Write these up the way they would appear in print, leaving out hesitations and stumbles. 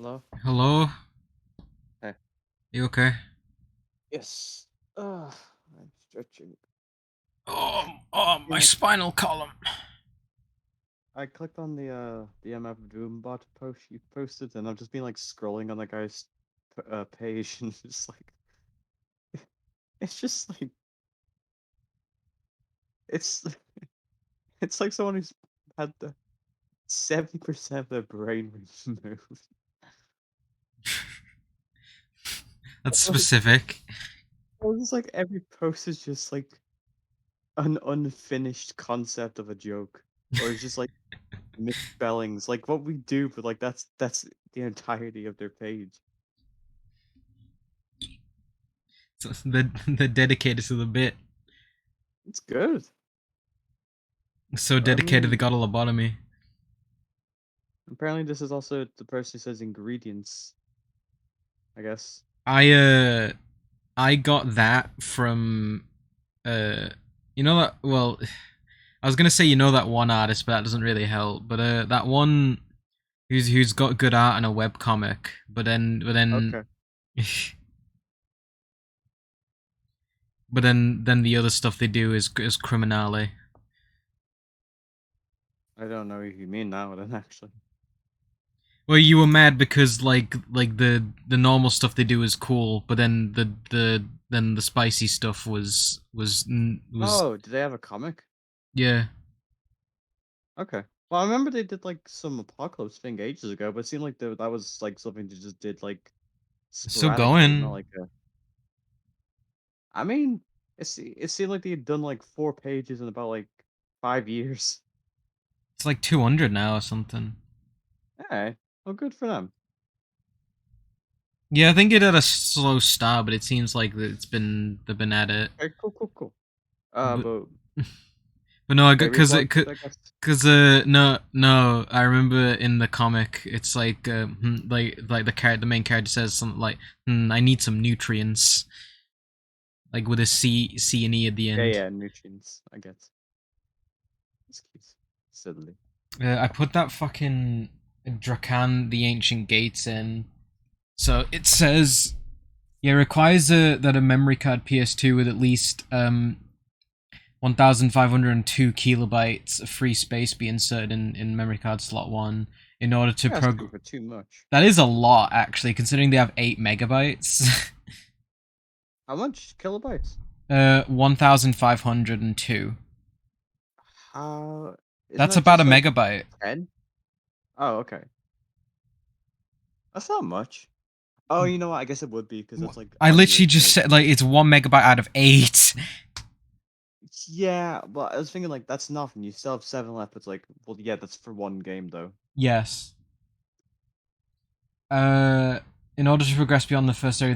Hello? Hello? Hey. You okay? Yes. I'm stretching. My Yeah. spinal column. I clicked on the MF Doombot post you posted, and I've just been like scrolling on the guy's page, and it's just like it's it's like someone who's had the 70% of their brain removed. That's Like, specific. it's like every post is just like an unfinished concept of a joke, or it's just like misspellings, like what we do, but like that's the entirety of their page. So they're dedicated to the bit. It's good. So I dedicated they mean, got a lobotomy. apparently this is also the person who says ingredients, I guess. I uh I got that from uh you know that well I was gonna say you know that one artist, but that doesn't really help. But that one who's got good art and a web comic, but then Okay. but then the other stuff they do is criminale. I don't know if you mean that then actually. Well, you were mad because like the normal stuff they do is cool, but then the spicy stuff was Oh, do they have a comic? yeah. Okay. Well, I remember they did like some apocalypse thing ages ago, but it seemed like that was like something they just did like It's still sporadically, not going. like a. I mean, it seemed like they had done like 4 pages in about like 5 years. It's like 200 now or something. Hey, well, good for them. Yeah, I think it had a slow start, but it seems like that they've been at it. Okay, cool, cool, cool. But But but no, I got they rebooted, I guess. cause no, I remember in the comic it's like the main character says something like I need some nutrients, like with a C and E at the Yeah, end. yeah, nutrients, I guess. It's cute. Silly. I put that fucking Drakan the Ancient Gates in. So it says, yeah, requires that a memory card PS2 with at least 1502 kilobytes of free space be inserted in memory card slot 1 in order to You're asking prog. for too much. That is a lot, actually, considering they have 8 megabytes. How much kilobytes? 1502. How isn't That's that about a just like megabyte. 10? Oh, okay. That's not much. Oh, you know what? I guess it would be because it's like I audio literally to just like. said, like, it's 1 megabyte out of 8. Yeah, but I was thinking like that's nothing. You still have 7 left. It's like, well, yeah, that's for one game though. Yes. Uh, in order to progress beyond the first area,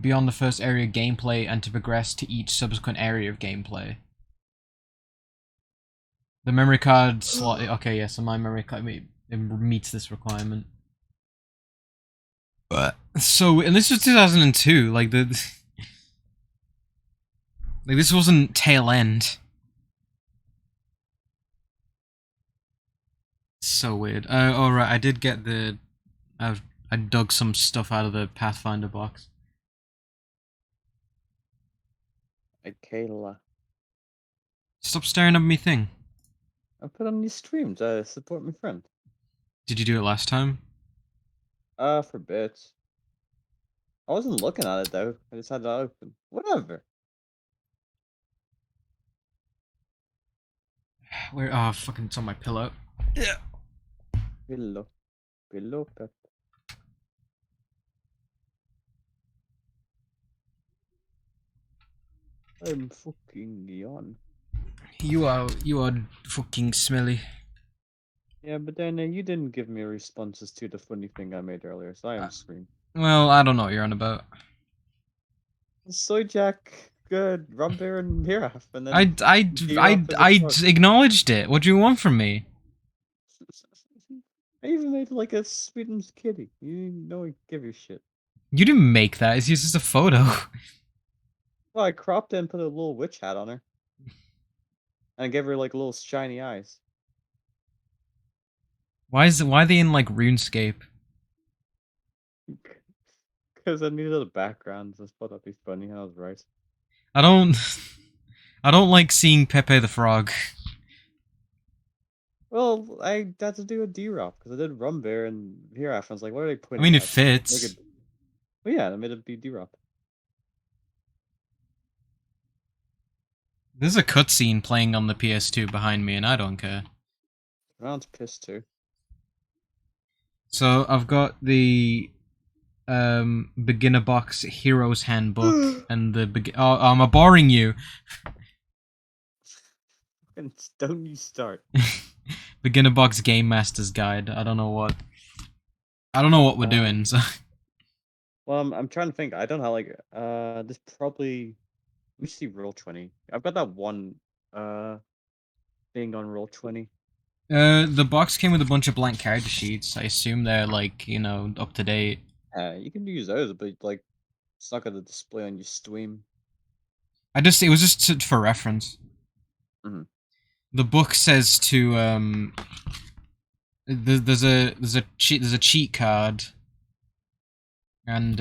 beyond the first area gameplay, and to progress to each subsequent area of gameplay, the memory card slot. Okay, yeah, so my memory card it meets this requirement. But so, and this was 2002. Like this wasn't tail end. So weird. All right, I did get the. I've I dug some stuff out of the Pathfinder box. Kayla. Stop staring at me thing. I put on these streams. Support my friend. Did you do it last time? For bits. I wasn't looking at it though. I just had it open. Whatever. Where? Oh, fucking, it's on my pillow. Yeah. Pillow. Pillow pet. I'm fucking yawn. You are fucking smelly. Yeah, but then you didn't give me responses to the funny thing I made earlier, so I am Uh, screwed. well, I don't know what you're on about. Soy Jack, good, Rumbear and Miraf, and I, then I, Giraffe in the I truck. acknowledged it. What do you want from me? I even made like a Sweden's kitty. You know I give you shit. You didn't make that. It's just a photo. Well, I cropped it and put a little witch hat on her, and I gave her like little shiny eyes. Why are they in like RuneScape? Because I needed a background. I thought that'd be funny. I was right. I don't. I don't like seeing Pepe the Frog. Well, I had to do a D-Rop because I did Rumbear and Hereafter. I was like, what are they I pointing mean, it at? Make fits. it. Well, yeah, I made it be D-Rop. There's a cutscene playing on the PS2 behind me, and I don't care. Round's pissed too. So I've got the beginner box hero's handbook and the oh, am I boring you? And don't you start. Beginner box game master's guide. I don't know what we're doing. So Well, I'm trying to think. I don't know. Like, this probably. Let me see. Roll20. I've got that one thing on Roll20. the box came with a bunch of blank character sheets. I assume they're like up to date. You can use those, but like, it's not gonna display on your stream. It was just for reference. Mhm. The book says to there's a cheat card and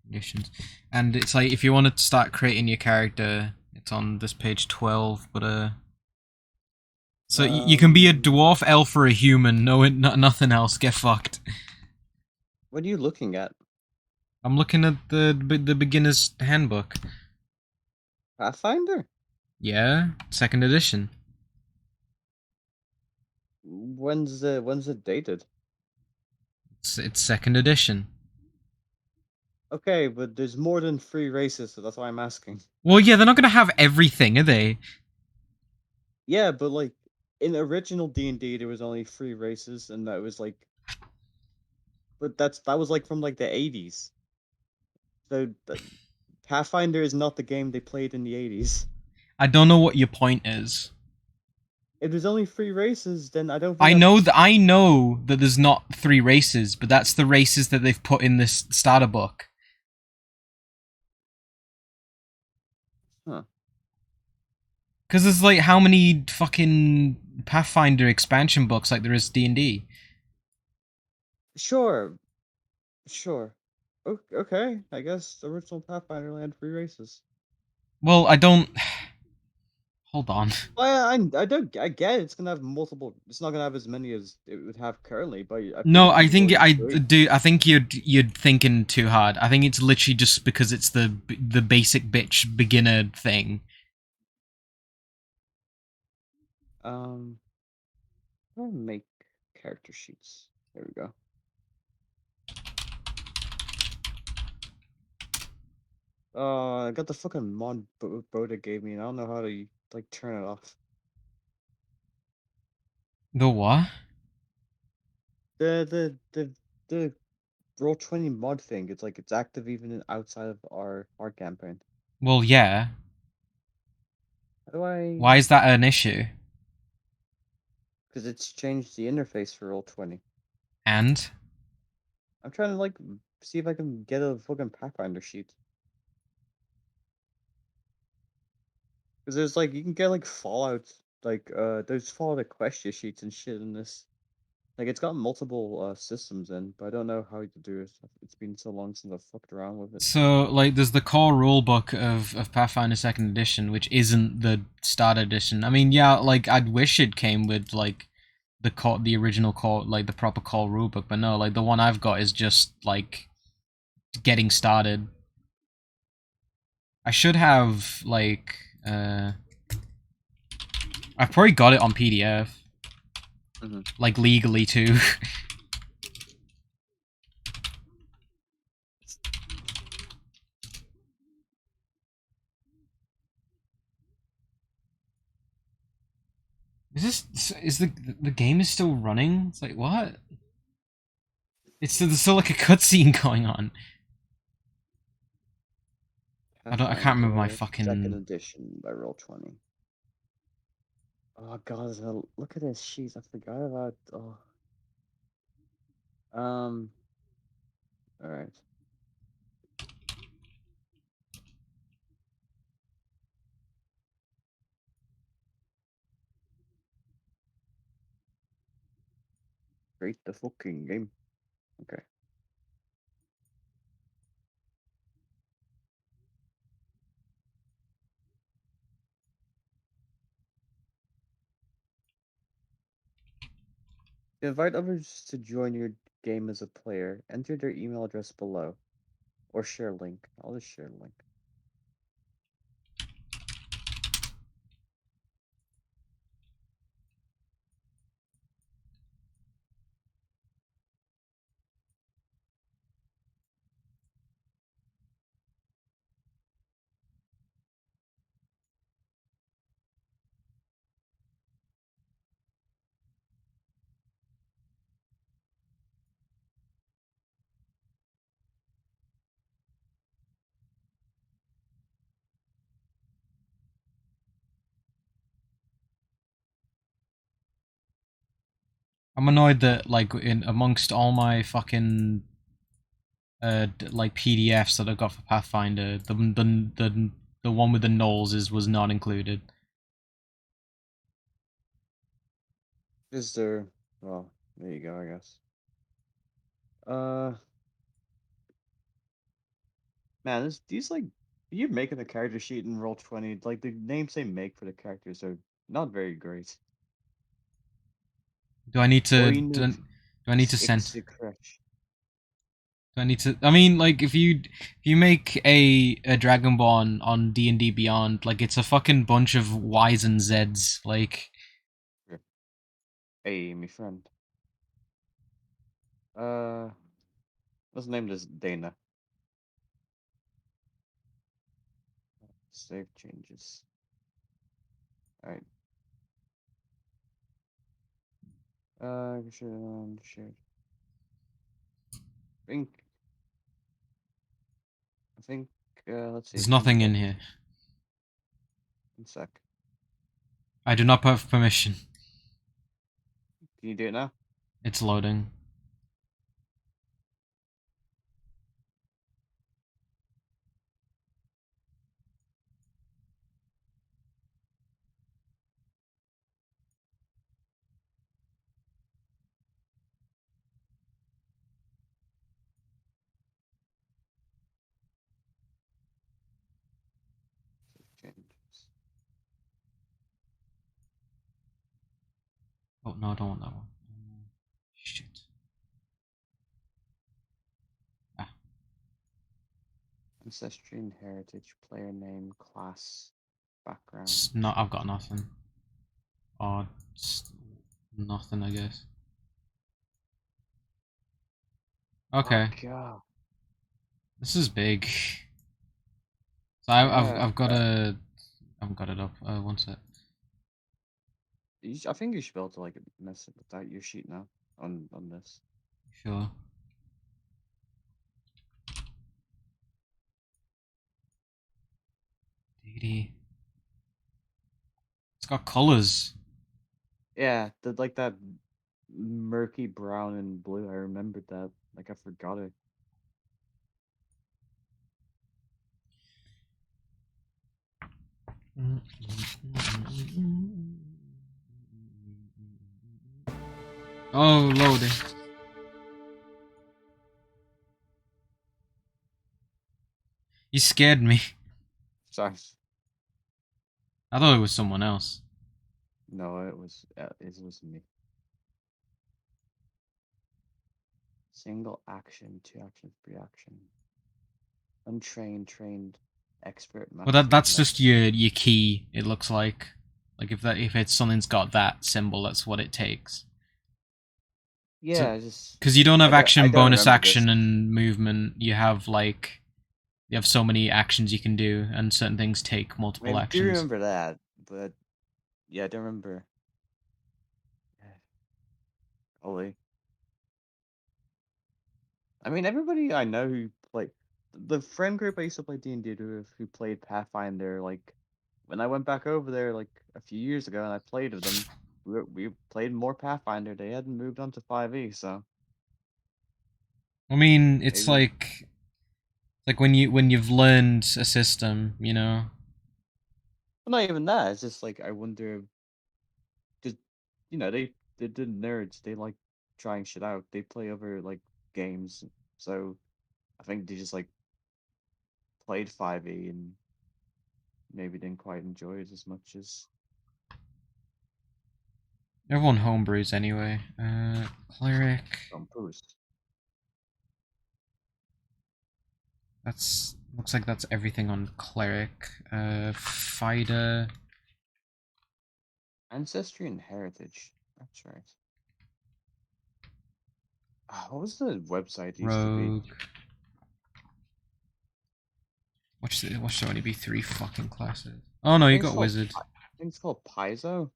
conditions, and it's like if you want to start creating your character, it's on this page 12. But so you can be a dwarf, elf, or a human. No, nothing else. Get fucked. What are you looking at? I'm looking at the beginner's handbook. Pathfinder? Yeah, second edition. When's it dated? It's second edition. Okay, but there's more than 3 races, so that's why I'm asking. Well, yeah, they're not gonna have everything, are they? Yeah, but like in original D&D, there was only 3 races, and that was like, but that was like from like the 80s. So Pathfinder is not the game they played in the 80s. I don't know what your point is. If there's only 3 races, then I don't think I that's. know that there's not 3 races, but that's the races that they've put in this starter book. Huh. Because there's like how many fucking Pathfinder expansion books like there is D&D. Sure, sure. Okay, I guess the original Pathfinder only had 3 races. Well, I don't. Hold on. Well, I get it's gonna have multiple. It's not gonna have as many as it would have currently, but I think No, it'd I be more think than I three. do. I think you're thinking too hard. I think it's literally just because it's the basic bitch beginner thing. Um, I'll make character sheets. There we go. I got the fucking mod Boda gave me, and I don't know how to like turn it off. The what? The Roll20 mod thing. It's like it's active even outside of our campaign. Well, yeah. How do I? Why is that an issue? Because it's changed the interface for Roll20. And I'm trying to like see if I can get a fucking Pathfinder sheet. Because there's like you can get like Fallout, like there's Fallout Equestria sheets and shit in this. Like it's got multiple systems in, but I don't know how to do it. It's been so long since I've fucked around with it. so like there's the core rulebook of Pathfinder Second Edition, which isn't the starter edition. I mean, yeah, like I'd wish it came with like the original core, like the proper core rulebook, but no, like the one I've got is just like getting started. I should have like I've probably got it on PDF, like legally too. Is the game is still running? It's like what? There's still like a cutscene going on. I can't remember my Pathfinder Second fucking. Edition by Roll20. Oh god, look at this sheet. I forgot about. Oh. All right. Create the fucking game. Okay. Invite others to join your game as a player. Enter their email address below. Or share link. I'll just share link. I'm annoyed that like in amongst all my fucking like PDFs that I've got for Pathfinder, the one with the gnolls is was not included. Is there... Well, there you go, I guess. Uh... Man, these like... You're making the character sheet in Roll20. Like, the names they make for the characters are not very great. Do I need to Oinu do I need to send? Ixicresh. Do I need to? I mean, like if you make a Dragonborn on D&D Beyond, like it's a fucking bunch of Ys and Zs. Like Hey, my friend. Uh... Let's name this Dana. Save changes. Alright. Shared. Think... I think... let's see. there's Can you nothing in edit? here. One sec. I do not have permission. Can you do it now? It's loading. Changes. Oh no, I don't want that one. Shit. Ah, Ancestry and heritage. Player name. Class. Background. it's not. I've got nothing. Oh, it's nothing. I guess. Oh Okay, god. this is big. So Yeah. I've got a. I haven't got it up. One sec. I think you should be able to like mess it without your sheet now on this. Sure. DD. It's got colors. Yeah, the like that murky brown and blue. I remembered that. Like I forgot it. Oh, loading. You scared me. Sorry. I thought it was someone else. No, it was me. Single action, two actions, three action. Untrained, trained, expert, Well, master, that's just legend. your key. It looks like if it's something's got that symbol, that's what it takes. So Yeah, I just because you don't have I action, don't bonus remember this. action, and movement, you have so many actions you can do, and certain things take I mean, multiple I do actions. remember that, but yeah, I don't remember. Ollie. I mean, everybody I know who play the friend group I used to play D&D with who played Pathfinder, like when I went back over there like a few years ago and I played with them, we played more Pathfinder. They hadn't moved on to 5e, so I mean, it's maybe like when you've learned a system, you know. well, not even that. It's just like I wonder, just they the nerds. They like trying shit out. They play over like games, so I think they just like played 5e and maybe didn't quite enjoy it as much as Everyone homebrews anyway. Cleric. Don't boost. That's looks like that's everything on cleric. Fighter. Ancestry and heritage. That's right. What was the website used to be? Rogue. What should only be 3 fucking classes? Oh no, I you think it's got called. wizard. I think it's called Paizo.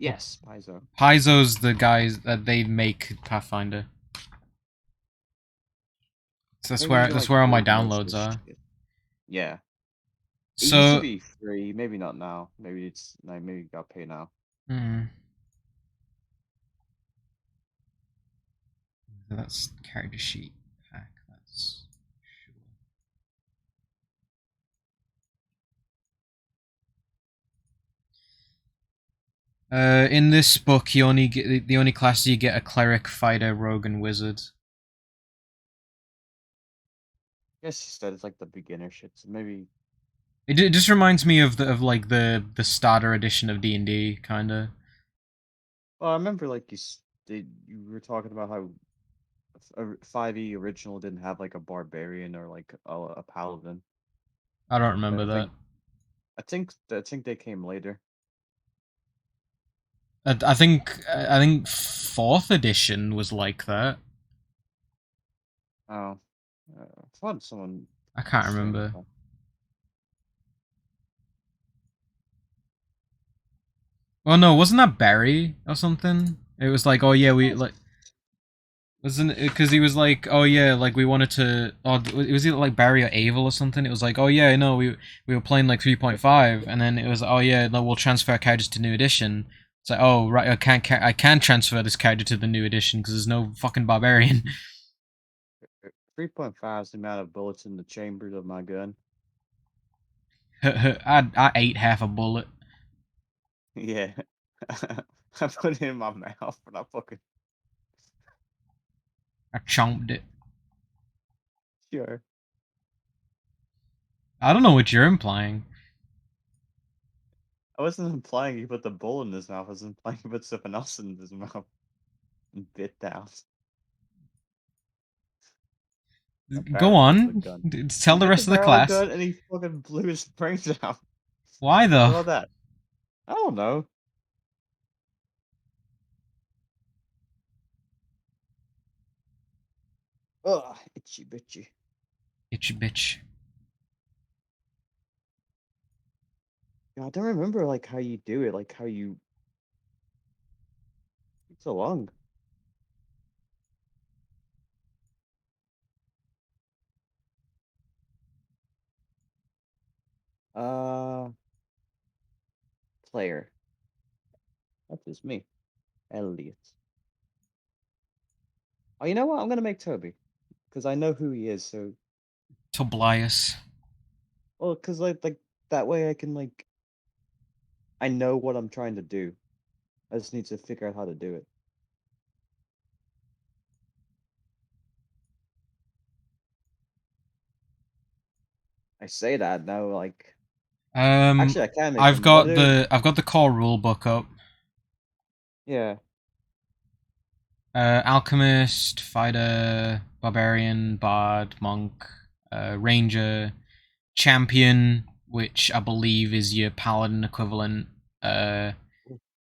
Well, Yes, Paizo. Paizo's the guys that they make Pathfinder. So Maybe you can that's like where all my build most of downloads the are. shit. Yeah, it used to So, be free. Maybe not now. Maybe it's like maybe you got pay now. hmm, that's character sheet pack. That's sure. In this book, you only get the only classes you get are cleric, fighter, rogue, and wizard. I guess you said it's like the beginner shit. So maybe. It just reminds me of like the starter edition of D&D, kind of. Well, I remember like you were talking about how 5e original didn't have like a barbarian or like a paladin. I don't But remember that. I think they came later. I think fourth edition was like that. Oh, I thought someone I can't streamed remember. that. Oh no, wasn't that Barry or something? It was like, oh yeah, we Yes. like wasn't it because he was like, oh yeah, like we wanted to. Oh, it was either like Barry or Avel or something. It was like, oh yeah, no, we were playing like 3.5, and then it was, oh yeah, no, we'll transfer our characters to new edition. It's like, oh right, I can transfer this character to the new edition because there's no fucking barbarian. 3.5 is the amount of bullets in the chambers of my gun. I ate half a bullet. Yeah. I put it in my mouth, but I fucking I chomped it. sure. I don't know what you're implying. I wasn't implying he put the bullet in his mouth. I was implying he put something else in his mouth and bit down. Go Apparently, with the on. gun. Tell He the hit the rest of the barrel of the class. gun and he fucking blew his brains out. Why How though? about that? I don't know. Ugh, itchy bitchy. Itchy bitch. Yeah, I don't remember like how you do it, like how you. It's so long. Uh, player. That's just me, Elliot. Oh, you know what? I'm gonna make Toby because I know who he is. So, Toblias. well, because like that way I can like I know what I'm trying to do. I just need to figure out how to do it. I say that now, like Um, actually I can make him. What do? I've got the core rule book up. Yeah. Alchemist, fighter, barbarian, bard, monk, ranger, champion, which I believe is your paladin equivalent. Uh,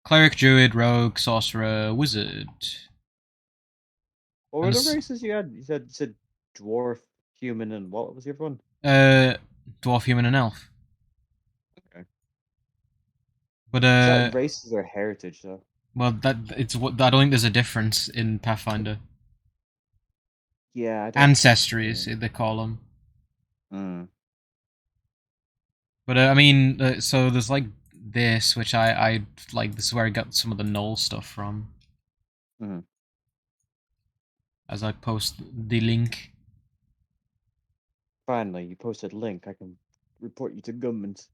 cleric, druid, rogue, sorcerer, wizard, What were and the races you had? You said dwarf, human, and what was the other one? uh, dwarf, human, and elf. Okay. But Is that races or heritage though? well, that it's what I don't think there's a difference in Pathfinder. Yeah, I don't think so. Ancestries, they call them. Mm. But I mean, so there's like this, which I like. This is where I got some of the null stuff from. Mm. As I post the link. Finally, you posted link. I can report you to government.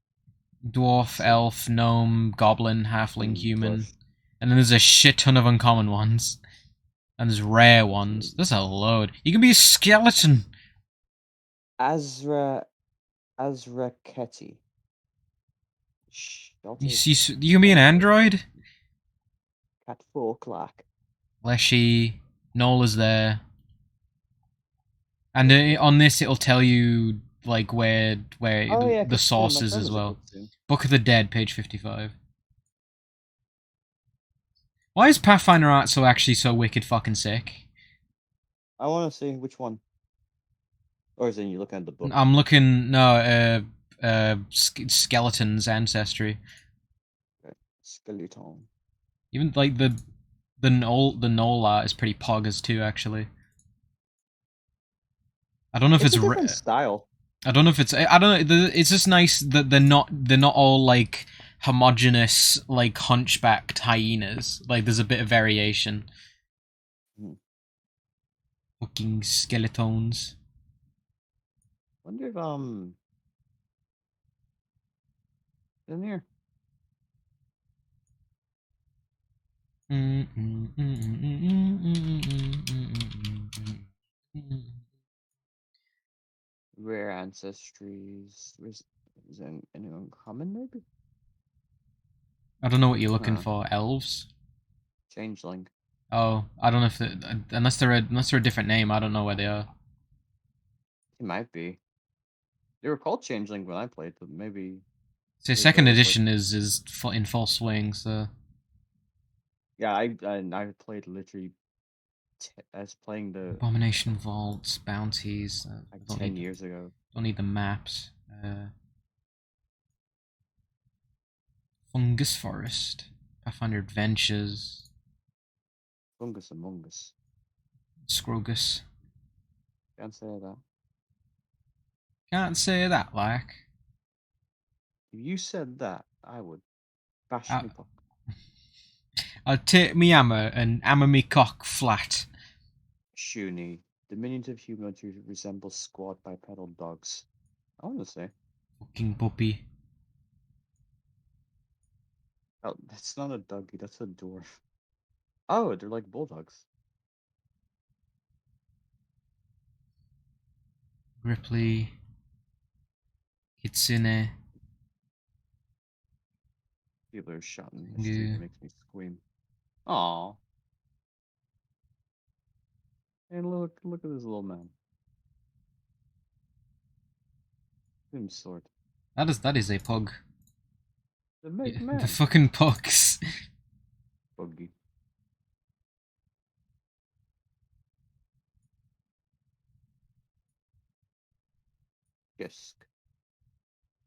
Dwarf, So, elf, gnome, goblin, halfling, human, Bush. and then there's a shit ton of uncommon ones, and there's rare ones. There's a load. You can be a skeleton. Azra Azraketi. You Shelter see, you can be an android. At 4 o'clock. Leshy, Nola's there. And on this, it'll tell you like where Oh yeah, the because my sources friend as has a well. book soon. Book of the Dead, page 55. Why is Pathfinder art so actually so wicked fucking sick? I want to see which one. Or is it you looking at the book? I'm looking no Skeleton's ancestry. Okay. Skeleton. Even like the Knoll art is pretty poggers too. Actually, I don't know if It's it's a different style. I don't know if it's I don't know. It's just nice that they're not all like homogenous like hunchbacked hyenas. Like there's a bit of variation. Hmm. Fucking skeletons. Wonder if in here. Rare ancestries. Is there anyone common maybe? I don't know what you're looking Huh. for. Elves. Changeling. Oh, I don't know if unless they're a different name. I don't know where they are. It might be. They were called Changeling when I played, but maybe So maybe second those like edition is in full swing. So yeah. I played literally. I was playing the Abomination vaults, bounties. like Don't 10 years ago. need the maps. Fungus Forest, Pathfinder Adventures, Fungus Among Us. Scrogus. Can't say that. Can't say that, like. If you said that, I would bash I, me puck. I'll take me hammer and hammer me cock flat. Shuni. Diminutive humanoid who resembles squat bipedal dogs. I want to say. Fucking puppy. Oh, that's not a doggy. That's a dwarf. Oh, they're like bulldogs. Ripley. Kitsune. People are shouting in the street. Tengu. It makes me scream. Aw. And look at this little man. Him sword. That is a pug. The Yeah, the man. fucking pugs. Buggy. Gisk.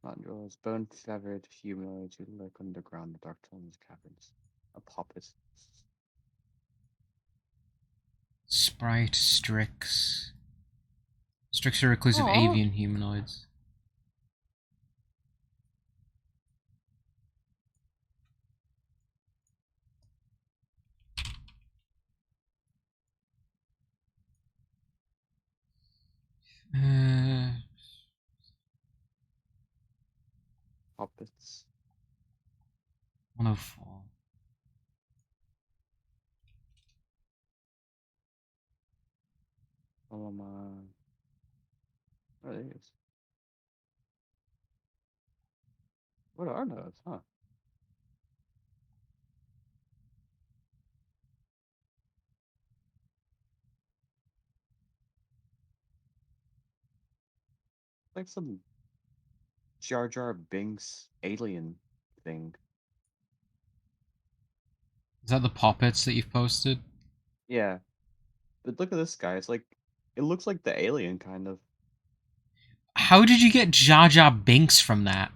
Not yours. Bone feathered humanoids who lurk underground in dark tunnels caverns. A puppet. Sprite, Strix. Strix are reclusive Aw. avian humanoids. Uh, Puppets. 104. Oh my. What are these? What are those, huh? Like some Jar Jar Binks alien thing. Is that the puppets that you've posted? Yeah. But look at this guy. It's like it looks like the alien kind of. How did you get Jar Jar Binks from that?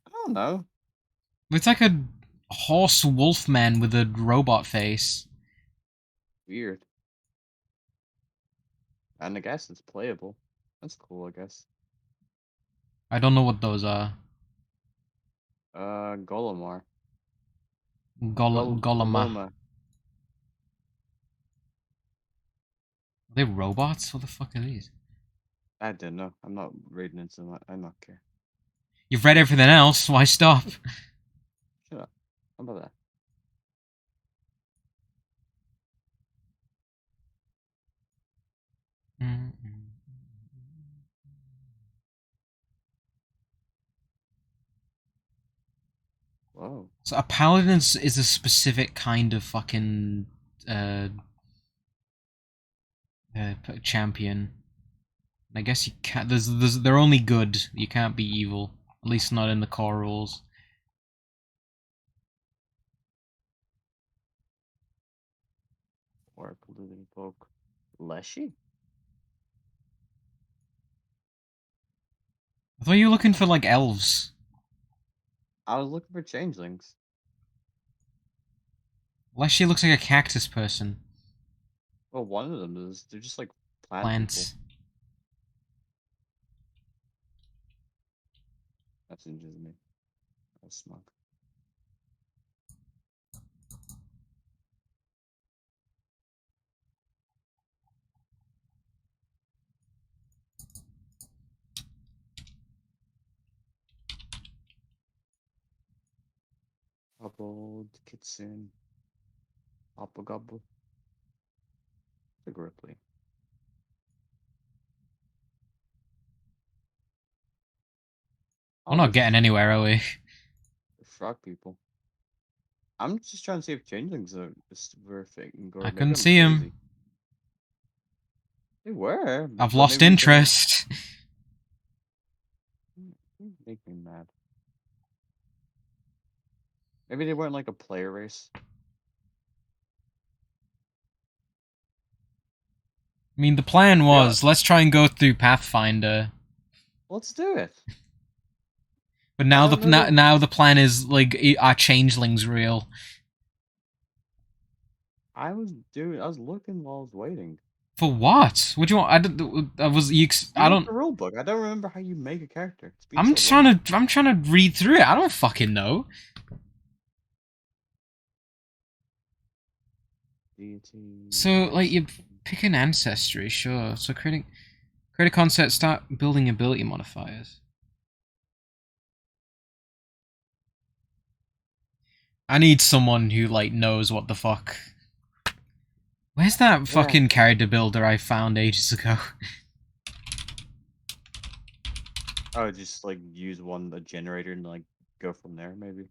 I don't know. It's like a horse wolf man with a robot face. Weird. And I guess it's playable. That's cool, I guess. I don't know what those are. Golomar. Golema. Are Goloma. they robots? What the fuck are these? I don't know. I'm not reading into that. I don't care. You've read everything else. Why stop? Shut up. How about that? Whoa. So a paladin is a specific kind of fucking uh, champion. I guess you can't. They're only good. You can't be evil. At least not in the core rules. Or polluting folk. Leshy? I thought you were looking for like elves. I was looking for changelings. Leshy looks like a cactus person. Well, one of them is. They're just like plant people. Plants. That's injures me. That's smug. Hubbled, Kitsune, Hoppagobble, the Gripply. We're Oh, not getting anywhere, are we? the frog people. I'm just trying to see if changelings are just were a thing, or I maybe couldn't I'm see him. crazy. They were, I've but lost maybe we don't. interest. You make me mad. Maybe they weren't like a player race. I mean, the plan Yeah, was let's try and go through Pathfinder, let's do it. but I now don't know the. now the plan is like are changelings real? I was looking while I was waiting. For what? What do you want? I was you. You I wrote don't. the rule book. I don't remember how you make a character. It's been I'm so just long. I'm trying to read through it. I don't fucking know. Deity. So like Base. you pick an ancestry, sure. So create a concept, start building ability modifiers. I need someone who like knows what the fuck. Where's that Yeah. fucking character builder I found ages ago? Oh, just like use a generator and like go from there, maybe.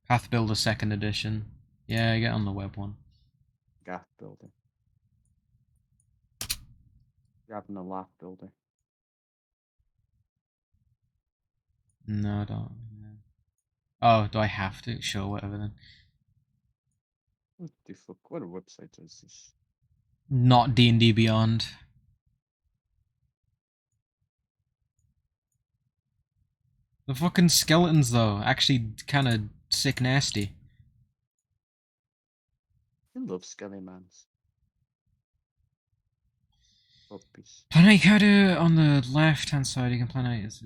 Path Builder Second Edition. Yeah, get on the web one. Gaff builder. Grabbing the lock builder. No, I don't. Yeah. Oh, do I have to? Sure, whatever then. What the fuck? What a website is this? Not D&D Beyond. The fucking skeletons though, actually kind of sick nasty. I love Skellymans. Puppies. Plan out character on the left hand side. You can plan out his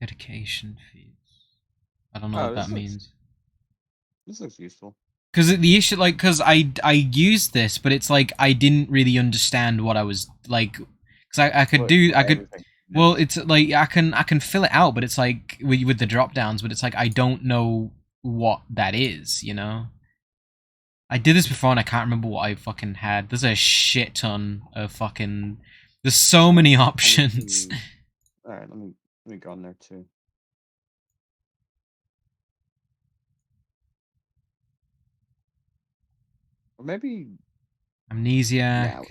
dedication feeds. I don't know Oh, what that means. this looks useful. Because the issue, like, because I used this, but it's like I didn't really understand what I was like. Because I could What do I could. everything Well, is. it's like I can fill it out, but it's like with the drop downs, but it's like I don't know what that is. You know. I did this before and I can't remember what I fucking had. There's a shit ton of fucking. There's so many options. Alright, let me go on there too. Or maybe Amnesiac. now.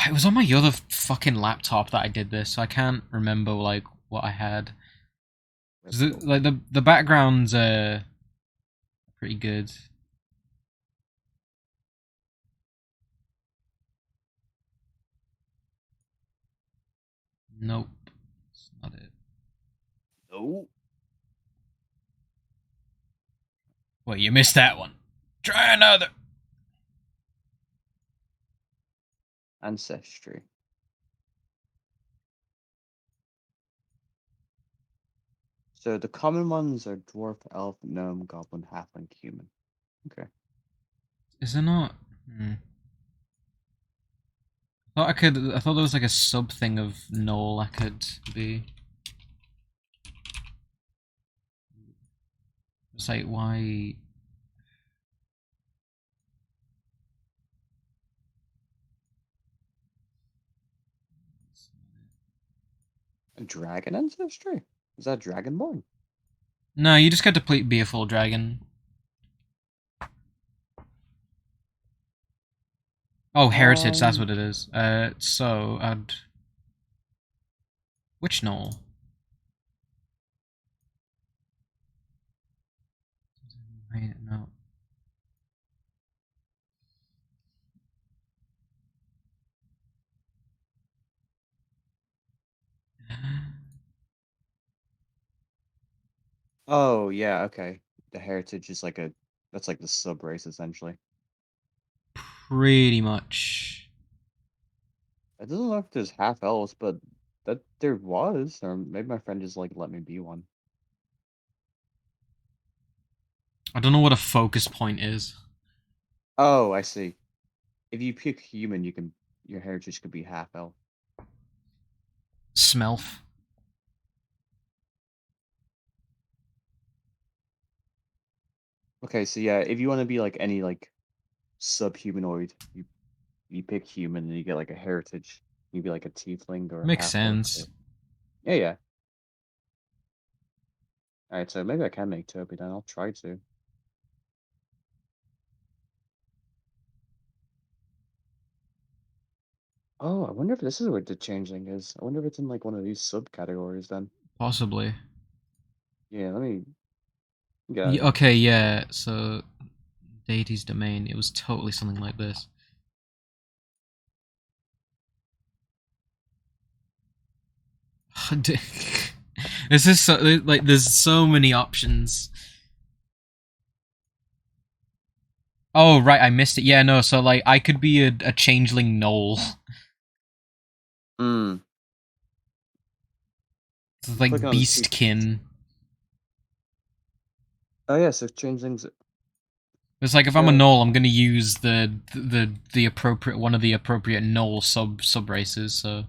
It was on my other fucking laptop that I did this, so I can't remember like what I had. Like the backgrounds are pretty good. Nope, that's not it. No. Wait, you missed that one. Try another. Ancestry. So the common ones are dwarf, elf, gnome, goblin, halfling, human. Okay. Is there not? Hmm. I thought there was like a sub thing of Knoll I could be. It's like why? A dragon ancestry? Is that Dragonborn? No, you just get to be a full dragon. Oh, heritage, that's Um. what it is. So I'd which knoll? No. Oh yeah. Okay. The heritage is like a. That's like the sub race essentially. Pretty much. It doesn't look like there's half elves, but that there was, or maybe my friend just like let me be one. I don't know what a focus point is. Oh, I see. If you pick human, you can your heritage could be half elf. Smelf. Okay, so yeah, if you want to be like any like subhumanoid, you pick human and you get like a heritage. You be like a tiefling or a Makes half orc. sense. Yeah, yeah. All right, so maybe I can make Toby then. I'll try to. Oh, I wonder if this is what the changeling is. I wonder if it's in like one of these subcategories then. Possibly. Yeah, let me get out of here. Okay, yeah. So deity's domain. It was totally something like this. This is so like there's so many options. Oh right, I missed it. Yeah, no. So like I could be a changeling gnoll. Hmm. It's I'm like clicking on the cheat sheet. beastkin. Oh yeah, so changelings. It's like if I'm a Yeah. gnoll, I'm gonna use the appropriate one of the appropriate gnoll sub races. So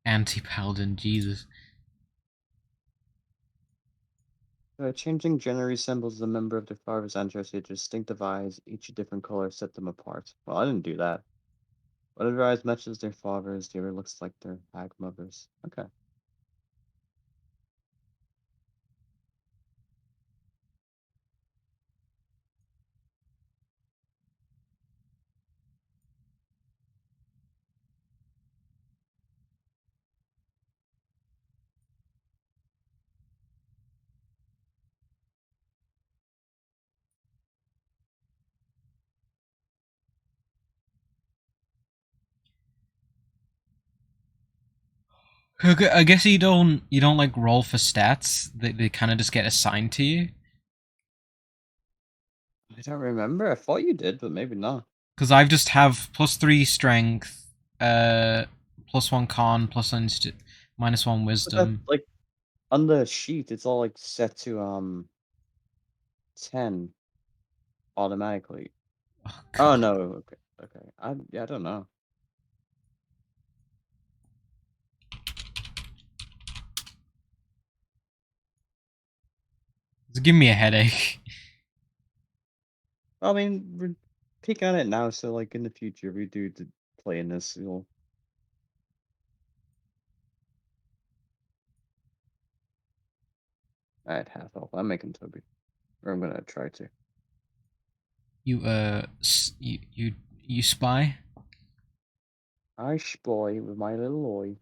anti paladin, Jesus. Changing generally resembles the member of their father's ancestry. Their distinctive eyes, each a different color, set them apart. Well, I didn't do that. One of their eyes matches their father's, the other looks like their hag mother's. Okay. Okay, I guess you don't like roll for stats. They kind of just get assigned to you. I don't remember. I thought you did, but maybe not. Because I've just have +3 strength, +1 con, -1 But that wisdom. like on the sheet, it's all like set to 10 automatically. Oh Oh god. no, okay. Okay. I don't know. It's giving me a headache. I mean, we're peeking on it now, so like in the future, if we do to play in this, you'll add half health. I'm making Toby, or I'm gonna try to. You you spy. I spy with my little eye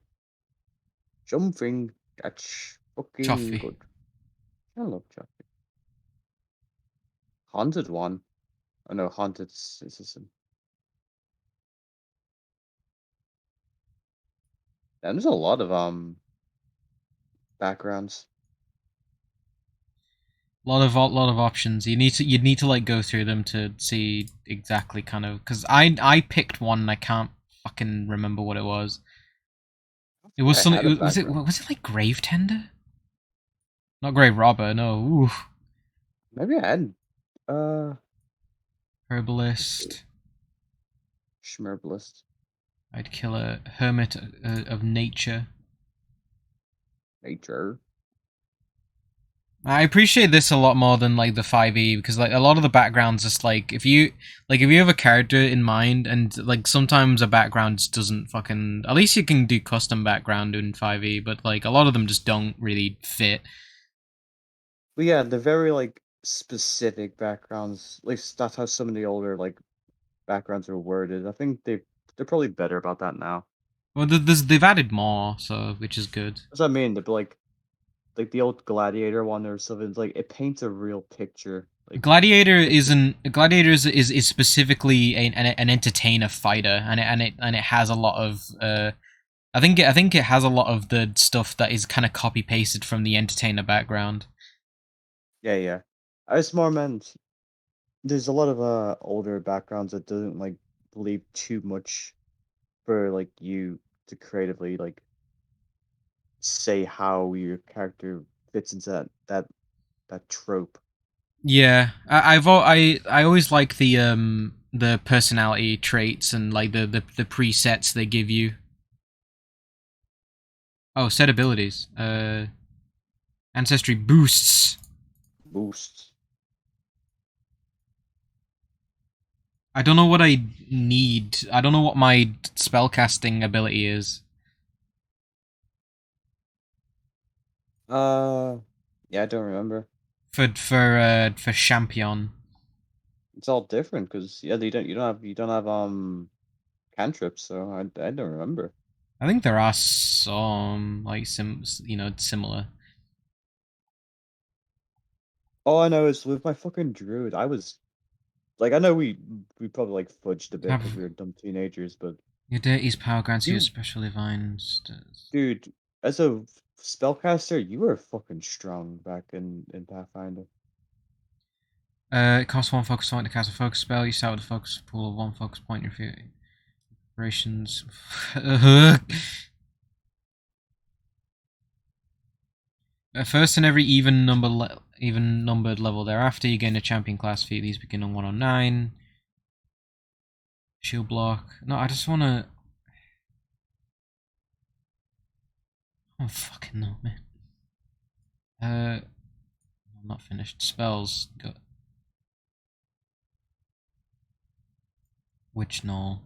something that's fucking Chuffy. good. I love chocolate. Haunted one. Oh no, haunted citizen. And there's a lot of backgrounds. Lot of options. You'd need to like go through them to see exactly kind of because I picked one and I can't fucking remember what it was. I It think was I something. had a Was background. it like grave tender? Not grave robber. No. Ooh. Maybe I had let's see. Herbalist. Schmerblist. I'd kill a hermit of nature. Nature. I appreciate this a lot more than like the 5e because like a lot of the backgrounds just like if you have a character in mind and like sometimes a background just doesn't fucking at least you can do custom background in 5e but like a lot of them just don't really fit. But yeah, the very like specific backgrounds. At least that's how some of the older like backgrounds are worded. I think they're probably better about that now. Well, they've added more, so which is good. That's what I mean. Like the old Gladiator one or something. It's like it paints a real picture. Like Gladiator it, it isn't Gladiator is specifically an entertainer fighter and it has a lot of I think it has a lot of the stuff that is kind of copy pasted from the entertainer background. yeah, yeah. I just more meant there's a lot of older backgrounds that doesn't like leave too much for like you to creatively like say how your character fits into that trope. Yeah, I always like the personality traits and like the presets they give you. Oh, set abilities. Ancestry boosts. Boosts. I don't know what I need. I don't know what my spellcasting ability is. Uh, yeah, I don't remember. For champion. It's all different because yeah, you don't have cantrips, so I don't remember. I think there are some like similar. All I know is with my fucking druid, I was like, I know we probably like fudged a bit Have because we were dumb teenagers, but your deity's power grants you a you, special divine status. dude, as a spellcaster, you were fucking strong back in Pathfinder. It costs one focus point to cast a focus spell. You start with a focus pool of one focus point. Your operations. First in every even numbered level thereafter, you gain a champion class feat. These begin on 109. Shield block. No, I just want to. Oh fucking no, man. I'm not finished. Spells. Go. Witch null.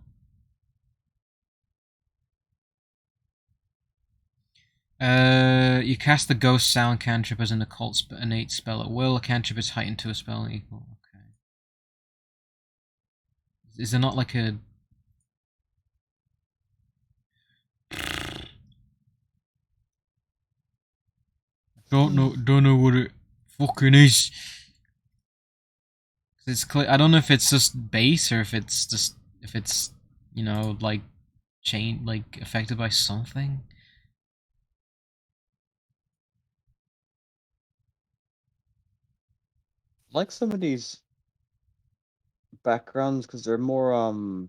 You cast the ghost sound cantrip as an occult innate spell at will. A cantrip is heightened to a spell equal. Okay. Is there not like a? Don't know what it fucking is. It's clear. I don't know if it's just base or if it's like chain like affected by something. Like some of these backgrounds because they're more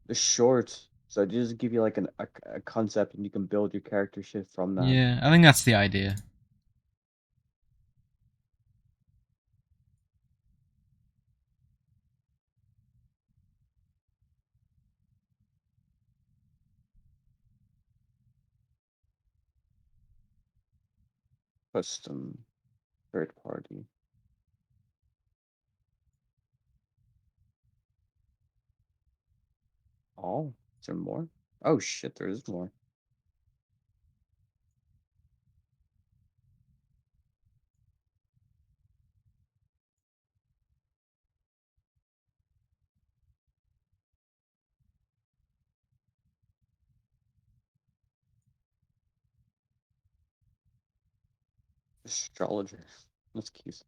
they're short, so they just give you like a concept and you can build your character shit from that. Yeah, I think that's the idea. Custom third party. Oh, is there more? Oh shit, there is more. Astrologer. That's cute.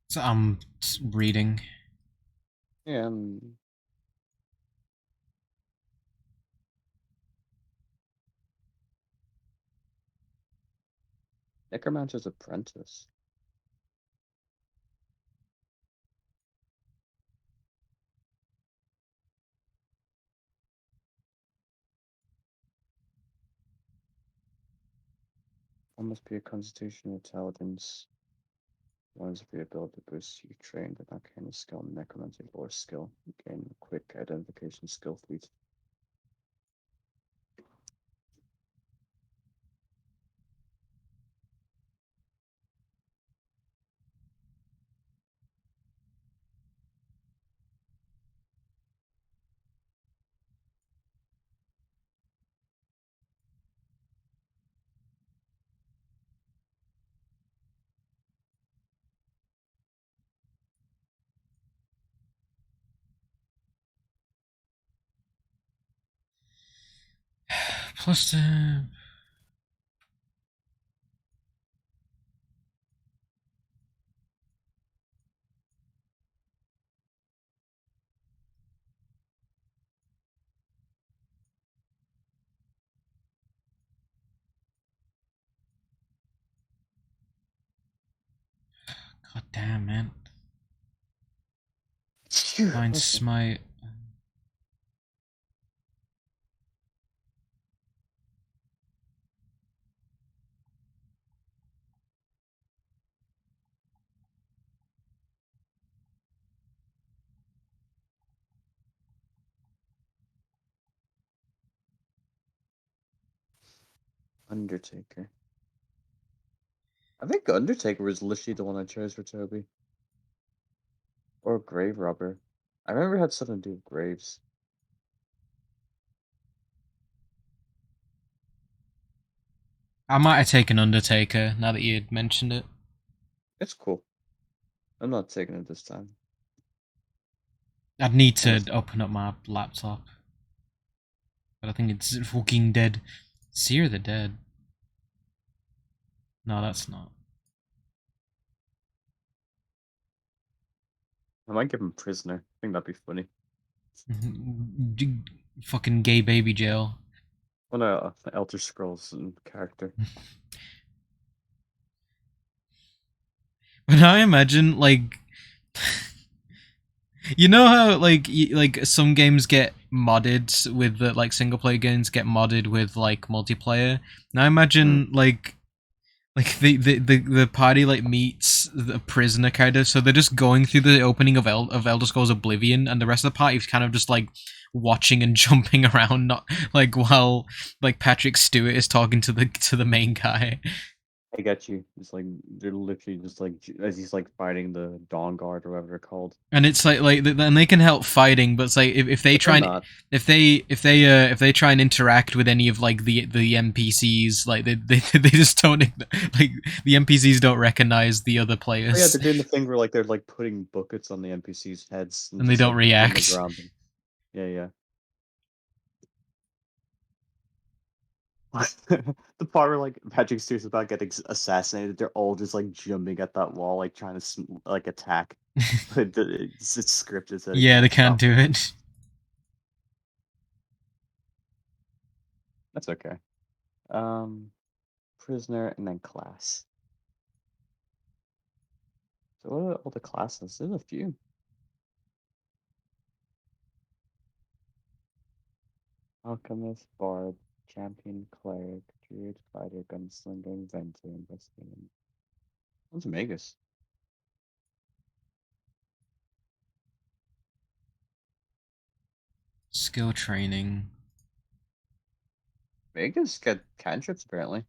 So I'm reading. Yeah, Necromancer's Apprentice. One must be a constitutional intelligence. One's the ability to boost you trained in arcane skill, necromancy, or skill. Gain quick identification skill feat. Plus, god damn, man. Find smite. Undertaker. I think Undertaker was literally the one I chose for Toby. Or Grave Robber. I remember it had something to do with graves. I might have taken Undertaker now that you had mentioned it. It's cool. I'm not taking it this time. I'd need to Unless open up my laptop. But I think it's fucking dead. Seer the Dead. No, that's not. I might give him Prisoner. I think that'd be funny. Fucking gay baby jail. What a Elder Scrolls character. But I imagine, like, you know how like some games get modded with the like single player games get modded with like multiplayer. Now imagine like the party like meets the prisoner kind of, so they're just going through the opening of Elder Scrolls Oblivion, and the rest of the party's kind of just like watching and jumping around, not like while like Patrick Stewart is talking to the main guy. I get you. It's like they're literally just like as he's like fighting the Dawn Guard or whatever they're called. And it's like and they can help fighting, but it's like if they But they're try and not. if they try and interact with any of like the NPCs, like they just don't like the NPCs don't recognize the other Oh yeah, players, they're doing the thing where like they're like putting buckets on the NPCs' heads and and they just don't like jumping react. around them. Yeah, yeah. The part where like Patrick Stewart's about getting assassinated, they're all just like jumping at that wall, like trying to like attack. But it's scripted, so they Yeah, they can't can't stop do them. it. That's okay. Um, Prisoner and then class. So what are all the classes? There's a few. Alchemist, Bard, Champion, Cleric, Druid, Fighter, Gunslinger, Inventor, Investigator. What's Magus? Skill training. Magus get cantrips apparently.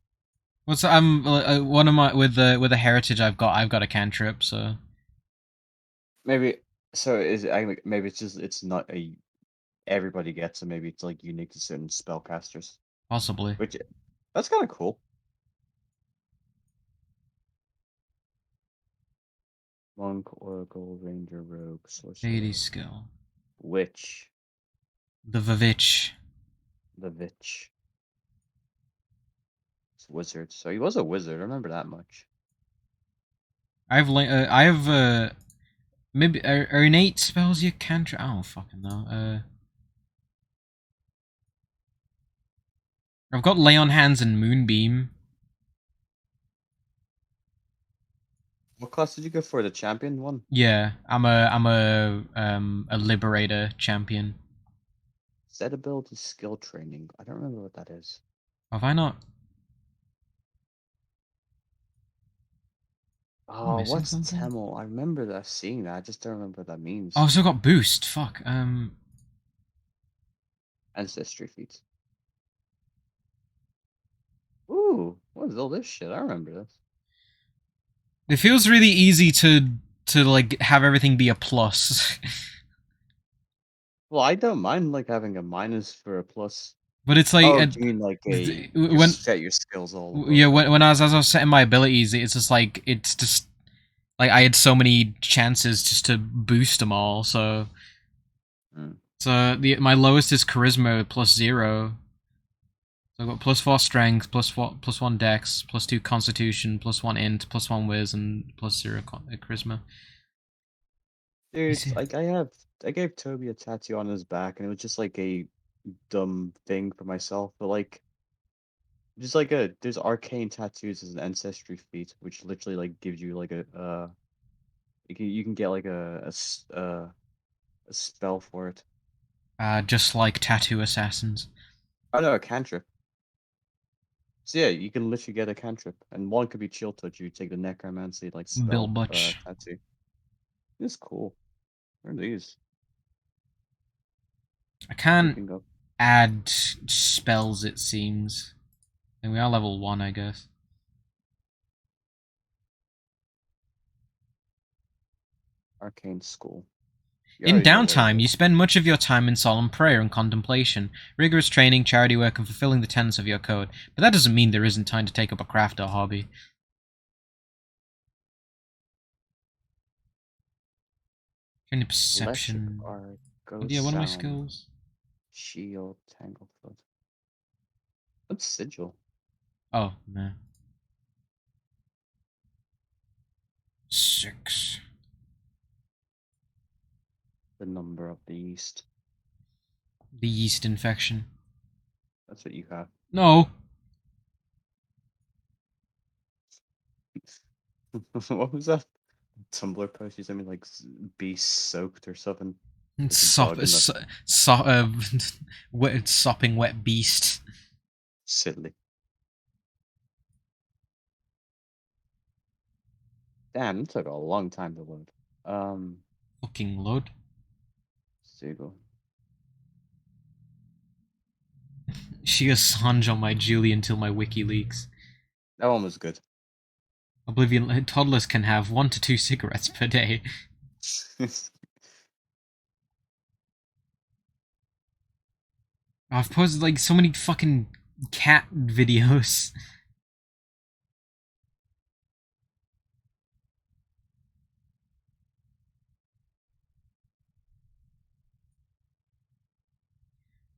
What's I'm one of my with the heritage I've got a cantrip, so Maybe so is maybe it's just it's not a everybody gets it. Maybe it's like unique to certain spellcasters, possibly which that's kind of cool. Monk, Oracle, Ranger, Rogue, deity Sorcerer, skill. Witch, The Vivitch. the Vitch, Wizard. So he was a wizard. I remember that much. I have maybe are innate spells you cantrip. I don't fucking know. I've got Lay on Hands and Moonbeam. What class did you go for? The champion one? Yeah, I'm a liberator champion. Set ability skill training. I don't remember what that is. Have I not? I'm Oh, missing what's something. Temel? I remember that seeing that. I just don't remember what that Oh, means. I've still got boost. Fuck. Ancestry feats. Ooh, what is all this shit? I remember this. It feels really easy to like have everything be a plus. Well, I don't mind like having a minus for a plus. But it's like Oh, do you mean like a you when set your skills all above? yeah when Okay. I was as I was setting my abilities, it's just like it's just like I had so many chances just to boost them all. Hmm. So the my lowest is charisma +0. So I've got +4 strength, +1 dex, +2 constitution, +1 int, +1 whiz, and +0 charisma. You Dude, see? like I gave Toby a tattoo on his back, and it was just like a dumb thing for myself, but like just like there's arcane tattoos as an ancestry feat, which literally like gives you like you can get like a spell for it. Just like tattoo assassins. Oh no, a cantrip. So yeah, you can literally get a cantrip, and one could be chill touch. You take the necromancy like Bill spell Butch. tattoo. It's cool. Where are these? I can't Looking up add spells, it seems. And we are level 1, I guess. arcane school. You In already know what it downtime, you is. spend much of your time in solemn prayer and contemplation, rigorous training, charity work, and fulfilling the tenets of your code. But that doesn't mean there isn't time to take up a craft or hobby. Training Leshic perception. Arc, Oh, Ghost yeah, what are my Sound, skills? Shield, Tanglefoot. What's Sigil? Oh, no. 6. The number of the East. The yeast infection. That's what you have. No! What was that Tumblr post you sent me? Like be soaked or something. There's a Sop, bug in the so, sopping wet beast. silly. Damn, it took a long time to load. Fucking load. Sigil. She Assange on my Julie until my wiki leaks. That one was good. Oblivion toddlers can have 1 to 2 cigarettes per day. I've posted like so many fucking cat videos.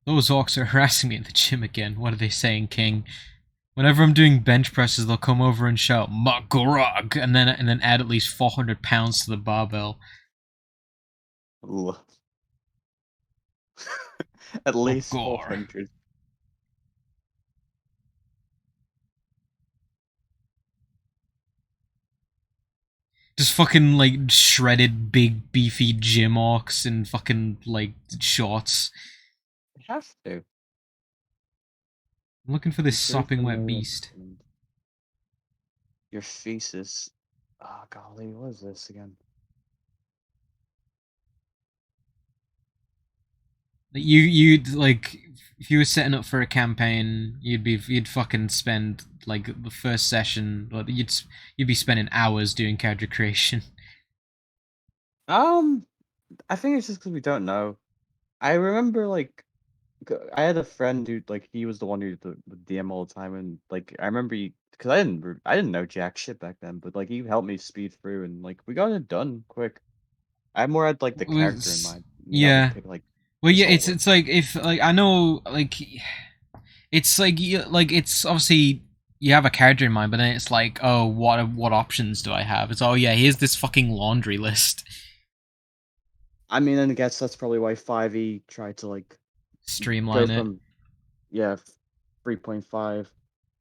Those orcs are harassing me at the gym again. What are they saying, King? Whenever I'm doing bench presses, they'll come over and shout "Makorag" and then add at least 400 pounds to the barbell. Ooh. At least Magor. 400. Just fucking like shredded, big, beefy gym orcs in fucking like shorts. You have to. I'm looking for this Improve sopping the wet melee beast. and your thesis. Oh golly, what is this again? You'd like if you were setting up for a campaign, you'd fucking spend like the first session, like you'd be spending hours doing character creation. Um, I think it's just because we don't know. I remember like I had a friend who like he was the one who would DM all the time, and like I remember because I didn't know jack shit back then, but like he helped me speed through, and like we got it done quick. I more had like the character in mind. You helped me Yeah. pick like Well, this yeah. all It's works. like if like I know like it's like like it's obviously you have a character in mind, but then it's like oh what options do I have? It's oh yeah here's this fucking laundry list. I mean, and I guess that's probably why 5e tried to like go Streamline it. from yeah 3.5.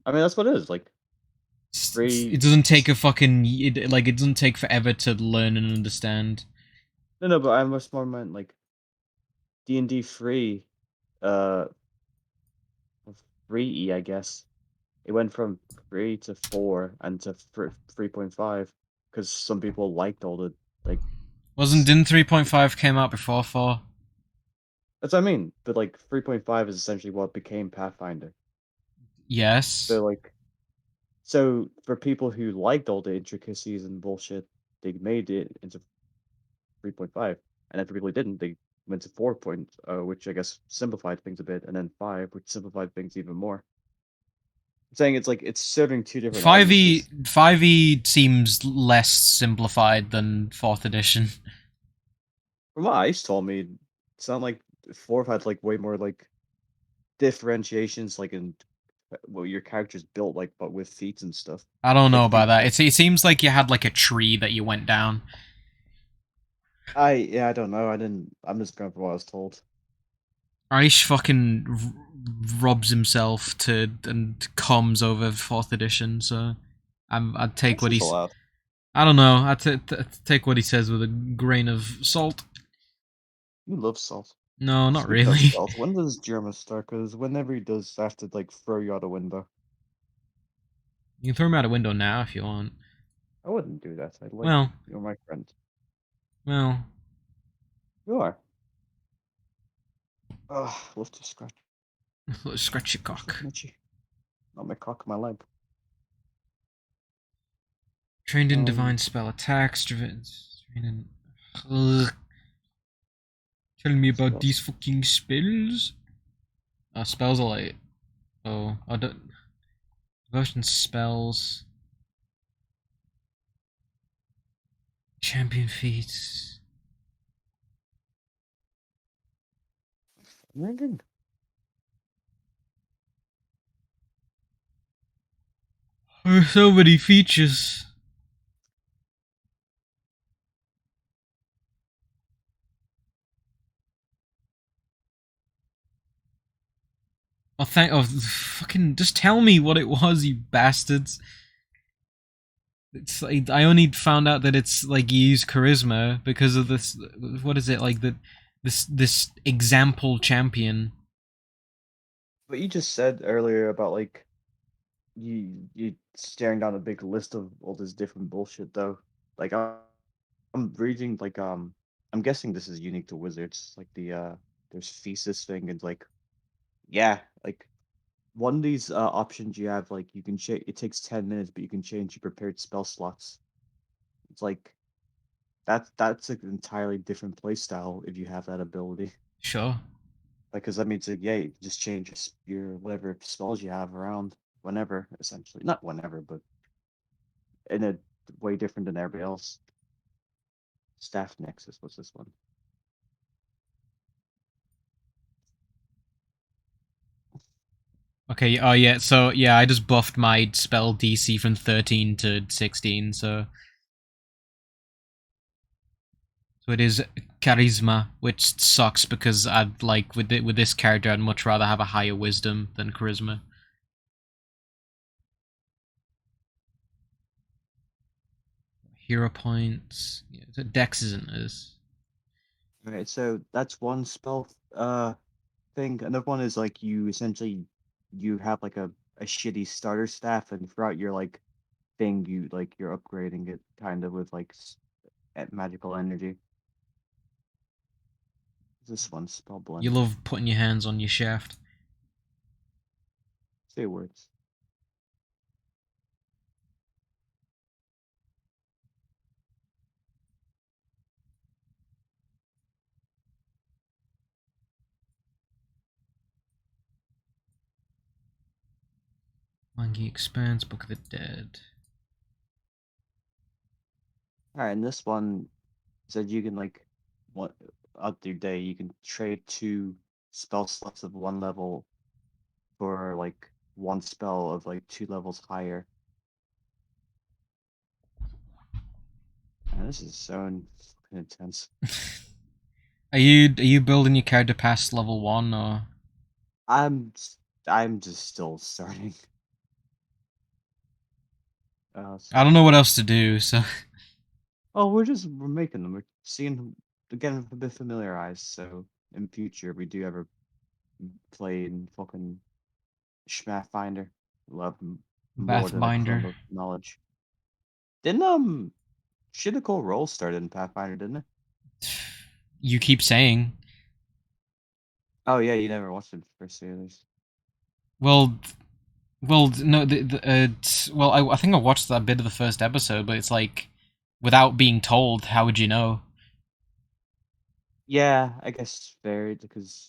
I mean, that's what it is. Like It three. doesn't take a fucking like it doesn't take forever to learn and understand. No, no, but I must more meant like D&D 3, uh, 3e, I guess. It went from 3 to 4 and to 3.5. because some people liked all the like. Didn't 3.5 came out before 4? That's what I mean. But like 3.5 is essentially what became Pathfinder. Yes. So like, so for people who liked all the intricacies and bullshit, they made it into 3.5, and then for people who didn't, they went to 4.0, which I guess simplified things a bit, and then 5, which simplified things even more. I'm saying it's like it's serving two different 5e audiences. 5e seems less simplified than 4th edition. From what Ice told me, it sounded like 4 had like way more like differentiations, like in well your character's built like, but with feats and stuff. I don't know Like about things that. like It seems like you had like a tree that you went down. I don't know. I didn't. I'm just going for what I was told. Aish fucking robs himself to and comes over 4th edition, so I'd take What's what this he's. allowed? I don't know. Take what he says with a grain of salt. You love salt. No, not Speaking of really. salt, when does Jerma start? Because whenever he does, I have to like throw you out a window. You can throw him out a window now if you want. I wouldn't do that. I like you. Well, You're my friend. well. You are. Ugh, love to scratch. Scratch your So cock. itchy. Not my cock, my leg. Trained in Um, divine spell attacks. Trained in. Ugh. Tell me about these spells. fucking spells. Spells are like. Oh, I don't. Devotion spells. Champion feats. Ringing. There's so many features. Oh, fucking, just tell me what it was, you bastards. It's like, I only found out that it's like you use charisma because of this. What is it like this example champion? What you just said earlier about like you staring down a big list of all this different bullshit though. Like I'm reading like I'm guessing this is unique to wizards. Like there's thesis thing and like yeah, like one of these options you have like you can change. It takes 10 minutes, but you can change your prepared spell slots. It's like that's like an entirely different play style if you have that ability. Sure. Like, because that means like yeah, you can just change your whatever spells you have around whenever, essentially. Not whenever, but in a way different than everybody else. Staff Nexus, what's this one? Okay. Oh yeah. So yeah, I just buffed my spell DC from 13 to 16. So it is charisma, which sucks because I'd like with this character, I'd much rather have a higher wisdom than charisma. Hero points. Yeah, so Dex isn't as. Right, so that's one spell thing. Another one is like you essentially you have like a shitty starter staff, and throughout your like thing, you like you're upgrading it kind of with like magical energy. This one spell You blending. love putting your hands on your shaft. Say words. Mangi Expanse, Book of the Dead. All right, and this one said you can like what out your day you can trade two spell slots of one level for like one spell of like 2 levels higher. Man, this is so fucking intense. Are you building your character past level 1 or? I'm I'm just still starting. I don't know what else to do, so. Oh, we're making them. We're seeing getting a bit familiarized. So in future, we do ever play in fucking Schmathfinder. Love more than a Bathbinder. crumb of knowledge. Didn't Shittical Roll started in Pathfinder, didn't it? You keep saying. Oh yeah, you never watched the first series. Well, no, well, I think I watched that bit of the first episode, but it's like, without being told, how would you know? Yeah, I guess fair because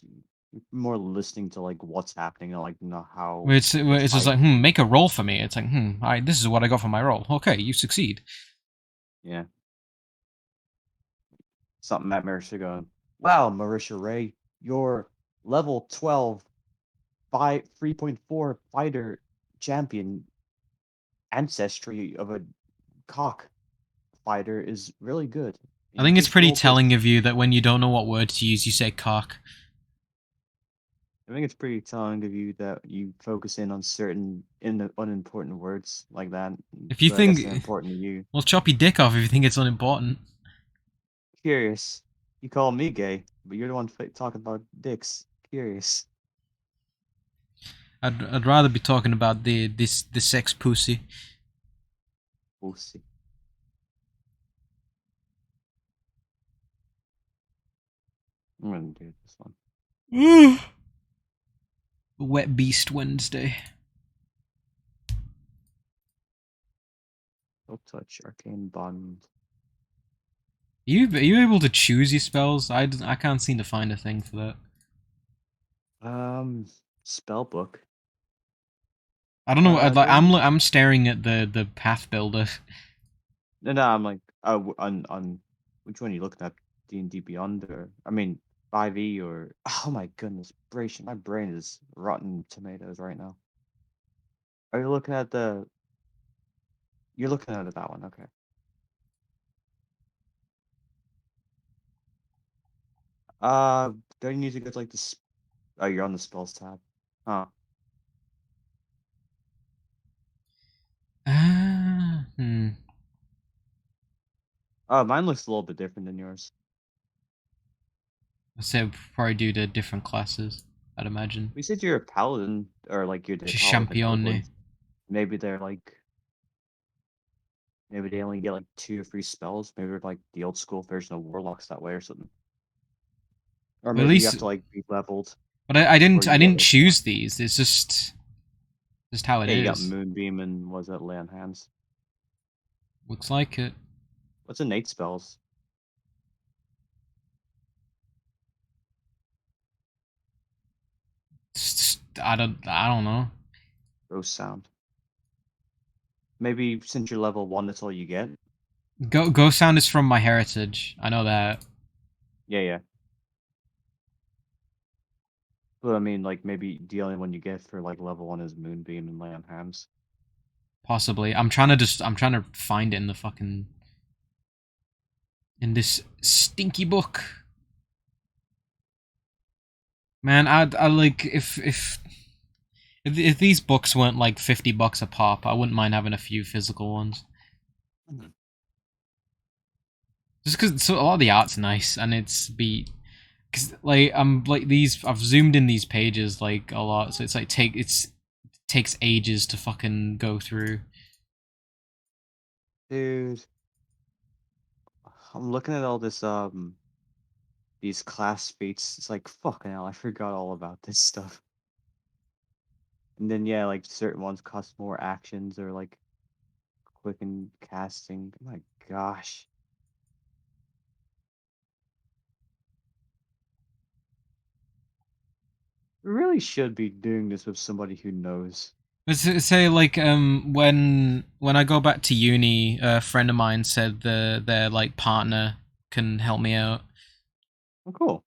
you're more listening to like what's happening and like know how Where the it's just fight. like, make a roll for me. It's like, this is what I got for my roll. Okay, you succeed. Yeah, something that Marisha going. Wow, Marisha Ray, your level 12 3.4 fighter champion ancestry of a cock fighter is really good. I You think it's just pretty rolled this. telling of you that when you don't know what word to use, you say cock. I think it's pretty telling of you that you focus in on certain unimportant words like that, If you but I guess they're think, important to you. well, chop your dick off if you think it's unimportant. Curious. You call me gay, but you're the one talking about dicks. Curious. I'd rather be talking about the sex pussy. We'll see. I'm gonna do this one. Wet Beast Wednesday. Silk touch, arcane bond. Are you able to choose your spells? I can't seem to find a thing for that. Spell book. I don't know. Don't you? I'm staring at the path builder. No, I'm like, on which one are you looking at? D&D Beyond or I mean 5e or oh my goodness, my brain is rotten tomatoes right now. Are you looking at the? You're looking at that one, okay? Uh, don't you need to go to like this? Oh, you're on the spells tab. Huh. Ah, Oh, mine looks a little bit different than yours. I say probably due to different classes. I'd imagine. We said you're a paladin or like you're the paladin Champione. equivalent. Maybe they're like maybe they only get like 2 or 3 spells. Maybe they're like the old school version of warlocks that way or something. Or Well, at maybe you have least, to like be leveled but I before I you get didn't like one. choose these. It's just how it Yeah, you got is. Moonbeam and was that Lay on Hands? Looks like it. What's innate spells? I don't know. Ghost sound. Maybe since you're level 1, that's all you get. Go sound is from my heritage. I know that. Yeah, yeah. But I mean, like maybe the only one you get for like level 1 is Moonbeam and Lay on Hands. Possibly. I'm trying to find it in the fucking in this stinky book. Man, I like if these books weren't like $50 a pop, I wouldn't mind having a few physical ones. Just because so a lot of the art's nice and it's be because like I'm like these I've zoomed in these pages like a lot, so it's like takes ages to fucking go through. Dude, I'm looking at all this these class feats. It's like fucking hell, I forgot all about this stuff. And then yeah, like certain ones cost more actions or like quicken casting. Oh my gosh. We really should be doing this with somebody who knows. Let's say like when I go back to uni, a friend of mine said their like partner can help me out. Oh, cool.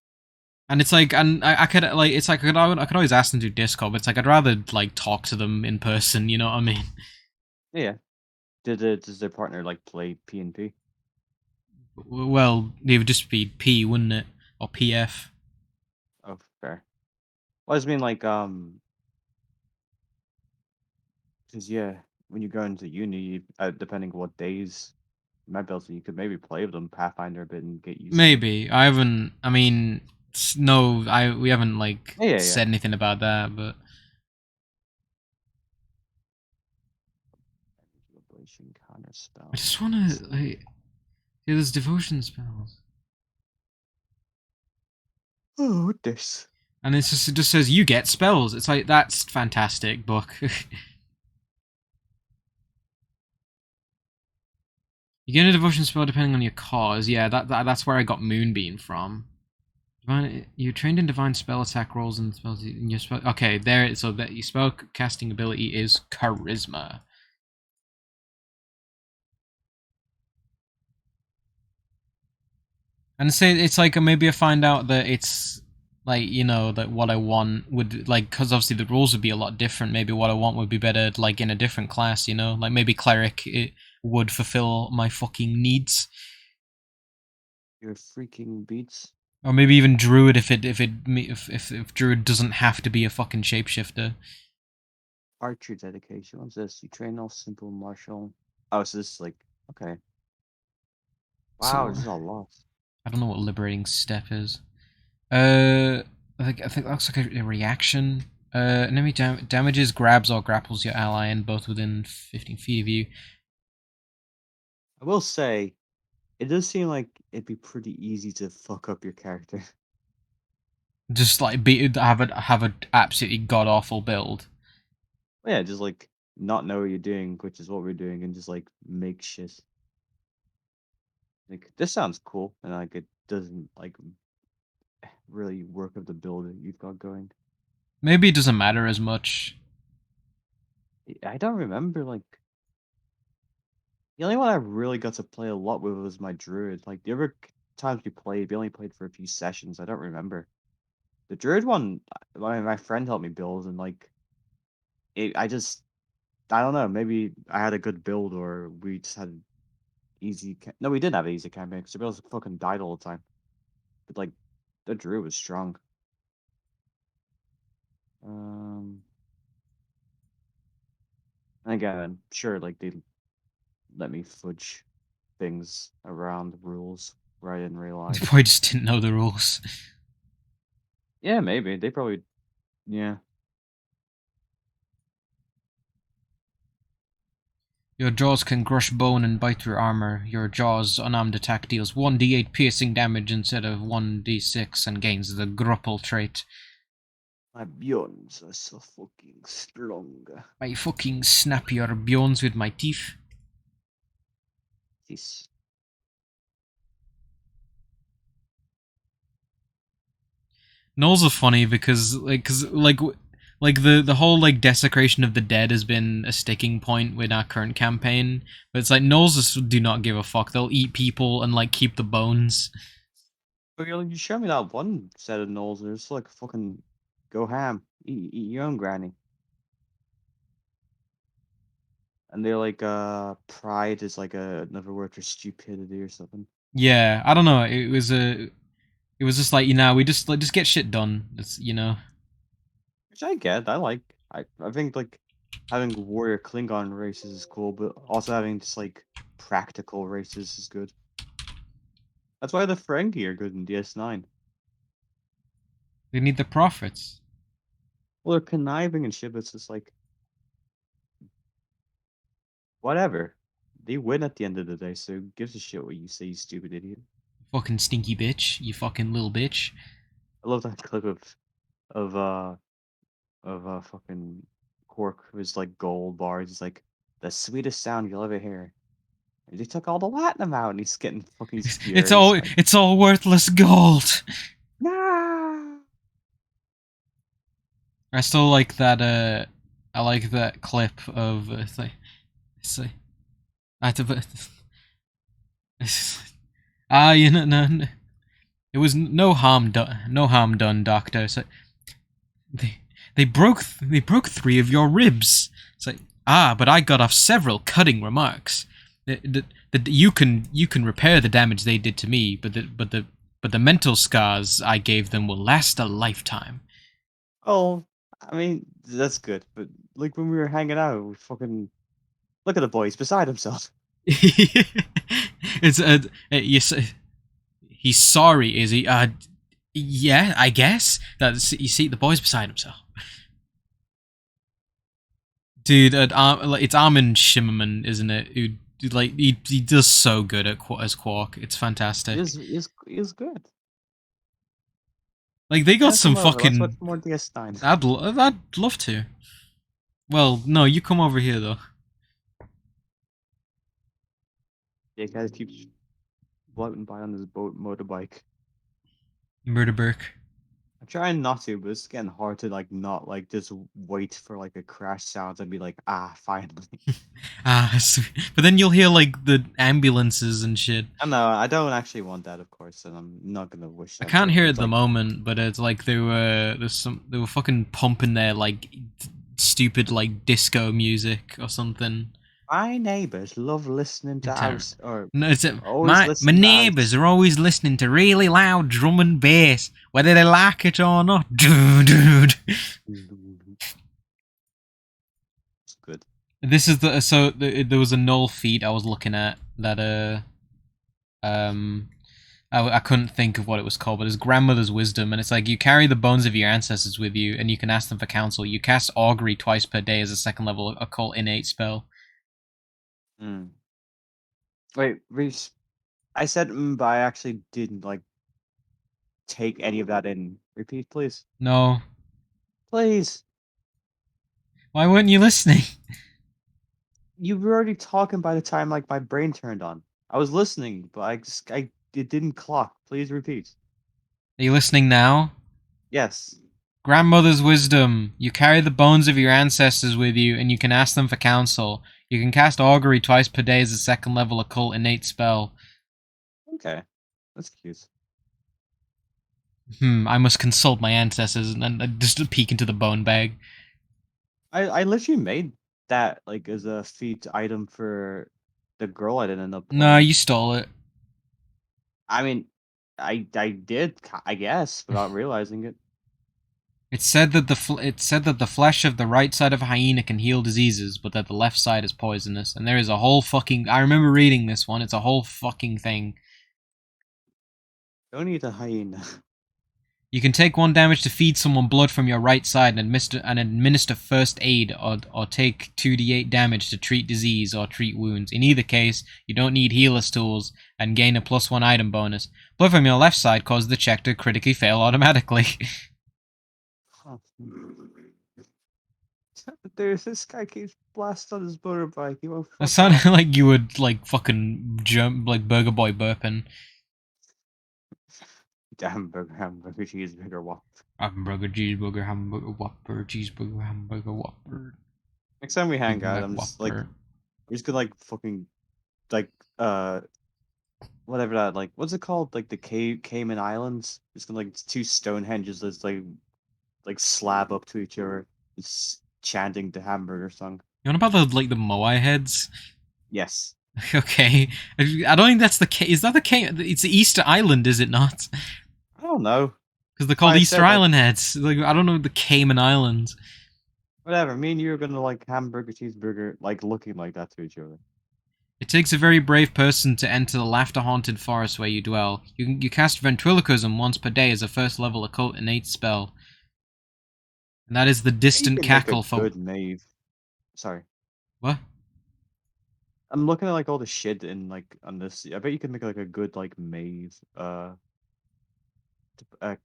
And it's like, and I could like, it's like I could always ask them to Discord, but it's like I'd rather like talk to them in person. You know what I mean? Yeah. Does their partner like play P and P? Well, it would just be P, wouldn't it, or PF? Oh, fair. Well, I just mean like because yeah, when you go into uni, depending on what days you might be able to, you could maybe play with them Pathfinder a bit and get used to them. Maybe I haven't. I mean, no, I we haven't like Yeah, yeah, yeah. said anything about that, but Ablation counter I spell. just want to like. Yeah, there's devotion spells. Oh, this. And it just says you get spells. It's like, that's fantastic book. You get a devotion spell depending on your cause. Yeah, that's where I got Moonbeam from. Divine, you're trained in divine spell attack rolls and spells in your spell. Okay, there. So that your spell casting ability is charisma. And say it's like maybe I find out that it's like, you know, that what I want would, like, because obviously the rules would be a lot different. Maybe what I want would be better like in a different class. You know, like maybe cleric it would fulfill my fucking needs. Your freaking beats. Or maybe even druid if druid doesn't have to be a fucking shapeshifter. Archer dedication. What's this? You train all simple martial. Oh, so this is like okay. Wow, So this is a lot. I don't know what liberating step is. I think that looks like a reaction. Enemy damages, grabs, or grapples your ally, and both within 15 feet of you. I will say, it does seem like it'd be pretty easy to fuck up your character. Just like have a absolutely god awful build. Yeah, just like not know what you're doing, which is what we're doing, and just like make shit. Like this sounds cool, and like it doesn't like really work with the build that you've got going. Maybe it doesn't matter as much. I don't remember like the only one I really got to play a lot with was my druid. Like the other times we only played for a few sessions. I don't remember. The druid one, my friend helped me build, and like I just I don't know. Maybe I had a good build, or we just had easy. No, we didn't have easy campaign because the builds fucking died all the time. But like the druid was strong. Um, and again, I'm sure like they let me fudge things around the rules where I didn't They realize. probably just didn't know the rules. Yeah, maybe they probably yeah. Your jaws can crush bone and bite through armor. Your jaws unarmed attack deals 1d8 piercing damage instead of 1d6 and gains the grapple trait. My bjorns are so fucking strong. I fucking snap your bones with my teeth. This. Knolls are funny because like the whole like desecration of the dead has been a sticking point with our current campaign, but it's like Knolls just do not give a fuck. They'll eat people and like keep the bones. But you show me that one set of gnolls, and it's like fucking go ham, eat your own granny. And they're like pride is like another word for stupidity or something. Yeah, I don't know. It was just like, you know, we just get shit done. It's, you know. Which I get. I like. I think like having warrior Klingon races is cool, but also having just like practical races is good. That's why the Ferengi are good in DS9. They need the profits. Well, they're conniving and shit, but it's just like whatever. They win at the end of the day, so who gives a shit what you say, you stupid idiot. Fucking stinky bitch. You fucking little bitch. I love that clip of uh fucking Cork was like gold bars. He's like the sweetest sound you'll ever hear. And they took all the Latin out, and he's getting fucking he's furious. Like, It's all worthless gold. nah. I still like that. I like that clip of it's like I had to. You know, no, it was no harm done. No harm done, Doctor. So they broke three of your ribs. It's like, but I got off several cutting remarks. You can repair the damage they did to me, but the mental scars I gave them will last a lifetime. Oh, I mean that's good, but like when we were hanging out, we fucking look at the boy. He's beside himself. It's you say he's sorry, is he? Yeah, I guess. That you see, the boy's beside himself. Dude, it's Armin Shimmerman, isn't it? Who like he does so good at as Quark. It's fantastic. Is good. Like they got Yeah, some come over. Let's watch fucking. more DS9. I'd love to. Well, no, you come over here though. Yeah, guys keeps floating by on this motorbike. Murderberg. I'm trying not to, but it's getting hard to like not like just wait for like a crash sound and be like, ah, finally. But then you'll hear like the ambulances and shit. I know I don't actually want that, of course, and I'm not gonna wish I that. can't But hear it it's at the like moment, but it's like they were fucking pumping their like stupid like disco music or something. my neighbors love listening to Entire. house, or No, it's always my listen to neighbours house. are always listening to really loud drum and bass, whether they like it or not. Dude. It's good. This is there was a null feat I was looking at that um I couldn't think of what it was called, but it's grandmother's wisdom, and it's like you carry the bones of your ancestors with you, and you can ask them for counsel. You cast augury twice per day as a second level occult innate spell. Mm. Wait, Reese. I said, but I actually didn't like take any of that in. Repeat, please. No, Please. why weren't you listening? You were already talking by the time like my brain turned on. I was listening, but I it didn't clock. Please repeat. Are you listening now? Yes. Grandmother's wisdom. You carry the bones of your ancestors with you, and you can ask them for counsel. You can cast augury twice per day as a second level occult innate spell. Okay. That's cute. I must consult my ancestors and then just peek into the bone bag. I literally made that like as a feat item for the girl I didn't end up No, playing. you stole it. I mean, I did, I guess, without realizing it. It said that the flesh of the right side of a hyena can heal diseases, but that the left side is poisonous. And there is a whole fucking. I remember reading this one. It's a whole fucking thing. Don't eat a hyena. You can take 1 damage to feed someone blood from your right side and administer first aid, or take 2d8 damage to treat disease or treat wounds. In either case, you don't need healer's tools and gain a +1 item bonus. Blood from your left side causes the check to critically fail automatically. Huh. There's this guy keeps blasting on his motorbike. He won't That fuck sounded off. like you would like fucking jump like Burger Boy burping. Hamburger, cheeseburger, whopper. Hamburger, cheeseburger, hamburger, whopper, cheeseburger, hamburger, whopper, Next time we Big hang out, Mac I'm just like, Whopper. we're just gonna like fucking like whatever that like what's it called, like the Cayman Islands. Just gonna like two Stonehenges that's like slab up to each other, just chanting the hamburger song. You know about the Moai heads? Yes. Okay, I don't think that's the case. Is that the case? It's the Easter Island, is it not? I don't know. Because they're Why called I Easter said like Island heads. Like I don't know the Cayman Islands. whatever. Me and you are gonna like hamburger cheeseburger like looking like that to each other. It takes a very brave person to enter the laughter-haunted forest where you dwell. You cast ventriloquism once per day as a first level occult innate spell, and that is the You distant can make a cackle for good Maeve. Sorry. what? I'm looking at like all the shit in like on this. I bet you can make like a good like Maeve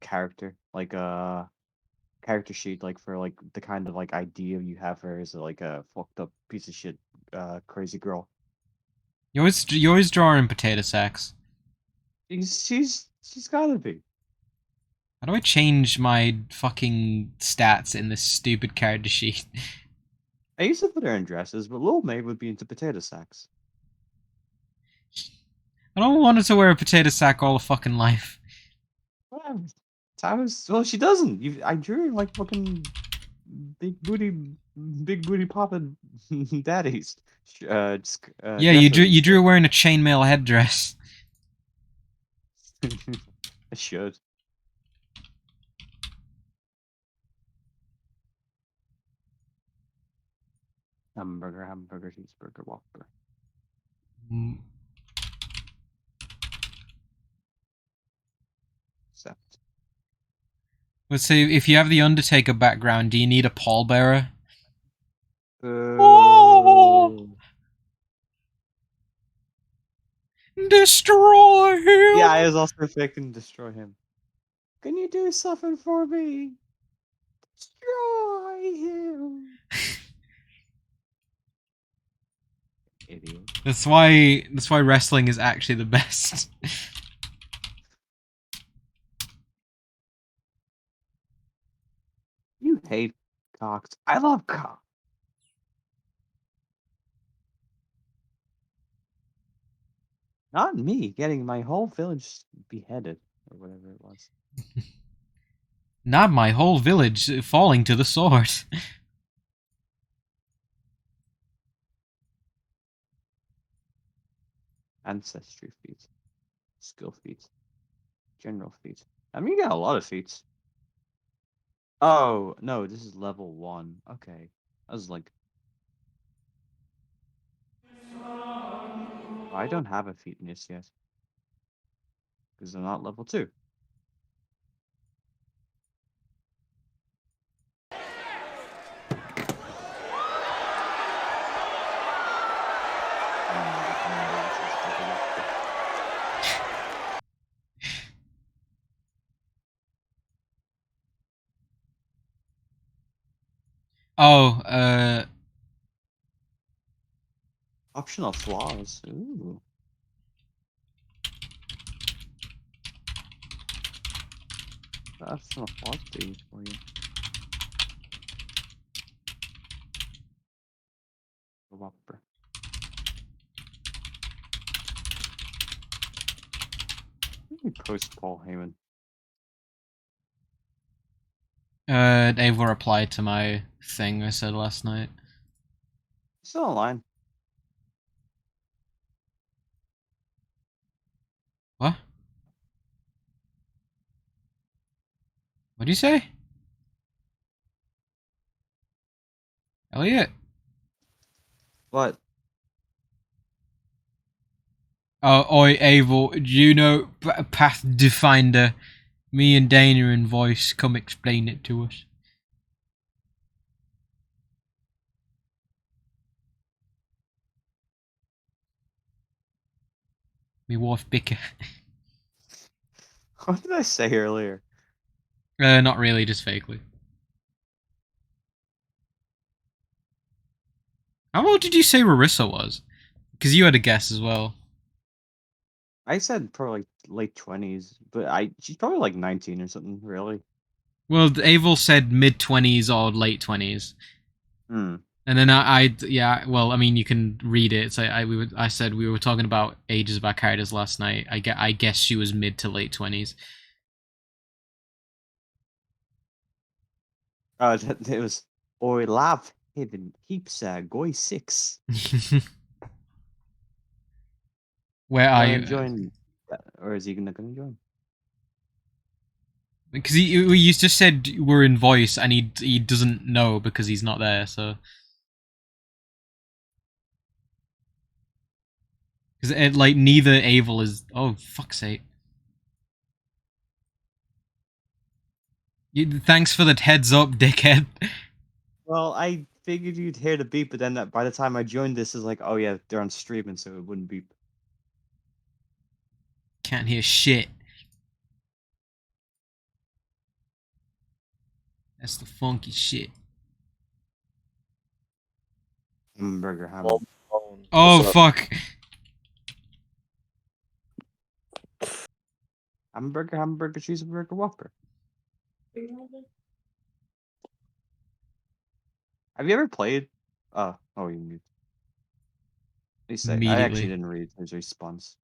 character, like character sheet, like for like the kind of like idea you have her as like a fucked up piece of shit crazy girl. You always draw in potato sacks. She's gotta be. How do I change my fucking stats in this stupid character sheet? I used to put her in dresses, but Lil Maeve would be into potato sacks. I don't want her to wear a potato sack all her fucking life. Whatever. Well, she doesn't. I drew her like fucking big booty, big booty poppin' daddies. Yeah, Dresses and you drew stuff. her wearing a chainmail headdress. I should. Hamburger, cheeseburger, whopper. Mm, Except. Let's say if you have the Undertaker background, do you need a pallbearer? Uh, destroy him. Yeah, I was also expecting to destroy him. Can you do something for me? Destroy him. Idiot. That's why wrestling is actually the best. You hate cocks. I love cocks. Not me getting my whole village beheaded or whatever it was. Not my whole village falling to the sword. Ancestry feats, skill feats, general feats. I mean, you got a lot of feats. Oh no, this is level 1. Okay, I was like, I don't have a feat in this yet because they're not level 2. Oh, Optional flaws. Ooh. The optional flaws do for you. Whopper. Let me post Paul Heyman. Dave will reply to my thing I said last night. Still online. What? What do you say? Elliot? What? Oh, oi, Abel, do you know Pathfinder? Me and Dana in voice, come explain it to us. Me wife bicker. What did I say earlier? Not really, just vaguely. How old did you say Rarissa was? Because you had a guess as well. I said probably late 20s, but she's probably like 19 or something, really. Well, Abel said mid-20s or late 20s. Hmm. And then yeah, well, I mean, you can read it. So I said we were talking about ages of our characters last night. I guess she was mid to late 20s. It was Oi Lav Hidden Keeps Goy 6. Where are Gonna you? join, or is he not gonna join? Because you just said we're in voice, and he doesn't know because he's not there. So because like neither Abel is. Oh fuck's sake! Thanks for the heads up, dickhead. Well, I figured you'd hear the beep, but then by the time I joined, this is like, oh yeah, they're on streaming, so it wouldn't beep. Can't hear shit. That's the funky shit. Hamburger, Oh fuck! hamburger, cheeseburger, Whopper. Have you ever played? Oh, you mute. I actually Immediately. didn't read his response.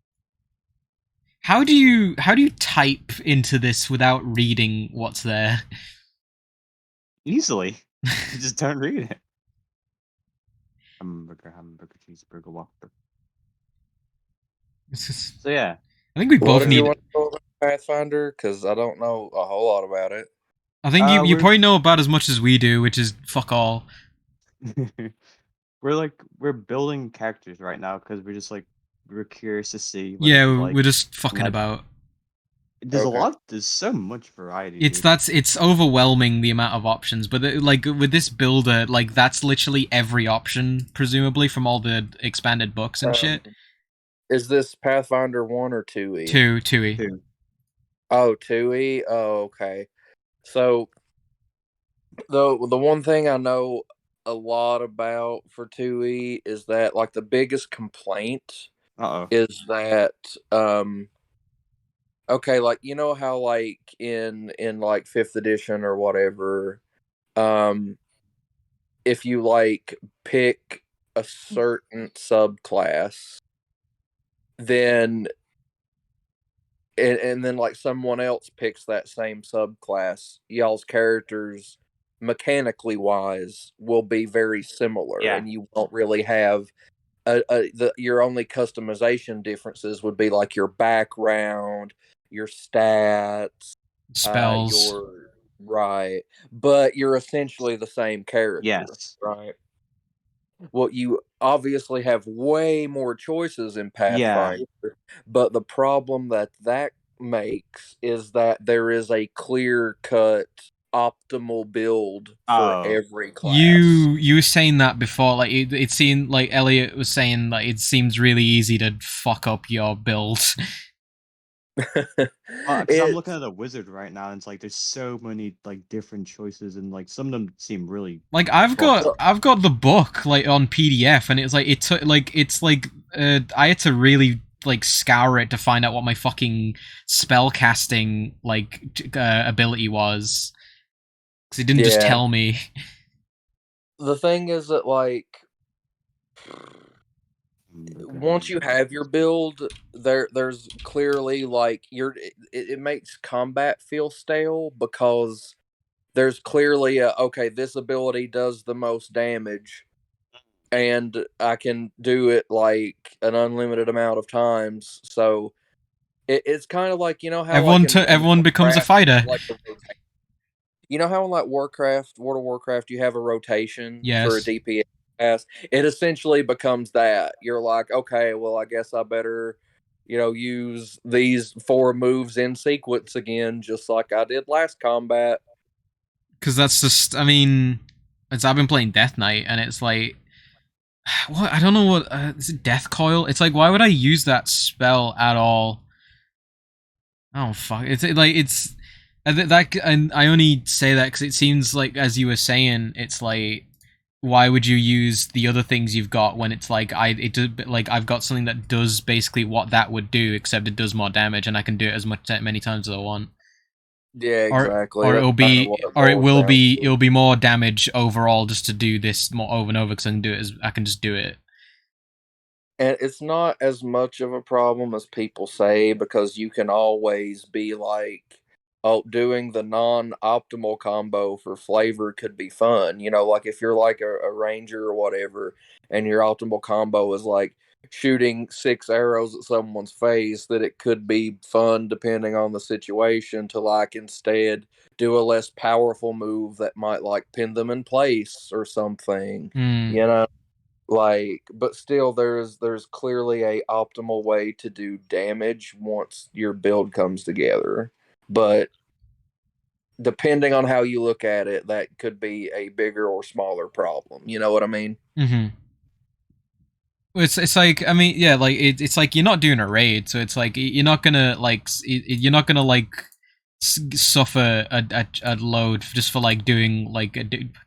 How do you type into this without reading what's there? Easily, you just don't read it. Hamburger, cheeseburger, Whopper. So yeah, I think we What both did need. you want to know about Pathfinder? Because I don't know a whole lot about it. I think you probably know about as much as we do, which is fuck all. we're building characters right now because we're curious to see. What Yeah, it's like. we're just fucking like, about. There's there's so much variety. It's overwhelming the amount of options, but like with this builder, like that's literally every option, presumably from all the expanded books and shit. Is this Pathfinder 1 or 2e? 2E. Two. Oh, 2e? Oh, okay. So the one thing I know a lot about for 2e is that like the biggest complaint Uh-oh. is that okay, like you know how like in like 5th edition or whatever, um if you like pick a certain subclass, then and then like someone else picks that same subclass, y'all's characters mechanically wise will be very similar, Yeah. and you won't really have your only customization differences would be like your background, your stats, Spells. your right, but you're essentially the same character, Yes. right? Well, you obviously have way more choices in Yeah. Pathfinder, but the problem that makes is that there is a clear-cut optimal build for Oh. every class. You were saying that before, like it seemed like Elliot was saying that it seems really easy to fuck up your build. Because I'm It's looking at a wizard right now, and it's like there's so many like different choices, and like some of them seem really. Like I've got the book like on PDF, and it's like it took like it's like I had to really like scour it to find out what my fucking spell casting like ability was, because it didn't just yeah. tell me. The thing is that like once you have your build, there's clearly like it makes combat feel stale because there's clearly a okay, this ability does the most damage, and I can do it like an unlimited amount of times. So it's kind of like you know how Everyone like in everyone becomes a Warcraft, fighter. like you know how in like Warcraft, World of Warcraft, you have a rotation for a Yes. DPS class. It essentially becomes that. You're like, okay, well, I guess I better, use these 4 moves in sequence again, just like I did last combat. Because that's just, I mean, I've been playing Death Knight, and it's like, what? I don't know what, is it Death Coil? It's like, why would I use that spell at all? Oh fuck! It's like it's that, and I only say that because it seems like, as you were saying, it's like, why would you use the other things you've got when it's like I've got something that does basically what that would do, except it does more damage, and I can do it as many times as I want. Yeah, Or exactly. or That's it'll kind of be what it or it boils will down be to. it'll be more damage overall just to do this more over and over, because I can do it as I can just do it. And it's not as much of a problem as people say because you can always be like, oh, doing the non-optimal combo for flavor could be fun. Like if you're like a ranger or whatever, and your optimal combo is like shooting 6 arrows at someone's face, that it could be fun depending on the situation to like instead do a less powerful move that might like pin them in place or something. Mm. Like, but still there's clearly a optimal way to do damage once your build comes together, but depending on how you look at it, that could be a bigger or smaller problem, you know what I mean? Mm-hmm. It's like, I mean, yeah, like it's like you're not doing a raid, so it's like you're not gonna like suffer a load just for like doing like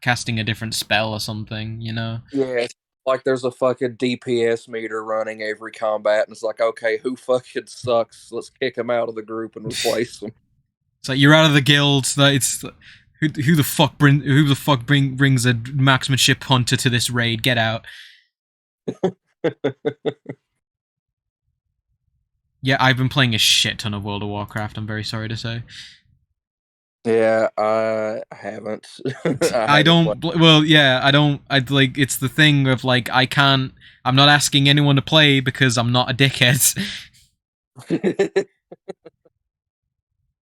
casting a different spell or something, you know? Yeah, like there's a fucking DPS meter running every combat, and it's like, okay, who fucking sucks? Let's kick him out of the group and replace him. It's like you're out of the guild. That it's who the fuck brings a marksmanship hunter to this raid? Get out. Yeah, I've been playing a shit ton of World of Warcraft, I'm very sorry to say. Yeah, I haven't. I don't. Well, yeah, I don't. I'd like. It's the thing of like, I can't. I'm not asking anyone to play because I'm not a dickhead.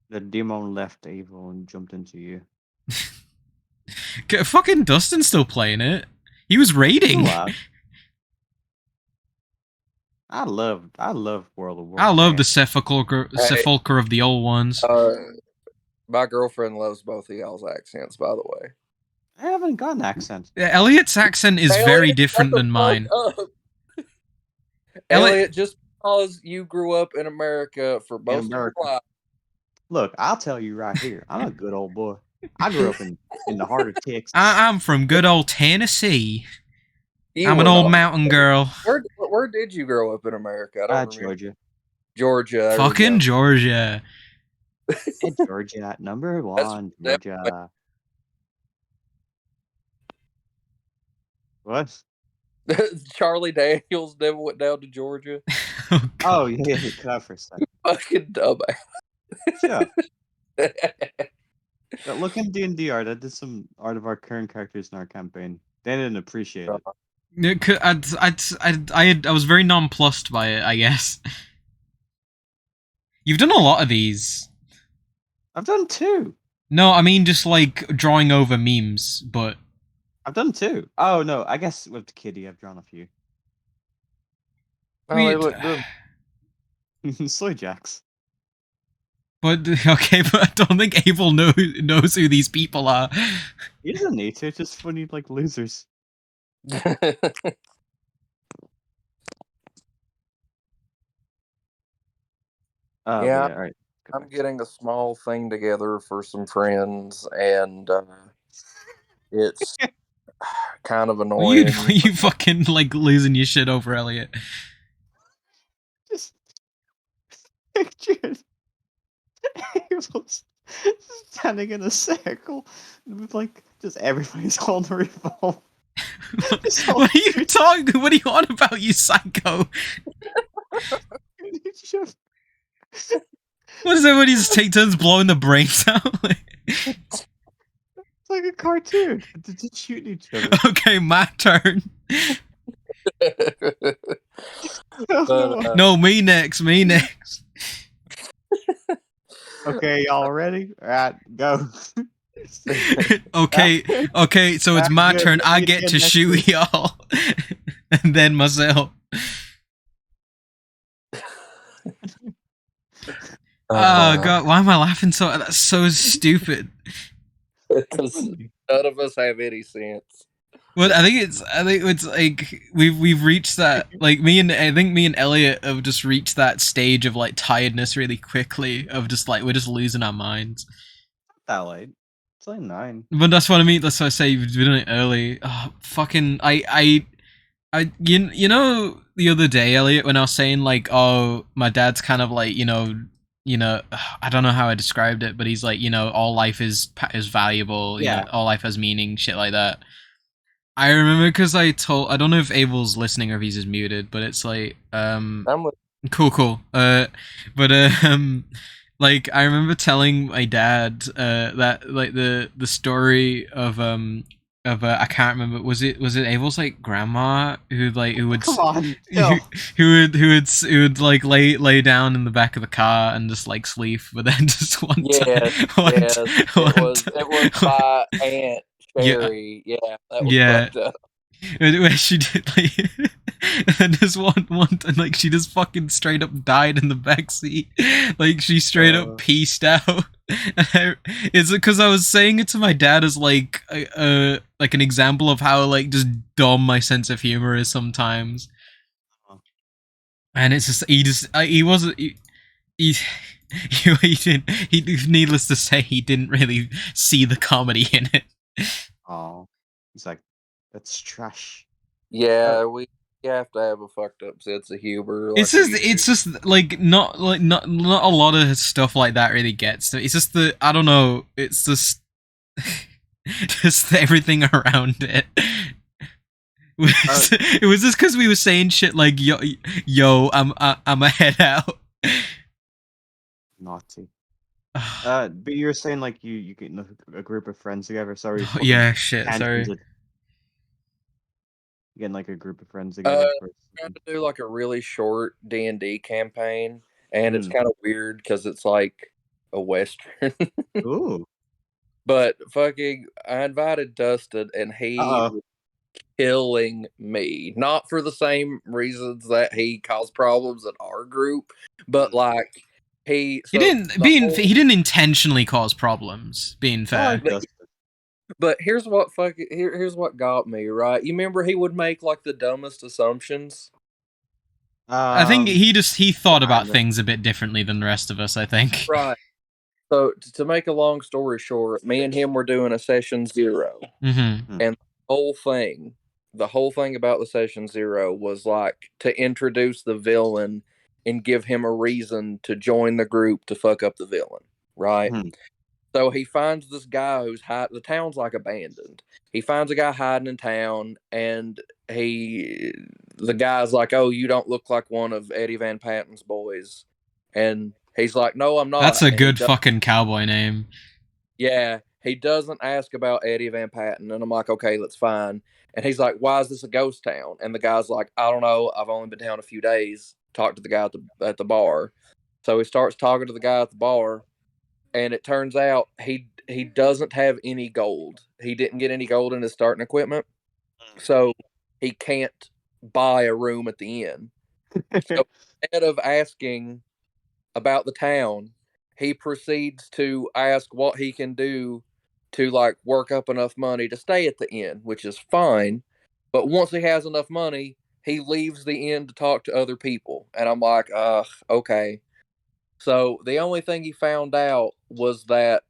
The demon left Evil and jumped into you. Fucking Dustin's still playing it. He was raiding. I love World of Warcraft. I love the sepulcher of the old ones. My girlfriend loves both of y'all's accents, by the way. I haven't got an accent. Elliot's accent is very different than mine. Elliot, just because you grew up in America for In most of your America. life. Look, I'll tell you right here. I'm a good old boy. I grew up in the heart of Texas. I'm from good old Tennessee. You I'm an were old not. mountain girl. Where did you grow up in America? I don't remember. Georgia. Georgia. There we Fucking go. Georgia. Hey, Georgia, number one, Georgia. What? Charlie Daniels never went down to Georgia. Oh, God. Oh yeah, cut out for a second. Fucking dumbass. Yeah. Look in D&D art. I did some art of our current characters in our campaign. They didn't appreciate it. I was very nonplussed by it, I guess. You've done a lot of these. I've done 2. No, I mean just like drawing over memes, but I've done 2. Oh no, I guess with the kitty I've drawn a few. Oh, they look good. Soy Jacks. But okay, but I don't think Abel knows who these people are. He doesn't need to. It's just funny, like losers. Yeah, all right. I'm getting a small thing together for some friends, and it's kind of annoying. You fucking like losing your shit over Elliot. Just picture Abel's standing in a circle with like just everybody's on the revolve. What are you talking? What are you on about, you psycho? What is everybody just take turns blowing the brains out? It's like a cartoon. They're just shooting each other. Okay, my turn. But, No, me next. Me next. Okay, y'all ready? All right, go. Okay. So it's my turn. I get to shoot y'all, and then myself. Oh God, why am I laughing so? That's so stupid. Because none of us have any sense. Well, I think it's like we've reached that, like I think me and Elliot have just reached that stage of like tiredness really quickly, of just like we're just losing our minds. That late. It's like 9. But that's what I mean. That's why I say you've done it early. Oh, fucking you know the other day, Elliot, when I was saying like, oh, my dad's kind of like, you know, I don't know how I described it, but he's like, you know, all life is valuable. Yeah. You know, all life has meaning, shit like that. I remember because I don't know if Abel's listening or if he's just muted, but it's like, cool. Like I remember telling my dad that like the story of I can't remember, was it Abel's like grandma who would Come on, who would like lay down in the back of the car and just like sleep, but then just one time, it was my aunt Sherry. Yeah, that was fucked up. Where she did like, and this one time, like she just fucking straight up died in the back seat, like she straight up pieced out. Is it because I was saying it to my dad as like an example of how like just dumb my sense of humor is sometimes, and it's just he wasn't. He didn't. Needless to say, he didn't really see the comedy in it. Oh, he's like, that's trash. Yeah, we have to have a fucked up sense of humor. Like it's just like not a lot of stuff like that really gets to. It's just I don't know. It's just just everything around it. It was just because we were saying shit like yo, I'm a head out. Naughty. But you were saying like you get a group of friends together. Sorry. Yeah, shit. Sorry. Getting like a group of friends together. Trying to do like a really short D&D campaign, and it's kind of weird because it's like a western. Ooh. But fucking, I invited Dustin, and he was killing me. Not for the same reasons that he caused problems in our group, but like he didn't intentionally cause problems. Being fair. But here's what got me, right? You remember he would make like the dumbest assumptions? I think he thought about kinda. things a bit differently than the rest of us. I think. Right. So to make a long story short, me and him were doing a session 0, Mm-hmm. and the whole thing about the session 0 was like to introduce the villain and give him a reason to join the group to fuck up the villain, right? Mhm. So he finds this guy who's hiding. The town's like abandoned. He finds a guy hiding in town, and the guy's like, "Oh, you don't look like one of Eddie Van Patten's boys," and he's like, "No, I'm That's not." a And he good does, fucking cowboy name. yeah, he doesn't ask about Eddie Van Patten, and I'm like, "Okay, that's fine." And he's like, "Why is this a ghost town?" And the guy's like, "I don't know. I've only been down a few days." Talk to the guy at the bar. So he starts talking to the guy at the bar, and it turns out he doesn't have any gold. He didn't get any gold in his starting equipment, so he can't buy a room at the inn. So instead of asking about the town, he proceeds to ask what he can do to like work up enough money to stay at the inn, which is fine. But once he has enough money, he leaves the inn to talk to other people. And I'm like, okay. So the only thing he found out was that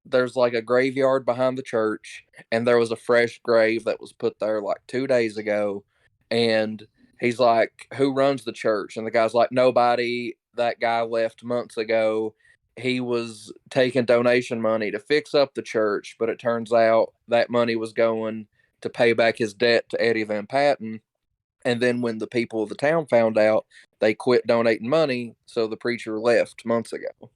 there's like a graveyard behind the church, and there was a fresh grave that was put there like 2 days ago. And he's like, "Who runs the church?" And the guy's like, "Nobody. That guy left months ago. He was taking donation money to fix up the church, but it turns out that money was going to pay back his debt to Eddie Van Patten. And then when the people of the town found out, they quit donating money, so the preacher left months ago."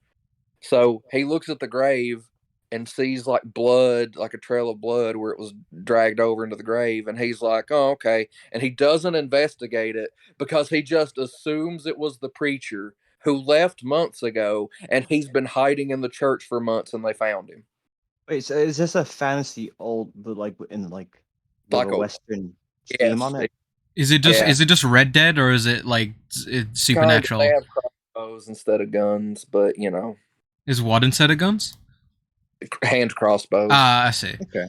So he looks at the grave and sees like blood, like a trail of blood where it was dragged over into the grave. And he's like, "Oh, okay." And he doesn't investigate it because he just assumes it was the preacher who left months ago, and he's been hiding in the church for months and they found him. Wait, so is this a fantasy old, but like in like with Like a a, Western theme on yes, it? yeah, Is it just Red Dead or is it like it's kind of. They supernatural? have crossbows instead of guns, but Is what instead of guns? hand crossbows. Ah, I see. Okay.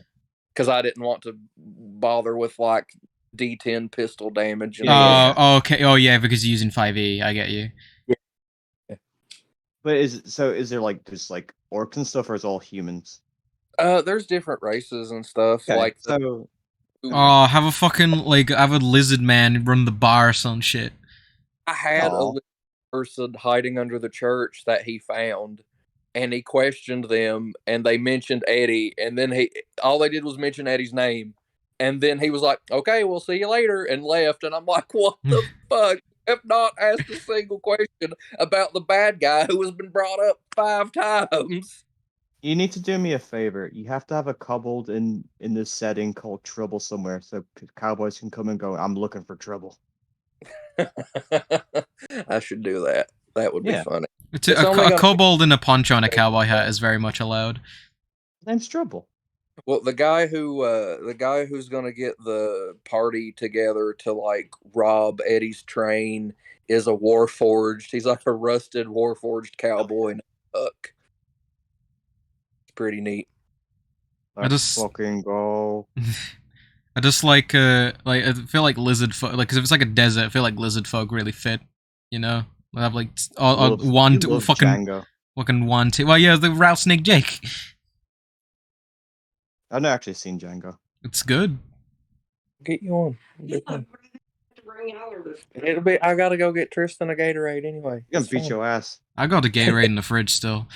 Because I didn't want to bother with like D10 pistol damage and Yeah, all yeah, this. yeah. Oh, okay. Oh, yeah, because you're using 5e. I get you. But is there like just like orcs and stuff, or is it all humans? There's different races and stuff. Okay, Like so Oh, have a fucking like have a lizard man run the bar or some shit. I had a oh, little person hiding under the church that he found, and he questioned them, and they mentioned Eddie, and then he all they did was mention Eddie's name, and then he was like, "Okay, we'll see you later," and left. And I'm like, "What the fuck?" Have not asked a single question about the bad guy who has been brought up 5 times. you need to do me a favor. You have to have a kobold in this setting called Trouble somewhere, so cowboys can come and go. I'm looking for trouble. I should do that. That would be Yeah, funny. It's It's only a gonna be kobold in a poncho and a cowboy hat is very much allowed. his name's Trouble. well, the guy who's gonna get the party together to like rob Eddie's train is a warforged. He's like a rusted warforged cowboy in a truck. It's pretty neat. I Let's just fucking go. I just I feel like lizard folk like cuz if it's like a desert, I feel like lizard folk really fit, you know. They have like You love Django. fucking one two. Well, yeah, the rattlesnake Jake. I've never actually seen Django. It's good. Get you on. It'll be. I gotta go get Tristan a Gatorade anyway. You're gonna It's beat fine. your ass. I got a Gatorade in the fridge still.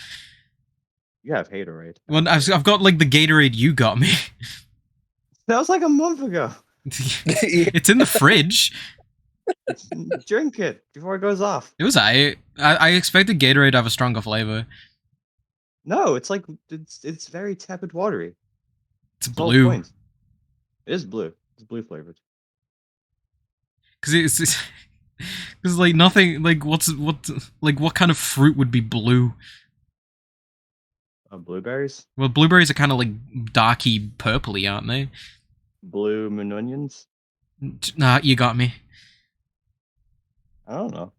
You have Haterade. Well, I've got like the Gatorade you got me. That was like a month ago. It's in the fridge. Drink it before it goes off. It was I expected Gatorade to have a stronger flavor. No, it's like it's very tepid, watery. It's That's all the blue. point. It is blue. It's blue flavored. Cause it's cause like nothing like what kind of fruit would be blue? Blueberries, Well, blueberries are kind of like darky purpley, aren't they? blue moon onions. Nah, you got me. I don't know.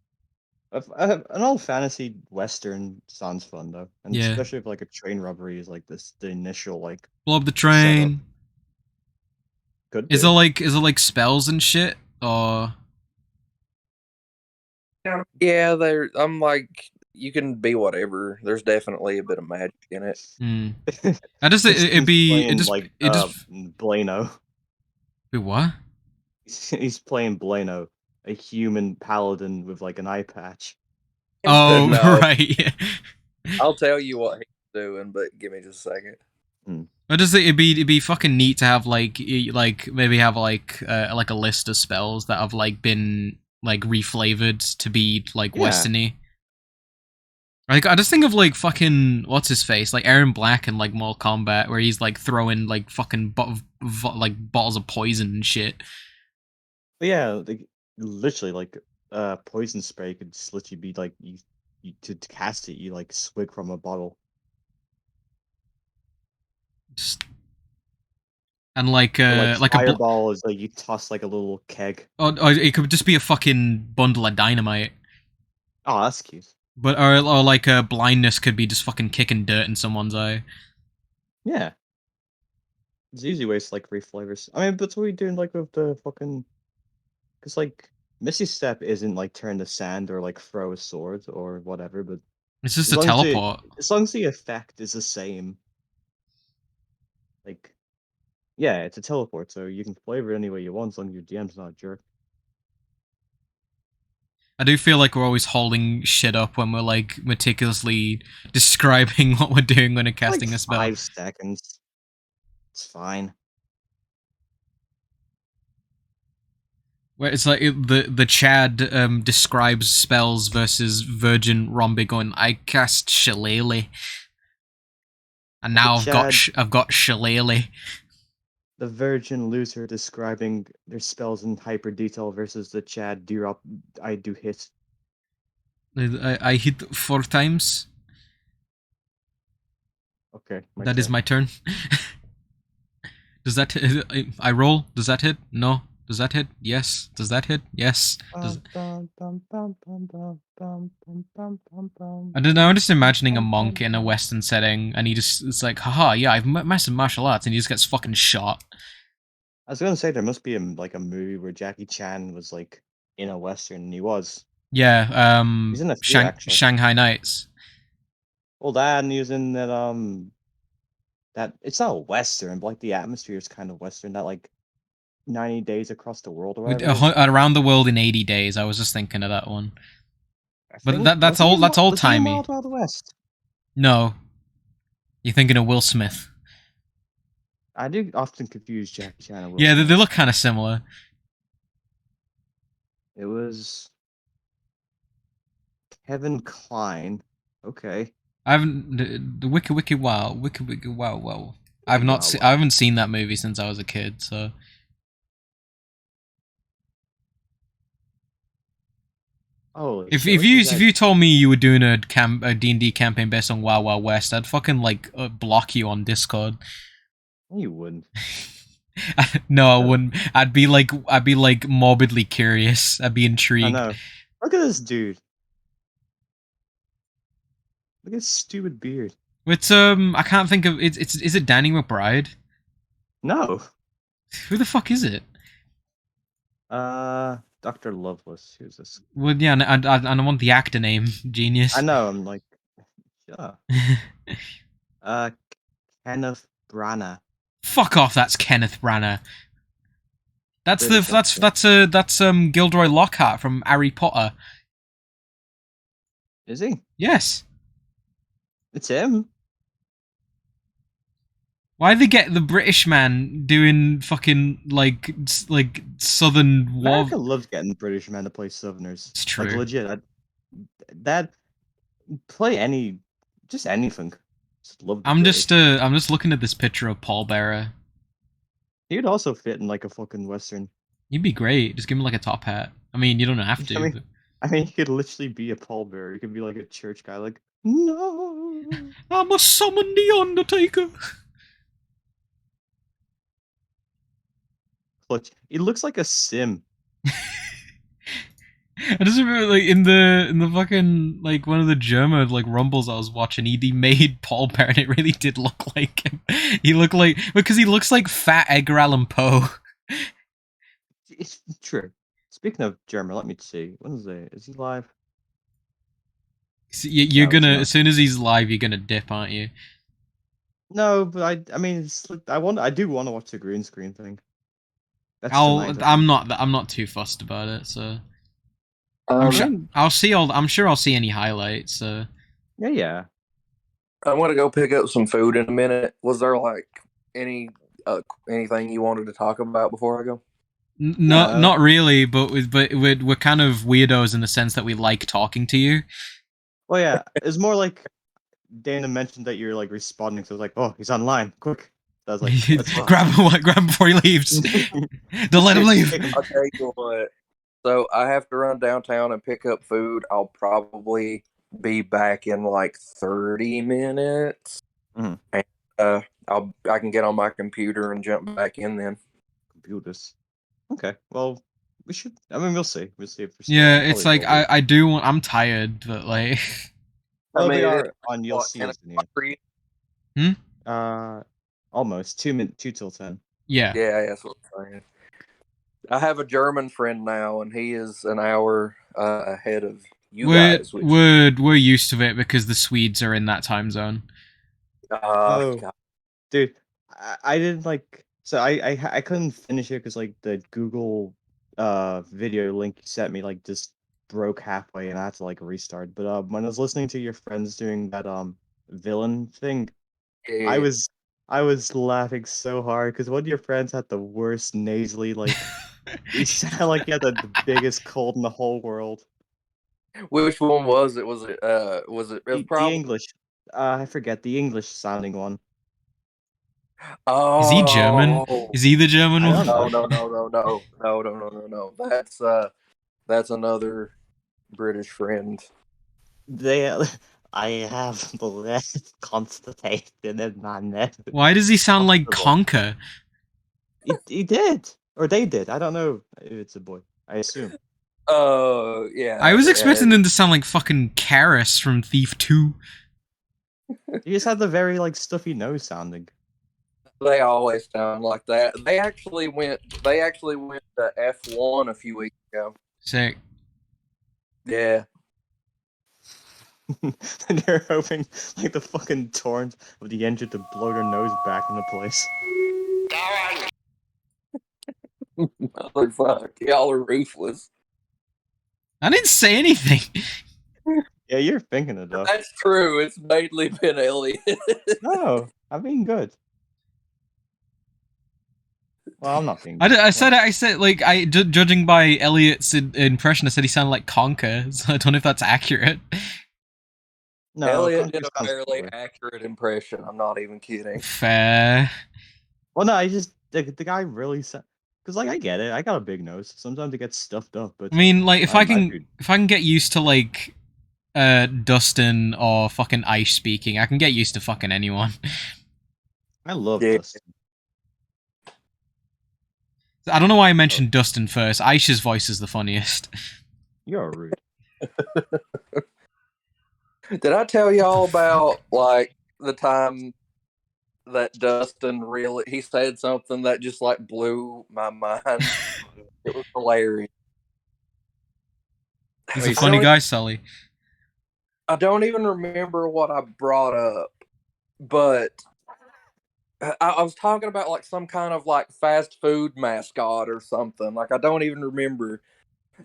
An old fantasy western sounds fun though, and Yeah. especially if like a train robbery is like this the initial like Blow up the train. could Is be. it like spells and shit or Yeah, I'm like, you can be whatever. There's definitely a bit of magic in it. Hmm. I just it'd He's be playing like it just Blano. be what? He's playing Blano, a human paladin with like an eye patch. Oh No. right. Yeah. I'll tell you what he's doing, but give me just a second. I just think it'd be fucking neat to have like maybe have like a list of spells that have like been like reflavored to be like Yeah. westerny. Like I just think of like fucking what's his face, like Aaron Black in like Mortal Kombat, where he's like throwing like fucking like bottles of poison and shit. But yeah, like literally like poison spray could just literally be like you to cast it, you like swig from a bottle. Just, and like Or, like like fireball is like you toss like a little keg. or it could just be a fucking bundle of dynamite. Oh, that's cute. But or like blindness could be just fucking kicking dirt in someone's eye. Yeah. There's easy ways to like reflavors. I mean, that's what we doing like with the fucking, because like Misty Step isn't like turn to sand or like throw a sword or whatever, but It's just as a long as the teleport. as long as the effect is the same, like yeah, it's a teleport, so you can flavor it any way you want as long as your DM's not a jerk. I do feel like we're always holding shit up when we're like meticulously describing what we're doing when we're casting Like a spell. 5 seconds. It's fine. Where it's like the Chad describes spells versus Virgin Rombi going, I cast Shillelagh, and now I've got Shillelagh. The Virgin loser describing their spells in hyper detail versus the Chad drop. I do hit. I hit 4 times. Okay, That is my turn. Does that I roll? Does that hit? No. Does that hit? Yes. Does that hit? Yes. Does... I'm just imagining a monk in a Western setting, and he just it's like, haha, yeah, I've mastered martial arts, and he just gets fucking shot. I was gonna say there must be like a movie where Jackie Chan was like in a Western, and he was. Yeah, He's in a few actually. Shanghai Nights. Well, that and he was in that it's not a Western, but like the atmosphere is kind of Western. That like 90 Days Across the World or whatever. Around the World in 80 Days. I was just thinking of that one. But that's old. That's old timey. Wild Wild West. No, you're thinking of Will Smith. I do often confuse Jackie Chan and Will Yeah, Smith. they look kind of similar. It was Kevin Kline. Okay. I haven't the Wiki Wow. I haven't seen that movie since I was a kid, so. Oh, if you told me you were doing a D&D campaign based on Wild Wild West, I'd fucking like block you on Discord. You wouldn't. No, I wouldn't. I'd be like morbidly curious. I'd be intrigued. I know. Look at this dude. Look at his stupid beard. It's I can't think of it's is it Danny McBride? No. Who the fuck is it? Dr. Loveless. Who's this? Well, yeah, and I want the actor name. Genius. I know. I'm like, yeah. Kenneth Branagh. Fuck off. That's Kenneth Branagh. That's Really that's Gilderoy Lockhart from Harry Potter. Is he? Yes. It's him. Why they get the British man doing fucking like Southern war? America loves getting British men to play Southerners. It's true. Like legit. That play just anything. I'm just looking at this picture of Paul Bearer. He'd also fit in like a fucking Western. He'd be great. Just give him like a top hat. I mean, you don't have to. I mean, he could literally be a pallbearer. He could be like a church guy, like, no. I must summon the Undertaker. Clutch. He looks like a sim. I just remember, like in the fucking like one of the German like rumbles I was watching, he made Paul Bearer, and it really did look like him. He looked like because he looks like fat Edgar Allan Poe. It's true. Speaking of German, let me see. When is he live? You're That was gonna, enough. as soon as he's live, you're gonna dip, aren't you? No, but I mean, it's like, I do want to watch the green screen thing. That's tonight, I think. I'm not too fussed about it, so I'm Um, sure I'm, I'm sure I'll see any highlights. So yeah. I'm gonna go pick up some food in a minute. Was there like any anything you wanted to talk about before I go? No, not really, but we're kind of weirdos in the sense that we like talking to you. Well, yeah. It's more like Dana mentioned that you're like responding, so I was like, oh, he's online, quick. So I was like, let's go. grab him before he leaves. Don't let him leave. I'll tell you what. So I have to run downtown and pick up food. I'll probably be back in like 30 minutes. Mhm. And I can get on my computer and jump back in then. Computers. Okay, well, we should. I mean, we'll see. We'll see if we're still Yeah, on. it's Probably like will be. I do want. I'm tired, but like, Well, I we mean, are it's on. You'll what, see 10 us in o'clock for you? almost 2 till 10. yeah. Yeah, that's what I'm saying. I have a German friend now, and he is an hour ahead of you We're guys. Which, we're used to it because the Swedes are in that time zone. Oh, God. dude, I didn't like. So I couldn't finish it because like the Google video link you sent me like just broke halfway and I had to like restart. But when I was listening to your friends doing that villain thing, I Yeah. was I was laughing so hard because one of your friends had the worst nasally like he sounded like he had the biggest cold in the whole world. Which one was it? Was it? Was it? It was The probably. English, I forget the English sounding one. Is he German? Oh Is he the German I one? don't know. no. That's another British friend. They, I have the less constipated in my neck. Why does he sound like Possible. Conker? He did, or they did. I don't know if it's a boy. I assume. Oh yeah. I was expecting yeah. them to sound like fucking Karis from Thief 2. He just had the very like stuffy nose sounding. They always sound like that. They actually went. They actually went to F1 a few weeks ago. Sick. Yeah. And they're hoping like the fucking torrent of the engine to blow their nose back into place. Motherfuck, y'all are ruthless. I didn't say anything. Yeah, you're thinking it though. That's true. It's mainly been Elliot. No, I'm being good. Well, I'm not being. I said like judging by Elliot's impression, I said he sounded like Conker. So I don't know if that's accurate. No, Elliot did Conker a sounds fairly cooler. accurate impression. I'm not even kidding. Fair. Well, no, I just the guy really said because like I get it. I got a big nose. Sometimes it gets stuffed up, but I mean, like if I I do. can get used to like Dustin or fucking Ice speaking, I can get used to fucking anyone. I love Yeah. Dustin. I don't know why I mentioned Dustin first. Aisha's voice is the funniest. You're rude. Did I tell y'all about like the time that Dustin really he said something that just like blew my mind? It was hilarious. He's Wait, a funny guy, Sully. I don't even remember what I brought up, but I was talking about like some kind of like fast food mascot or something. Like I don't even remember.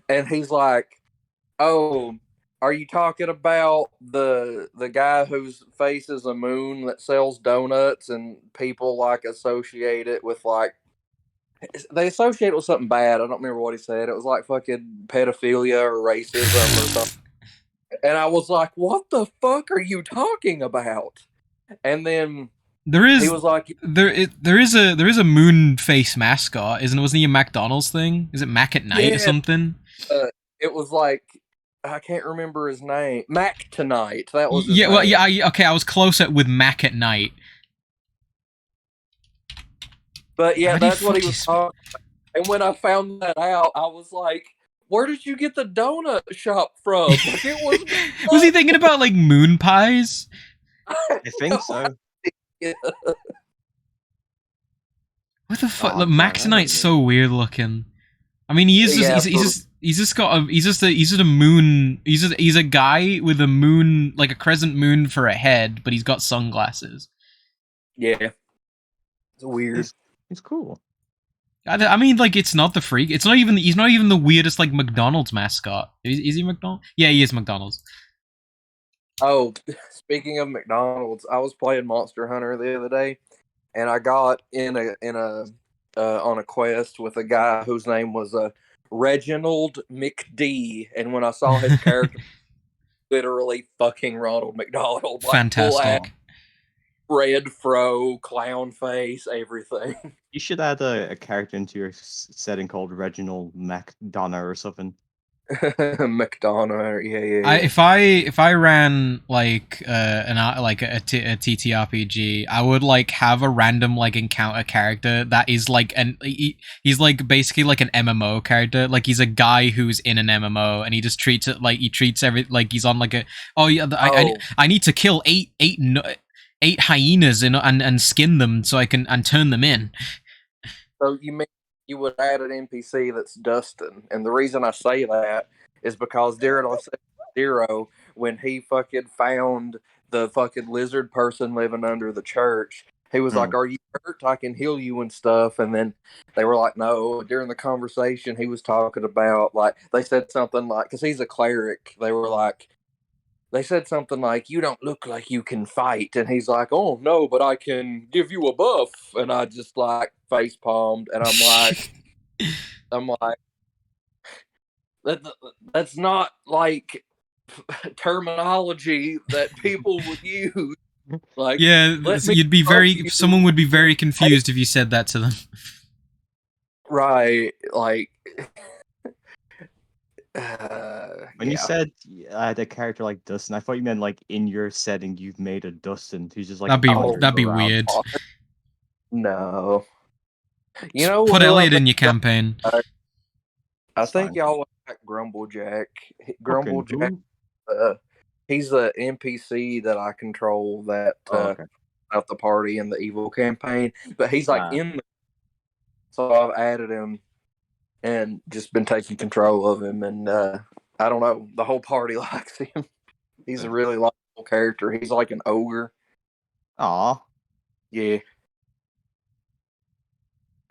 And he's like, "Oh, are you talking about the guy whose face is a moon that sells donuts and people like associate it with like they associate it with something bad. I don't remember what he said. It was like fucking pedophilia or racism or something." And I was like, "What the fuck are you talking about?" And then he was like, there is a moon face mascot, isn't it? Wasn't he a McDonald's thing? Is it Mac at Night or Yeah. something? It was like I can't remember his name. Mac Tonight. That was his Yeah, well, name. yeah, okay, I was closer with Mac at Night. But yeah, How do you that's what he fuck was his- talking about. And when I found that out, I was like, "Where did you get the donut shop from?" Like, it was. Was he thinking about like moon pies? I think so. What the fuck? Oh, Look, I'm Mac fine, I Tonight's don't so weird looking. I mean, he is just Yeah, he's he's just got a he's just a moon. He's a guy with a moon, like a crescent moon for a head, but he's got sunglasses. Yeah, it's weird. He's cool. I mean, like, it's not the freak. It's not even. He's not even the weirdest like McDonald's mascot. Is he McDonald's? Yeah, he is McDonald's. Oh, speaking of McDonald's, I was playing Monster Hunter the other day, and I got in a on a quest with a guy whose name was Reginald McD, and when I saw his character, literally fucking Ronald McDonald, like Fantastic. red fro, clown face, everything. You should add a character into your setting called Reginald McDonough or something. McDonough, yeah. If I ran like a TTRPG, I would like have a random like encounter character that is like he's like basically like an MMO character. Like he's a guy who's in an MMO and he just treats it like he treats every like he's on like a I need to kill eight hyenas and skin them so I can and turn them in. So you mean you would add an NPC that's Dustin, and the reason I say that is because during Zero, when he fucking found the fucking lizard person living under the church, he was like, "Are you hurt? I can heal you and stuff." And then they were like, "No." During the conversation, he was talking about like they said something like, because he's a cleric, they said something like, "You don't look like you can fight," and he's like, "Oh no, but I can give you a buff," and I just like face palmed, and I'm like, that's not like terminology that people would use. Like, yeah, someone would be very confused if you said that to them. Right, like. When you said I had a character like Dustin, I thought you meant like in your setting you've made a Dustin who's just like that'd be weird. No, you know, put Elliot in your campaign. I think y'all like Grumblejack. Grumblejack, he's the NPC that I control that at the party in the evil campaign, but he's like in the. So I've added him and just been taking control of him, and I don't know, the whole party likes him. He's a really likable character. He's like an ogre. Aw. Yeah.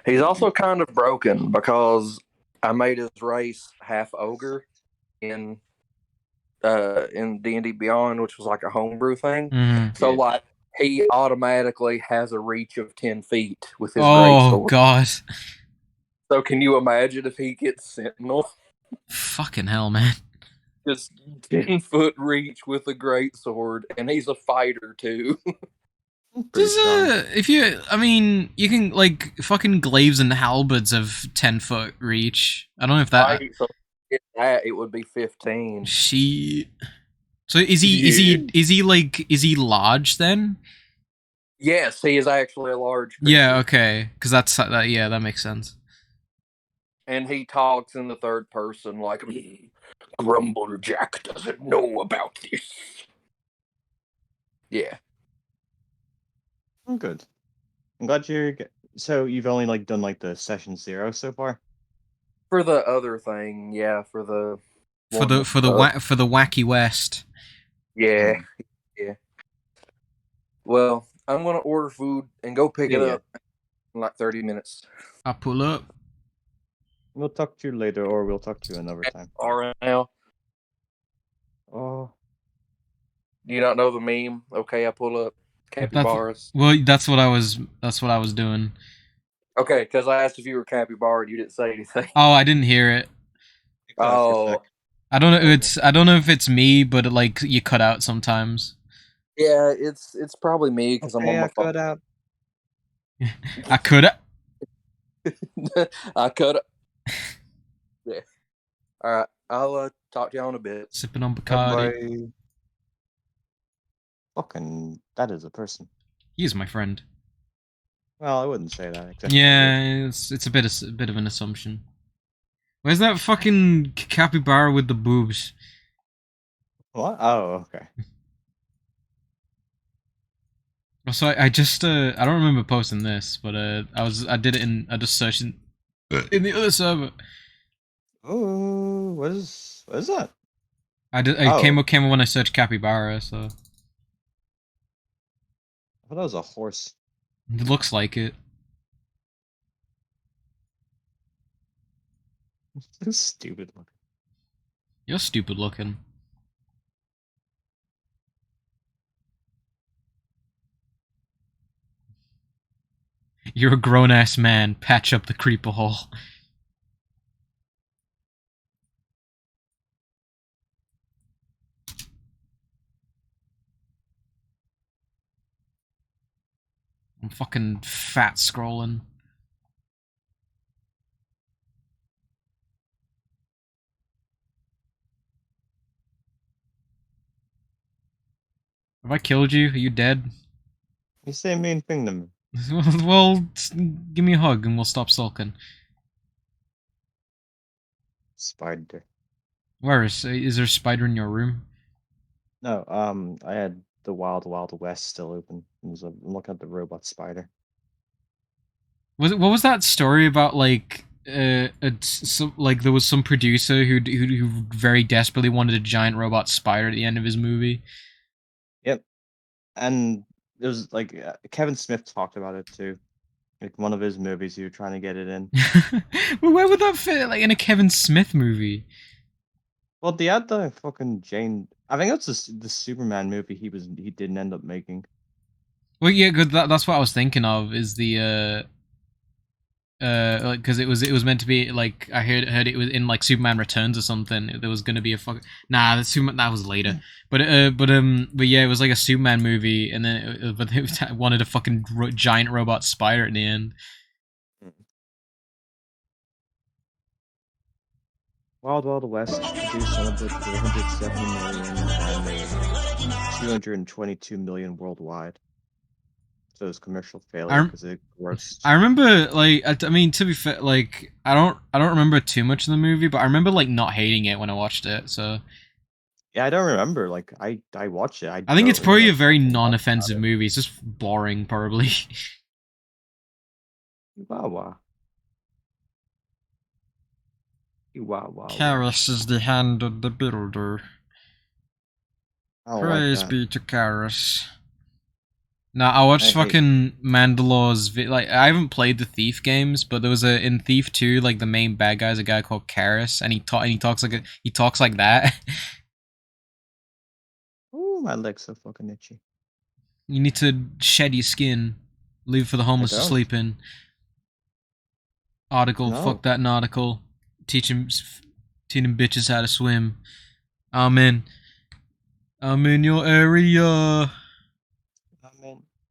He's also kind of broken because I made his race half ogre in D&D Beyond, which was like a homebrew thing. Mm-hmm. So like he automatically has a reach of 10 feet with his greatsword. Oh god. So can you imagine if he gets Sentinel? Fucking hell, man. Just 10-foot reach with a greatsword, and he's a fighter too. I mean, you can like fucking glaives and halberds of 10-foot reach. I don't know if that. So it would be 15. She. So is he large then? Yes, he is actually a large creature. Yeah, okay, because that makes sense. And he talks in the third person like, Grumblejack doesn't know about this. Yeah. I'm good. I'm glad you're. So you've only like done like the session 0 so far. For the other thing, yeah. For the Wacky West. Yeah, yeah. Well, I'm gonna order food and go pick it up in like 30 minutes. I'll pull up. We'll talk to you later, or we'll talk to you another time. All right now. Oh. Do you not know the meme? Okay, I pull up. Capybaras. Well, that's what I was doing. Okay, because I asked if you were capybara and you didn't say anything. Oh, I didn't hear it. Oh. I don't know. I don't know if it's me, but like you cut out sometimes. Yeah, it's probably me because I'm on my phone. Cut out. I could. I could. Yeah. All right. I'll talk to you in a bit. Sipping on Bacardi. Bye. Fucking, that is a person. He is my friend. Well, I wouldn't say that. Exactly. Yeah, it's a bit of an assumption. Where's that fucking capybara with the boobs? What? Oh, okay. So I just I don't remember posting this, but I did it I just searched in the other server. Oh, what is that? I Oh, came up when I searched capybara, so I thought that was a horse. it looks like it. It's stupid looking. You're stupid looking. You're a grown ass man. Patch up the creeper hole. I'm fucking fat scrolling. Have I killed you? Are you dead? You say mean thing to me. Well, give me a hug and we'll stop sulking. Spider. Where is there a spider in your room? No, I had the Wild Wild West still open. I'm looking at the robot spider. What was that story about? Like, like there was some producer who very desperately wanted a giant robot spider at the end of his movie. Yep, and there's like Kevin Smith talked about it too. Like one of his movies, he was trying to get it in. Well, where would that fit? Like in a Kevin Smith movie? Well, they had the fucking Jane. I think that's the Superman movie he didn't end up making. Well, yeah, good. That's what I was thinking of. Is the like because it was meant to be like I heard it was in like Superman Returns or something. There was gonna be a fuck. Nah, the Superman that was later. But yeah, it was like a Superman movie, and then it wanted a fucking giant robot spider at the end. Wild Wild West produced on about 470 million and made 222 million worldwide. So it was commercial failure because it grossed. I remember like I mean to be fair, like I don't remember too much of the movie, but I remember like not hating it when I watched it. So Yeah, I don't remember. Like I watched it. I think it's don't probably remember a very fucking much about non-offensive it. movie. It's just boring, probably. Chihuahua. Chihuahua. Karis is the hand of the builder. I don't like Praise that. be to Karis. Now I watched I hate. fucking Mandalore's like I haven't played the Thief games, but there was a in Thief 2 like the main bad guy's a guy called Karis, and he talks like that. Ooh, my leg's so fucking itchy. You need to shed your skin, leave it for the I homeless to don't. sleep in. Article, No. fuck that nautical. Teaching bitches how to swim. I'm in your area.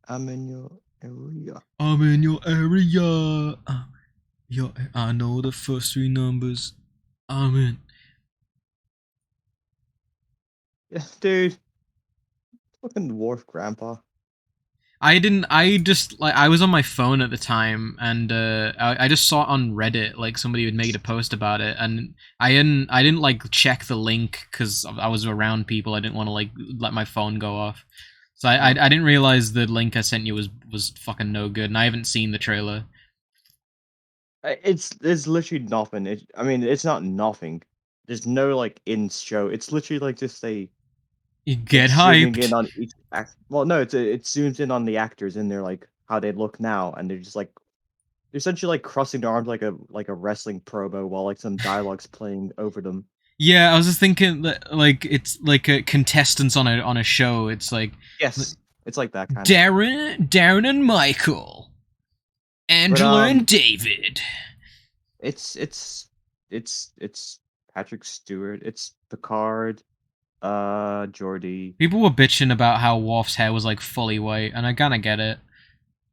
I'm in your area. I'm in your area. I know the first three numbers. I'm in. Yeah, dude. Fucking dwarf grandpa. I didn't. I just like I was on my phone at the time, and I just saw it on Reddit. Like somebody had made a post about it, and I didn't like check the link because I was around people. I didn't want to like let my phone go off. So I didn't realize the link I sent you was fucking no good, and I haven't seen the trailer. It's literally nothing. I mean, it's not nothing. There's no like in show. It's literally like just You it's get zooming hyped. in on each act. Well, no, it zooms in on the actors and they're like how they look now, and they're just like they're essentially like crossing their arms like a wrestling promo while like some dialogue's playing over them. Yeah, I was just thinking that like it's like a contestants on a show. It's like Yes, it's like that kind of. Darren and Michael, Angela and David. It's Patrick Stewart. It's Picard. Jordy. People were bitching about how Worf's hair was like fully white, and I kinda get it.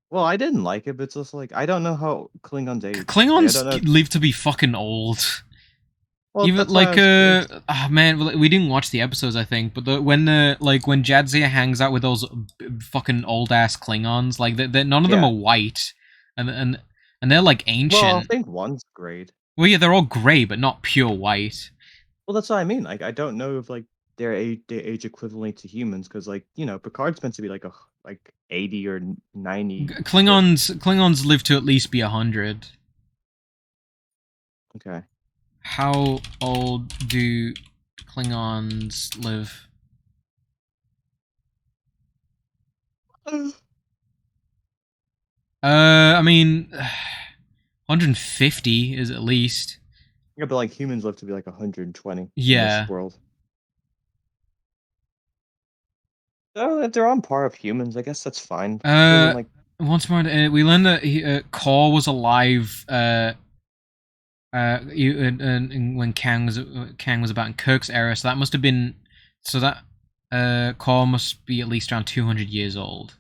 Well, I didn't like it, but it's just like I don't know how Klingons age. Like, I Klingons don't know. live to be fucking old. Well, Even that's why I like was curious. man, we didn't watch the episodes, I think, but when Jadzia hangs out with those fucking old ass Klingons, like they none of them Yeah. are white, and they're like ancient. Well, I think one's great. Well, yeah, they're all grey, but not pure white. Well, that's what I mean. Like, I don't know if like their age equivalent to humans, because like Picard's meant to be like 80 or 90. Klingons live to at least be 100. Okay. How old do Klingons live? I mean, 150 is at least. Yeah, but like humans live to be like 120 in this Yeah. world. If they're on par with humans, I guess that's fine. Human, like, Once more, we learned that Kor was alive. When Kang was about in Kirk's era, so that must have been, so that Kor must be at least around 200 years old.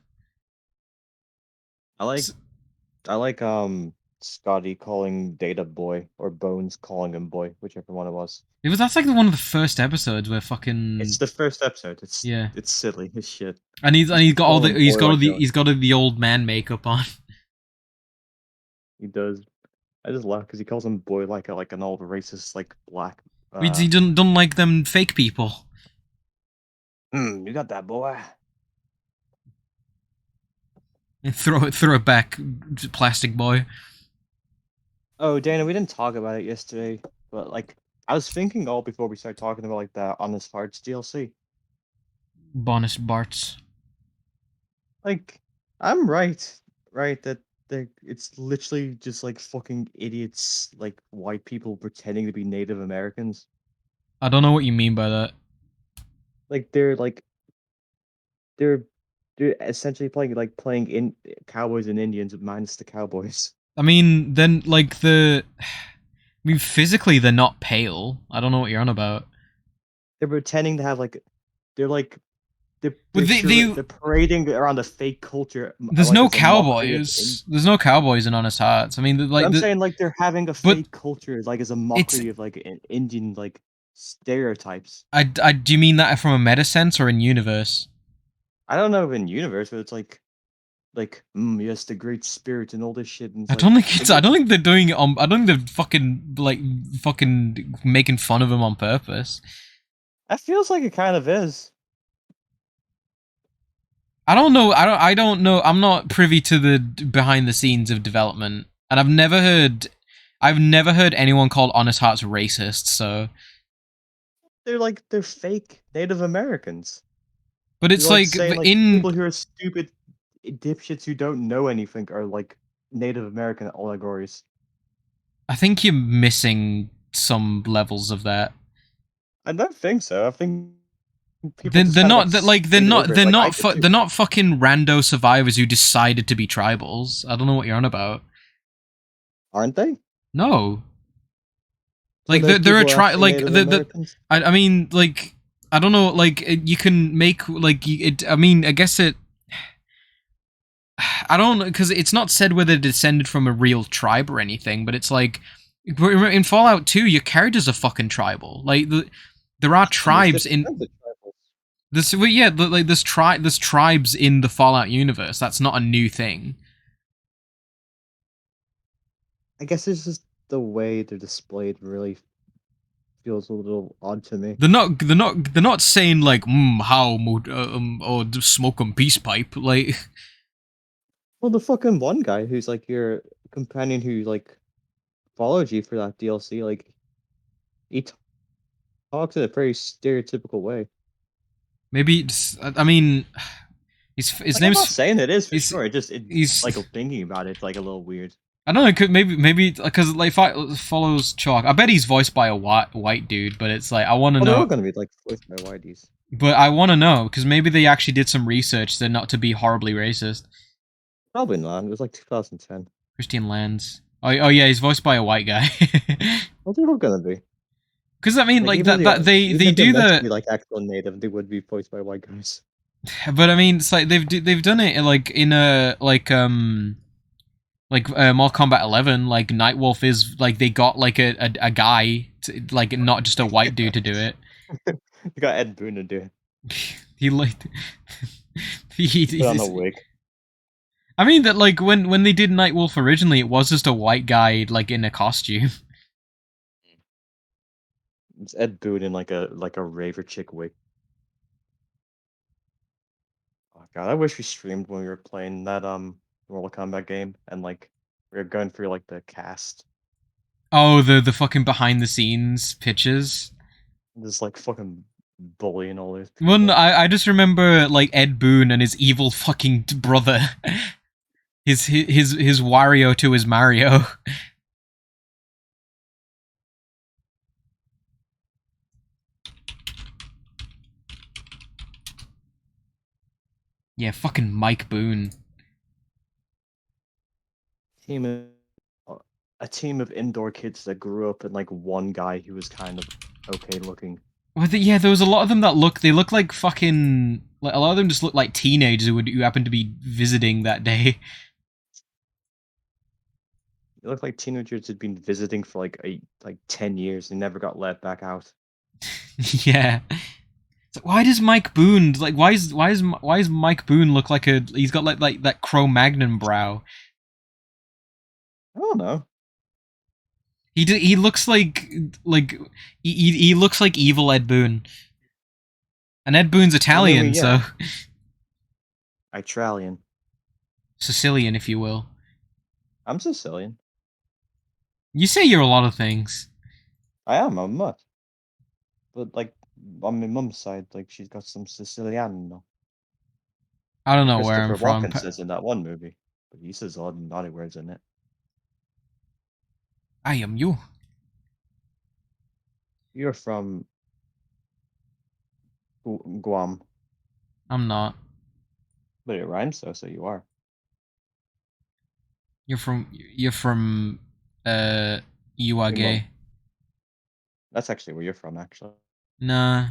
I like, I like Scotty calling Data boy or Bones calling him boy, whichever one it was. That's like one of the first episodes where fucking It's the first episode. yeah, It's silly as shit. and he's got all Calling the him boy like he's got all the old man makeup on. he does. I just laugh because he calls him boy like an old racist like black. He don't like them fake people. You got that boy. Throw it back, plastic boy. Oh, Dana, we didn't talk about it yesterday, but like I was thinking all before we started talking about like that Honest Hearts DLC. Bonus Barts. Like, I'm right that it's literally just like fucking idiots, like white people pretending to be Native Americans. I don't know what you mean by that. Like they're essentially playing in cowboys and Indians minus the cowboys. I mean, then like I mean, physically they're not pale. I don't know what you're on about. They're pretending to have like they're like But they're parading around a fake culture. There's Like no as a mockery of cowboys. There's no cowboys in Honest Hearts. I mean, But I'm saying like they're having a but fake culture, like as a it's. mockery of like Indian like stereotypes. Do you mean that from a meta sense or in universe? I don't know if in universe, but it's like yes, the great spirit and all this shit. And it's I don't like think it's. I don't think they're doing it on. I don't think they're fucking making fun of him on purpose. that feels like it kind of is. I don't know. I don't know. I'm not privy to the behind the scenes of development, and I've never heard. I've never heard anyone called Honest Hearts racist. So, They're fake Native Americans. but it's They're like like saying like in. people who are stupid dipshits who don't know anything are like Native American allegories. I think you're missing some levels of that. I don't think so. I think people They're just kind of not like skate over it, like I did too. they're not fucking rando survivors who decided to be tribals. I don't know what you're on about. Aren't they? No, So like those they're a people are tri actually like Native Americans? I mean like I don't know like you can make like it. I mean I guess it. I don't know because it's not said whether they're descended from a real tribe or anything, but it's like in Fallout 2, your characters are fucking tribal. Like there are tribes in. This, well, yeah, like there's tribes in the Fallout universe. That's not a new thing. I guess it's just the way they're displayed really feels a little odd to me. They're not saying like how or smoke 'em peace pipe like. Well, the fucking one guy who's like your companion who like followed you for that DLC, like he talks in a very stereotypical way. Maybe I mean his Like, I'm not name's saying it is for he's sure. It's he's like thinking about it, it's like a little weird. I don't know. Maybe because like follows Chalk. I bet he's voiced by a white dude, but it's like I want to Well, they're all know. gonna be like voiced by YDs. But I want to know because maybe they actually did some research. They're not to be horribly racist. Probably not. It was like 2010. Christian Lands. Oh yeah, he's voiced by a white guy. Well, they're all gonna be. Because I mean, like even that they even if they're do meant to the. be like actual native, they would be voiced by white guys. But I mean, it's like they've done it like in a Mortal Kombat 11. Like Nightwolf is like they got like a guy to, like not just a white dude to do it. You got Ed Boon to do it. He like Put on a wig. I mean that like when they did Nightwolf originally, it was just a white guy like in a costume. It's Ed Boon in like a raver chick wig. Oh god, I wish we streamed when we were playing that Mortal Kombat game and like we were going through like the cast. Oh, the fucking behind the scenes pictures. Just like fucking bullying all these One, people. I just remember like Ed Boon and his evil fucking brother, his Wario to his Mario. Yeah, fucking Mike Boone. Team of, a team of indoor kids that grew up in like one guy who was kind of okay looking. Well, yeah, there was a lot of them that look like fucking. Like, a lot of them just look like teenagers who happened to be visiting that day. It looked like teenagers had been visiting for like 10 years and never got let back out. Yeah. So why does Mike Boone like? Why is Mike Boone look like a? He's got like that Cro-Magnon brow. I don't know. He looks like he looks like evil Ed Boon, and Ed Boon's I mean, Italian, so yeah, Itralian. Sicilian, if you will. I'm Sicilian. You say you're a lot of things. I am. I'm not. But like on my mum's side, like she's got some Siciliano. I don't know where I'm Christopher from. Walken says in that one movie, but he says all the naughty words in it. I am you. You're from Guam, I'm not. but it rhymes though, so you are. You're from you are Your mum. gay. That's actually where you're from, actually. Nah.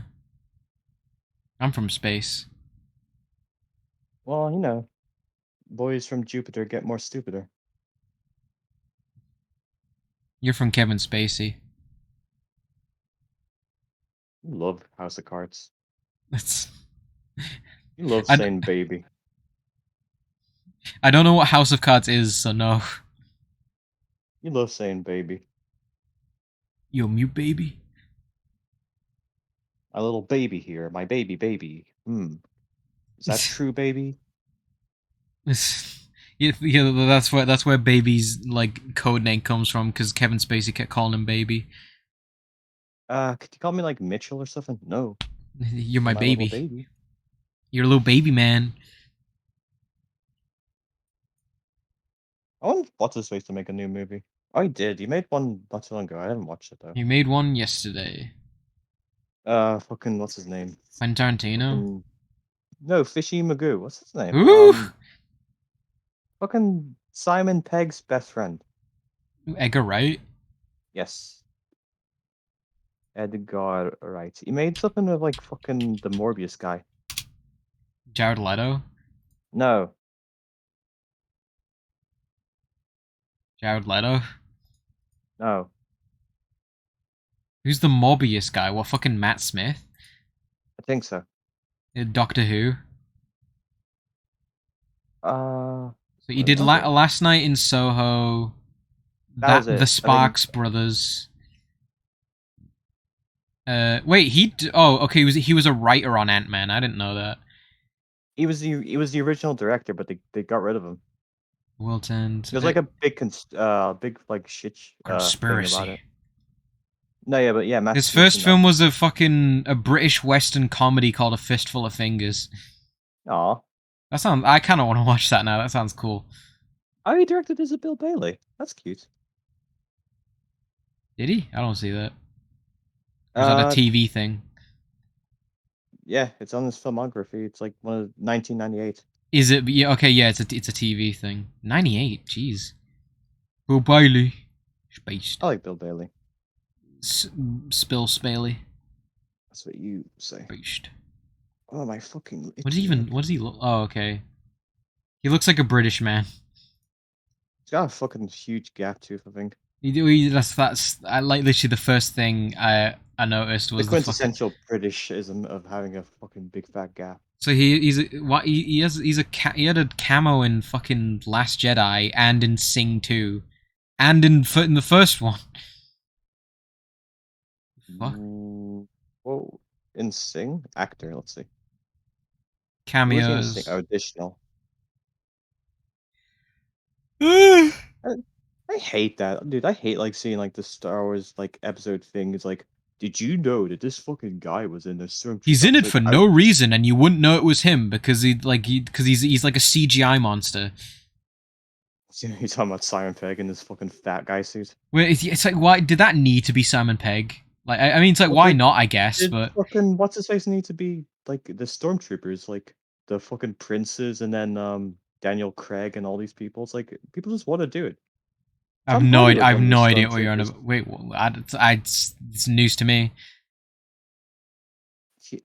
I'm from space. Well, boys from Jupiter get more stupider. You're from Kevin Spacey. You love House of Cards. That's You love I, saying baby. I don't know what House of Cards is, so no. You love saying baby. Yo, mute baby. My little baby here, my baby baby. Is that true, baby? Yeah, that's where baby's like code name comes from because Kevin Spacey kept calling him baby. Could you call me like Mitchell or something? No, You're my my little baby. baby. You're a little baby man. I want what's his face to make a new movie. Oh, he did. He made one not too long ago. I didn't watch it though. You made one yesterday. Fucking what's his name? Quentin Tarantino. Fucking no, Fishy Magoo. What's his name? Ooh, Fucking Simon Pegg's best friend. Edgar Wright. Yes, Edgar Wright. He made something with like fucking the Morbius guy. Jared Leto. No, Jared Leto. no. Who's the Morbius guy? What, fucking Matt Smith? I think so. Doctor Who. Uh, So he I did don't know. Last Night in Soho. That was The it. I think Sparks Brothers. Wait, oh, okay. He was a writer on Ant-Man. I didn't know that. he was the original director, but they got rid of him. Wilton. There's like a big like shit thing about Conspiracy. it. No, yeah, but yeah, Matt His Smith's first in film was a British Western comedy called A Fistful of Fingers. that. Aw. I kind of want to watch that now. That sounds cool. Oh, he directed Isabel Bailey. That's cute. Did he? I don't see that. Or is that a TV thing? Yeah, it's on his filmography. It's like one of 1998. Is it? Yeah. Okay. Yeah. It's a TV thing. 98. Jeez. Bill Bailey. Spaced. I like Bill Bailey. Spill Spaley. That's what you say. Spaced. Oh my fucking. What does he look? Oh, okay. He looks like a British man. He's got a fucking huge gap tooth, I think. That's I like literally the first thing I noticed The was the fucking. quintessential Britishism of having a fucking big fat gap. So he had a camo in fucking Last Jedi and in Sing 2 and in the first one. Fuck. Whoa. In Sing? Actor, let's see. Cameos. Oh, additional. I I I hate that, dude. I hate like seeing like the Star Wars like episode thing. It's like, did you know that this fucking guy was in the He's Stormtrooper in it episode? for no reason, and you wouldn't know it was him because he's like a CGI monster. You're talking about Simon Pegg in this fucking fat guy suit. Where it's like, why did that need to be Simon Pegg? Like, I mean, it's like, Well, why not? I guess, did but fucking what's his face need to be like the stormtroopers, like the fucking princes, and then Daniel Craig and all these people. It's like people just want to do it. Tom Hardy was I have one of the no idea what you're on stormtroopers. about. Wait, it's news to me. He-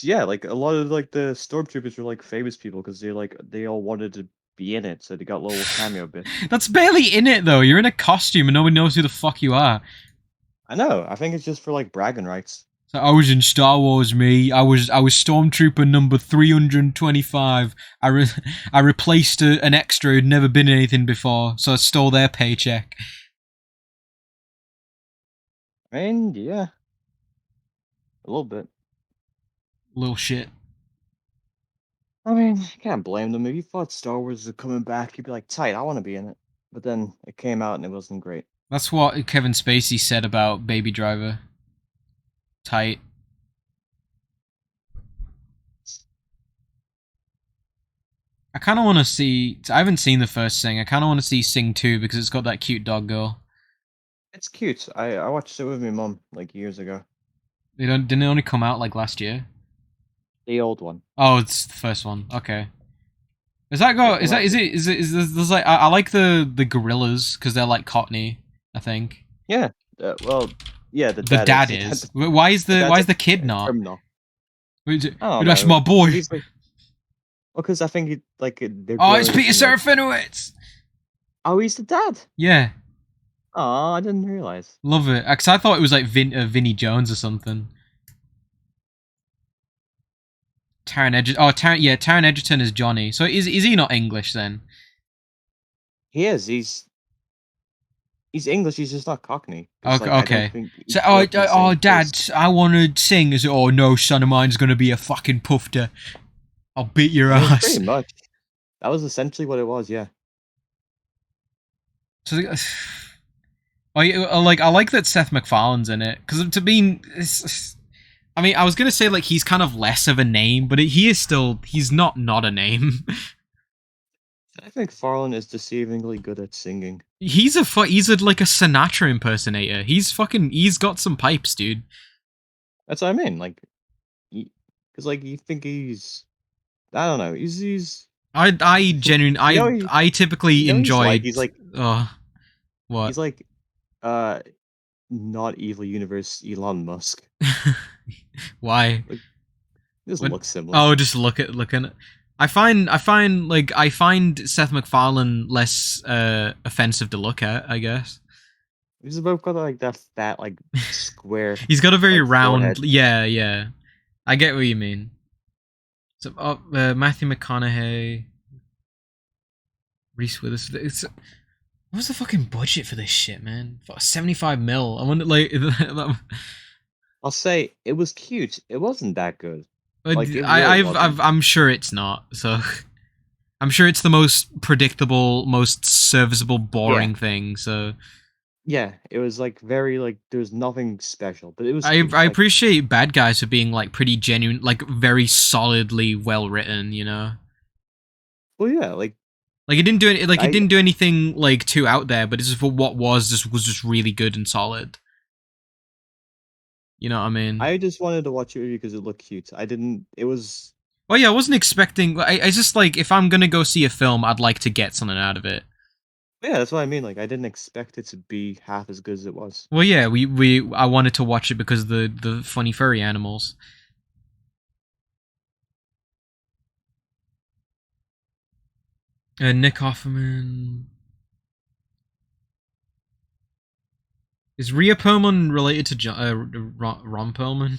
Yeah, like a lot of like the stormtroopers were like famous people because they all wanted to be in it, so they got little cameo bits. That's barely in it though. You're in a costume and no one knows who the fuck you are. I know. I think it's just for like bragging rights. So I was in Star Wars, me. I was Stormtrooper number 325. I replaced an extra who'd never been in anything before, so I stole their paycheck. I mean, yeah, a little bit. Little shit. I mean, I can't blame them. If you thought Star Wars was coming back, you'd be like, tight, I want to be in it. But then it came out and it wasn't great. That's what Kevin Spacey said about Baby Driver. Tight. I kind of want to see. I haven't seen the first Sing. I kind of want to see Sing 2 because it's got that cute dog girl. It's cute. I watched it with my mom like years ago. Didn't it only come out like last year? The old one. Oh, it's the first one. Okay. Is that go? Is that? Is it? There's like I like the gorillas because they're like Cockney. I think. Yeah. Well, yeah. The The dad is. Why is the kid not? Criminal. That's my boy. He's like, well, because I think he like they're. Oh, it's growing Peter up and, like- Serafinowicz. Oh, he's the dad. Yeah, Oh, I didn't realize. love it. Cause I thought it was like Vinnie Jones or something. Taron Egerton. Oh, Taron Egerton is Johnny. So is he not English then? He is. He's English. He's just not Cockney. 'Cause, Okay. like, I don't Okay. think he So, grew up in the same Dad, place. I want to sing. Is it? Oh no, son of mine's gonna be a fucking pufter. I'll beat your I mean, ass. pretty much. That was essentially what it was. Yeah. So, I like that Seth MacFarlane's in it because to be, I mean, I was gonna say like he's kind of less of a name, but he's not a name. I think Farland is deceivingly good at singing. he's like a Sinatra impersonator. He's got some pipes, dude. That's what I mean. Like, because like you think he's, I don't know. He's I genuinely, You know, I typically you know enjoy. he's like What? he's like, not evil universe Elon Musk. Why? He doesn't What- look similar. Oh, just looking. I find Seth MacFarlane less offensive to look at. I guess He's both got like that fat like square. he's got a very Like, round. forehead. Yeah. I get what you mean. So, Matthew McConaughey, Reese Witherspoon. What was the fucking budget for this shit, man? 75 mil. I wonder, like, I'll say it was cute. It wasn't that good. Like, it really wasn't. I'm sure it's not. So, I'm sure it's the most predictable, most serviceable, boring thing. So, Yeah, it was like very like there was nothing special, but it was. I cute. I Like, appreciate Bad Guys for being like pretty genuine, like very solidly well written. You know. Well, yeah, like Like it didn't do it. Like I- it didn't do anything like too out there, but it's just for what was just really good and solid. You know what I mean? I just wanted to watch it because it looked cute. I didn't. It was. Well, yeah, I wasn't expecting. I just like if I'm gonna go see a film, I'd like to get something out of it. Yeah, that's what I mean. Like I didn't expect it to be half as good as it was. Well, yeah, I wanted to watch it because of the funny furry animals. Nick Offerman. Is Rhea Perlman related to Ron Perlman?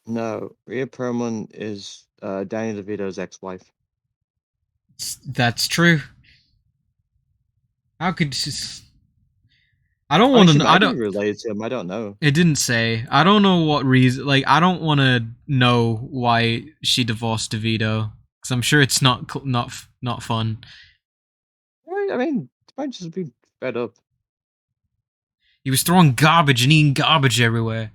No, Rhea Perlman is Danny DeVito's ex-wife. That's true. How could I don't Oh, want she to. might I be don't. related to him. I don't know. It didn't say. I don't know what reason. Like, I don't want to know why she divorced DeVito because I'm sure it's not fun. I mean, might just be fed up. He was throwing garbage and eating garbage everywhere.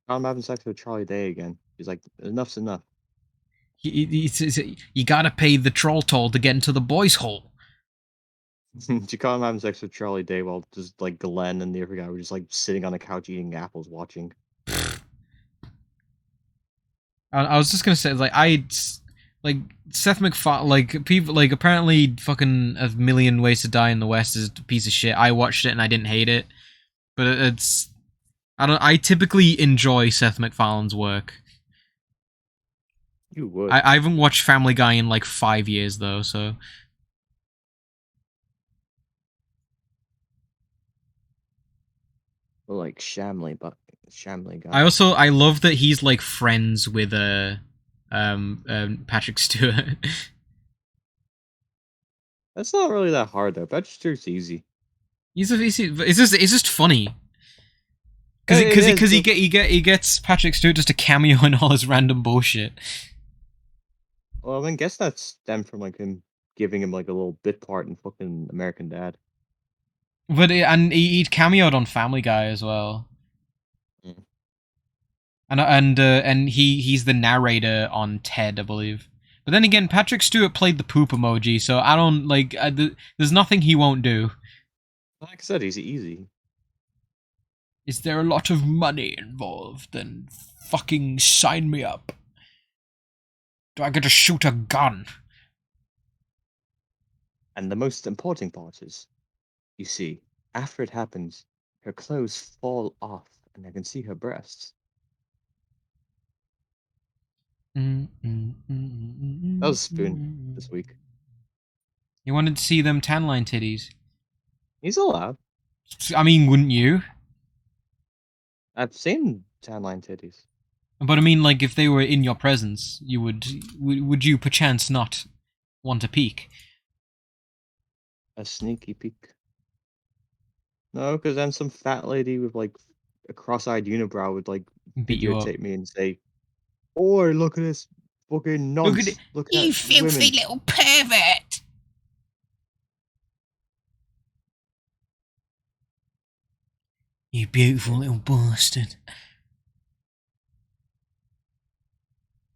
I'm having sex with Charlie Day again. He's like, enough's enough. You gotta pay the troll toll to get into the boys' hole. You call him having sex with Charlie Day while just like Glenn and the other guy were just like sitting on a couch eating apples watching. I was just gonna say, like Seth MacFarlane, like people, like apparently fucking A Million Ways to Die in the West is a piece of shit. I watched it and I didn't hate it, but it's I typically enjoy Seth MacFarlane's work. You would. I haven't watched Family Guy in like 5 years though, so. Well, like Shamley guy. I love that he's like friends with Patrick Stewart. That's not really that hard though. Patrick Stewart's easy. It's just funny. Because he gets Patrick Stewart just a cameo in all his random bullshit. Well, I guess that stemmed from like him giving him like a little bit part in fucking American Dad. But and he cameoed on Family Guy as well. Mm. And he's the narrator on Ted, I believe. But then again, Patrick Stewart played the poop emoji, so I don't like. There's nothing he won't do. Like I said, he's easy. Is there a lot of money involved? Then fucking sign me up. Do I get to shoot a gun? And the most important part is, you see, after it happens, her clothes fall off and I can see her breasts. That was Spoon this week. You wanted to see them tan line titties? He's allowed. I mean, wouldn't you? I've seen tan line titties. But I mean, like, if they were in your presence, you would you perchance not want to peek? A sneaky peek. No, because then some fat lady with like a cross-eyed unibrow would like Beat you up. videotape me and say, "Oi, look at this fucking nonce! Look at it, Look you at filthy women." little pervert! You beautiful little bastard.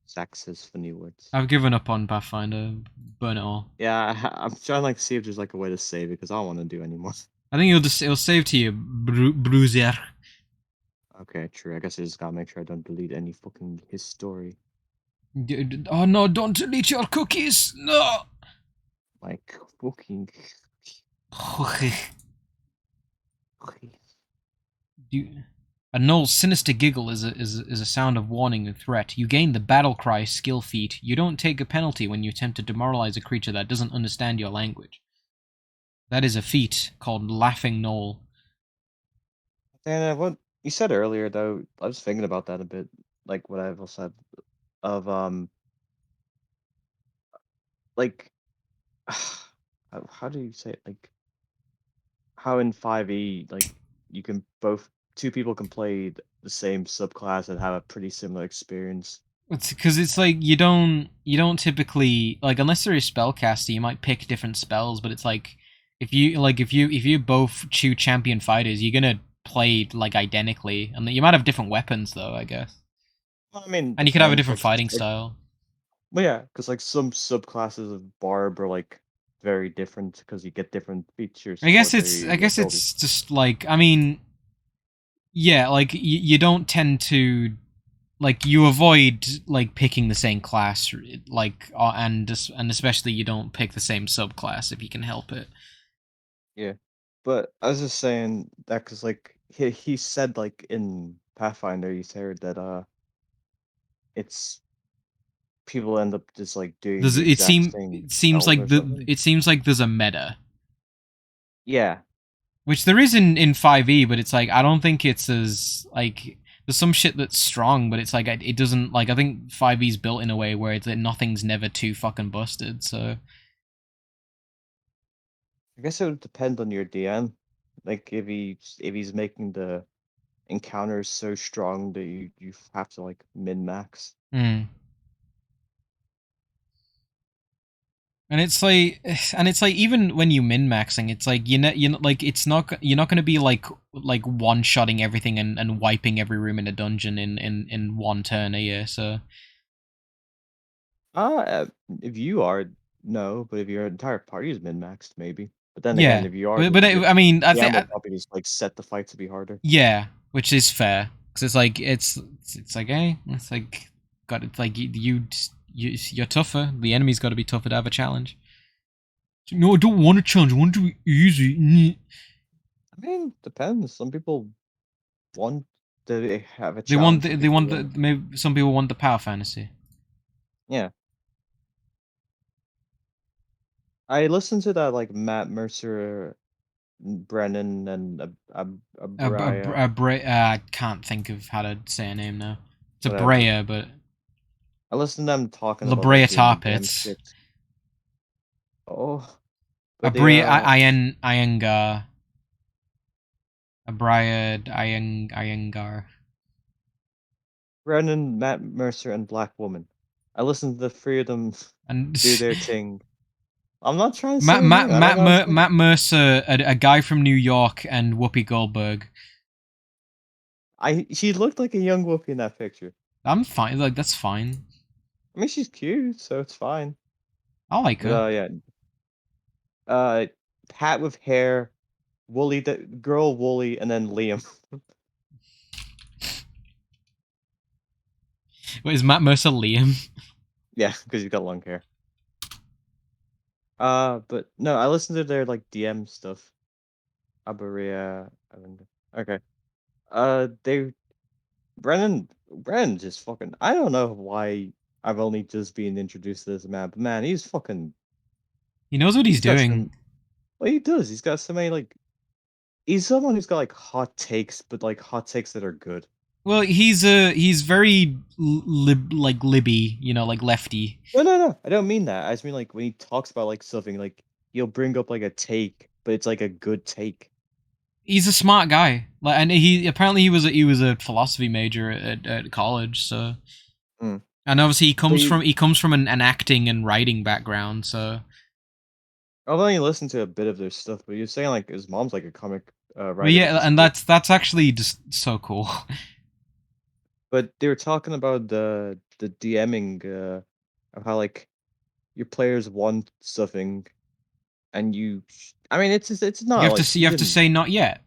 Sexist for new words. I've given up on Pathfinder. Burn it all. Yeah, I'm trying to like see if there's like a way to save it because I don't want to do anymore. I think it'll save to you, Bruiser. Okay, true. I guess I just gotta make sure I don't delete any fucking his story. Oh no! Don't delete your cookies. No. Like fucking. A Null's sinister giggle is a sound of warning and threat. You gain the battle cry skill feat. You don't take a penalty when you attempt to demoralize a creature that doesn't understand your language. That is a feat called Laughing Null. And what you said earlier, though, I was thinking about that a bit. Like what I've said of like how do you say it? Like how in 5e, like you can both two people can play the same subclass and have a pretty similar experience. It's because it's like you don't typically, like, unless you're a spellcaster, you might pick different spells, but it's like if you both choose champion fighters, you're gonna play like identically, and you might have different weapons though, I guess. Well, I mean, And you could have a different like, fighting style. Well, yeah, because like some subclasses of Barb are like very different because you get different features. I guess for it's the abilities. just like, I mean, yeah, like you don't tend to, like, you avoid like picking the same class, like, and especially you don't pick the same subclass if you can help it. Yeah, but I was just saying that because like he said like in Pathfinder, he said that it's people end up just like doing Does the it exact seem same it seems spells like or something. it seems like there's a meta, Yeah, which there is in 5e, but it's like I don't think it's as like, there's some shit that's strong, but it's like it doesn't, like, I think 5e's built in a way where it's that nothing's never too fucking busted. So I guess it would depend on your DM. Like if he's making the encounters so strong that you have to like min max. And it's like even when you min maxing, it's like like it's not you're not gonna be like one shotting everything and wiping every room in a dungeon in one turn a year. So Uh, if you are, no, but if your entire party is min-maxed, maybe. But then again, yeah, if you are, but then your I mean I DM think will probably just like set the fight to be harder. yeah, which is fair because it's like it's like it's like got it's like you're tougher. The enemy's got to be tougher to have a challenge. No, I don't want a challenge. I want to be easy. I mean, depends. Some people want to have a challenge. Some They people want the want, maybe some people want the power fantasy. yeah. I listened to that like Matt Mercer, Brennan, and Abraya, I can't think of how to say a name now. It's a whatever. Brea, but I listened to them talking La about like Brea doing the Tar DM Pits. shit. Oh, A but they Brea Iyengar. A Brea Iyengar. Brennan, Matt Mercer, and Black Woman. I listened to the three of them And do their thing. I'm not trying to say anything. I don't know. Matt Mercer, a guy from New York, and Whoopi Goldberg. She looked like a young Whoopi in that picture. I'm fine. Like that's fine. I mean, she's cute, so it's fine. I like But her. yeah, uh, hat with hair, Wooly, the girl Wooly, and then Liam. Wait, is Matt Mercer Liam? Yeah, because he's got long hair. But no, I listened to their like DM stuff. Abaria, okay. They Brennan just fucking. I don't know why I've only just been introduced to this man, but man, he's fucking. He knows what he's He's got doing. some. Well, he does. He's got so many like. He's someone who's got like hot takes, but like hot takes that are good. Well, he's very like libby, you know, like lefty. No. I don't mean that. I just mean like when he talks about like something, like he'll bring up like a take, but it's like a good take. He's a smart guy. Like, and he apparently he was a philosophy major at college. So, Mm. and obviously But he comes from an acting and writing background. So, I've only listened to a bit of their stuff, but you're saying like his mom's like a comic but writer, which yeah, is and cool. that's actually just so cool. But they were talking about the DMing of how like your players want something, and I mean, it's not like he You have to didn't. say not yet.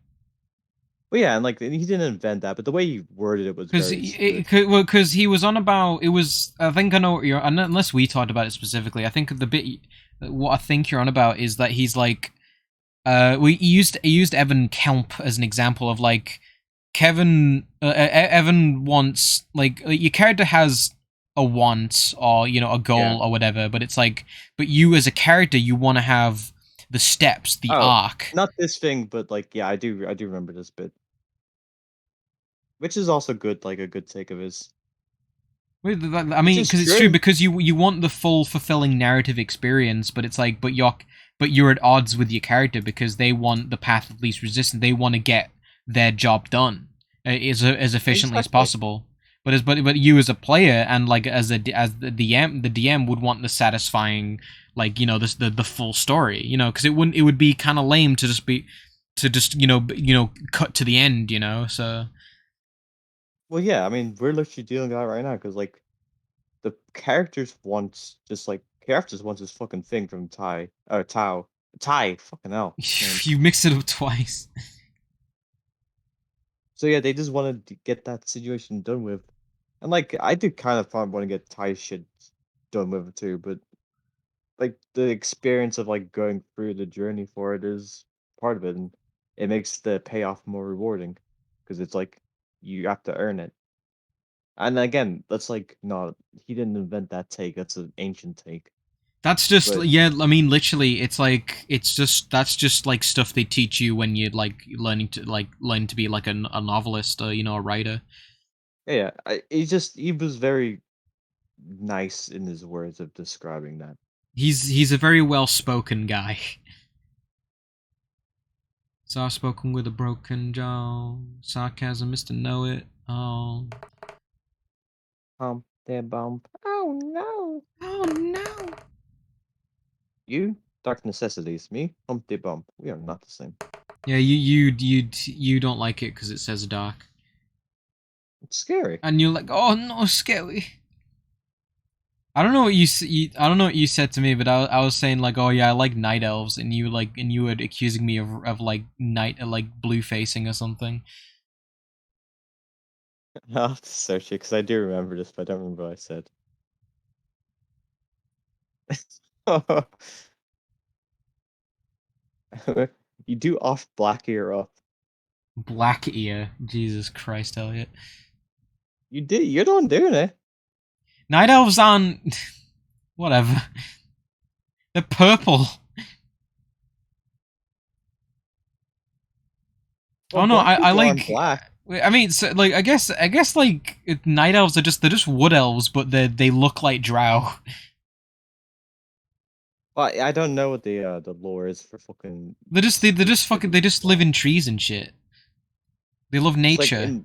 Well, yeah, and like he didn't invent that, but the way he worded it was very good. Because he was on about it was I think I know what you're unless we talked about it specifically. I think the bit what I think you're on about is that he's like we he used Evan Kelp as an example of like Evan wants like your character has a want or you know a Yeah. goal or whatever, but it's like but you as a character you want to have the steps, the Oh, arc. not this thing, but like yeah, I do remember this bit, which is also good, like a good take of his, I which mean, is because it's true. true. Because you want the full fulfilling narrative experience, but it's like, but you're at odds with your character because they want the path of least resistance. They want to get their job done as efficiently as Exactly. possible. But you as a player and like as the DM would want the satisfying like you know the full story. You know, because it would be kind of lame to just you know cut to the end. You know, so. Well, yeah, I mean, we're literally dealing with that right now because like the characters wants this fucking thing from Ty, fucking hell, names. You mixed it up twice. So yeah, they just wanted to get that situation done with, and like I do kind of want to get Ty shit done with it too, but like the experience of like going through the journey for it is part of it, and it makes the payoff more rewarding because it's like you have to earn it. And again, that's like not he didn't invent that take. That's an ancient take, That's just but yeah. I mean, literally, it's like it's just that's just like stuff they teach you when you're like learn to be like a novelist or you know a writer. yeah, he was very nice in his words of describing that. He's a very well spoken guy. Soft spoken with a broken jaw, sarcasm, Mister Know It. Oh, Their bump. Oh no. oh no. You, Dark Necessities. Me, Humpty Bump. We are not the same. Yeah, you don't like it because it says dark, It's scary. and you're like, oh no, scary. I don't know what I don't know what you said to me, but I was saying like, oh yeah, I like night elves, and you were accusing me of like night like blue facing or something. I'll have to search it because I do remember this, but I don't remember what I said. You do off black ear up. Black ear, Jesus Christ, Elliot. You did. You're the one doing it. Night elves aren't whatever. They're purple. Well, Oh no, black I people aren't like. black. I mean, so, like I guess like night elves are they're just wood elves, but they look like drow. Well, I don't know what the lore is for fucking. They're just fucking they just live in trees and shit. They love It's like nature. in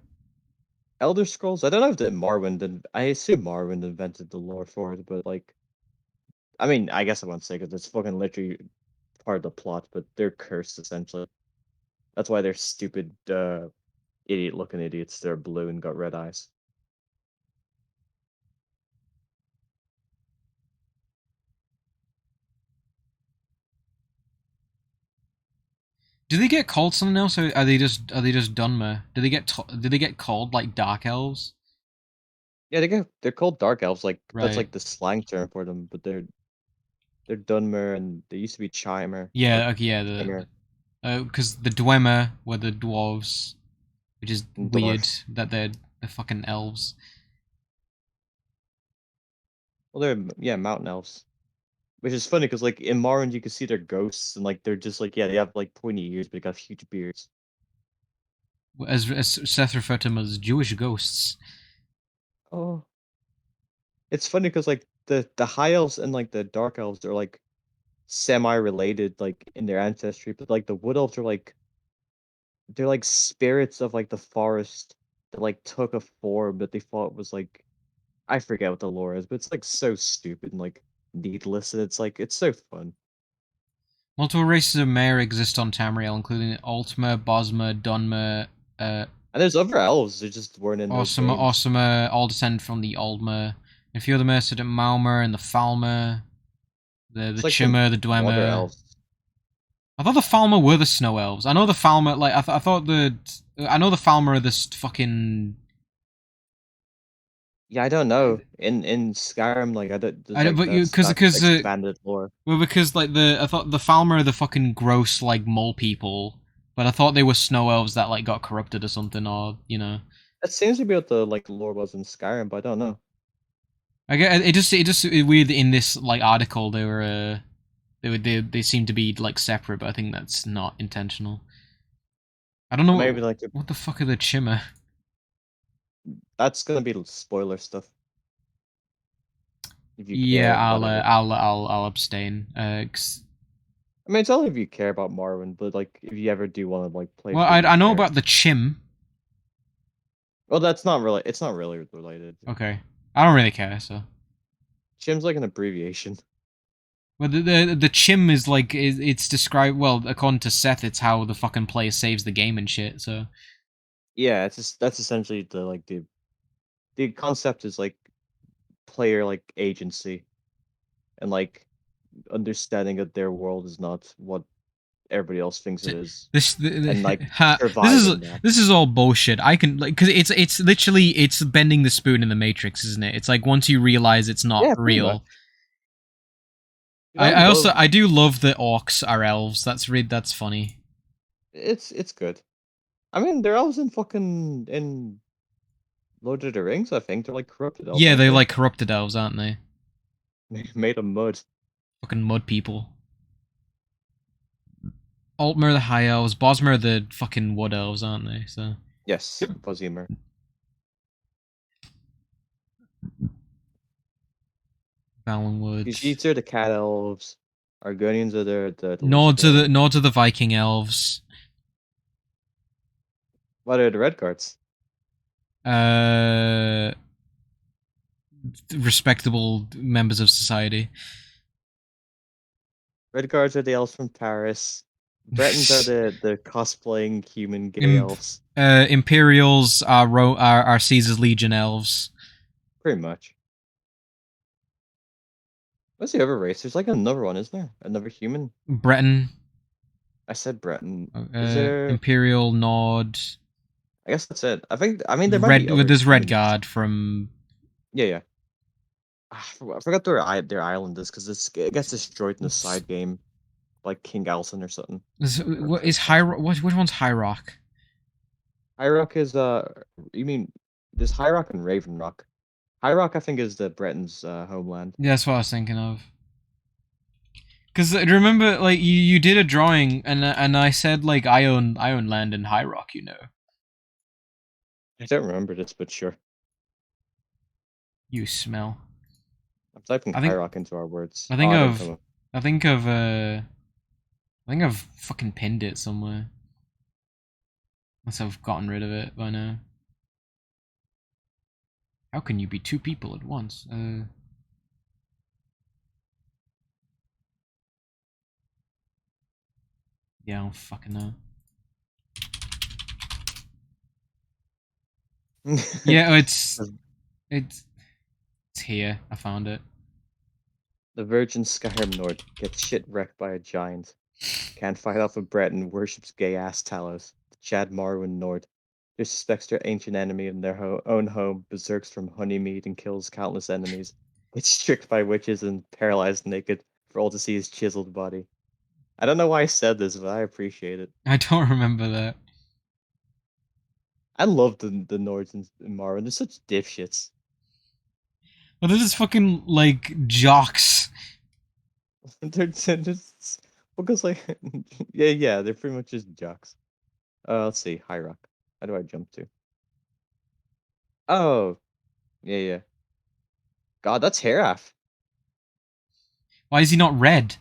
Elder Scrolls. I don't know if the Morrowind. I assume Morrowind invented the lore for it, but like, I mean, I guess I won't say because it's fucking literally part of the plot. But they're cursed essentially. That's why they're stupid, idiot-looking idiots. They're blue and got red eyes. Do they get called something else, or are they just Dunmer? Do they get called like dark elves? Yeah, they're called dark elves. Like that's Right. like the slang term for them. But they're Dunmer and they used to be Chimer or Yeah. Okay. Yeah. Chimer Because the Dwemer were the dwarves, which is and weird dwarf. that they're fucking elves. Well, they're yeah mountain elves. Which is funny because like in Morrowind you can see their ghosts and like they're just like yeah they have like pointy ears but they got huge beards. As Seth referred to them as Jewish ghosts. Oh, it's funny because like the high elves and like the dark elves are like semi-related like in their ancestry, but like the wood elves are like they're like spirits of like the forest that like took a form that they thought was like I forget what the lore is, but it's like so stupid and like needless and it's like it's so fun. Multiple races of Mare exist on Tamriel, including Altmer, Bosmer, Dunmer, uh, And there's other elves that just weren't in those Orsimer, games. Orsimer, all descend from the Aldmer. And a few of them are the Malmer and the Falmer, the It's like the Chimmer, the water Dwemer. elves. I thought the Falmer were the Snow Elves. I know the Falmer, like I thought I know the Falmer are this fucking. Yeah, I don't know. In Skyrim, like I don't, there's I don't, like but you that's because expanded lore. well because like I thought the Falmer are the fucking gross like mole people, but I thought they were Snow Elves that like got corrupted or something, or you know. That seems to be what the like lore was in Skyrim, but I don't know. I get it just weird in this like article they were they seem to be like separate, but I think that's not intentional. I don't Or maybe know like what the fuck are the Chimmer. that's gonna be spoiler stuff. If you Yeah, care, whatever. I'll abstain. 'Cause- I mean, it's only if you care about Morrowind, but like if you ever do want to like play well, through and you I know care. about the Chim. Well, that's not really. It's not really related. Okay, I don't really care. So, Chim's like an abbreviation. well, the Chim is like it's described well according to Seth. It's how the fucking player saves the game and shit. So, Yeah, it's just that's essentially the like the concept is like player like agency and like understanding that their world is not what everybody else thinks it is, and like surviving that. this is all bullshit. I can like because it's literally it's bending the spoon in the Matrix, isn't it? It's like once you realize it's not Yeah, pretty much. real. Dude, I I love do love the orcs are elves. That's funny. it's good. I mean, they're elves in fucking in Lord of the Rings. I think they're like corrupted elves, Yeah, aren't they're they? like corrupted elves, aren't they? Made of mud. Fucking mud people. Altmer the high elves, Bosmer the fucking wood elves, aren't they? So Yes, Buzzimer. Valen Woods. Khajiits are the cat elves. Argonians are the lizard elves. Nod to the Viking elves. What are the red cards? Uh, respectable members of society. Redguards are the elves from Paris. Bretons are the cosplaying human gay Imp- elves. Imperials are are Caesar's Legion elves. Pretty much. What's the other race? There's like another one, isn't there? Another human. Breton, I said Breton. Is there? Imperial Nord, I guess that's it. I mean, there might be other There's humans. Redguard from. Yeah, yeah. I forgot their island is because it gets destroyed in the side game, like King Alson or something. What is High? Which one's High. High Rock is you mean there's High Rock and Raven Rock. High Rock, I think, is the Bretons' homeland. Yeah, that's what I was thinking of. Because remember, like you did a drawing, and I said like I own land in High Rock, you know. I don't remember this, but sure. You smell. I'm typing I think- High Rock into our words. I think Oh, it didn't of- come up. I think I've fucking pinned it somewhere. Unless I've gotten rid of it by now. How can you be two people at once? Yeah, I don't fucking know. Yeah, it's here. I found it. The Virgin Skyrim Nord gets shit wrecked by a giant. Can't fight off a Breton, worships gay ass Talos. The Chad Marwyn Nord disrespects their ancient enemy in their own home, berserks from honeymead and kills countless enemies. Gets tricked by witches and paralyzed naked for all to see his chiseled body. I don't know why I said this, but I appreciate it. I don't remember that. I love the Nords in Marwyn. They're such dipshits. Well, they're just fucking like jocks. They're just because like yeah, they're pretty much just jocks. Let's see, High Rock. How do I jump to? Oh, yeah. God, that's Haraf. Why is he not red?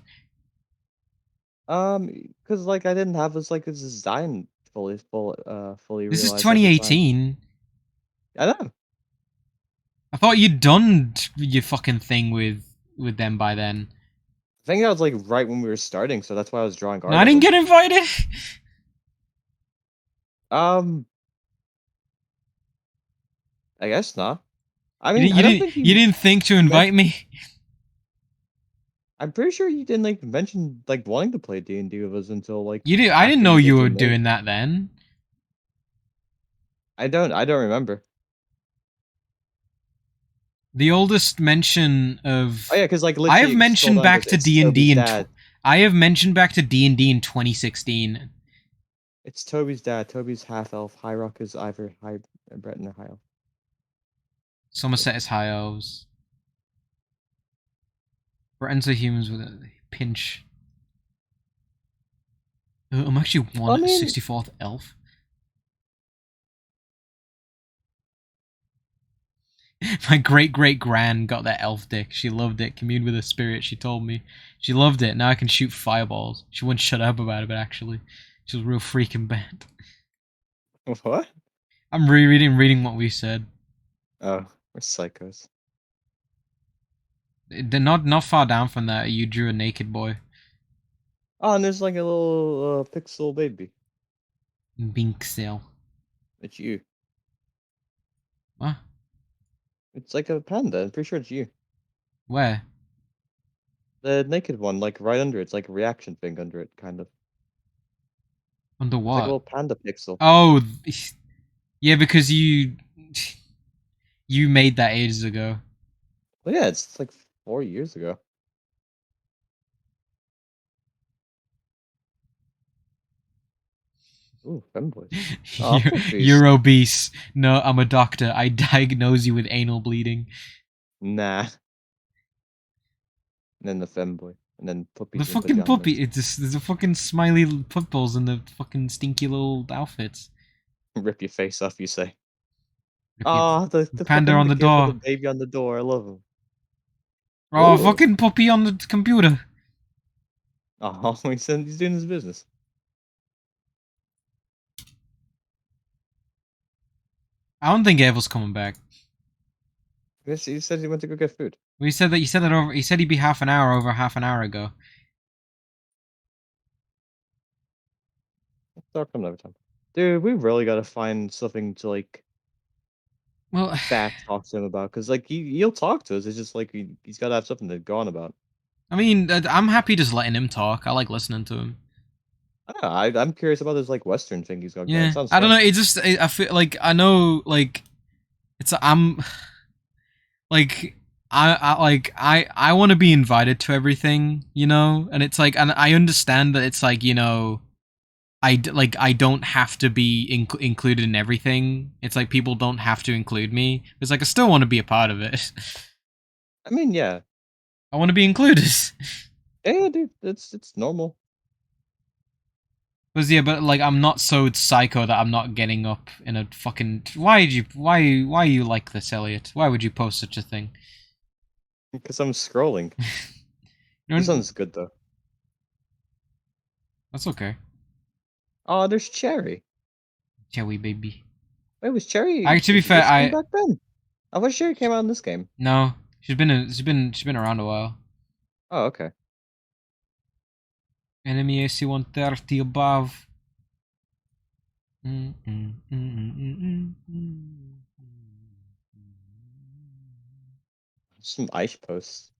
Because like I didn't have this design fully This is realized at the time. 2018. I know. I thought you'd done your fucking thing with them by then. I think that was like right when we were starting, so that's why I was drawing art. No, I didn't get invited. I guess not. I You, mean, I don't think you didn't think to invite me. I'm pretty sure you didn't like mention like wanting to play D&D with us until like You did. I didn't after know we you did were Doom doing that then. I don't remember. The oldest mention of Oh yeah, because like I have literally, mentioned scroll down, back to it's D&D Toby's in dad. I have mentioned back to D&D in 2016. It's Toby's dad. Toby's half elf. High Rock is either High Breton or High Elf. Somerset is high elves. Bretons are humans with a pinch. I'm actually I mean- 1/64th elf. My great-great-grand got that elf dick. She loved it. Communed with a spirit, she told me. She loved it. Now I can shoot fireballs. She wouldn't shut up about it, but actually, she was real freaking bad. What? I'm reading what we said. Oh, we're psychos. They're not far down from that. You drew a naked boy. Oh, and there's like a little pixel baby. Binksel. It's you. What? It's like a panda. I'm pretty sure it's you. Where? The naked one, like right under it. It's like a reaction thing under it, kind of. Under It's like what? a little panda pixel. Oh, yeah, because you made that ages ago. Well, yeah, it's like 4 years ago. Ooh, femboys. Oh, puppies. You're obese. No, I'm a doctor. I diagnose you with anal bleeding. Nah. And then the femboy. And then puppies. The in fucking pajamas. puppy. It's just, there's a fucking smiley puppies in the fucking stinky little outfits. Rip your face off, you say. Rip your- Oh, the panda fucking on the kid with door. The baby on the door. I love him. Oh, Ooh. fucking puppy on the computer. Oh, he's doing his business. I don't think Evil's coming back. Yes, he said he went to go get food. Well, he said that over. He said he'd be half an hour over half an hour ago. Talk to him another time. Dude, we really gotta find something to like Well, fat talk to him about, cause like he'll talk to us. It's just like he's gotta have something to go on about. I mean, I'm happy just letting him talk. I like listening to him. I don't know, I'm curious about this like Western thing he's got going. It Yeah, sounds I don't fun. know. It just I feel like I know like it's I'm like I want to be invited to everything, you know, and it's like and I understand that it's like like I don't have to be included in everything. It's like people don't have to include me. It's like I still want to be a part of it. I mean, yeah. I want to be included. Yeah, dude, it's normal. But yeah, but like I'm not so psycho that I'm not getting up in a fucking. Why you like this, Elliot? Why would you post such a thing? Because I'm scrolling. You're This one's good though. That's okay. Oh, there's Cherry. Joey baby. Wait, was Cherry I to be in fair, this game I back then? I thought Cherry came out in this game. no. She's been around a while. Oh, okay. Enemy AC 130 above. Mm, mm, mm, mm, mm, mm. Some ice posts.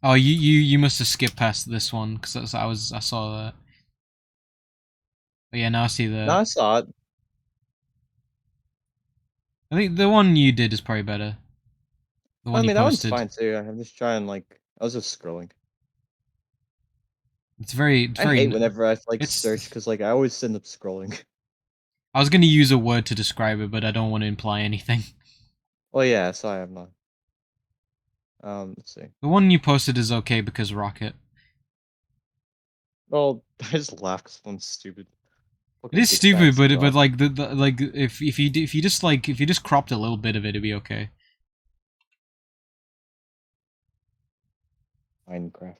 Oh, you must have skipped past this one because I saw that. But yeah, now I see No, the. I saw it. I think the one you did is probably better. The I one you mean, that one's posted. fine too. I'm just trying like I was just scrolling. It's I very. hate whenever I like search It's. because like I always end up scrolling. I was gonna use a word to describe it, but I don't want to imply anything. Well, yeah, so I have not. Let's see. The one you posted is okay because Rocket. Well, I just laugh because one's stupid. It Fucking is dick bag stupid, but Scott. like the like if you just cropped a little bit of it, it'd be okay. Minecraft.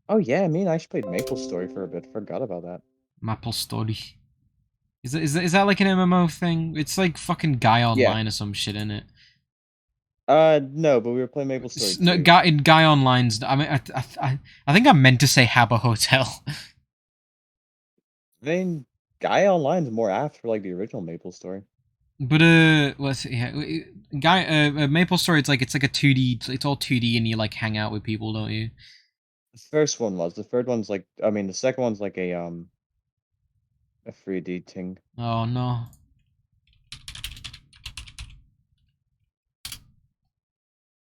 Oh yeah, me and I played Maple Story for a bit. Forgot about that. Maple Story. Is that like an MMO thing? It's like fucking Guy Yeah. Online or some shit in it. No, but we were playing Maple Story No, too. Guy Online's. I mean, I think I meant to say Habba Hotel. I mean, Guy Online's more apt for like the original Maple Story. But let's see. Guy Maple Story. It's like a 2D. It's all 2D, and you like hang out with people, don't you? The first one was. The third one's like. I mean, the second one's like a 3D thing. Oh no.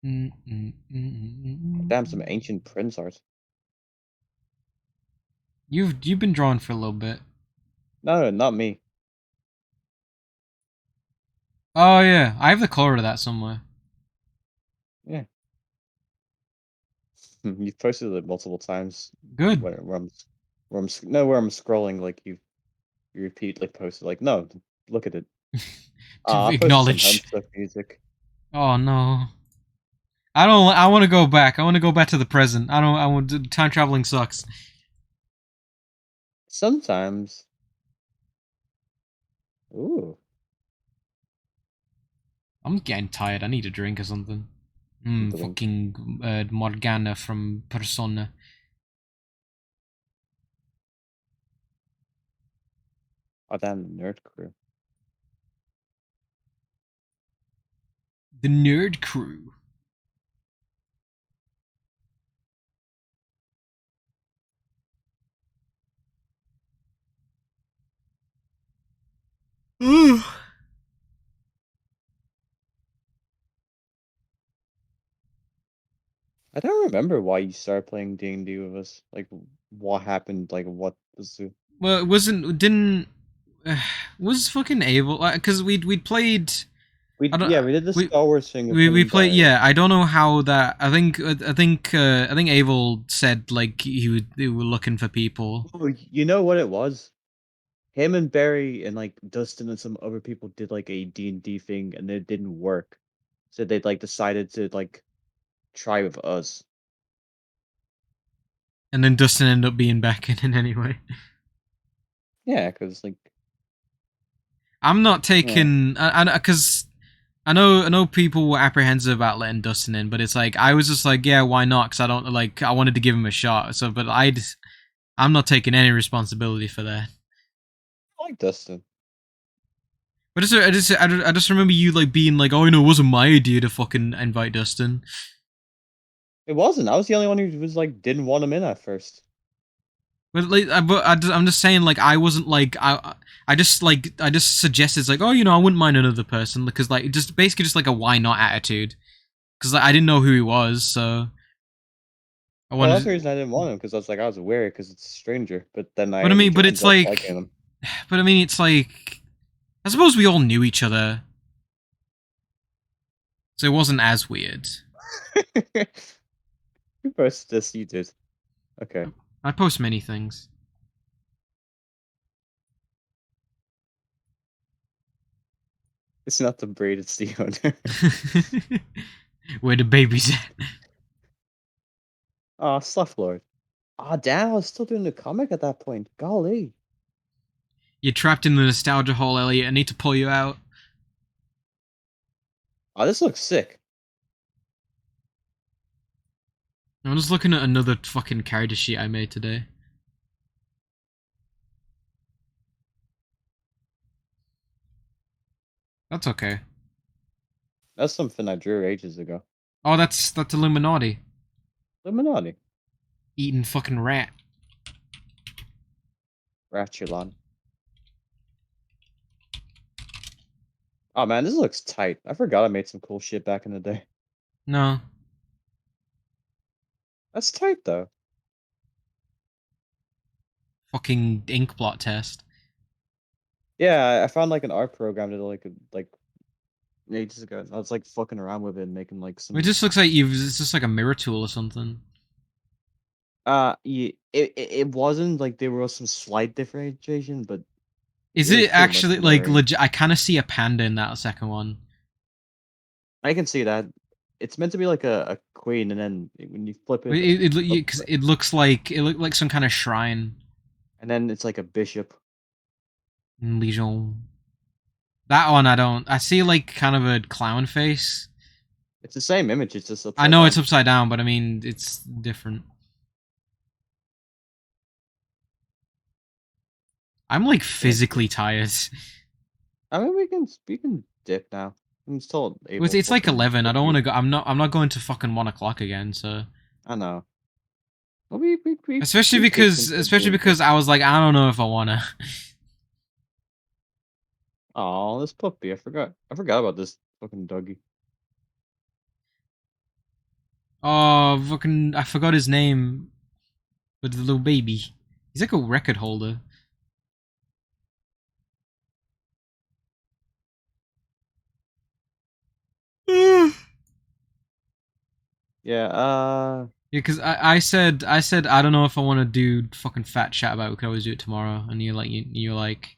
Damn, some ancient prince art. You've been drawing for a little bit. No, not me. Oh yeah, I have the color of that somewhere. Yeah. You've posted it multiple times. Good. Where I'm scrolling, like you repeatedly posted, like, no, look at it. To I posted some acknowledge. Homestuck music. Oh no. I don't. I want to go back. I want to go back to the present. I don't. I want time traveling sucks. Sometimes. Ooh. I'm getting tired. I need a drink or something. Drink. Fucking Morgana from Persona. Oh, damn, Nerd Crew. The Nerd Crew. Ooh. I don't remember why you started playing D&D with us. Like, what happened? Like, what was the... Well, it wasn't. Didn't. Was fucking able. Because we'd played. I don't. we did the We Star Wars thing with we him played. and Yeah, I don't know how that. I think Abel said like they were looking for people. Oh, you know what it was? Him and Barry and like Dustin and some other people did like a D&D thing and it didn't work. So they like decided to like try with us. And then Dustin ended up being back in it anyway. Yeah, because like I'm not taking, because I know people were apprehensive about letting Dustin in, but it's like I was just like, yeah, why not? Because I don't like. I wanted to give him a shot. So, but I'm not taking any responsibility for that. I like Dustin. But I just remember you like being like, oh, you know, it wasn't my idea to fucking invite Dustin. It wasn't. I was the only one who was like didn't want him in at first. But like, I'm just saying, like, I wasn't like, I just suggested, it's like, oh, you know, I wouldn't mind another person because, like, just basically just like a why not attitude. Because like, I didn't know who he was, so I Well, that's wanted. the reason I didn't want him because I was aware because it's a stranger. But then But I mean, but ended it's up liking like, him. but I mean, it's like, I suppose we all knew each other, so it wasn't as weird. Who posted this? You did. Okay. I post many things. It's not the braid, it's the owner. Where the baby's at. Aw, Slough Lord. Aw, damn, I was still doing the comic at that point. Golly. You're trapped in the nostalgia hole, Elliot. I need to pull you out. Oh, this looks sick. I'm just looking at another fucking character sheet I made today. That's okay. That's something I drew ages ago. Oh, that's Illuminati. Illuminati. Eating fucking rat. Ratulon. Oh man, this looks tight. I forgot I made some cool shit back in the day. No. That's tight though. Fucking ink blot test. Yeah, I found like an art program that like ages ago. I was like fucking around with it and making like It some just looks like you've. It's just like a mirror tool or something. yeah, it wasn't like there was some slight differentiation, but Is it was it pretty much actually like mirroring. legit? I kind of see a panda in that second one. I can see that. It's meant to be like a queen, and then when you flip it, Because it looks like it looked like some kind of shrine. and then it's like a bishop. Legion. That one I don't. I see like kind of a clown face. It's the same image. It's just I upside know it's down. upside down, but I mean it's different. I'm like physically tired. I mean, we can dip now. I'm still able to It's like fucking 11. I look don't at want you. to go. I'm not going to fucking 1 o'clock again. So I know. Well, we take some good especially breaks. because I was like, I don't know if I wanna. Oh, this puppy! I forgot about this fucking doggy. Oh, fucking! I forgot his name. But the little baby. He's like a record holder. Yeah, Yeah. because I said I don't know if I want to do fucking fat chat about it. We could always do it tomorrow, and you're like,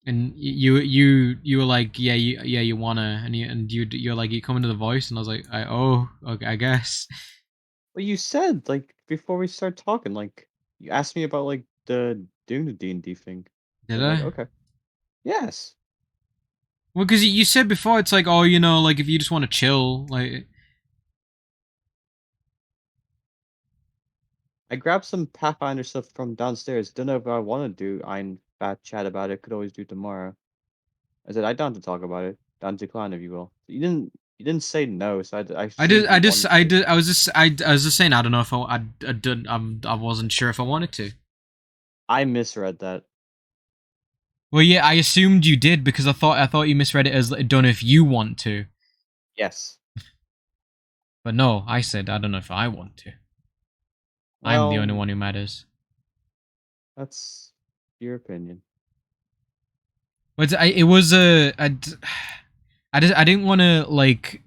and you were like, yeah, you wanna, and you're like, you coming to the voice, and I was like, okay, I guess. Well, you said like before we start talking, like you asked me about like the doing the D&D thing. I Did was like, I? okay. Yes. Well, because you said before, it's like, oh, you know, like if you just want to chill, like, I grabbed some Pathfinder stuff from downstairs. Don't know if I want to do Ein fat chat about it. Could always do tomorrow. I said I down to talk about it. Down to decline, if you will. You didn't say no, so I assumed you wanted to. I was just saying, I don't know if I wasn't sure if I wanted to. I misread that. Well, yeah, I assumed you did because I thought you misread it as don't know if you want to, Yes. but no, I said I don't know if I want to. I'm the only Well, one who matters. that's your opinion. But it was I didn't want to like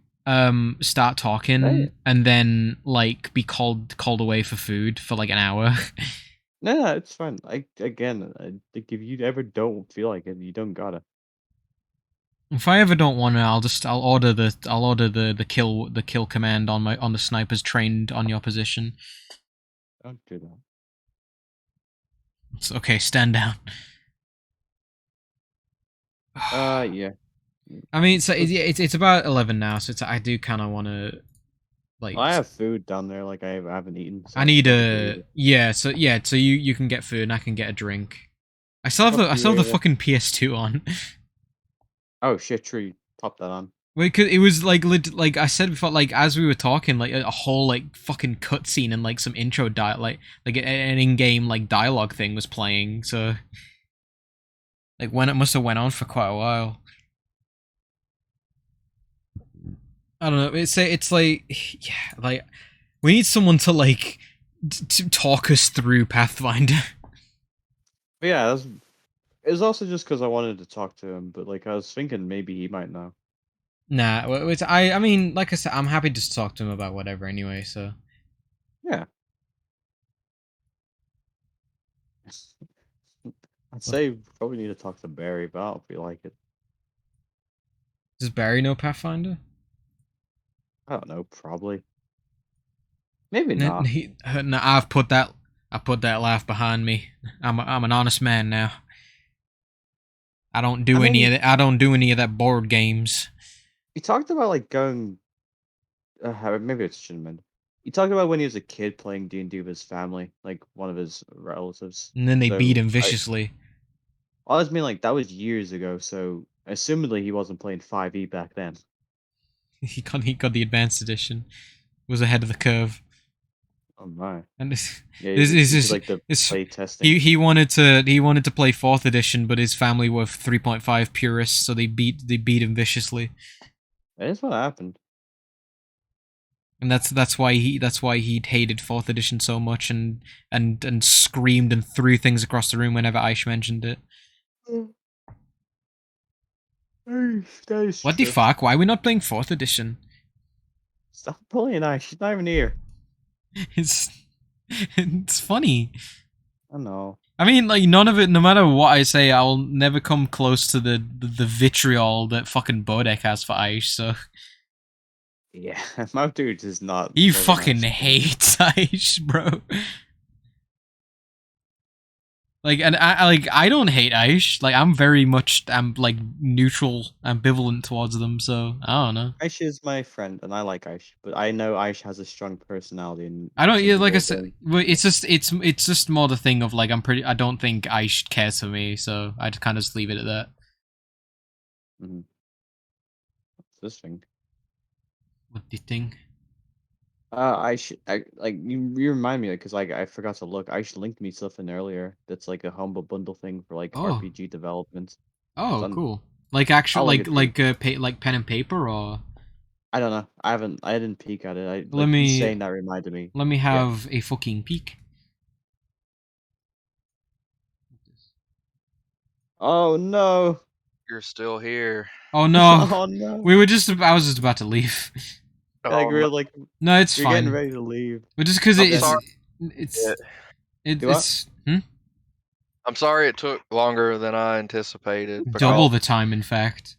start Say talking it. and then like be called away for food for like an hour. No, no, it's fine. Like if you ever don't feel like it, you don't gotta. If I ever don't want to, I'll order the kill command on the snipers trained on your position. Don't do that. It's okay, stand down. Yeah. I mean, so it's about 11 now, so I do kind of want to like. I have food down there. Like I haven't eaten. So I need don't need to a eat so you can get food and I can get a drink. I still have the Fuck yeah. fucking PS2 on. Oh shit! Tree. Pop that on. Wait, cause it was like like I said before, like as we were talking, like a whole like fucking cutscene and like some intro like an in-game like dialogue thing was playing. So like when it must have went on for quite a while. I don't know. It's like yeah, like we need someone to like to talk us through Pathfinder. But yeah, it was also just because I wanted to talk to him. But like I was thinking maybe he might know. Nah, I mean, like I said, I'm happy to talk to him about whatever anyway. So Yeah. I'd say we probably need to talk to Barry, but I don't feel like it. does Barry know Pathfinder? I don't know. Probably. Maybe No, not. no, I put that laugh behind me. I'm an honest man now. I don't do I any mean, of that. I don't do any of that board games. he talked about like going. Maybe it's shouldn't have been. He talked about when he was a kid playing D&D with his family, like one of his relatives. And then they beat So him viciously. I was mean like that was years ago. So assumedly he wasn't playing 5e back then. He got the advanced edition. Was ahead of the curve. Oh my. And this Yeah, this he did is like the this play testing. he wanted to play fourth edition, but his family were 3.5 purists, so they beat him viciously. That is what happened. And that's why he hated fourth edition so much and screamed and threw things across the room whenever Aish mentioned it. That is What the true. fuck? Why are we not playing fourth edition? Stop pulling Ice. She's not even here. It's funny. I know. I mean, like none of it. No matter what I say, I will never come close to the vitriol that fucking Bodek has for Aish. So Yeah, my dude is not. he more than fucking nice. hates Aish, bro. Like, and I don't hate Aish. Like, I'm like neutral, ambivalent towards them. So I don't know. Aish is my friend, and I like Aish, but I know Aish has a strong personality, and I don't. some Yeah, like I people said, don't. well, it's just more the thing of like I don't think Aish cares for me, so I just kind of just leave it at that. Mm-hmm. What's this thing? What do you think? I like you remind me because like I forgot to look. Aish linked me something earlier that's like a humble bundle thing for like Oh, RPG development. oh, So cool. Like actual, I'll look at it. like pen and paper, or I don't know. I didn't peek at it. I let like you me saying that reminded me. let me Yeah. have a fucking peek. Oh no. You're still here. Oh no, Oh no. I was just about to leave. Like Oh, we're no. like No, it's you're getting fine. ready to leave. But just because I'm it's sorry. it's Do what? it's hmm? I'm sorry it took longer than I anticipated. double Because, the time, in fact.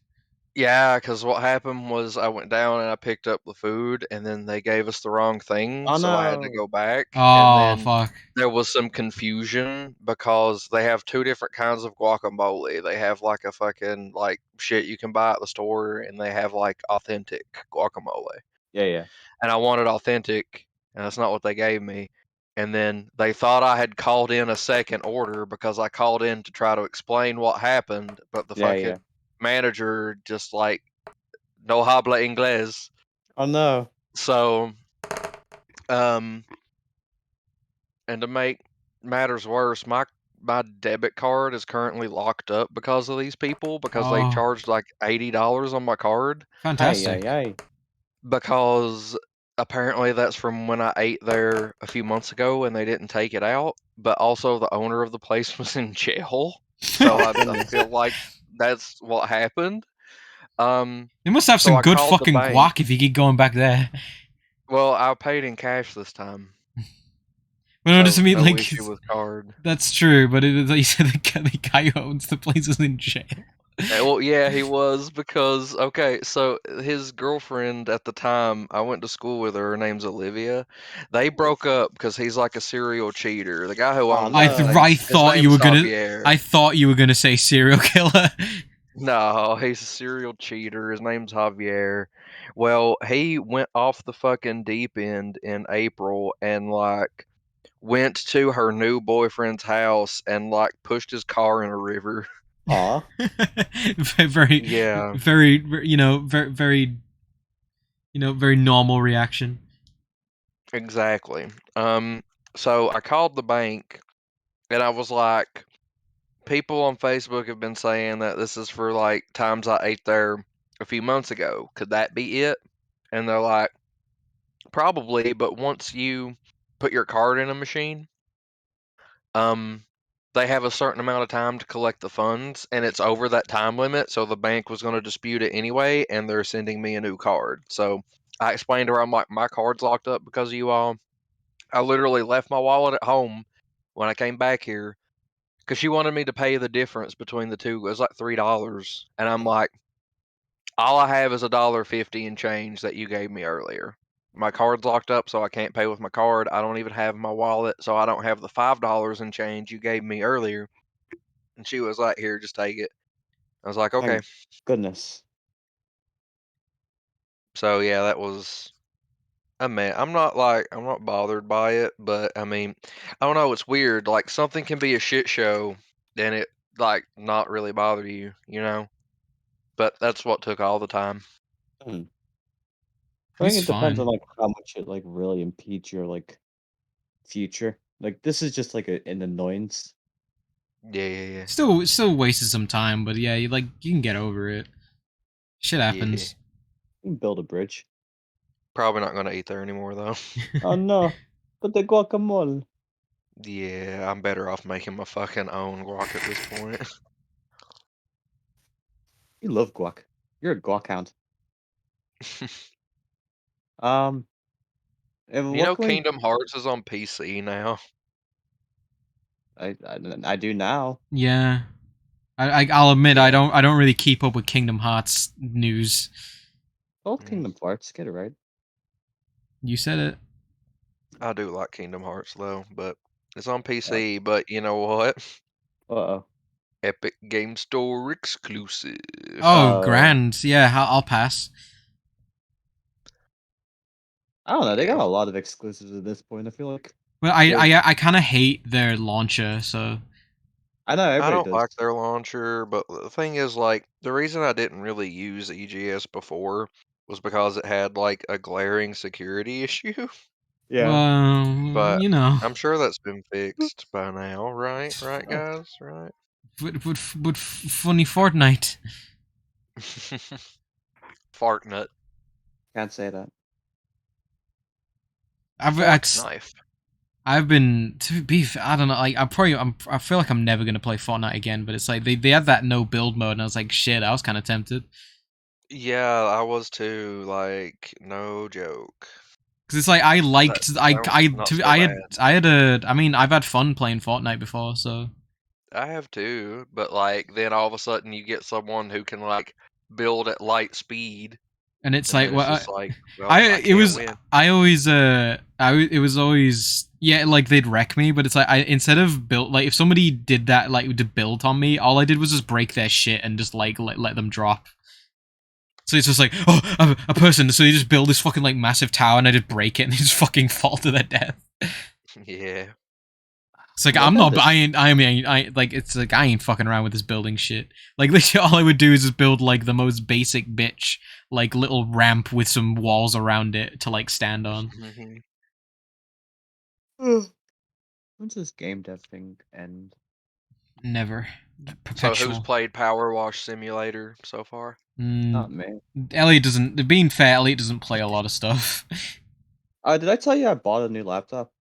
yeah, because what happened was I went down and I picked up the food, and then they gave us the wrong thing, Oh so I had to no. go back. Oh And then fuck. there was some confusion because they have two different kinds of guacamole. They have like a fucking like shit you can buy at the store, and they have like authentic guacamole. Yeah. And I wanted authentic, and that's not what they gave me. And then they thought I had called in a second order because I called in to try to explain what happened, but the Yeah. fucking manager just like no habla inglés. Oh no. So, and to make matters worse, my debit card is currently locked up because of these people because they Oh, charged like $80 on my card fantastic. Ay. because apparently that's from when I ate there a few months ago and they didn't take it out. But also the owner of the place was in jail, so I Goodness. feel like that's what happened. They must have So some I good called the fucking bank. guac if you keep going back there. Well, I paid in cash this time. Well, no, just So I mean, no like issue with card. that's true, but like you said, the guy who owns the place is in jail. Well, yeah, he was because okay, so his girlfriend at the time I went to school with her name's Olivia. They broke up because he's like a serial cheater. The guy who Oh, owns no. it, I thought his name's you were gonna. Javier. I thought you were gonna say serial killer. No, he's a serial cheater. His name's Javier. Well, he went off the fucking deep end in April and like went to her new boyfriend's house and like pushed his car in a river. Aw. Very, Yeah, very, very, very normal reaction. exactly. So I called the bank and I was like, people on Facebook have been saying that this is for like times I ate there a few months ago. Could that be it? And they're like, probably, but once you put your card in a machine, um, they have a certain amount of time to collect the funds, and it's over that time limit, so the bank was going to dispute it anyway, and they're sending me a new card. So I explained to her, I'm like, my card's locked up because of you all. I literally left my wallet at home when I came back here because she wanted me to pay the difference between the two. It was like $3, and I'm like, all I have is $1.50 in change that you gave me earlier. My card's locked up, so I can't pay with my card. I don't even have my wallet, so I don't have the $5 in change you gave me earlier. And she was like, "Here, just take it." I was like, "Okay." Thank goodness. So yeah, that was. I mean, I'm not bothered by it, but I mean, I don't know. It's weird. Like something can be a shit show, and it like not really bother you, you know. But that's what took all the time. Hmm. I think He's it depends on fine. like how much it like really impedes your like future. Like this is just like an annoyance. Yeah, yeah, Still wasted some time, but yeah, you can get over it. Shit yeah, yeah. happens. You can build a bridge. Probably not gonna eat there anymore though. Oh no, but the guacamole. Yeah, I'm better off making my fucking own guac at this point. You love guac. You're a guac hound. Um, and You what know, can we? Kingdom Hearts is on PC now. I do now. Yeah, I'll admit Yeah, I don't really keep up with Kingdom Hearts news. Both mm, Kingdom Hearts, get it right. You said it. I do like Kingdom Hearts though, but it's on Uh PC. But you know what? oh. Epic Game Store exclusive. Oh, Oh, grand. Yeah, I'll pass. I don't know. They got Yeah, a lot of exclusives at this point. I feel like Well, they're. I kind of hate their launcher, so I know I everybody don't does. like their launcher, but the thing is, like, the reason I didn't really use EGS before was because it had like a glaring security issue. Yeah. well, But you know, I'm sure that's been fixed by now, right? Right, Uh, guys? Right? but funny Fortnite. Fart nut. can't say that. I've Fart ex- knife. I've been to be. I don't know. Like I feel like I'm never gonna play Fortnite again. But it's like they had that no build mode, and I was like, shit. I was kind of tempted Yeah, I was too. Like, no joke. because it's like That sounds not so bad. I had a. I mean, I've had fun playing Fortnite before, so I have too, but like, then all of a sudden you get someone who can like build at light speed, and it's and like then it's well, just like, well, I it can't was win. I always it was always yeah like they'd wreck me, but it's like I instead of build like if somebody did that like to build on me, all I did was just break their shit and just like let them drop. So it's just like, oh, a person. So you just build this fucking like massive tower, and I just break it, and they just fucking fall to their death. Yeah. It's like I'm Maybe I not. just. I like. It's like I ain't fucking around with this building shit. Like literally, all I would do is just build like the most basic bitch, like little ramp with some walls around it to like stand on. Mhm. When's this game dev thing end? Never. So who's Perpetual. played Power Wash Simulator so far? Mm, Not me. Elliot doesn't. Being fair, Elliot doesn't play a lot of stuff. Did I tell you I bought a new laptop?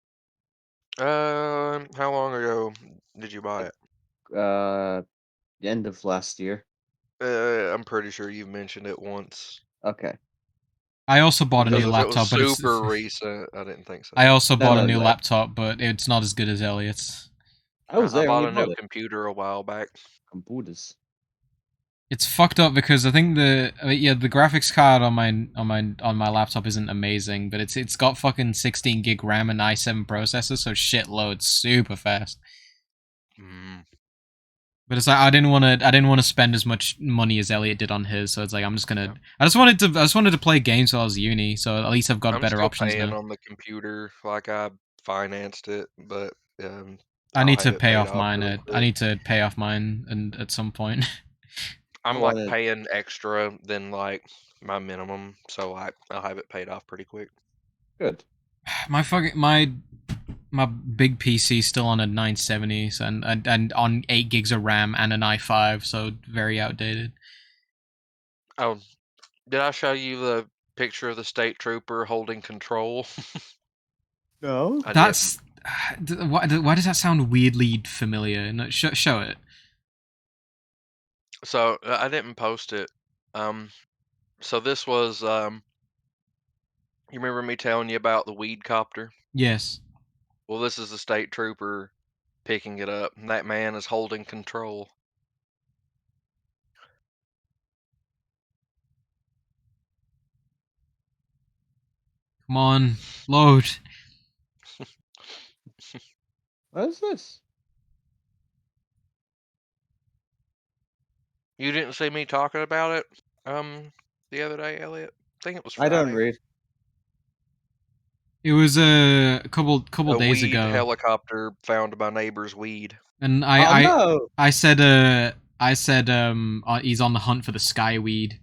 How long ago did you buy Like, it? the end of last year. I'm pretty sure you've mentioned it once. Okay. I also bought a Because new if it was laptop, but it's. super recent, I didn't think I so. also No, bought a no, new like laptop, but it's not as good as Elliot's. I was I there when bought you a new bought it. computer a while back. Computers. It's fucked up because I think the graphics card on my laptop isn't amazing, but it's got fucking 16 gig RAM and i7 processor, so shit loads super fast. Mm. But it's like I didn't want to spend as much money as Elliot did on his, so it's like I'm just gonna. Yeah. I just wanted to play games while I was uni, so at least I've got I'm better still options paying now. on the computer, like I financed it, but I I'll need to have it pay paid off off mine. really I quick. need to pay off mine, and at some point. I'm like wanted- paying extra than like my minimum, so I'll have it paid off pretty quick. Good. My big PC still on a 970 so, and on 8 gigs of RAM and an i5, so very outdated. Oh, did I show you the picture of the state trooper holding control? No. I That's why does that sound weirdly familiar? No, show it. So I didn't post it. So this was you remember me telling you about the weed copter? Yes. Well, this is the state trooper picking it up, and that man is holding control. Come on, load. What is this? You didn't see me talking about it the other day, Elliot? I think it was I Friday. don't read. It was a couple A days weed ago, helicopter found my neighbor's weed. and No. I said he's on the hunt for the skyweed.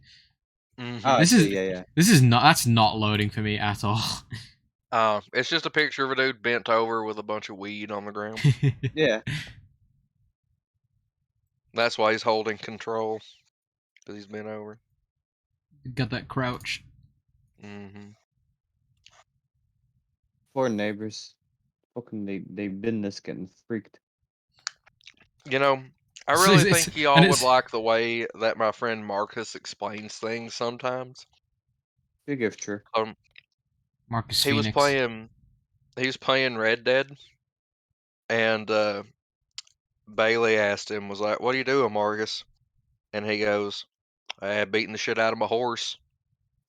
Mhm. Oh, I This is- see. Yeah. That's not loading for me at all. It's just a picture of a dude bent over with a bunch of weed on the ground. Yeah. That's why he's holding control, because he's bent over. Got that crouch. Hmm Poor neighbors. Fucking they've been this getting freaked. You know, I It's- really it's- think and y'all would it's- like the way that my friend Marcus explains things sometimes. Big if true. Marcus He Phoenix. he was playing Red Dead, and Bailey asked him, was like, "What are you doing, Marcus?" And he goes, "Beating the shit out of my horse."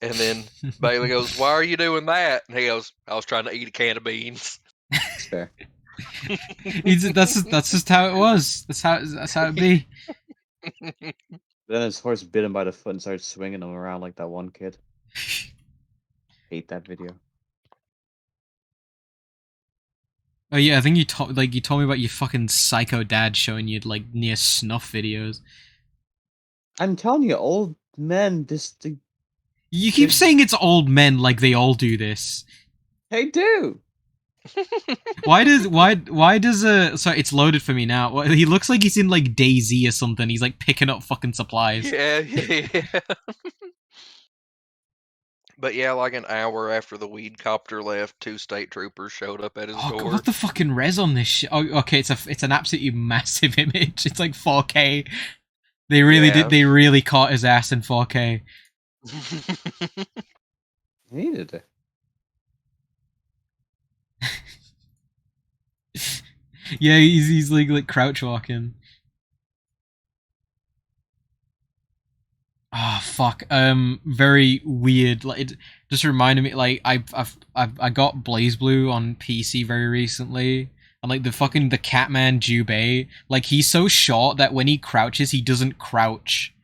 And then Bailey goes, "Why are you doing that?" And he goes, "I was trying to eat a can of beans." It's fair. That's just how it was. That's how it be. Then his horse bit him by the foot and started swinging him around like that one kid. Hate that video. Oh yeah, I think you told me about your fucking psycho dad showing you like near snuff videos. I'm telling you, old men, You keep saying it's old men like they all do this. they do. Why does sorry, it's loaded for me now. He looks like he's in like DayZ or something. He's like picking up fucking supplies. Yeah. But yeah, like an hour after the weed copter left, 2 state troopers showed up at his Oh, door. what the fucking res on this shit? Oh, okay, it's an absolutely massive image. It's like 4K. They really caught his ass in 4K. Needed it. Yeah, he's like crouch walking. Ah, fuck. Very weird. Like it just reminded me. Like I got Blaze Blue on PC very recently, and like the Catman Jubei. Like he's so short that when he crouches, he doesn't crouch.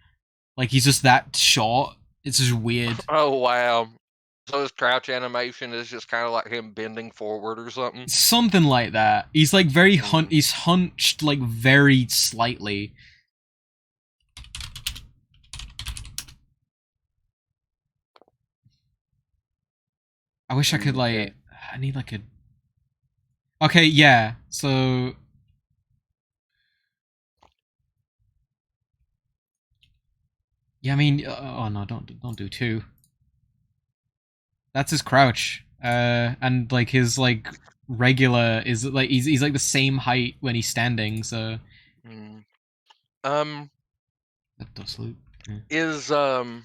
Like he's just that short. It's just weird. Oh wow. So his crouch animation is just kind of like him bending forward or something. Something like that. He's like very he's hunched like very slightly. I wish I could like I need like a Okay, yeah. So yeah, I mean oh no, don't do 2. That's his crouch. And like his like regular is like he's like the same height when he's standing, so Mm. that does loop. Yeah. Is oh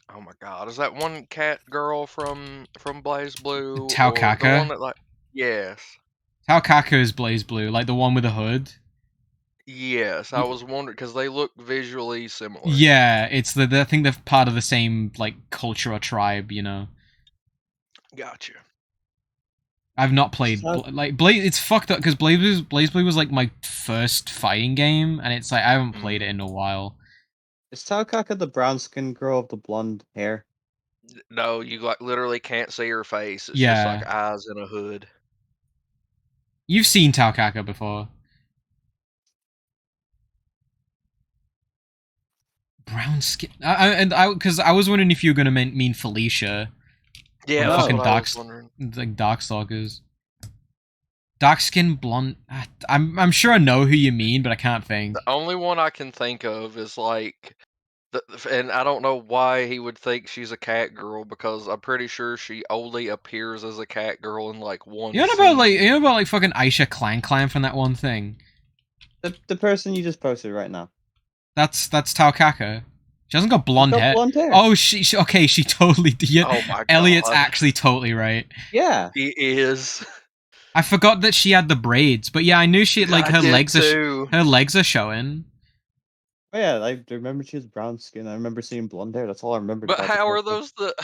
my god, is that one cat girl from Blaze Blue? Tao or the Kaka? one that like yes. Tao Kaka is Blaze Blue, like the one with the hood. Yes, I was wondering because they look visually similar. Yeah, it's I think they're part of the same like culture or tribe, you know. Gotcha. I've not played Sounds- like Blaze. It's fucked up because BlazBlue was like my first fighting game, and it's like I haven't played it in a while. Is Taokaka the brown skinned girl with the blonde hair? No, you like literally can't see her face. It's just Yeah. like eyes in a hood. You've seen Taokaka before. Brown skin. Because I was wondering if you were gonna mean Felicia. Yeah, Or that's fucking what I Dark, was wondering. like Darkstalkers. Dark skin, blonde. I'm sure I know who you mean, but I can't think. The only one I can think of is like, and I don't know why he would think she's a cat girl because I'm pretty sure she only appears as a cat girl in like one. You know about like fucking Aisha Clan from that one thing. The person you just posted right now. That's Taokaka. She hasn't got blonde Got hair. blonde hair. Oh, she okay. She totally. Yeah, Oh my god, Elliot's actually totally right. Yeah. He is. I forgot that she had the braids, but yeah, I knew she like I her did legs too. her legs are showing. Oh, yeah, I remember she was brown skin. I remember seeing blonde hair. That's all I remember. But how are those the?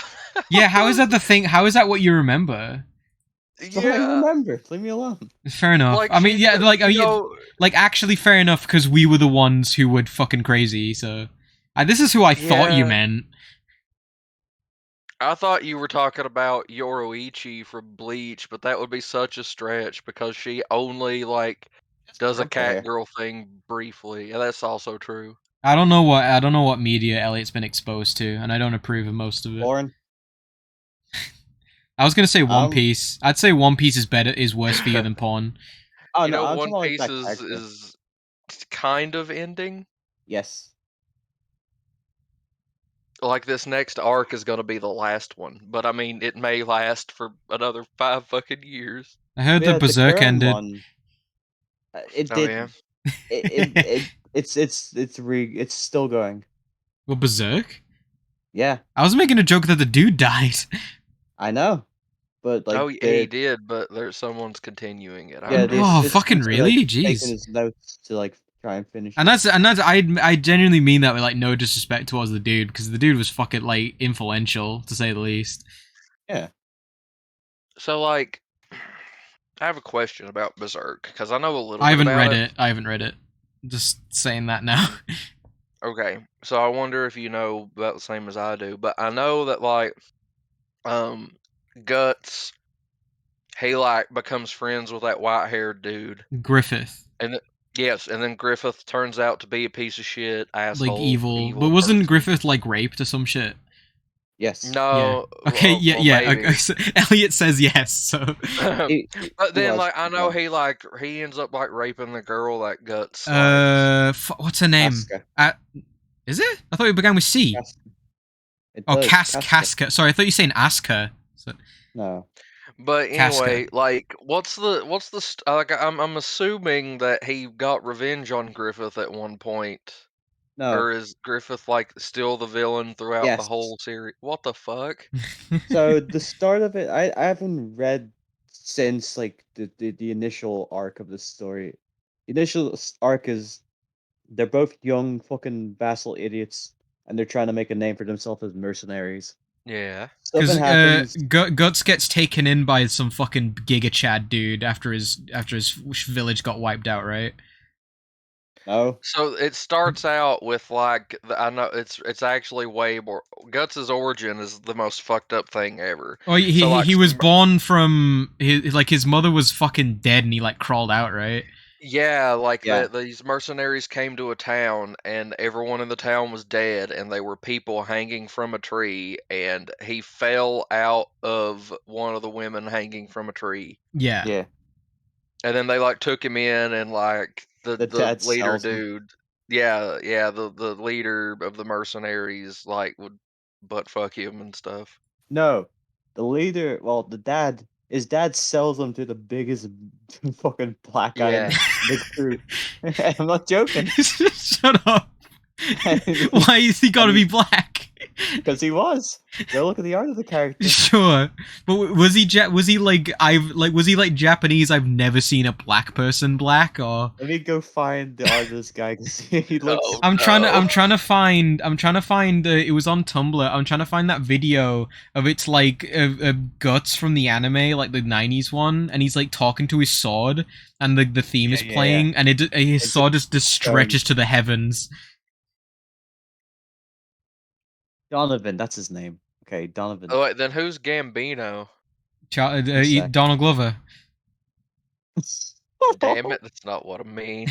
Yeah, how is that the thing? How is that what you remember? That's all I Yeah, remember. Leave me alone. Fair enough. like I mean, she- yeah, like you know, like actually fair enough because we were the ones who were fucking crazy. So this is who I thought you Yeah. meant. I thought you were talking about Yoroichi from Bleach, but that would be such a stretch because she only like does a Purple cat hair. girl thing briefly. Yeah, that's also true. I don't know what media Elliot's been exposed to, and I don't approve of most of it. Lauren. I was gonna say One Um, Piece. I'd say One Piece is worse for you than porn. Oh You no, know, I'm One talking about, like, Piece that character. is kind of ending. Yes. Like this next arc is gonna be the last one, but I mean, it may last for another 5 fucking years. I heard Yeah, that Berserk current ended. one, it Oh did. yeah. It's still going. Well, Berserk. Yeah, I was making a joke that the dude died. I know, but like, Oh, he did, but there's someone's continuing it. yeah, I'm- Oh, this fucking dude's, really? like, taking Jeez. his notes to like try and finish. And it. that's I genuinely mean that with like no disrespect towards the dude because the dude was fucking like influential to say the least. So like, I have a question about Berserk because I know a little. I bit haven't about read it. I haven't read it. Just saying that now. Okay, so I wonder if you know about the same as I do, but I know that like, Guts, he like becomes friends with that white-haired dude, Griffith, yes, and then Griffith turns out to be a piece of shit, asshole, like evil, but wasn't person. Griffith like raped or some shit? Yes. No. Yeah. Okay. well- yeah. well, yeah. maybe. Okay, so Elliot says yes. So But then, was, like, I know yeah. he ends up like raping the girl that Guts. likes. what's her name? Casca. Is it? I thought it began with C. Casca. It Oh, does, Casca. Sorry, I thought you were saying Aska. So, No. But Casca. anyway, like, like? I'm assuming that he got revenge on Griffith at one point, No. or is Griffith like still the villain throughout the Yes. whole series? What the fuck? So the start of it, I haven't read since like the initial arc of the story. The initial arc is they're both young fucking vassal idiots, and they're trying to make a name for themselves as mercenaries. Yeah. because Something happens. Guts gets taken in by some fucking Giga Chad dude after his village got wiped out, right? No. So it starts out with like I know it's actually way more. Guts's origin is the most fucked up thing ever. Oh, he So, like, he was born from his mother was fucking dead and he like crawled out, right? Yeah, like Yeah. these mercenaries came to a town and everyone in the town was dead and they were people hanging from a tree and he fell out of one of the women hanging from a tree. Yeah. Yeah. And then they like took him in and like the dad leader sells him. dude. Yeah, the leader of the mercenaries like would butt fuck him and stuff. No. The leader, well, his dad sells them to the biggest fucking black guy in the crew. I'm not joking. Shut up. Why is he gotta be black? Because he was. Go look at the art of the character. Sure, but was he was he like Japanese? I've never seen a black person black, or Let me go find the art of this guy because he looks. Oh, I'm trying to no. I'm trying to find it was on Tumblr. I'm trying to find that video of its like Guts from the anime, like the 90s one, and he's like talking to his sword, and the theme is Yeah. playing, and his It's sword just stretches to the heavens. Donovan, that's his name. Okay, Donovan. Oh, wait, then who's Gambino? sec. Donald Glover. Damn it, that's not what I mean.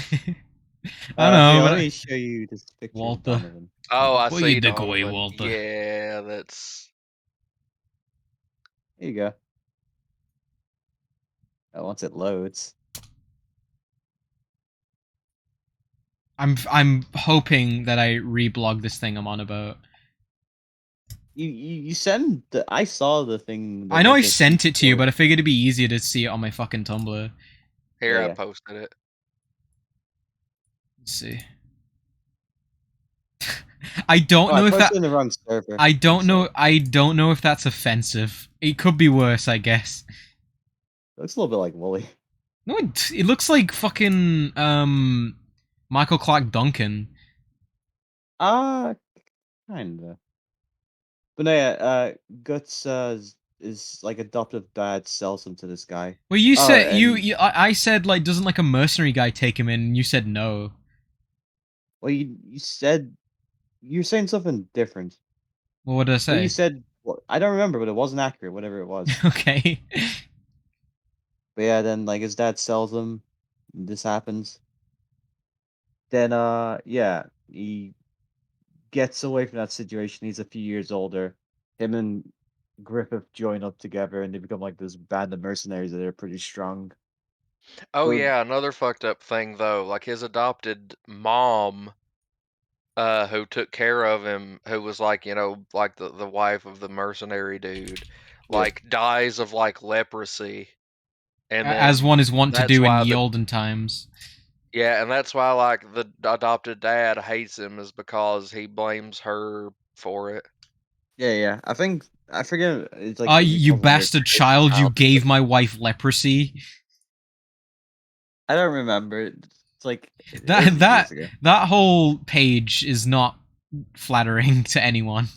I know, Here, but let me show you this picture Walter. of Donovan. Oh, I Put see your dick away, Donovan. Walter. Yeah, that's... Here you go. Once it loads. I'm hoping that I reblog this thing I'm on about. You send the. I saw the thing. I know I just sent it to you, before. but I figured it'd be easier to see it on my fucking Tumblr. Here, Yeah. I posted it. Let's see. I don't Oh, know I if posted that. in the wrong server. I don't know. So, I don't know if that's offensive. It could be worse, I guess. looks a little bit like Wooly. No, it looks like fucking Michael Clark Duncan. Kinda. But no, yeah, Guts is like adoptive dad sells him to this guy. Well, you Oh, said and- I said like, doesn't like a mercenary guy take him in? And you said no. Well, you said you're saying something different. Well, what did I Well, you say? said I don't remember, but it wasn't accurate. Whatever it was. Okay. But yeah, then like his dad sells him. This happens. Then yeah, he gets away from that situation. He's a few years older. Him and Griffith join up together, and they become like this band of mercenaries that are pretty strong. Oh, But yeah, another fucked up thing, though. Like, his adopted mom, who took care of him, who was like, like the wife of the mercenary dude, Yeah. like, dies of, like, leprosy. And As then one is wont to that's do in why ye the olden times. yeah, and that's why like the adopted dad hates him is because he blames her for it. Yeah. I think I forget. It's like the You equivalent of bastard child! You child. gave my wife leprosy. I don't remember. It's like it was That years ago. that whole page is not flattering to anyone.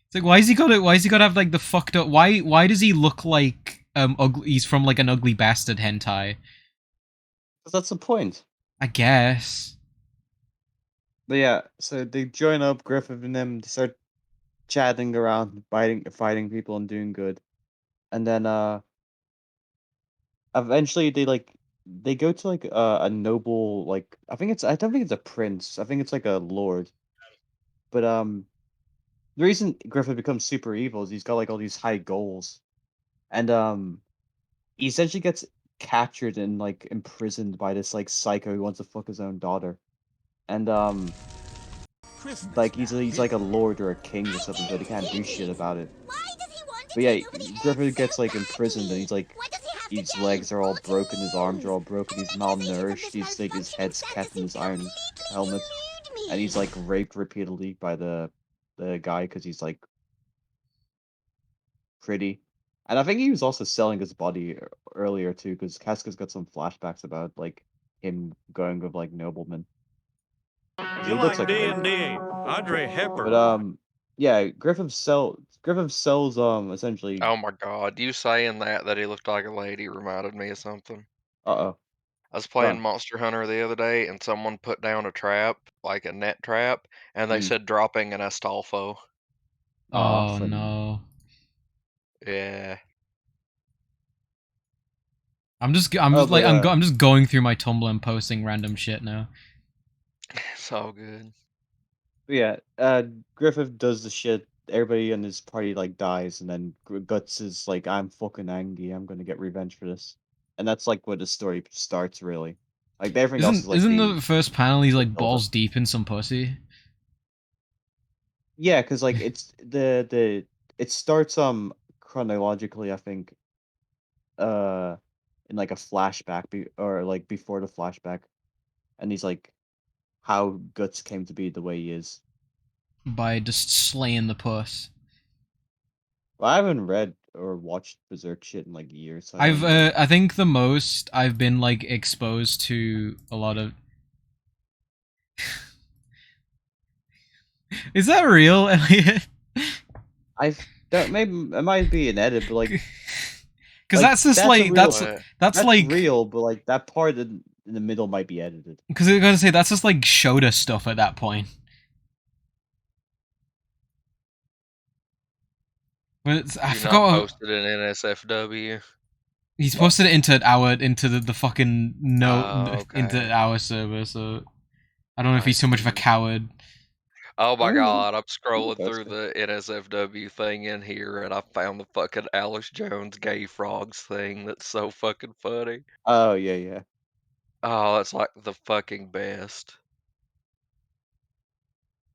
It's like, why has he got it? Why has he got to have like the fucked up? Why does he look like ugly? He's from like an ugly bastard hentai. 'Cause that's the point. I guess. But yeah, so they join up, Griffith and them. They start chatting around, fighting people, and doing good. And then eventually they go to like a noble like I don't think it's a prince. I think it's like a lord. But the reason Griffith becomes super evil is he's got like all these high goals, and he essentially gets captured and like imprisoned by this like psycho who wants to fuck his own daughter, and like he's like a lord or a king or something, but he can't do shit about it. But yeah, Griffith gets like imprisoned and he's like his legs are all broken, his arms are all broken, he's malnourished, he's like his head's kept in his iron helmet, and he's like raped repeatedly by the guy because he's like pretty. And I think he was also selling his body earlier too, because Casca's got some flashbacks about like him going with like noblemen. You He looks like like D a and D, Audrey Hepburn. but yeah, Griffith sells essentially Oh my god, you saying that he looked like a lady reminded me of something. uh-oh. I was Go playing on. Monster Hunter the other day and someone put down a trap, like a net trap, and they Mm. said dropping an Astolfo. Oh Funny. no. Yeah. I'm just Oh, but, I'm just going through my Tumblr and posting random shit now. It's all good. But yeah, Griffith does the shit. Everybody in his party like dies, and then Guts is like, "I'm fucking angry. I'm gonna get revenge for this," and that's like where the story starts. Really, like everything else is like Isn't being the first panel he's like built up. balls deep in some pussy? Yeah, because like it's it starts chronologically. I think uh in like a flashback or like before the flashback, and he's like how Guts came to be the way he is. by just slaying the puss. Well, I haven't read or watched Berserk shit in like years. So I don't know. I think the most I've been like exposed to a lot of. Is that real, Elliot? I've that maybe it might be an edit, but like Because like, that's just that's a like real- that's What? that's like real, but like that part in the middle might be edited. because I was gonna say that's just like Shota stuff at that point. But I You not forgot posted in NSFW. he's posted it into the fucking Oh, into okay. our server. So I don't know if he's too much of a see. coward. Oh my Ooh. god, I'm scrolling That's through the NSFW thing in here and I found the fucking Alice Jones gay frogs thing that's so fucking funny. Oh yeah. Oh, it's like the fucking best.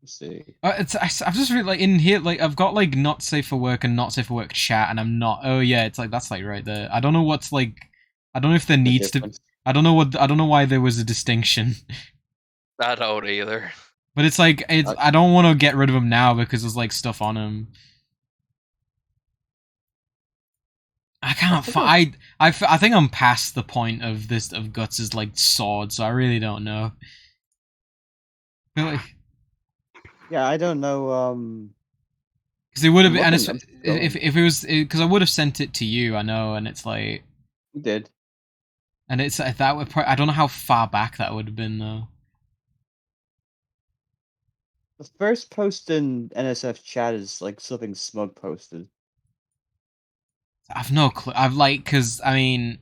Let's see. I've just really like in here like I've got like not safe for work and not safe for work chat and I'm not. Oh yeah, it's like that's like right there. I don't know what's like. I don't know if there The needs to. difference. I don't know why there was a distinction. I don't either. But it's like it's. I don't want to get rid of him now because there's like stuff on him. I can't find. I think I'm past the point of this of Guts' like sword, so I really don't know. I feel like Yeah, I don't know. because it would have I'm been, and looking, if it was because I would have sent it to you, I know, and it's like, You did. and it's that would I don't know how far back that would have been though. The first post in NSF chat is like something Smug posted. I've no clue. I've like because I mean,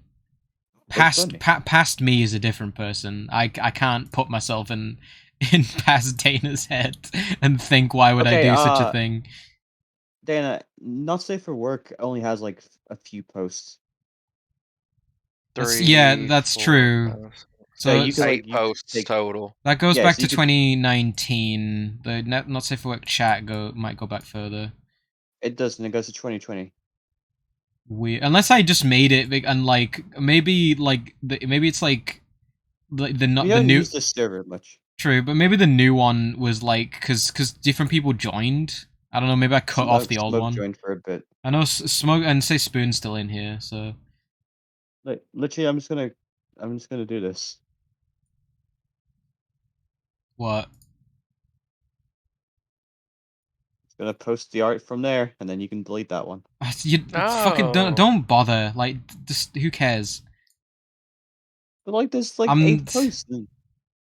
funny. past me is a different person. I can't put myself in past Dana's head and think why would I Okay, do such a thing. Dana, Not Safe for Work only has like a few posts. Yeah, that's true. 5, So you could, like, 8 you could posts take- total. that goes Yeah, back so to you could- 2019. The not safe for work chat might go back further. It doesn't. It goes to 2020. Weird. Unless I just made it big and like maybe maybe it's like the not We the don't new use this server much. true, but maybe the new one was like because different people joined. I don't know. Maybe I cut off the old Smug one. joined for a bit. I know Smug and say Spoon's still in here, so Like literally, I'm just gonna do this. what? Gonna post the art from there, and then you can delete that one. You fucking don't bother. Like, just who cares? But like, there's like I'm- 8 posts. And,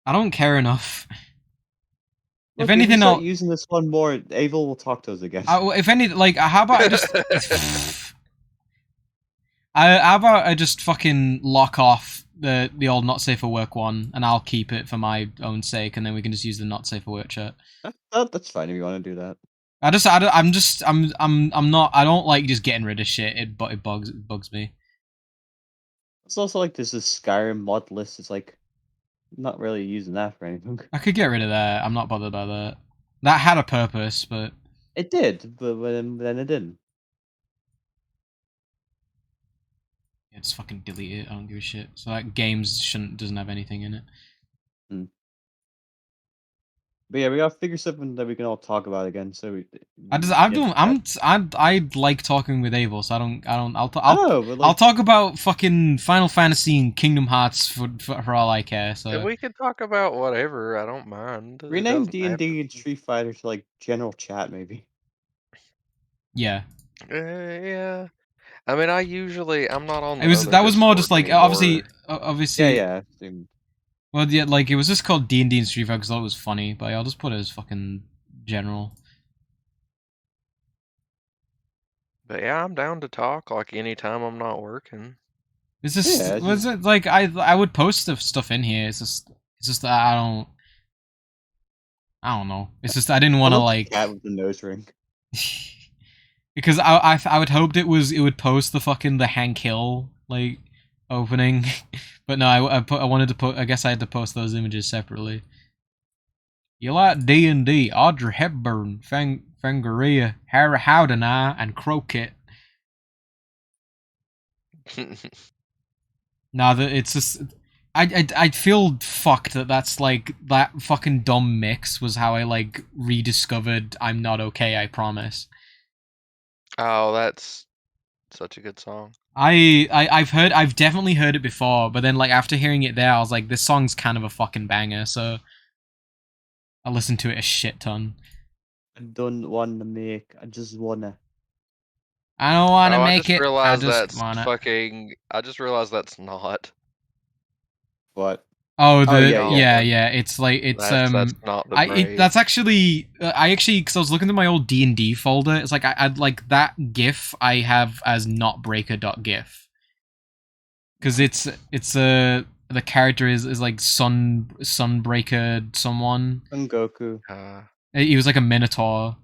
I don't care enough. look, If anything, we start I'll. using this one more, Abel will talk to us again. If any, like, how about I just. How about I just fucking lock off the old not safe for work one, and I'll keep it for my own sake, and then we can just use the not safe for work chat. That's fine if you want to do that. I'm not. I don't like just getting rid of shit. It bugs me. It's also like there's this Skyrim mod list. It's like I'm not really using that for anything. I could get rid of that. I'm not bothered by that. That had a purpose, but It did, but then it didn't. yeah, just fucking delete it. I don't give a shit. So that doesn't have anything in it. But yeah, we gotta figure something that we can all talk about again. So I like talking with Abel, so But I'll talk about fucking Final Fantasy and Kingdom Hearts for all I care. So We can talk about whatever. I don't mind. It rename doesn't D and have to D and be- Street Fighter to like general chat, maybe. yeah, yeah. I mean, I'm not on. that was more just like obviously Yeah. Well, yeah, like it was just called D&D and Street Fighter because I thought it was funny, but I'll just put it as fucking general. But yeah, I'm down to talk like anytime I'm not working. It's just Yeah, was it like I would post stuff in here. It's just that I don't know. It's just I didn't want to like cat with the nose ring. because I would hoped it would post the fucking the Hank Hill like opening, but no, I wanted to put. I guess I had to post those images separately. You like D&D, Audrey Hepburn, Fangoria, Harry Howdeneye, and Crockett. Now that it's just I feel fucked that that's like that fucking dumb mix was how I like rediscovered I'm Not Okay, I Promise. Oh, that's such a good song. I've definitely heard it before, but then like after hearing it there, I was like, this song's kind of a fucking banger, so I listened to it a shit ton. I don't want to make. I just wanna. I don't want to Oh, I make just it. I realized just that's want to. fucking. I just realized that's not. What? Oh, Oh the yeah, yeah. yeah, No, yeah. It's like it's that's not the that's break. actually I actually because I was looking through my old D&D folder. It's like I'd like that GIF I have as notbreaker.gif because the character is like Sunbreaker someone. Son Goku. He was like a minotaur.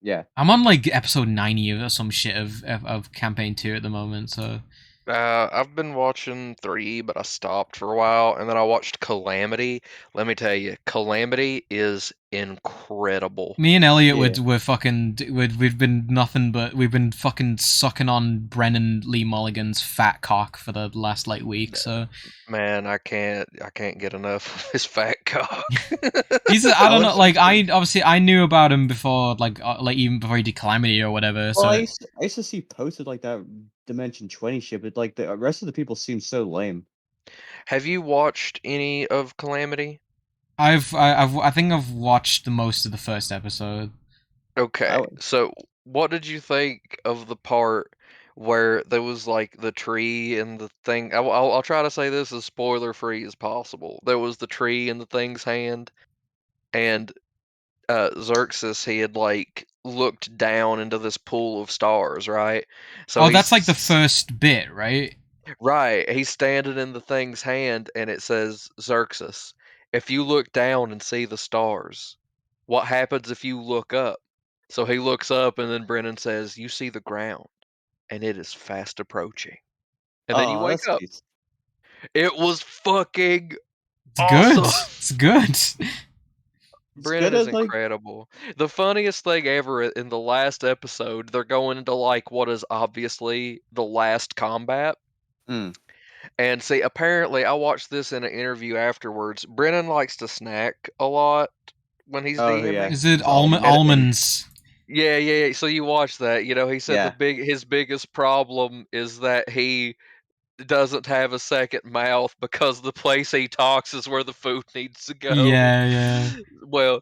Yeah. I'm on like episode 90 of some shit of campaign 2 at the moment, so I've been watching 3, but I stopped for a while, and then I watched Calamity. Let me tell you, Calamity is incredible. me and Elliot Yeah. were fucking we've been nothing but we've been fucking sucking on Brennan Lee Mulligan's fat cock for the last like week. So Man, I can't get enough of his fat cock. he's I don't know, was- like I knew about him before, like even before he did Calamity or whatever. Well, So I used to see posted like that Dimension 20 shit, but like the rest of the people seem so lame. Have you watched any of Calamity? I think I've watched the most of the first episode. Okay, I, so what did you think of the part where there was like the tree and the thing? I'll try to say this as spoiler free as possible. There was the tree in the thing's hand, and Xerxes, he had like looked down into this pool of stars, right? So Oh, that's like the first bit, right? right, he's standing in the thing's hand, and it says, Xerxes, if you look down and see the stars, what happens if you look up? So he looks up, and then Brennan says, you see the ground, and it is fast approaching. And then you oh, wake that's up. cute. It was fucking It's good. awesome. It's good. It's good Brennan is as like incredible. The funniest thing ever in the last episode, they're going into like what is obviously the last combat. mm, And see, apparently, I watched this in an interview afterwards. Brennan likes to snack a lot when he's oh yeah. DMing. Is it It's all And almonds? yeah. So you watch that. You know, he said yeah. his biggest problem is that he doesn't have a second mouth because the place he talks is where the food needs to go. Yeah, yeah. Well,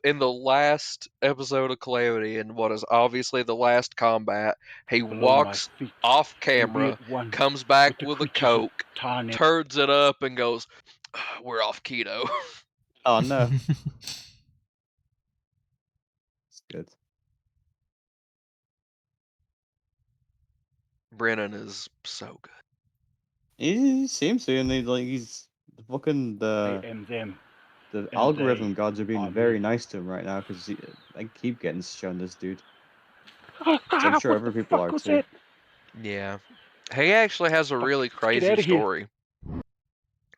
in the last episode of Calamity, and what is obviously the last combat, he Below my walks feet, off we camera, at one comes back with the with a creatures of Coke, Tarnet. turns it up, and goes, "We're off keto." Oh no. It's good. Brennan is so good. He seems to, and he's fucking I am them. the And algorithm they gods are being are very me. nice to him right now because I keep getting shown this dude. Oh, So I'm sure what other the people fuck are was too. that? Yeah, he actually has a really Let's get crazy out of here. story.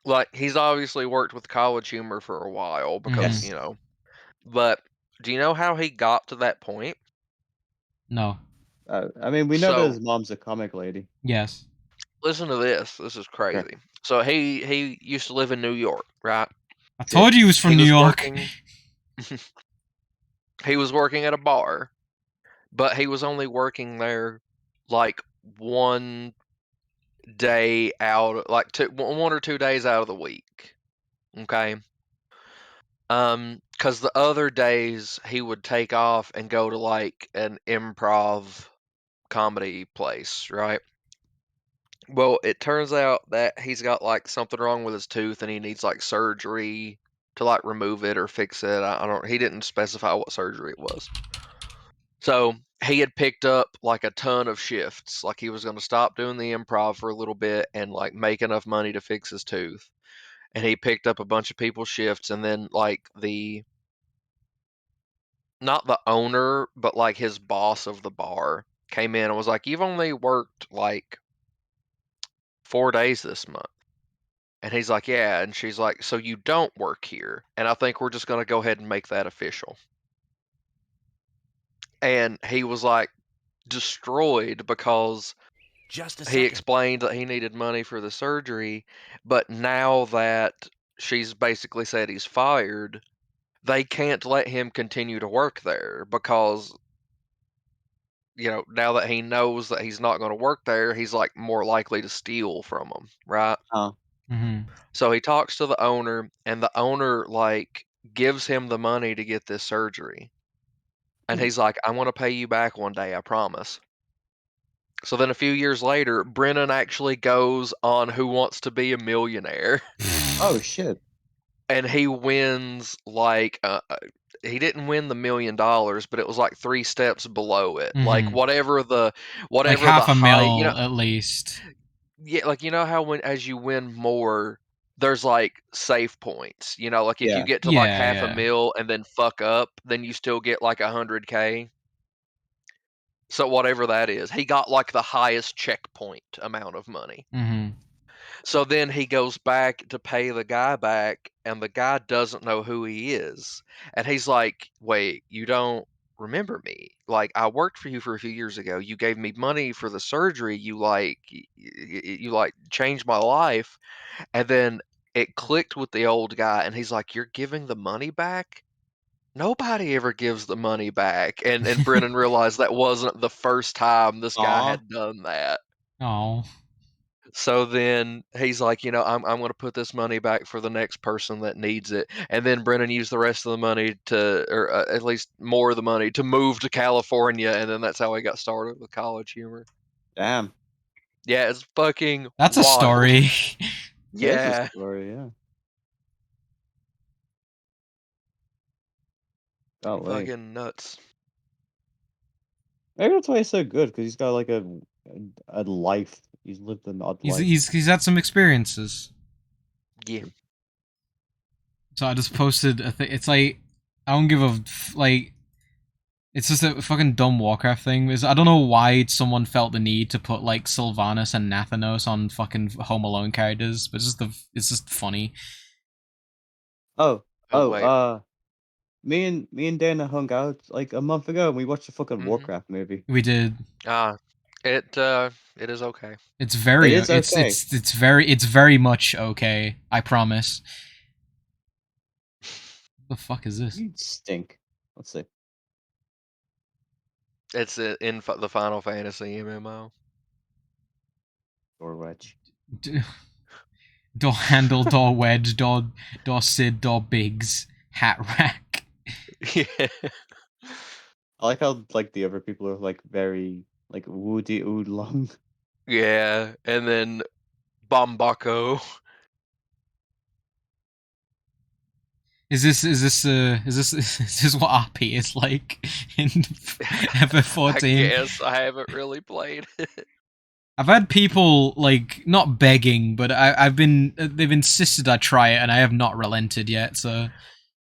Like he's obviously worked with College Humor for a while because Mhm. you know, but do you know how he got to that point? No. I mean, we know that So his mom's a comic lady. Yes. listen to this. This is Okay. crazy. So he used to live in New York, right? I told you he was from He New was York. working. He was working at a bar, but he was only working there like one day out, like 1 or 2 days out of the week. Okay. Because the other days he would take off and go to like an improv comedy place, right? Well, it turns out that he's got like something wrong with his tooth and he needs like surgery to like remove it or fix it. I don't, he didn't specify what surgery it was. So he had picked up like a ton of shifts. Like he was going to stop doing the improv for a little bit and like make enough money to fix his tooth. And he picked up a bunch of people's shifts, and then like not the owner, but like his boss of the bar came in and was like, "You've only worked like 4 days this month." And he's like, "Yeah." And she's like, "So you don't work here." And I think we're just going to go ahead and make that official. And he was like destroyed because Just a he second. explained that he needed money for the surgery, but now that she's basically said he's fired, they can't let him continue to work there because now that he knows that he's not going to work there, he's like more likely to steal from them, right? Hmm. So he talks to the owner, and the owner like gives him the money to get this surgery. And Hmm. he's like, "I'm going to pay you back one day, I promise." So then a few years later, Brennan actually goes on Who Wants to Be a Millionaire, Oh shit. and he wins he didn't win the $1 million, but it was like 3 steps below it. Like Hmm. whatever the Like whatever the half a high, mil at least. yeah, like how when as you win more, there's like safe points. Like if you Yeah. get to like Yeah, half a yeah. mil and then fuck up, then you still get like 100K. So whatever that is, he got like the highest checkpoint amount of money. Hmm. So then he goes back to pay the guy back, and the guy doesn't know who he is. And he's like, "Wait, you don't remember me? Like, I worked for you for a few years ago. You gave me money for the surgery. You like changed my life." And then it clicked with the old guy, and he's like, "You're giving the money back? Nobody ever gives the money back." And Brennan realized that wasn't the first time this guy Aw. had done that. Oh. So then he's like, I'm going to put this money back for the next person that needs it. And then Brennan used the rest of the money or at least more of the money, to move to California. And then that's how he got started with College Humor. Damn. Yeah, it's fucking That's a wild. story. There's a Yeah, story, yeah. Golly. fucking nuts. Maybe that's why he's so good, because he's got like a life. He's lived an odd life. He's had some experiences. Yeah. So I just posted a thing. It's like I don't give a like. It's just a fucking dumb Warcraft thing. I don't know why someone felt the need to put like Sylvanas and Nathanos on fucking Home Alone characters, but it's just funny. Oh, Oh, wait. me and Dana hung out like a month ago, and we watched a fucking Mhm. Warcraft movie. We did. It is okay. It's very. It is okay. It's very much okay. I promise. The fuck is this? You stink. Let's see. It's in the Final Fantasy MMO. Door wedge. Door handle, door wedge, door Sid, door Biggs, hat rack. Yeah. I like how like the other people are like very like woody oolong. Yeah, and then Bombako. Is this is this what RP is like in I FF14? guess I haven't really played it. I've had people like not begging, but I've been they've insisted I try it, and I have not relented yet. So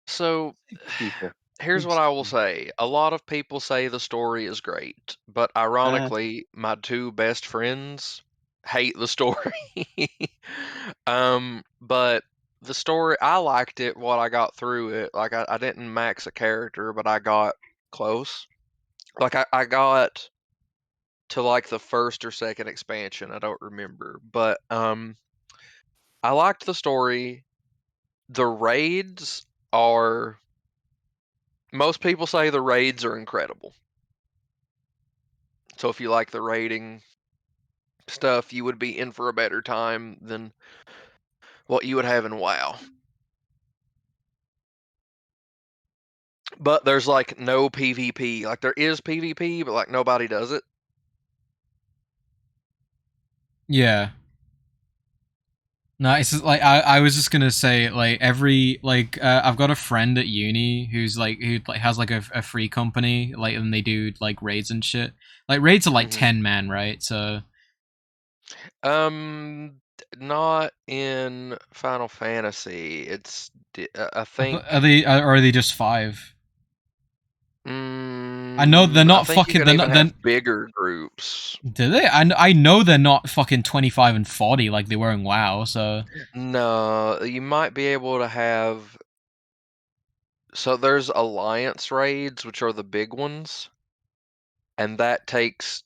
So, People. here's what I will say. A lot of people say the story is great, but ironically, my 2 best friends hate the story. But the story, I liked it, what I got through it. Like, I didn't max a character, but I got close. Like, I got to like the first or second expansion. I don't remember, but I liked the story. The raids are. Most people say the raids are incredible. So if you like the raiding stuff, you would be in for a better time than what you would have in WoW. But there's like no PvP. Like there is PvP, but like nobody does it. yeah. No, it's just, like I was just gonna say like I've got a friend at uni who has like a free company like and they do like raids and shit. Like raids are like Mhm. 10 man, right? So Not in Final Fantasy. I think. are they just 5? I know they're I not think you fucking. can They're even not. have bigger groups. Do they? I know they're not fucking 25 and 40 like they were in WoW. So No, you might be able to have. So there's alliance raids, which are the big ones, and that takes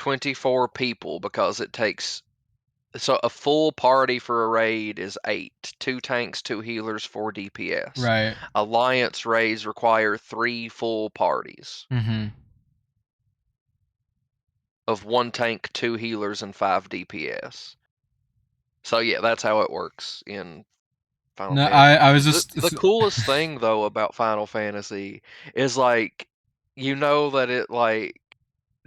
24 people because it takes. So a full party for a raid is 8. 2 tanks, 2 healers, 4 DPS. Right. Alliance raids require 3 full parties Mm-hmm. of 1 tank, 2 healers, and 5 DPS. So yeah, that's how it works in Final No, Fantasy. I was just The coolest thing though about Final Fantasy is like, you know that it like.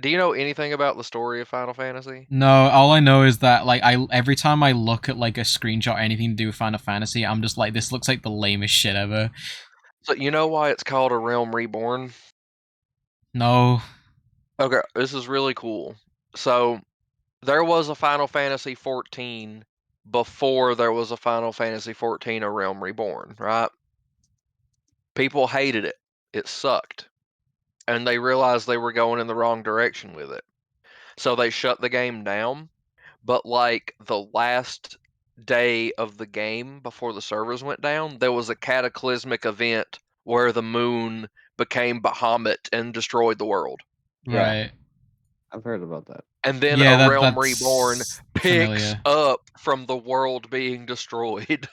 Do you know anything about the story of Final Fantasy? No, all I know is that like every time I look at like a screenshot or anything to do with Final Fantasy, I'm just like, this looks like the lamest shit ever. So you know why it's called A Realm Reborn? No. Okay, this is really cool. So there was a Final Fantasy 14 before there was a Final Fantasy 14 A Realm Reborn, right? People hated it. It sucked. And they realized they were going in the wrong direction with it. So they shut the game down. But like the last day of the game before the servers went down, there was a cataclysmic event where the moon became Bahamut and destroyed the world. Yeah. Right. I've heard about that. And then Yeah, A Realm that's Reborn picks familiar. up from the world being destroyed.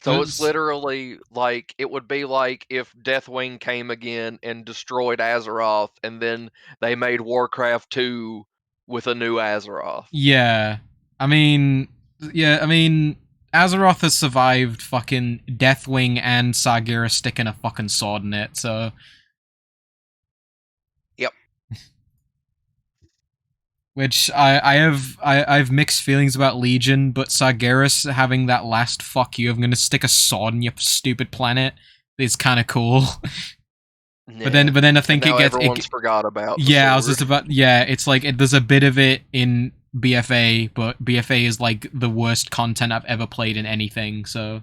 So it's literally like, it would be like if Deathwing came again and destroyed Azeroth, and then they made Warcraft 2 with a new Azeroth. Yeah. I mean, Azeroth has survived fucking Deathwing and Sargeras sticking a fucking sword in it, so. Yep. Which I have mixed feelings about Legion, but Sargeras having that last fuck you, I'm gonna stick a sword in your stupid planet is kind of cool. Yeah. But then I think and now it gets everyone's forgot about. Yeah, I was sword. just about it's like there's a bit of it in BFA, but BFA is like the worst content I've ever played in anything. So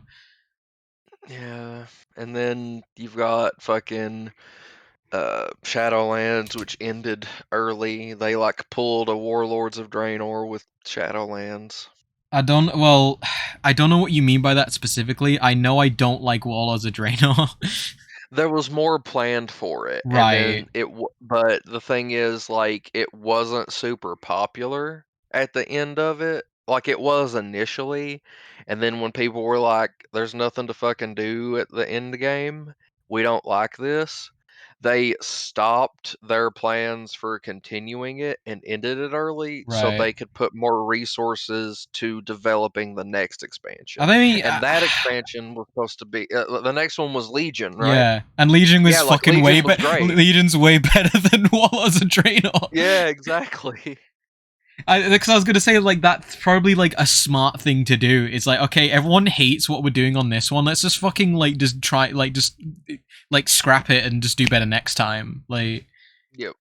Yeah, and then you've got fucking Shadowlands, which ended early. They like pulled a Warlords of Draenor with Shadowlands. I don't know what you mean by that specifically. I know I don't like Warlords of Draenor. There was more planned for it, Right. And then but the thing is, like, it wasn't super popular at the end of it, like it was initially, and then when people were like, "There's nothing to fucking do at the end game. We don't like this." They stopped their plans for continuing it and ended it early so Right. they could put more resources to developing the next expansion. I mean, And that expansion was supposed to be the next one was Legion, right? Yeah, and Legion was Yeah, like, fucking Legion way was better. great. Legion's way better than Warlords of Draenor. Yeah, exactly. Because I was gonna say, like, that's probably like a smart thing to do. It's like, okay, everyone hates what we're doing on this one. Let's just fucking like just try, like, just like scrap it and just do better next time. Like, Yep.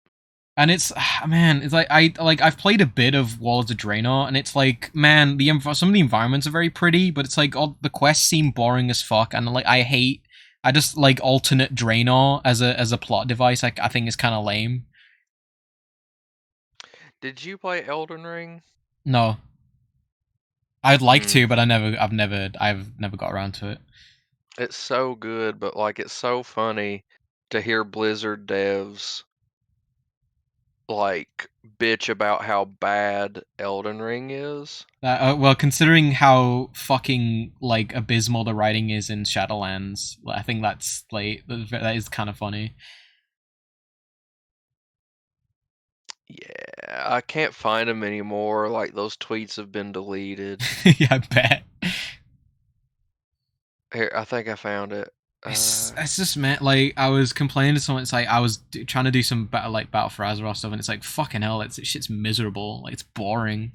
and it's man, it's like I've played a bit of Warlords of Draenor, and it's like, man, some of the environments are very pretty, but it's like all the quests seem boring as fuck, and like I just like alternate Draenor as a plot device. I think is kind of lame. Did you play Elden Ring? No. I'd like to, but I've never got around to it. It's so good, but like it's so funny to hear Blizzard devs like bitch about how bad Elden Ring is. Well, considering how fucking like abysmal the writing is in Shadowlands, I think that's like that is kind of funny. Yeah, I can't find them anymore. Like those tweets have been deleted. Yeah, I bet. Here, I think I found it. It's just man, like I was complaining to someone. It's like I was trying to do some Battle for Azeroth stuff, and it's like fucking hell, shit's miserable. Like it's boring,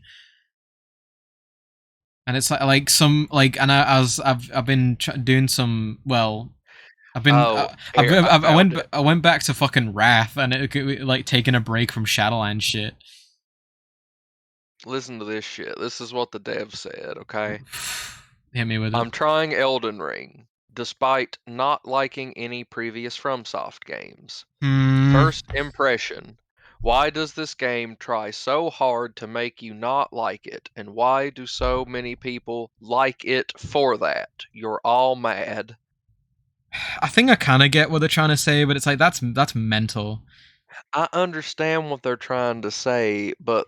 and it's like some like, and I've been doing some I've been I went back to fucking Wrath, and it like taking a break from Shadowlands shit. Listen to this shit. This is what the dev said. Okay. Hit me with it. I'm trying Elden Ring, despite not liking any previous FromSoft games. First impression. Why does this game try so hard to make you not like it? And why do so many people like it for that? You're all mad. I think I kind of get what they're trying to say, but it's like that's mental. I understand what they're trying to say, but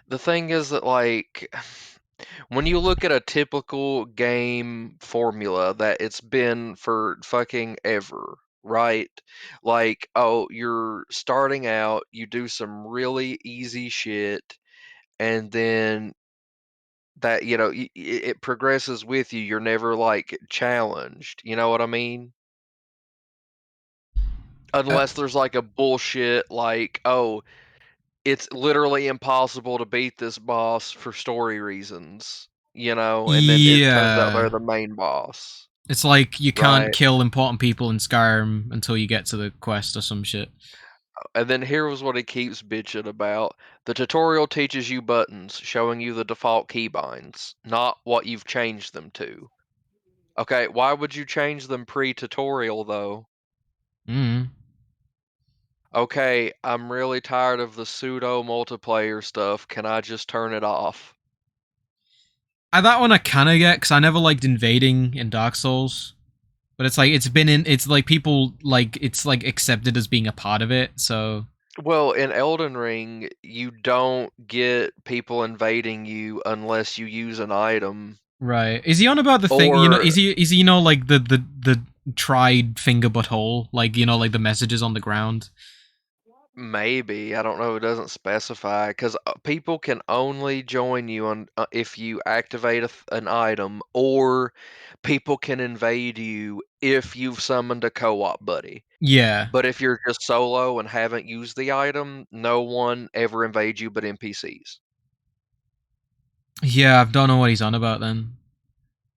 the thing is that like when you look at a typical game formula that it's been for fucking ever, right? Like, oh, you're starting out, you do some really easy shit, and then that, it progresses with you. You're never like challenged. You know what I mean? Uh, Unless there's like a bullshit, like, oh, it's literally impossible to beat this boss for story reasons, and then it turns out they're yeah. the main boss, It's like you can't right? kill important people in Skyrim until you get to the quest or some shit. And then here was what he keeps bitching about. The tutorial teaches you buttons, showing you the default keybinds, not what you've changed them to. Okay, why would you change them pre-tutorial though? Mm. Okay, I'm really tired of the pseudo multiplayer stuff. Can I just turn it off? That one I kind of get because I never liked invading in Dark Souls, but it's like it's like people like it's like accepted as being a part of it. So Well, in Elden Ring, you don't get people invading you unless you use an item. right, is he on about the thing? Or Is he like the tried finger butthole, like like the messages on the ground. maybe, I don't know, it doesn't specify, because people can only join you on if you activate an item, or people can invade you if you've summoned a co-op buddy. Yeah, But if you're just solo and haven't used the item, no one ever invades you but NPCs. yeah, I don't know what he's on about then.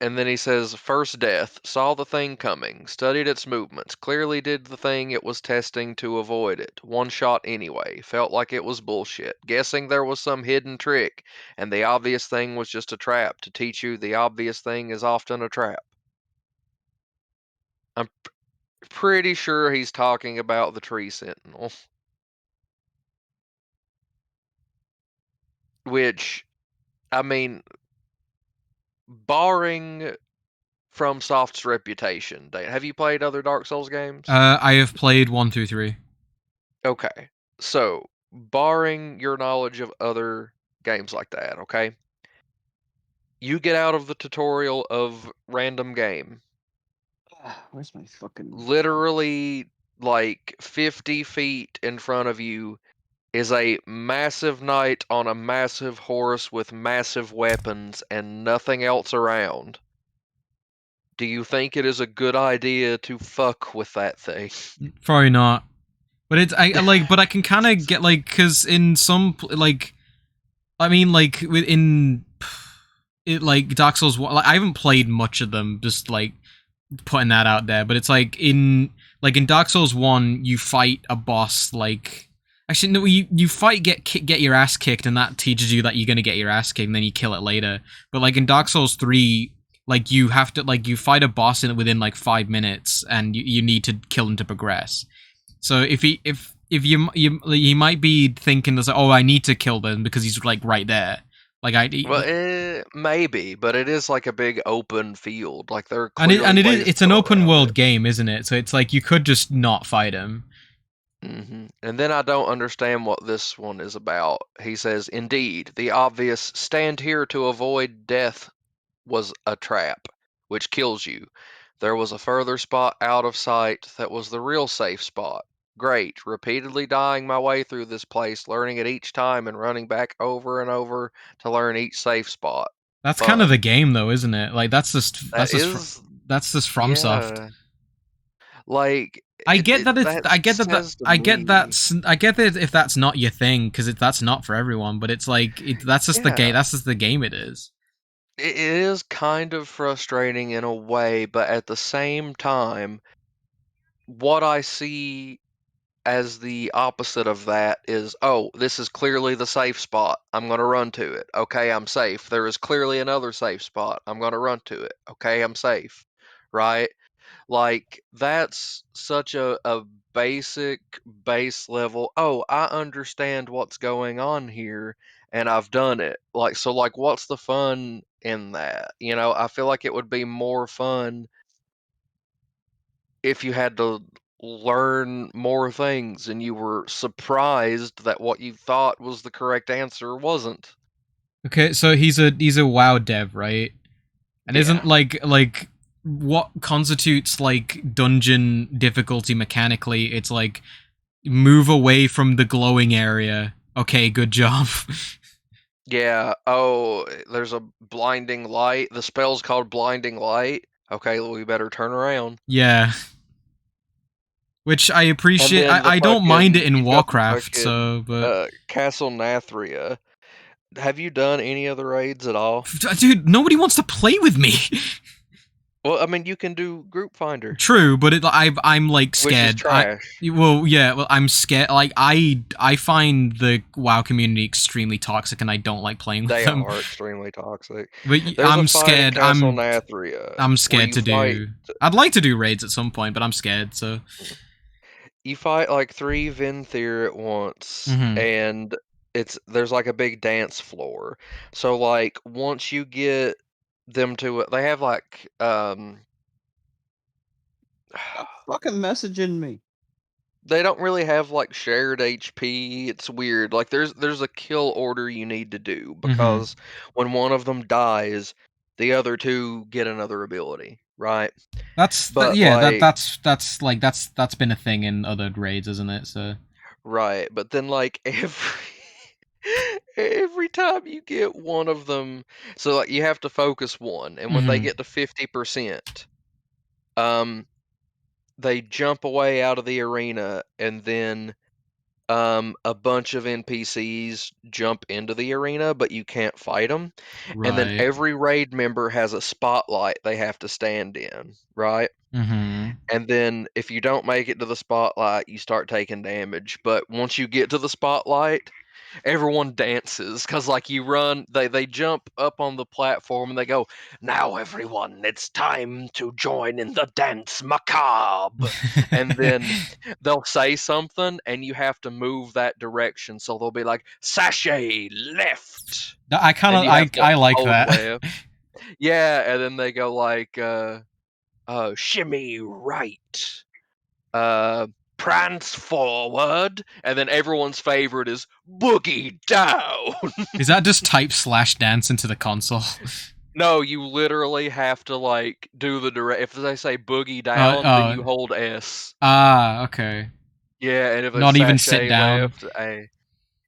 And then he says, first death, saw the thing coming, studied its movements, clearly did the thing it was testing to avoid it. One shot anyway, felt like it was bullshit. Guessing there was some hidden trick, and the obvious thing was just a trap to teach you the obvious thing is often a trap. I'm pretty sure he's talking about the Tree Sentinel. Which, I mean, barring FromSoft's reputation, have you played other Dark Souls games? I have played 1, 2, 3. Okay. So, barring your knowledge of other games like that, okay? You get out of the tutorial of random game. Where's my fucking Literally, like 50 feet in front of you is a massive knight on a massive horse with massive weapons and nothing else around. Do you think it is a good idea to fuck with that thing? Probably not. But it's I like, but I can kind of get like, because in some like, I mean, like within it, like Dark Souls 1, like I haven't played much of them. Just like putting that out there, but it's like in Dark Souls 1, you fight a boss like. Actually, no. You fight, get your ass kicked, and that teaches you that you're gonna get your ass kicked, and then you kill it later. But like in Dark Souls 3, like you have to like you fight a boss within like 5 minutes, and you need to kill him to progress. So if you might be thinking there's like, oh, I need to kill them because he's like right there. Like Well, maybe, but it is like a big open field. Like there are and clearly it is ways to it's an go open around it. world game, isn't it? So it's like you could just not fight him. And then I don't understand what this one is about. He says, indeed, the obvious stand here to avoid death was a trap, which kills you. There was a further spot out of sight that was the real safe spot. Great, repeatedly dying my way through this place, learning it each time and running back over and over to learn each safe spot. That's kind of the Fun. game, though, isn't it? Like That is, that's just FromSoft. yeah. Like I get that that I get says to I get me, I get that if that's not your thing, because that's not for everyone. But it's like that's just the game. yeah. That's just the game it is. It is kind of frustrating in a way, but at the same time, what I see as the opposite of that is, oh, this is clearly the safe spot. I'm going to run to it. Okay, I'm safe. There is clearly another safe spot. I'm going to run to it. Okay, I'm safe. Right? Like, that's such a basic base level. Oh, I understand what's going on here and I've done it. Like, so, like, what's the fun in that? I feel like it would be more fun if you had to learn more things, and you were surprised that what you thought was the correct answer wasn't. Okay, so he's a WoW dev, right? And Yeah. isn't like what constitutes like dungeon difficulty mechanically? It's like move away from the glowing area. Okay, good job. Yeah. Oh, there's a blinding light. The spell's called blinding light. Okay, we better turn around. Yeah. Which I appreciate. then the I don't mind it fucking- in you've got the Warcraft, fucking, so but Castle Nathria. Have you done any of the raids at all? dude, nobody wants to play with me. Well, I mean, you can do Group Finder, True, but I'm like which is scared. trash. I'm scared. Like I find the WoW community extremely toxic, and I don't like playing with They them. are extremely toxic. But There's a I'm fight in scared. Castle Nathria I'm where scared you to fight- do. I'd like to do raids at some point, but I'm scared. So You fight like 3 Venthyr at once, Mhm. and there's like a big dance floor. So like once you get them to it, they have like Fucking messaging me. they don't really have like shared HP. It's weird. Like there's a kill order you need to do because when one of them dies, the other 2 get another ability, right? that's But, that's been a thing in other raids, isn't it? So Right, but then like every time you get one of them, so like you have to focus one, and when they Mhm. get to 50%, they jump away out of the arena, and then a bunch of NPCs jump into the arena, but you can't fight them. right. And then every raid member has a spotlight they have to stand in, right? Mm-hmm. And then if you don't make it to the spotlight, you start taking damage. But once you get to the spotlight, everyone dances because like you run, they jump up on the platform and they go, "Now everyone, it's time to join in the dance macabre." And then they'll say something and you have to move that direction. So they'll be like, "Sashay left." I kind And of you have to I like hold that. left. Yeah, and then they go like shimmy right, prance forward, and then everyone's favorite is boogie down. Is that just type /dance into the console? No, you literally have to like do the direct. If they say boogie down, then you hold S. Ah, okay. Yeah, and if it's Not even sit sashay down. left, A.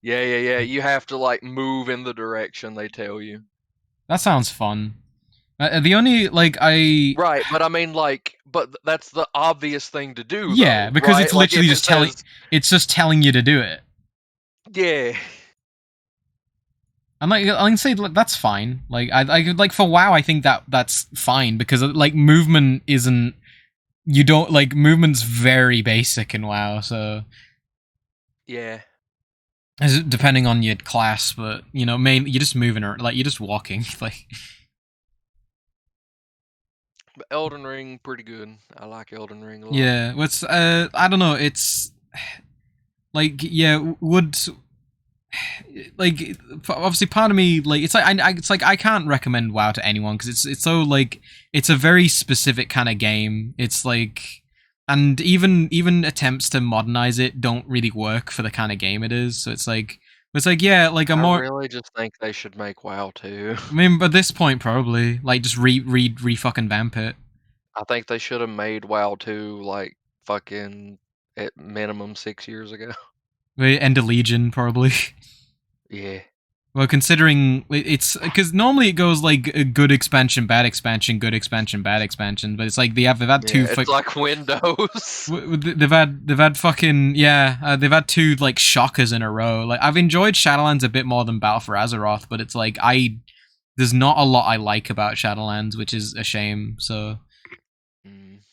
Yeah. You have to like move in the direction they tell you. That sounds fun. The only like I Right, but I mean like, but that's the obvious thing to do. Yeah, though, because right? it's Like, literally if it just telling. says- It's just telling you to do it. Yeah. And like I can say that's fine. Like I like for WoW, I think that's fine because like movement isn't. You don't like movement's very basic in WoW, so Yeah. depending on your class, but you know, you're just moving or like you're just walking. Like But Elden Ring, pretty good. I like Elden Ring a lot. yeah, what's I don't know. It's like yeah, would like obviously part of me like it's like I can't recommend WoW to anyone because it's so like it's a very specific kind of game. It's like and even attempts to modernize it don't really work for the kind of game it is. So it's like yeah, like a more. I really just think they should make WoW too. I mean, at this point, probably like just re fucking vamp it. I think they should have made WoW 2 like fucking at minimum 6 years ago. End of Legion, probably. Yeah. Well, considering it's because normally it goes like a good expansion, bad expansion, good expansion, bad expansion, but it's like they've had two. It's like Windows. They've had fucking they've had 2 like shockers in a row. Like I've enjoyed Shadowlands a bit more than Battle for Azeroth, but it's like there's not a lot I like about Shadowlands, which is a shame. So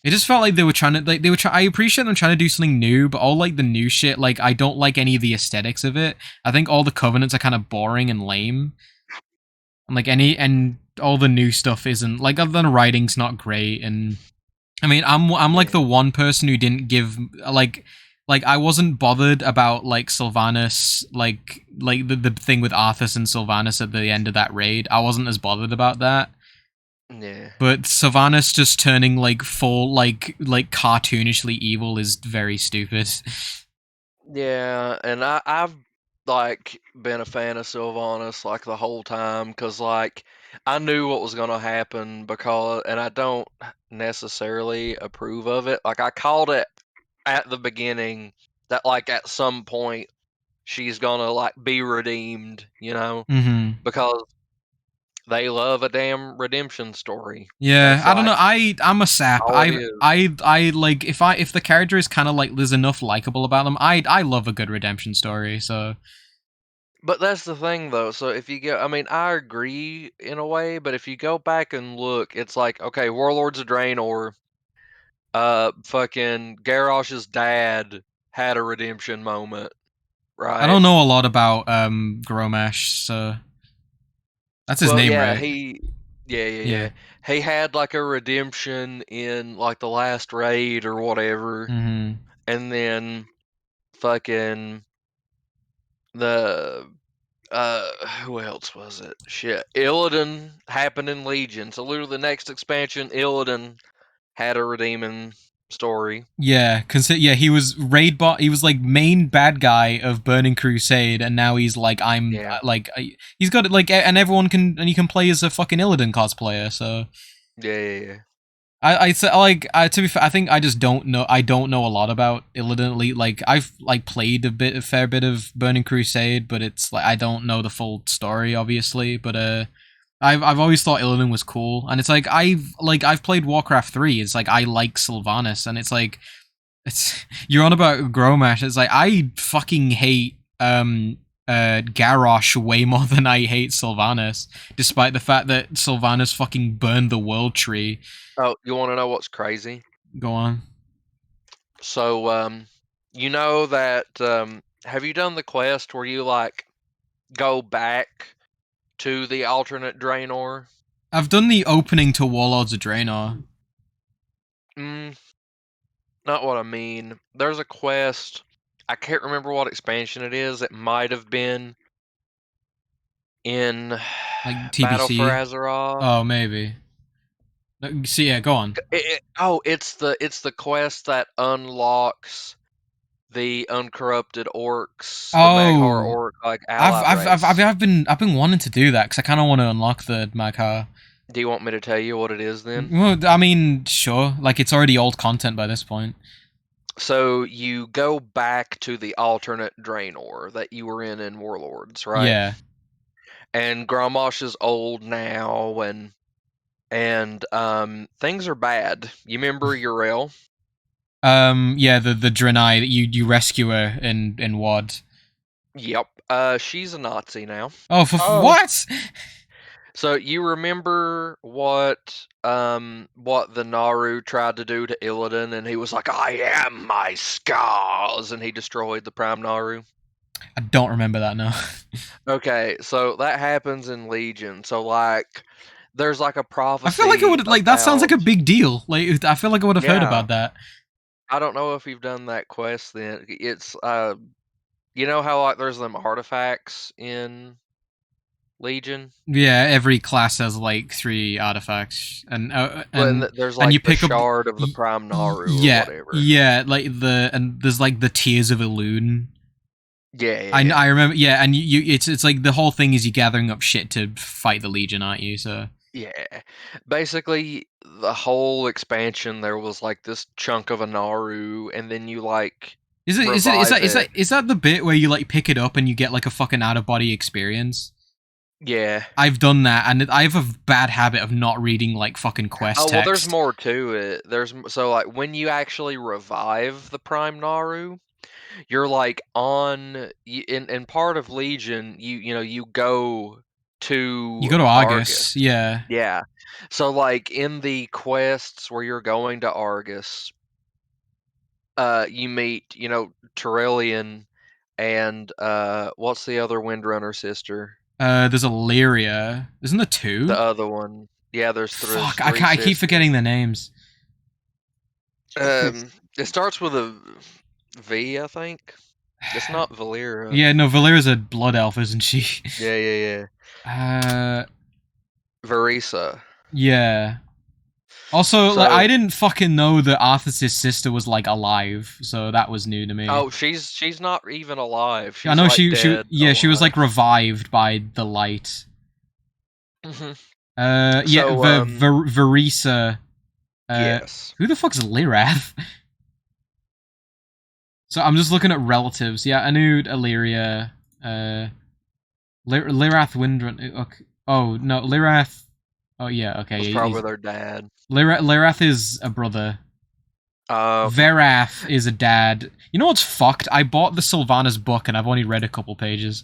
it just felt like they were trying to I appreciate them trying to do something new, but all like the new shit, like I don't like any of the aesthetics of it. I think all the covenants are kind of boring and lame. And like and all the new stuff isn't like other than writing's not great. And I mean I'm like the one person who didn't give like I wasn't bothered about like Sylvanas like the thing with Arthas and Sylvanas at the end of that raid. I wasn't as bothered about that. Yeah. But Sylvanas just turning like full like cartoonishly evil is very stupid. Yeah, and I've like been a fan of Sylvanas like the whole time because like I knew what was gonna happen because and I don't necessarily approve of it. Like I called it at the beginning that like at some point she's gonna like be redeemed, you know, Mm-hmm. because they love a damn redemption story. Yeah, That's I don't like know. I'm a sap. all it is. I like if the character is kind of like there's enough likable about them. I love a good redemption story. So But that's the thing, though. So if you go, I mean, I agree in a way, but if you go back and look, it's like, okay, Warlords of Draenor, fucking Garrosh's dad had a redemption moment, I right? don't know a lot about Gromash. So that's his Well, name, yeah, right? yeah. Yeah. He had like a redemption in like the last raid or whatever, Mm-hmm. and then fucking the who else was it? Shit. Illidan happened in Legion. So literally the next expansion, Illidan had a redeeming story. Yeah, yeah, he was raid bot. He was like main bad guy of Burning Crusade, and now he's like Yeah. he's got it like, and everyone can and he can play as a fucking Illidan cosplayer. So Yeah. I say like to be fair, I think I just don't know. I don't know a lot about Illidan Elite. Like I've like played a fair bit of Burning Crusade, but it's like I don't know the full story, obviously. But I've always thought Illidan was cool, and it's like I've played Warcraft 3. It's like I like Sylvanas, and it's like it's you're on about Gromash. It's like I fucking hate Garrosh way more than I hate Sylvanas, despite the fact that Sylvanas fucking burned the world tree. Oh, you want to know what's crazy? Go on. So, you know that have you done the quest where you like go back to the alternate Draenor? I've done the opening to Warlords of Draenor. Mm, not what I mean. There's a quest. I can't remember what expansion it is. It might have been in Like Battle for TBC. Azeroth. Oh, maybe. So yeah, go on. It's the quest that unlocks the uncorrupted orcs, the Maghar Oh, orc like ally race. I've been wanting to do that because I kind of want to unlock the Maghar. Do you want me to tell you what it is then? Well, I mean, sure. Like it's already old content by this point. So you go back to the alternate Draenor that you were in Warlords, right? Yeah. And Grommash is old now, and things are bad. You remember Uriel? Yeah, the Draenei that you rescue her in WoD. Yep. She's a Nazi now. Oh, Oh. what? So you remember what the Naru tried to do to Illidan, and he was like, "I am my scars," and he destroyed the Prime Naru. I don't remember that now. Okay, so that happens in Legion. So like, there's like a prophecy. I feel like it would like that sounds like a about- big deal. Like I feel like I would have heard Yeah. about that. I don't know if you've done that quest. Then it's you know how like there's them artifacts in Legion. Yeah, every class has like 3 artifacts, and There's like you pick the up shard of the Prime Naru yeah, or whatever. yeah, like and there's like the Tears of Elune. Yeah. I remember. Yeah, and it's like the whole thing is you gathering up shit to fight the Legion, aren't you? So Yeah. Basically, the whole expansion there was like this chunk of a Naru, and then you like is that the bit where you like pick it up and you get like a fucking out of body experience? Yeah. I've done that, and I have a bad habit of not reading like fucking quest Oh well, text. there's more to it. So like when you actually revive the Prime Naru, you're like in part of Legion. You go to You go to Argus, yeah. Yeah. So like in the quests where you're going to Argus, you meet Turellian and what's the other Windrunner sister? There's Illyria. Isn't there 2? The other one. Yeah, there's Fuck, three I keep forgetting their names. It starts with a V, I think. It's not Valera. Yeah, no, Valera's a blood elf, isn't she? Yeah. Uh, Verisa. Yeah. Also, like, So- I didn't fucking know that Arthas' sister was like alive, so that was new to me. Oh, she's not even alive. She's I know like she dead. she was like alive. revived by the light. Mhm. Yeah, So, Verisa. Yes. Who the fuck's Lirath? So I'm just looking at relatives. Yeah, I knew Illyria. Lirath Windrun. Okay. Oh no, Lirath. Oh yeah, okay. Was probably their dad. Lirath is a brother. Okay. Verath is a dad. You know what's fucked? I bought the Sylvanas book and I've only read a couple pages.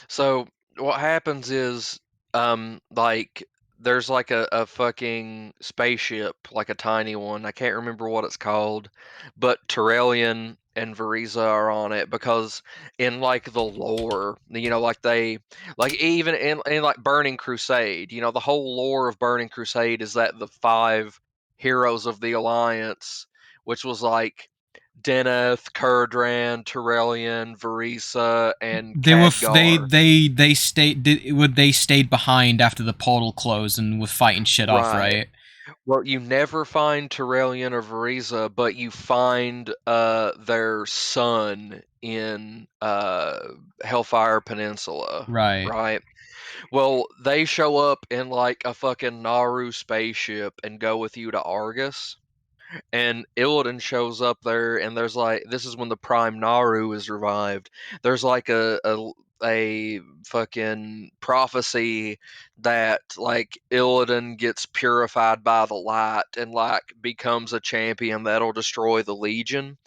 So what happens is, like there's like a fucking spaceship, like a tiny one. I can't remember what it's called, but Terrellian and Veriza are on it because in like the lore, like like even in like Burning Crusade, the whole lore of Burning Crusade is that the 5 heroes of the Alliance, which was like Deneth, Kurdran, Terrellian, Verisa, and Khadgar. They stayed behind after the portal closed and were fighting shit off, right? Well, you never find Terrellian or Veriza, but you find their son in Hellfire Peninsula. Right. Right. Well, they show up in like a fucking Naru spaceship and go with you to Argus. And Illidan shows up there, and there's like, this is when the Prime Naru is revived. There's like a fucking prophecy that like Illidan gets purified by the light and like becomes a champion that'll destroy the Legion.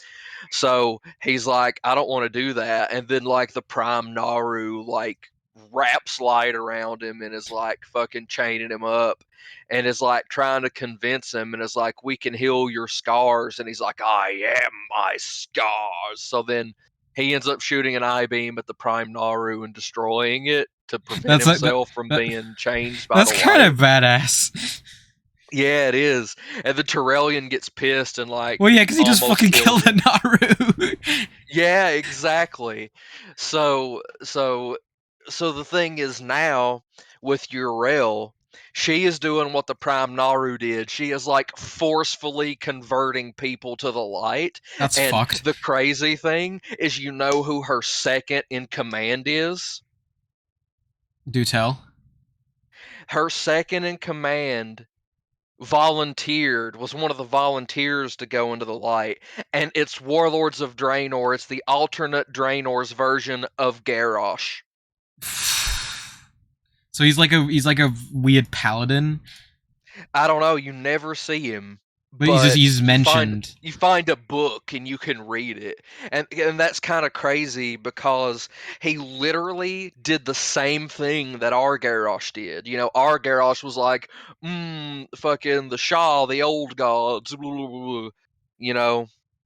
So he's like, I don't want to do that. And then like the Prime Naru like wraps light around him and is like fucking chaining him up and is like trying to convince him and is like, we can heal your scars. And he's like, I am my scars. So then he ends up shooting an eye beam at the Prime Naru and destroying it to prevent himself from being changed by the light. That's kind of badass. Yeah, it is. And the Terrellian gets pissed and like. Well, yeah, because he just fucking killed the Naru. Yeah, exactly. So the thing is now with Uriel, she is doing what the Prime Naru did. She is like forcefully converting people to the light. That's and fucked. The crazy thing is, who her second in command is? Do tell. Her second in command was one of the volunteers to go into the light, and it's Warlords of Draenor. It's the alternate Draenor's version of Garrosh. So he's like a weird paladin. I don't know. You never see him, but he's mentioned. You find a book and you can read it, and that's kind of crazy because he literally did the same thing that our Garrosh did. Our Garrosh was like, fucking the Shah, the old gods, blah, blah, blah,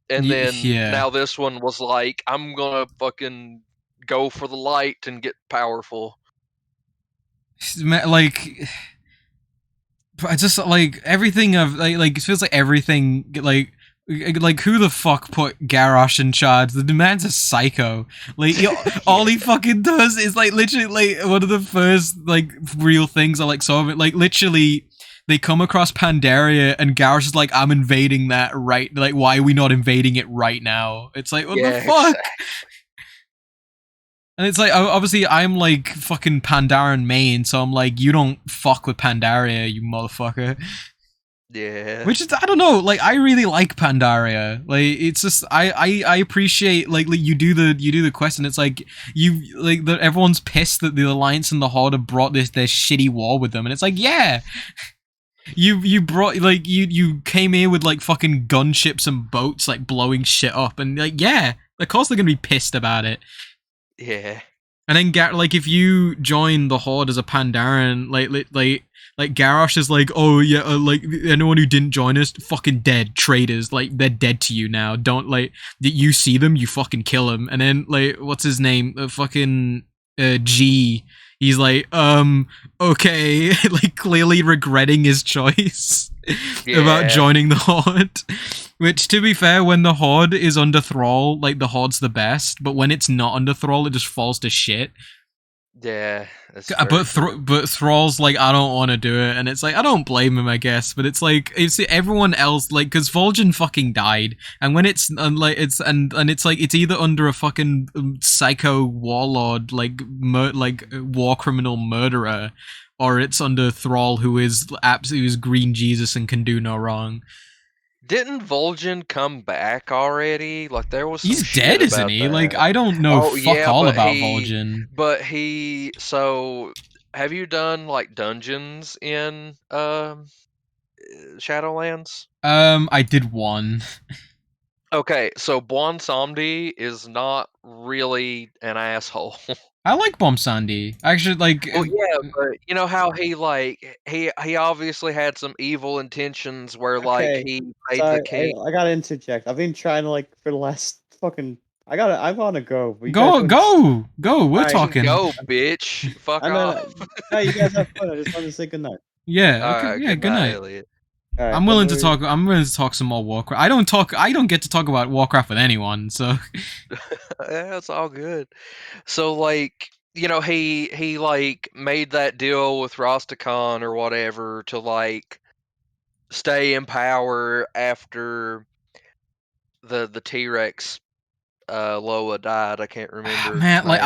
and then now this one was like, I'm gonna fucking go for the light and get powerful. Like, I just like everything of like it feels like everything like who the fuck put Garrosh in charge? The man's a psycho. Like all he fucking does is like literally like one of the first like real things I like saw of it. Like literally, they come across Pandaria and Garrosh is like, I'm invading that right. Like, why are we not invading it right now? It's like, what the fuck? Exactly. And it's like, obviously, I'm like fucking Pandaren main, so I'm like, you don't fuck with Pandaria, you motherfucker. Yeah. Which is, I don't know, like, I really like Pandaria. Like, it's just, I appreciate, like you do the quest, and it's like, everyone's pissed that the Alliance and the Horde have brought this shitty war with them, and it's like, yeah. You brought, like, you came here with, like, fucking gunships and boats, like, blowing shit up, and, like, yeah, of course they're gonna be pissed about it. Yeah. And then, like, if you join the Horde as a Pandaren, like Garrosh is like, oh, yeah, like, anyone who didn't join us, fucking dead, traitors, like, they're dead to you now, don't, like, you see them, you fucking kill them. And then, like, what's his name, G, he's like, okay, like, clearly regretting his choice about joining the Horde. Which, to be fair, when the Horde is under thrall, like, the Horde's the best, but when it's not under thrall, it just falls to shit. Yeah, it's But very true. but Thrall's like, I don't want to do it, and it's like I don't blame him, I guess. But it's like it's everyone else, like, because Vol'jin fucking died, and when it's like it's and it's like it's either under a fucking psycho warlord, like war criminal murderer, or it's under Thrall, who is who's green Jesus and can do no wrong. Didn't Vol'jin come back already? Like there was some He's shit dead, isn't about he? Like that. I don't know Oh fuck yeah, all about Vol'jin. so have you done like dungeons in Shadowlands? I did one. Okay, so Bwan Samdi is not really an asshole. I like Bomb Sandy. Actually, like, Well, yeah, but you know how he obviously had some evil intentions where like Okay, he made the sorry, king. I gotta interject. I've been trying to like for the last fucking. I wanna go. But you guys go, want go, go. We're Alright, talking. Go, bitch! Fuck I know. off! No, you guys have fun. I just wanted to say goodnight. Yeah. Okay. Alright, Yeah. good Good night, night. Elliot. All right, I'm let willing to me- talk. I'm willing to talk some more Warcraft. I don't talk. I don't get to talk about Warcraft with anyone. So Yeah, it's all good. So like, you know, he like made that deal with Rastakhan or whatever to like stay in power after the T-Rex Loa died. I can't remember his man, like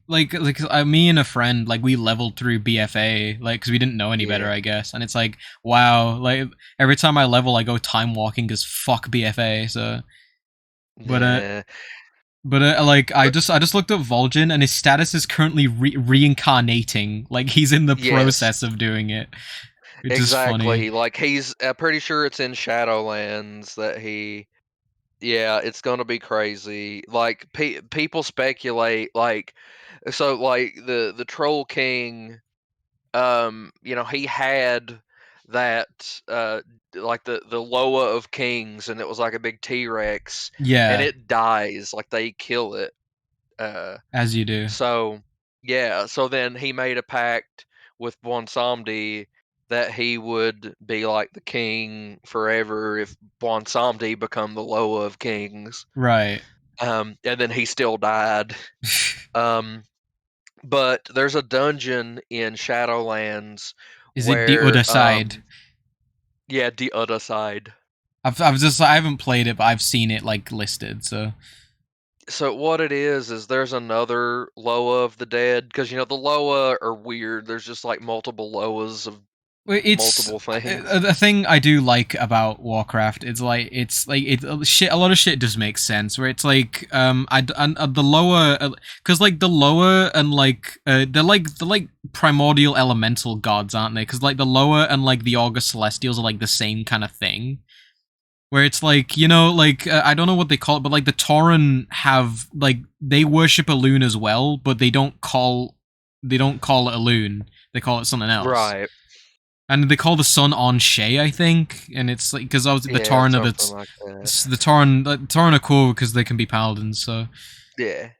name. me and a friend, like, we leveled through BFA, like, because we didn't know any better, Yeah. I guess. And it's like, wow, like every time I level, I go time walking because fuck BFA. So, but Yeah. like I just looked up Vol'jin, and his status is currently reincarnating. Like he's in the Yes. process of doing it, which is funny. Exactly. Like he's pretty sure it's in Shadowlands that he. Yeah, it's gonna be crazy. Like people speculate, like, so like the Troll King, you know, he had that like the Loa of Kings, and it was like a big T-Rex, and Yeah, it dies, like they kill it. as you do. So yeah, so then he made a pact with Bwonsamdi that he would be like the king forever if Bwonsamdi become the Loa of Kings. Right. And then he still died. But there's a dungeon in Shadowlands Is it the where other side? yeah, the other side. I haven't played it, but I've seen it like listed. So So what it is there's another Loa of the dead, because you know the Loa are weird. There's just like multiple Loas of it's multiple things. a thing I do like about Warcraft. It's like shit. A lot of shit just makes sense. Where it's like the lower, because like the lower and like they're like primordial elemental gods, aren't they? Because like the lower and like the August Celestials are like the same kind of thing. Where it's like, you know, like I don't know what they call it, but like the Tauren have like they worship a loon as well, but they don't call it a loon. They call it something else. Right. And they call the sun on Shay, I think, and it's like because obviously the Yeah, Tauren are something like that. the Tauren are cool because they can be paladins. So Yeah.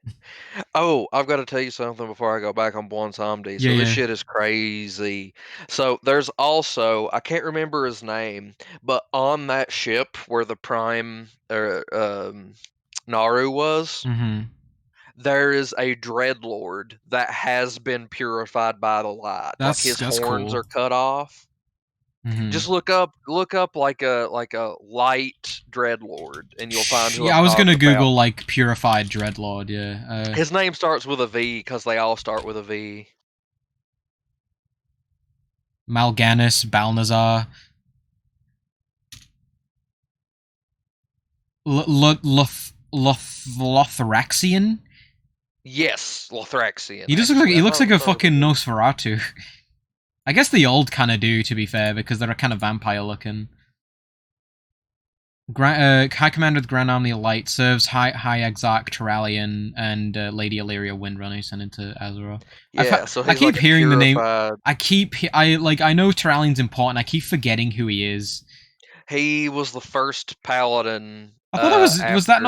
Oh, I've got to tell you something before I go back on Bwonsamdi. So Yeah, this yeah. shit is crazy. So there's also, I can't remember his name, but on that ship where the Prime Naru was, hmm there is a Dreadlord that has been purified by the light. Like his that's horns cool. are cut off. hmm Just look up like a light Dreadlord, and you'll find who Yeah, I'm I was gonna talking about. Google like purified Dreadlord. Yeah. His name starts with a V because they all start with a V. Mal'Ganis, Balnazar. Lothraxian. Yes, Lothraxian. He looks like a fucking Nosferatu. I guess they all kind of do, to be fair, because they're kind of vampire looking. High Commander of the Grand Army of Light serves High Exarch Turalian and Lady Illyria Windrunner, who sent into Azeroth. Yeah, so I he's keep like hearing the name. purified. I know Turalian's important. I keep forgetting who he is. He was the first paladin. I thought it was that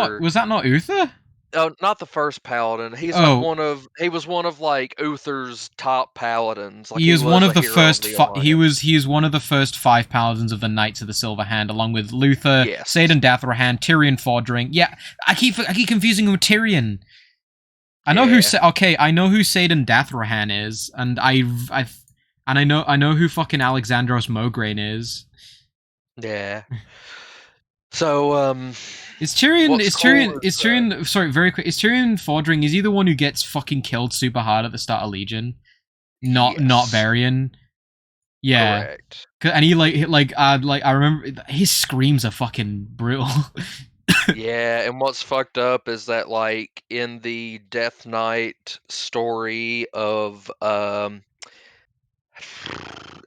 not Uther? Oh, not the first paladin. He's Oh. like he was one of like Uther's top paladins. Like He is one of the hero first. the Alliance. He is one of the first 5 paladins of the Knights of the Silver Hand, along with Luther, Yes. Saidan Dathrahan, Tyrion Fordring. Yeah, I keep confusing him with Tyrion. I know who. Yeah. Okay, I know who Seidan Dathrahan is, and I know who fucking Alexandros Mograine is. Yeah. So Is Tyrion? what's Is Tyrion? cool Is is Tyrion? Sorry, very quick. Is Tyrion Fordring? Is he the one who gets fucking killed super hard at the start of Legion? Not yes, Varian. Yeah, correct. and he like I remember his screams are fucking brutal. Yeah, and what's fucked up is that like in the Death Knight story of I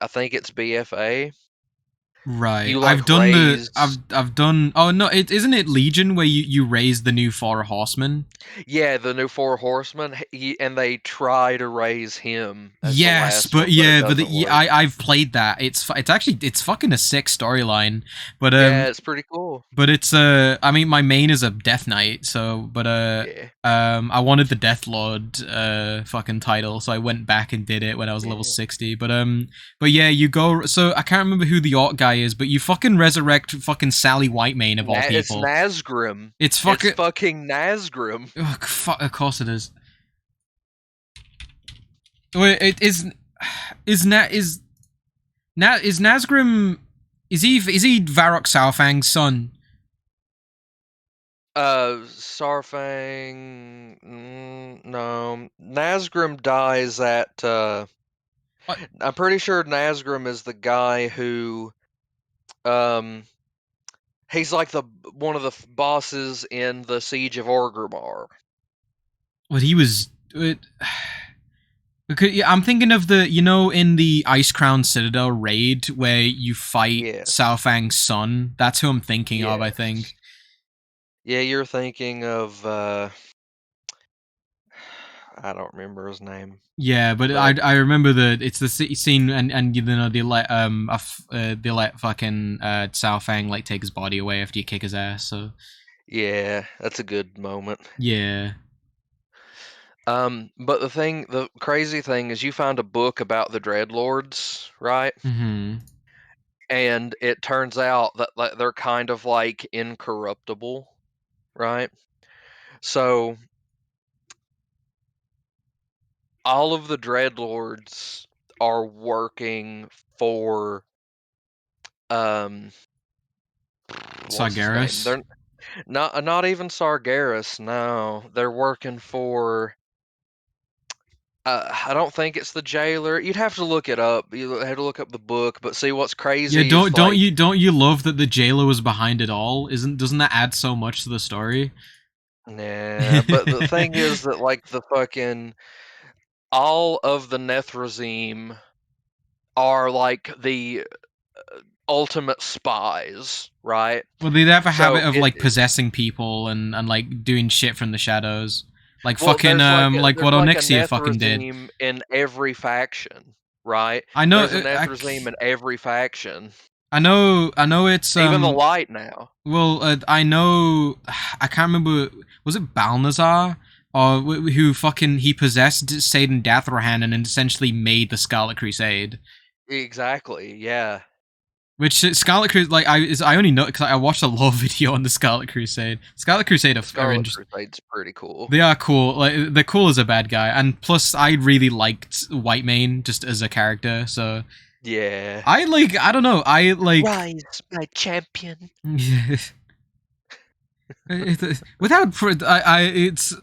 think it's BFA. Right. You I've like done the raise I've done oh no, isn't it Legion where you raise the new four horsemen? Yeah, the new Four Horsemen, and they try to raise him as the Yes, last but one, but it yeah, doesn't work. I've played that. It's actually it's fucking a sick storyline. But Yeah, it's pretty cool. but it's I mean my main is a Death Knight, so but Yeah. I wanted the Death Lord fucking title, so I went back and did it when I was level Yeah. 60. But yeah, you go so I can't remember who the orc guy is, but you fucking resurrect fucking Sally Whitemane of all It's people. Nazgrim. It's fucking Nazgrim. oh, fuck, of course it is. Wait, it is Nazgrim is he Varrock Saurfang's son? Sarfang. No, Nazgrim dies at. What? I'm pretty sure Nazgrim is the guy who, he's like the one of the bosses in the Siege of Orgrimmar. What he was because yeah, I'm thinking of the in the Ice Crown Citadel raid where you fight Yes. Saurfang's son. That's who I'm thinking of, I Yes. think. Yeah, you're thinking of. I don't remember his name. Yeah, but I remember it's the scene and you know they let fucking Saurfang like take his body away after you kick his ass. So Yeah, that's a good moment. yeah. But the crazy thing is you found a book about the Dreadlords, right? Mm-hmm. And it turns out that like, they're kind of like incorruptible, right? So all of the Dreadlords are working for what's his name? Sargeras? They're not even Sargeras, no. They're working for I don't think it's the jailer. You'd have to look it up. You have to look up the book, but see what's crazy. Yeah, is, like, don't you love that the jailer was behind it all? Doesn't that add so much to the story? Nah, but the thing is that like the fucking all of the Nethrazim are like the ultimate spies, right? Well, they have a habit So of like possessing people and like doing shit from the shadows, like well, fucking like what there's like a Onyxia fucking did. Nethrazim in every faction, right? I know. There's a Nethrazim in every faction. I know it's Even the light now. Well, I know. I can't remember. Was it Balnazar or who fucking he possessed Seidan Dathrahan and essentially made the Scarlet Crusade? Exactly. Yeah. Which Scarlet Crusade, like I only know because I watched a lore video on the Scarlet Crusade. Scarlet Crusade are interesting. Crusade's pretty cool. They are cool. Like they're cool as a bad guy, and plus I really liked Whitemane just as a character. So yeah, I don't know. I like rise, my champion. Without it's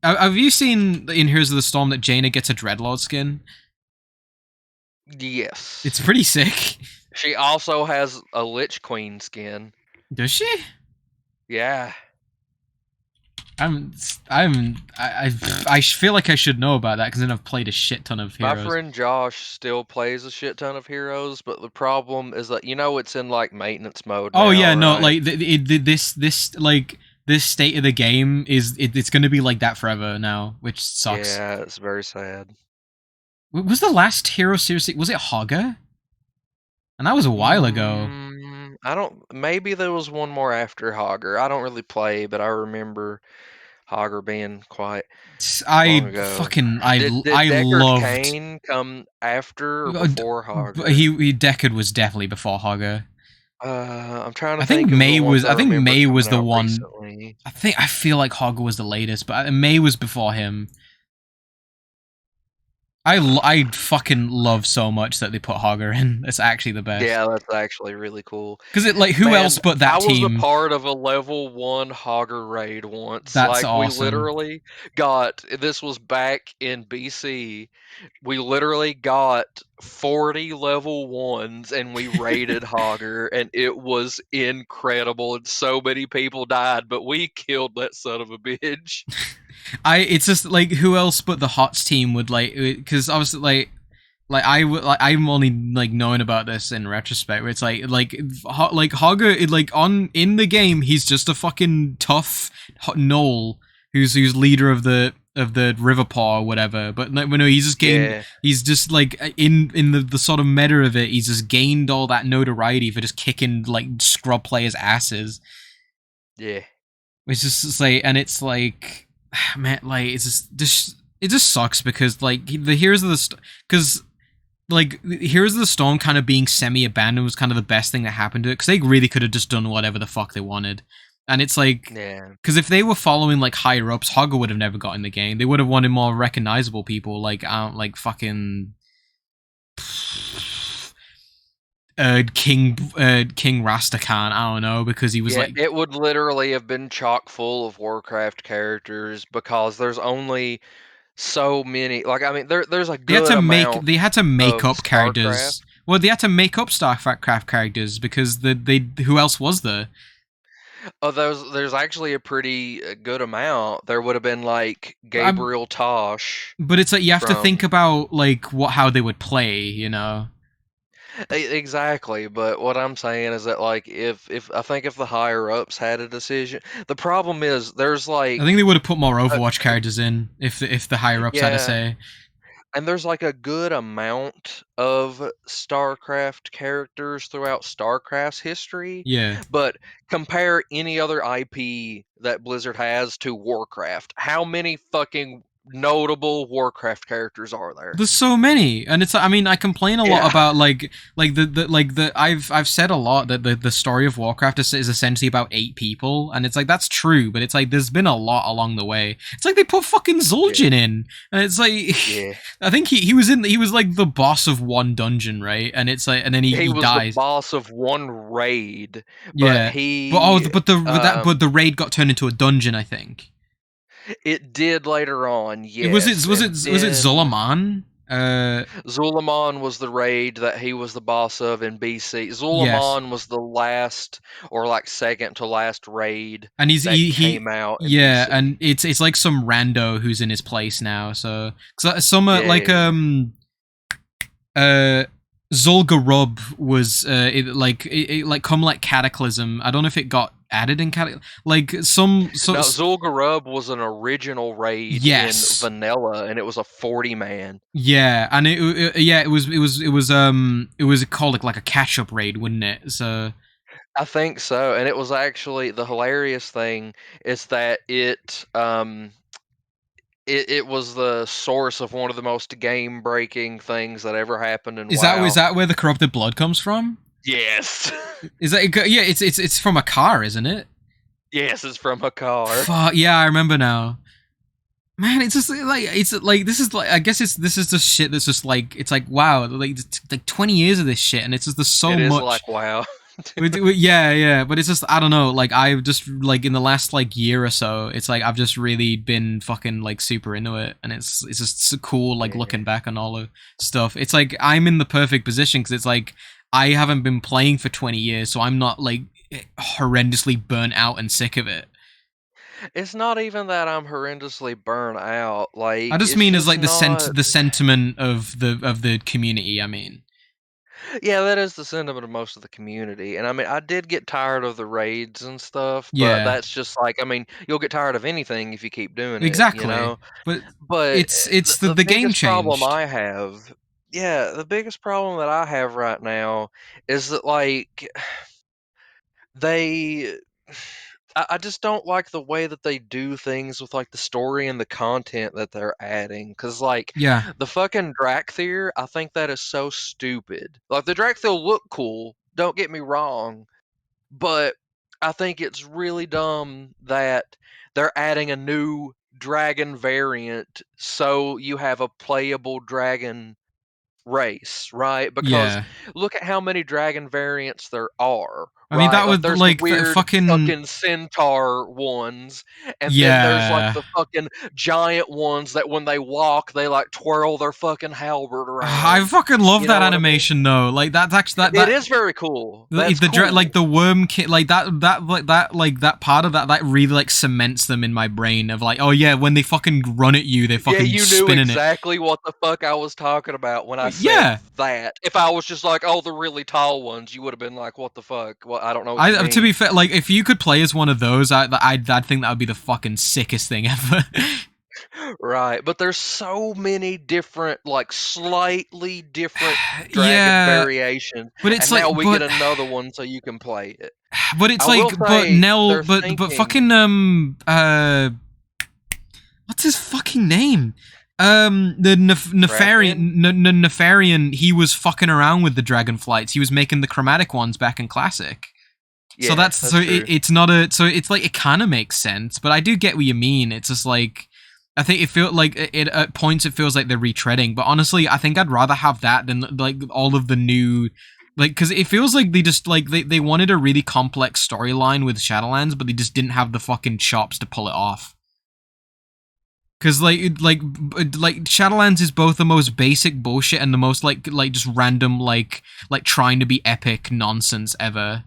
have you seen in Heroes of the Storm that Jaina gets a Dreadlord skin? Yes, It's pretty sick. She also has a Lich Queen skin. Does she? Yeah. I feel like I should know about that because then I've played a shit ton of Heroes. My friend Josh still plays a shit ton of Heroes, but the problem is that it's in like maintenance mode. Oh now, yeah, no, right? like this state of the game is it's going to be like that forever now, which sucks. Yeah, it's very sad. Was the last Hero seriously? Was it Hogger? And that was a while ago. I don't. Maybe there was one more after Hogger. I don't really play, but I remember Hogger being quite long ago. I loved. Kane come after or before Hogger? He Deckard was definitely before Hogger. I'm trying to I think think of the May ones was. I I think remember May was coming the out one. recently. I feel like Hogger was the latest, but May was before him. I fucking love so much that they put Hogger in. It's actually the best. Yeah, that's actually really cool. Because it like who Man, else but I that was a team? part of a level 1 Hogger raid once. That's Like, we awesome. literally got, this was back in BC, we literally got 40 level 1s and we raided Hogger, and it was incredible, and so many people died, but we killed that son of a bitch. It's just like who else but the HOTS team would like, because obviously I'm only like knowing about this in retrospect. Where it's like Hogger, like on in the game, he's just a fucking tough gnoll who's leader of the river paw or whatever. But like, no, he's just gained. Yeah. He's just like in the sort of meta of it. He's just gained all that notoriety for just kicking like scrub players' asses. Yeah. It's just like, and it's like, man, like it's just it just sucks because like the Heroes of the because like Heroes of the Storm kind of being semi-abandoned was kind of the best thing that happened to it, because they really could have just done whatever the fuck they wanted. And it's like, Yeah. because if they were following like higher ups, Hogger would have never got in the game. They would have wanted more recognizable people, like fucking King Rastakhan. I don't know, because he was like, it would literally have been chock full of Warcraft characters, because there's only so many. Like, I mean, there's a good amount. They had to make of up characters. StarCraft. Well, they had to make up StarCraft characters because they who else was there? Oh, there's actually a pretty good amount. There would have been like Gabriel Tosh. But it's like you have to think from- about like how they would play, you know. Exactly, but what I'm saying is that, like, if I think if the higher ups had a decision, the problem is there's like, I think they would have put more Overwatch characters in if the higher ups had to Yeah. say. and there's like a good amount of StarCraft characters throughout StarCraft's history. Yeah. But compare any other IP that Blizzard has to Warcraft. How many fucking notable Warcraft characters are there? There's so many, and it's. I mean, I complain a lot about I've said a lot that the story of Warcraft is essentially about 8 people, and it's like that's true, but it's like there's been a lot along the way. It's like they put fucking Zul'jin in, and it's like Yeah. I think he was like the boss of one dungeon, right? And it's like, and then he was dies. the boss of one raid. But Yeah, he. but the raid got turned into a dungeon, I think. It did later on. Yes. Was it Zulaman? Zulaman was the raid that he was the boss of in BC. Zulaman was the last, or like second to last raid, and he came out. In yeah, BC. and it's like some rando who's in his place now. So some like Zul'Gurub was like come like Cataclysm. I don't know if it got added in like some. No, Zul'Gurub was an original raid in vanilla, and it was a 40-man. Yeah, and it was called like a catch up raid, wouldn't it? So I think so, and it was actually, the hilarious thing is that it was the source of one of the most game breaking things that ever happened in WoW. Is that where the corrupted blood comes from? Yes. Is that it's from a car, isn't it? Yes, it's from a car. Fuck, yeah, I remember now. Man, it's just like this is like, I guess this is just shit that's just like, it's like, wow, like 20 years of this shit, and it's just there's so much. It is like, wow. Yeah, but it's just, I don't know, like I've just like in the last like year or so, it's like I've just really been fucking like super into it, and it's just so cool like looking back on all the stuff. It's like I'm in the perfect position because it's like I haven't been playing for 20 years, so I'm not like horrendously burnt out and sick of it. It's not even that I'm horrendously burnt out. Like, I just mean as like the sentiment of the community. I mean. Yeah, that is the sentiment of most of the community. And I mean, I did get tired of the raids and stuff, but that's just like, I mean, you'll get tired of anything if you keep doing it. Exactly. You know? But it's the game biggest problem changed. I have. Yeah, the biggest problem that I have right now is that, like, I just don't like the way that they do things with like the story and the content that they're adding. Cause like, the fucking Drakthir, I think that is so stupid. Like, the Drakthir look cool, don't get me wrong, But I think it's really dumb that they're adding a new dragon variant so you have a playable dragon race, right? Because Yeah. look at how many dragon variants there are, I mean, right? that Like would there's the like the weird fucking fucking centaur ones, and then there's like yeah. the fucking giant ones that when they walk, they like twirl their fucking halberd I around. fucking love You that know what I mean? animation though. Like that's actually It is very cool. That's like cool. the worm kit like that part of that really like cements them in my brain of like, oh yeah, when they fucking run at you, they're Yeah, fucking you knew spinning it. exactly what the fuck I was talking about when I said Yeah. that. If I was just like, oh, the really tall ones, you would have been like, what the fuck? Well, I don't know what you To be mean. fair, like if you could play as one of those, I'd think that would be the fucking sickest thing ever. Right, but there's so many different, like slightly different dragon Yeah, variations, but it's and like, now we get another one so you can play it. but it's I will like, but say Nell, they're but thinking. fucking what's his fucking name? The Nefarian, Nefarian, he was fucking around with the dragon flights. He was making the chromatic ones back in Classic. Yeah, So that's so true. it's not a so it's like it kind of makes sense, but I do get what you mean. It's just like I think it feels like it at points it feels like they're retreading, but honestly, I think I'd rather have that than like all of the new like because it feels like they just like they wanted a really complex storyline with Shadowlands, but they just didn't have the fucking chops to pull it off. Because like Shadowlands is both the most basic bullshit and the most like just random like trying to be epic nonsense ever.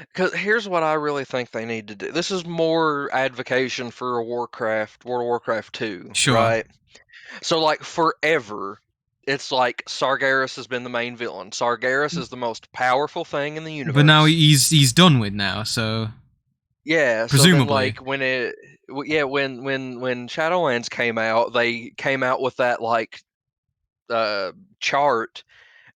Because here's what I really think they need to do. This is more advocation for a World of Warcraft 2, Sure. right? So like forever, it's like Sargeras has been the main villain. Sargeras is the most powerful thing in the universe. But now he's done with now, so yeah. presumably. So then, like when Shadowlands came out, they came out with that like chart,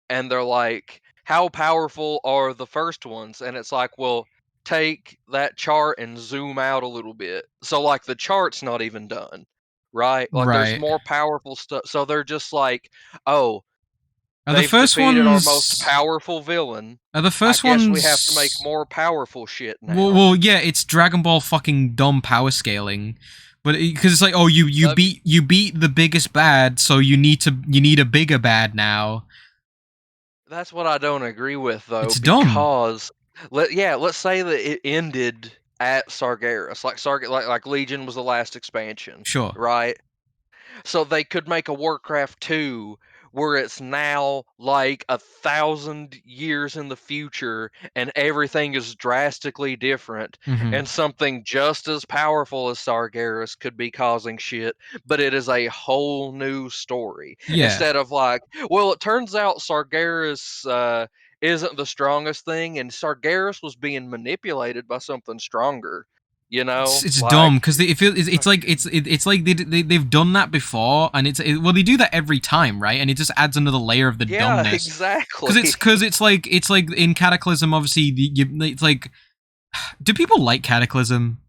and they're like, how powerful are the first ones? And it's like, well, take that chart and zoom out a little bit. So like the chart's not even done, right? Like there's more powerful stuff. So they're just like, oh, they've defeated our most powerful villain. Are the first I guess ones we have to make more powerful shit now. Well, yeah, it's Dragon Ball fucking dumb power scaling. But because it's like, oh, you beat the biggest bad, so you need a bigger bad now. That's what I don't agree with, though. It's dumb. Because let's say that it ended at Sargeras, like Legion was the last expansion. Sure. Right. So they could make a Warcraft 2 where it's now like 1,000 years in the future and everything is drastically different, and something just as powerful as Sargeras could be causing shit, but it is a whole new story. Yeah. Instead of like, well, it turns out Sargeras isn't the strongest thing, and Sargeras was being manipulated by something stronger. You know, it's like, dumb because it's like they've done that before, and well, they do that every time, right? And it just adds another layer of the dumbness. Yeah, exactly. Because it's like in Cataclysm, obviously, it's like, do people like Cataclysm?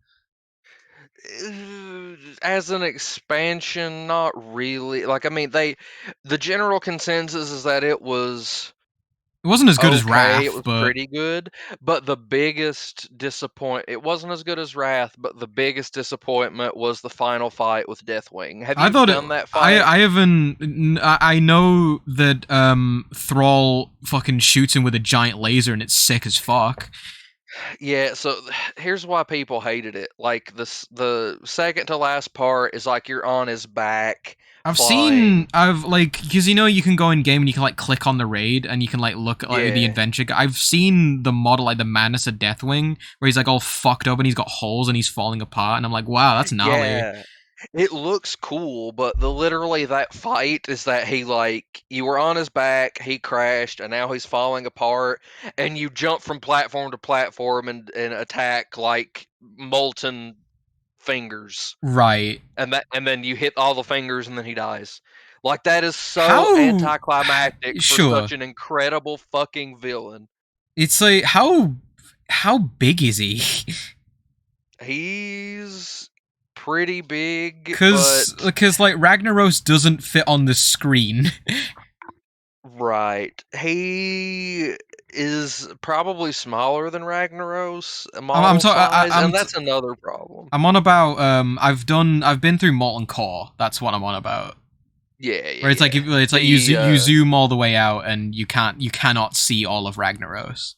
As an expansion, not really. Like, I mean, the general consensus is that it wasn't as good as Wrath. It was pretty good, but the biggest it wasn't as good as Wrath, but the biggest disappointment was the final fight with Deathwing. Have you done that fight? I haven't. I know that Thrall fucking shoots him with a giant laser, and it's sick as fuck. Yeah, so here's why people hated it. Like the second to last part is like you're on his back. I've like, because you can go in game and you can like click on the raid and you can like look at like the adventure. I've seen the model, like the Madness of Deathwing, where he's like all fucked up and he's got holes and he's falling apart, and I'm like, wow, that's gnarly. Yeah. It looks cool, but literally that fight is that he like you were on his back, he crashed, and now he's falling apart, and you jump from platform to platform and attack like molten fingers. Right. And then you hit all the fingers and then he dies. Like that is so anticlimactic for such an incredible fucking villain. It's like how big is he? He's pretty big, because like Ragnaros doesn't fit on the screen. Right. He is probably smaller than Ragnaros, I'm model talking. size, and that's another problem. I'm on about. I've been through Molten Core. That's what I'm on about. Yeah, Where it's like yeah. it's like you zoom all the way out and you cannot see all of Ragnaros.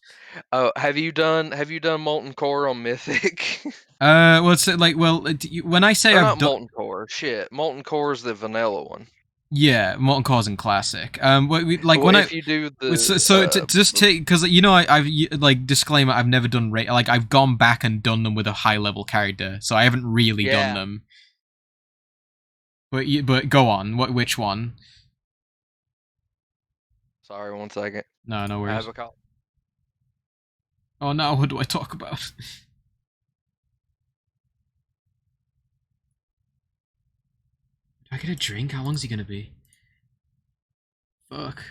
Oh, have you done Molten Core on Mythic? Well, it's like when I say Or I've not done, Molten Core. Shit, Molten Core is the vanilla one. yeah, Molten Core's in Classic. Like Well, when if you do the so to just take because you know I've like disclaimer I've never done like I've gone back and done them with a high level character, so I haven't really done Yeah. them. But go on. Which one? Sorry, 1 second. No, no I worries. have a call. Oh no, what do I talk about? Do I get a drink? How long's he gonna be? Fuck.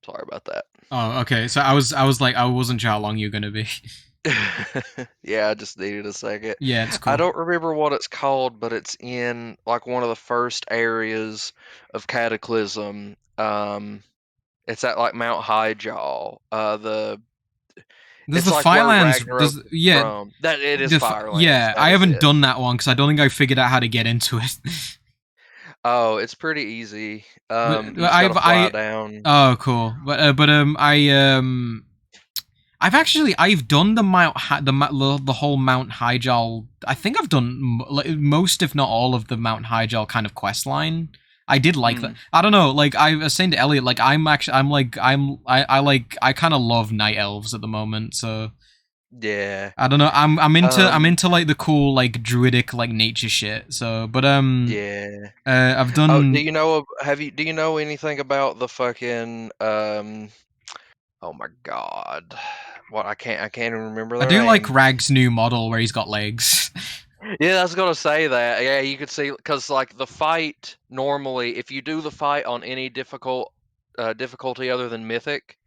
Sorry about that. Oh, okay. So I was like I wasn't sure how long you were gonna be. Yeah, I just needed a second. Yeah, it's cool. I don't remember what it's called, but it's in like one of the first areas of Cataclysm. It's at like Mount Highjaw. There's It's the like where Firelands. Ragnarok yeah, from. That it is Firelands. yeah. That I is haven't it. done that one because I don't think I figured out how to get into it. Oh, it's pretty easy. But You just gotta fly down. Oh, cool. I've done the the whole Mount Hyjal. I think I've done most, if not all, of the Mount Hyjal kind of quest line. I did like that. I don't know. Like I was saying to Elliot, like I kind of love night elves at the moment. So Yeah. I don't know. I'm into like the cool like druidic like nature shit. So Yeah. I've done. Oh, do you know anything about the fucking oh my god. What I can't even remember I their do name. like Rag's new model where he's got legs. Yeah, I was gonna say that. Yeah, you could see because like the fight normally, if you do the fight on any difficulty other than Mythic,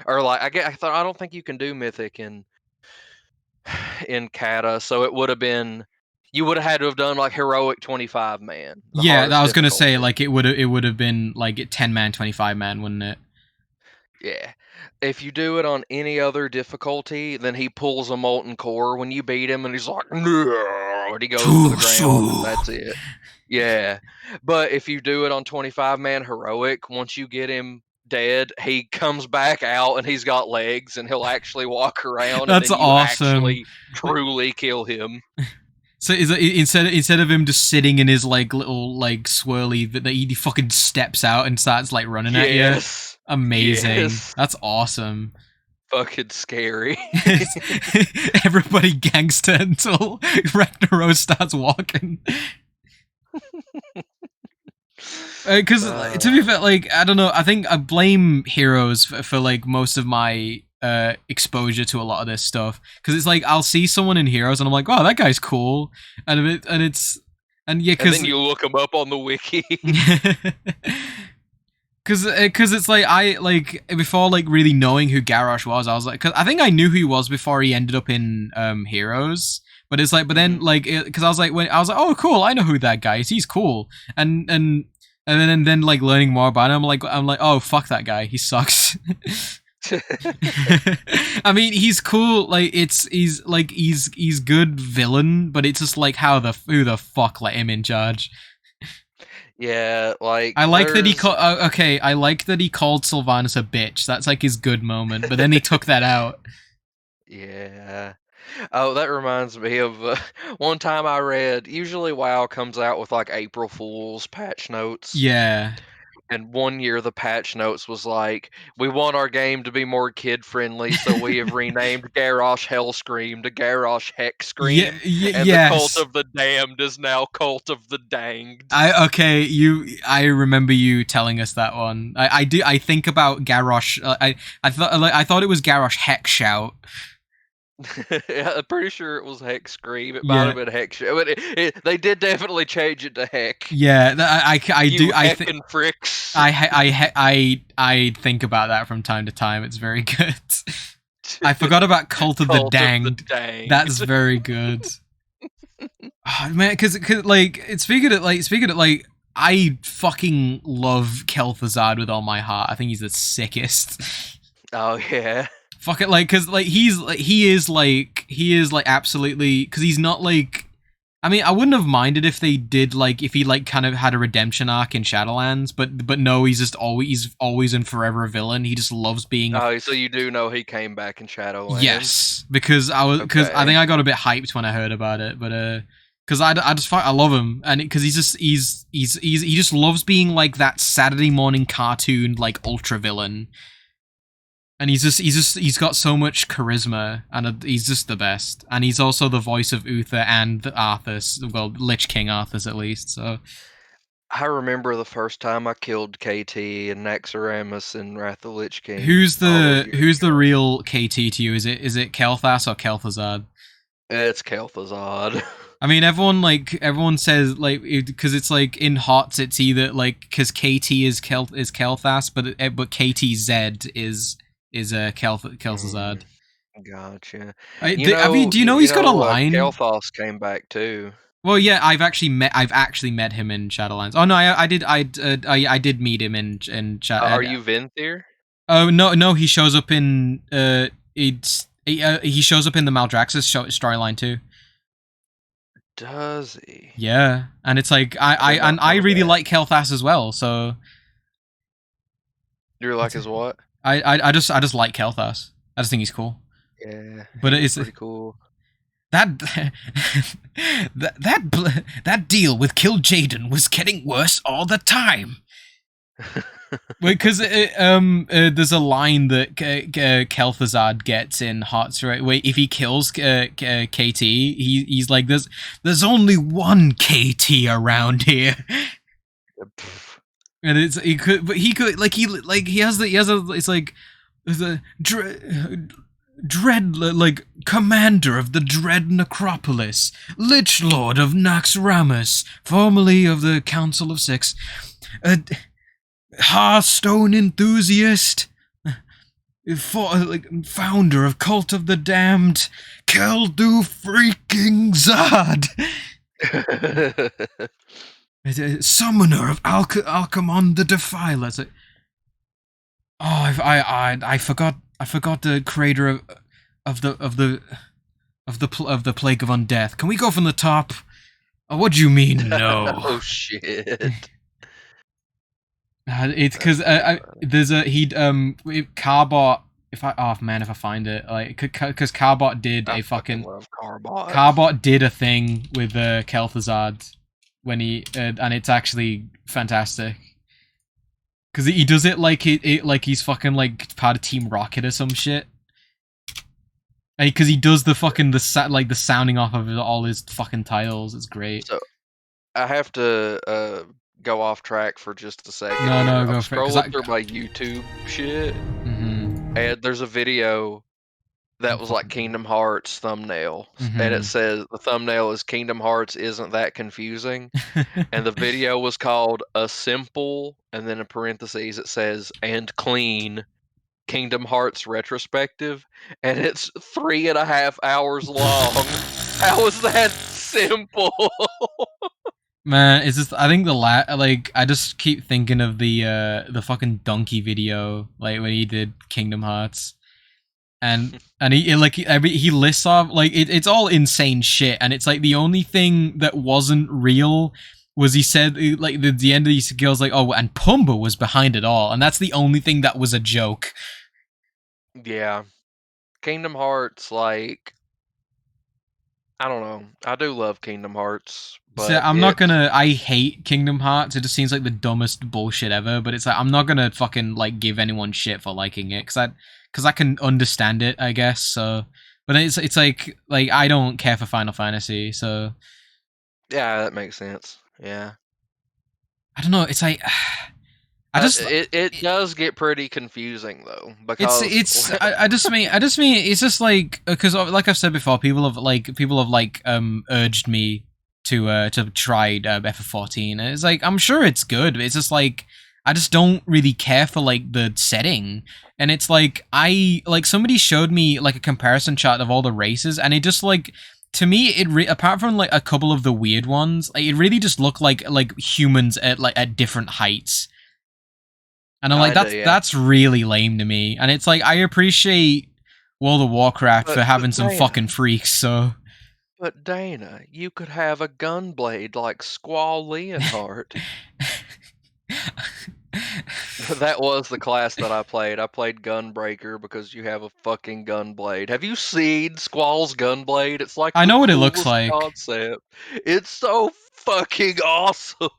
or like I don't think you can do Mythic in Kata, so it would have been you would have had to have done like heroic 25 man. Yeah, I was gonna say like it would have been like 10-man, 25-man, wouldn't it? Yeah. If you do it on any other difficulty, then he pulls a Molten Core when you beat him, and he's like, no, and he goes to the ground, and that's it. Yeah. But if you do it on 25-man heroic, once you get him dead, he comes back out, and he's got legs, and he'll actually walk around, That's and then you awesome. actually truly kill him. So is it, instead of him just sitting in his like little like swirly that he fucking steps out and starts like running at you? Amazing. Yes. That's awesome. Fucking scary. Everybody gangster until Ragnaros starts walking. Because to be fair, like I don't know, I think I blame Heroes for like most of my exposure to a lot of this stuff. Because it's like I'll see someone in Heroes and I'm like, oh, that guy's cool, and then you look him up on the wiki. Because it's like I like before like really knowing who Garrosh was, I was like, cause I think I knew who he was before he ended up in Heroes. But it's like, but then like, because I was like, oh cool, I know who that guy is. He's cool, and then like learning more about him, I'm like, oh fuck that guy, he sucks. I mean, he's cool. Like he's good villain, but it's just like who the fuck let him in charge. Yeah, like I like that he I like that he called Sylvanas a bitch. That's like his good moment, but then he took that out. Yeah. Oh, that reminds me of one time I read. Usually, WoW comes out with like April Fool's patch notes. Yeah. And one year the patch notes was like, we want our game to be more kid friendly, so we have renamed Garrosh Hellscream to Garrosh Hexscream. And the Cult of the Damned is now Cult of the Danged. I remember you telling us that one. I think about Garrosh. I thought it was Garrosh Hexshout. Yeah, I'm pretty sure it was Hexscream. It might have been Hexshout, but they did definitely change it to Heck. Yeah, I think about that from time to time. It's very good. I forgot about Cult of the Danged. That's very good. Oh, man, because like speaking of I fucking love Kel'Thuzad with all my heart. I think he's the sickest. Oh yeah. Fuck it, like, cause like he is absolutely, cause he's not like. I mean, I wouldn't have minded if they did like if he like kind of had a redemption arc in Shadowlands, but no, he's always and forever a villain. He just loves being. Oh, so you do know he came back in Shadowlands? Yes, because I think I got a bit hyped when I heard about it, but because I love him, and because he just loves being like that Saturday morning cartoon like ultra villain. And he's got so much charisma, and he's just the best. And he's also the voice of Uther and Arthas, well, Lich King Arthas at least. So I remember the first time I killed KT and Naxxramas in Wrath of the Lich King. who's all those the years ago. real KT to you? Is it Kel'Thas or Kel'Thuzad? It's Kel'Thuzad. I mean, everyone says like because it's like in HOTS it's either like because KT is Kel'Thas, but KTZ is Kel'Thuzad. Gotcha. Do you know he's got a line? Kel'Thas came back too. Well, yeah, I've actually met him in Shadowlands. Oh no, I did meet him in Are you Venthyr? Oh no, he shows up in he shows up in the Maldraxxus storyline too. Does he? Yeah, and it's like I really like Kel'Thas as well. So You're like his what? I just like Kel'Thas. I just think he's cool. Yeah, But it's pretty cool. that that deal with Kill Jaden was getting worse all the time. Because there's a line that Kel'Thuzad gets in HOTS, right? Where if he kills KT, he's like, "There's only one KT around here." And he could it's like the dread like commander of the dread necropolis, Lich Lord of Naxxramas, formerly of the Council of Six, Hearthstone enthusiast, founder of Cult of the Damned, Keldu freaking Zad. Summoner of Alcamon the Defiler. Like, I forgot the creator of the Plague of Undeath. Can we go from the top? Oh, what do you mean no? Oh shit. It's because there's a Carbot. If I find it, like, because Carbot did I a fucking love Carbot. Carbot did a thing with Kel'Thuzad when he and it's actually fantastic because he does it like like he's fucking like part of Team Rocket or some shit. Because he does the fucking the sounding off of all his fucking titles. It's great. So I have to go off track for just a second. No, I'm go for it, 'cause scrolling through my YouTube shit, Mm-hmm. and there's a video that was like Kingdom Hearts thumbnail, and it says the thumbnail is Kingdom Hearts isn't that confusing, and the video was called A Simple, and then in parentheses it says and clean Kingdom Hearts retrospective, and it's 3.5 hours long. How is that simple? Man, it's just I think I just keep thinking of the fucking donkey video like when he did Kingdom Hearts. And he lists off like it's all insane shit, and it's like the only thing that wasn't real was he said like the end of these girls like, oh, and Pumbaa was behind it all, and that's the only thing that was a joke. Yeah, Kingdom Hearts, like, I don't know. I do love Kingdom Hearts, but So I hate Kingdom Hearts. It just seems like the dumbest bullshit ever. But it's like I'm not gonna fucking like give anyone shit for liking it because I can understand it, I guess. So, but it's like I don't care for Final Fantasy, so yeah, that makes sense. Yeah, I don't know. It's like it does get pretty confusing though because I just mean it's just like because like I've said before, people have urged me to try FF14, and it's like I'm sure it's good, but it's just like I just don't really care for like the setting, and it's like somebody showed me like a comparison chart of all the races, and it just like to me, apart from like a couple of the weird ones, like, it really just looked like humans at different heights. And I'm like, Kinda, yeah. that's really lame to me. And it's like, I appreciate World of Warcraft for But having some Dana, fucking freaks. So but Dana, you could have a gunblade like Squall Leonhardt. That was the class that I played. I played Gunbreaker because you have a fucking gunblade. Have you seen Squall's gunblade? It's like I the know what it looks coolest like. concept. It's so fucking awesome.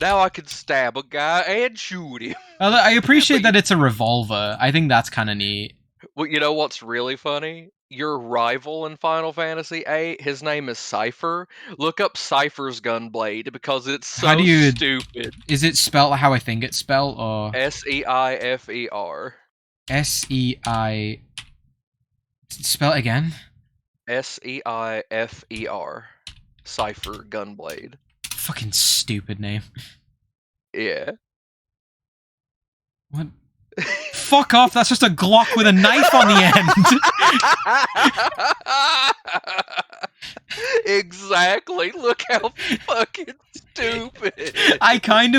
Now I can stab a guy and shoot him. I appreciate that it's a revolver. I think that's kind of neat. Well, you know what's really funny? Your rival in Final Fantasy VIII, his name is Cypher. Look up Cypher's gunblade because it's so How do you- stupid. Is it spelled how I think it's spelled, or Seifer? SEI? Spell it again. Seifer. Cypher gunblade. Fucking stupid name. Yeah. What? Fuck off! That's just a Glock with a knife on the end. Exactly. Look how fucking stupid. I kind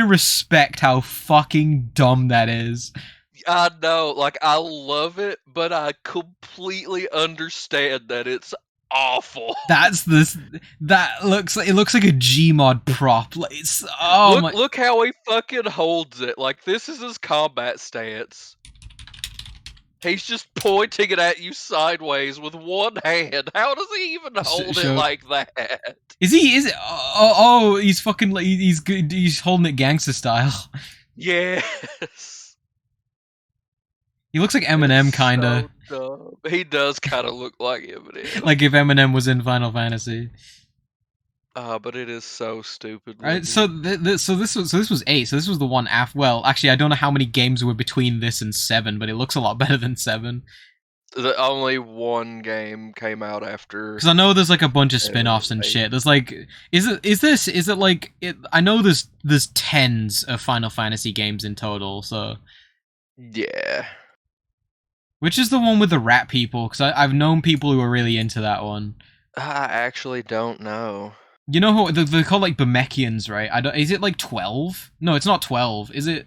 of respect how fucking dumb that is. I know, like, I love it, but I completely understand that it's awful. That looks like a Gmod prop. Like, it's Look how he fucking holds it. Like, this is his combat stance. He's just pointing it at you sideways with one hand. How does he even hold it like that? Is it? He's fucking like he's holding it gangster style. Yes. He looks like Eminem, kinda. So dumb. He does kind of look like Eminem. Like if Eminem was in Final Fantasy. But it is so stupid. Right, so this was 8. So this was the one after. Well, actually, I don't know how many games were between this and 7, but it looks a lot better than 7. The only one game came out after. Because I know there's like a bunch of spin-offs and shit. There's like, is it like it? I know there's tens of Final Fantasy games in total. So yeah. Which is the one with the rat people? Because I've known people who are really into that one. I actually don't know. You know who they're called, like Bemekians, right? Is it like 12? No, it's not 12. Is it?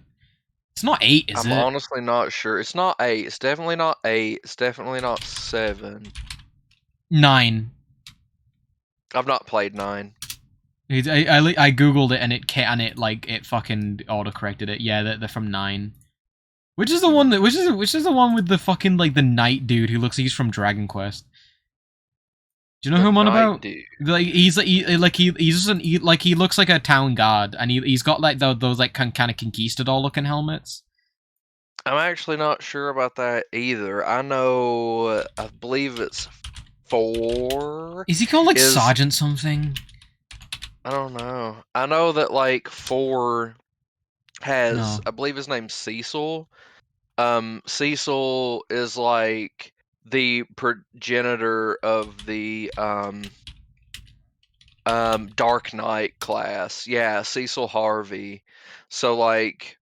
It's not 8, is it? I'm honestly not sure. It's not 8. It's definitely not 8. It's definitely not 7. 9. I've not played 9. I googled it and it fucking autocorrected it. Yeah, they're from 9. Which is the one which is the one with the fucking like the knight dude who looks like he's from Dragon Quest? Do you know who I'm on about? Dude. Like he looks like a town guard, and he's got like those like kind of conquistador looking helmets. I'm actually not sure about that either. I know, I believe it's 4. Is he called like Sergeant something? I don't know. I know that like 4 has, No. I believe his name's Cecil. Cecil is like the progenitor of the Dark Knight class. Yeah, Cecil Harvey. So like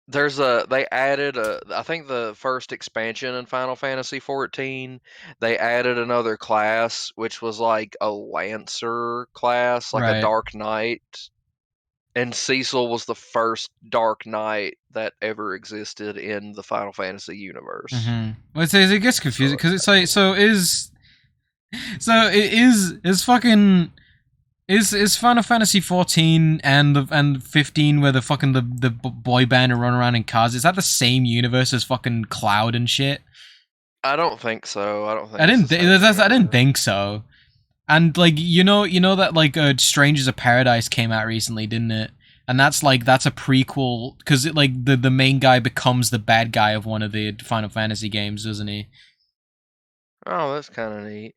they added I think the first expansion in Final Fantasy 14, they added another class which was like a Lancer class, like a Dark Knight. And Cecil was the first Dark Knight that ever existed in the Final Fantasy universe. Mm-hmm. Well, it gets confusing because it's like is Final Fantasy 14 and 15 where the fucking the boy band run around in cars? Is that the same universe as fucking Cloud and shit? I don't think so. I didn't think so. And like you know that like Strangers of Paradise came out recently, didn't it? And that's a prequel because it like the main guy becomes the bad guy of one of the Final Fantasy games, doesn't he? Oh, that's kind of neat.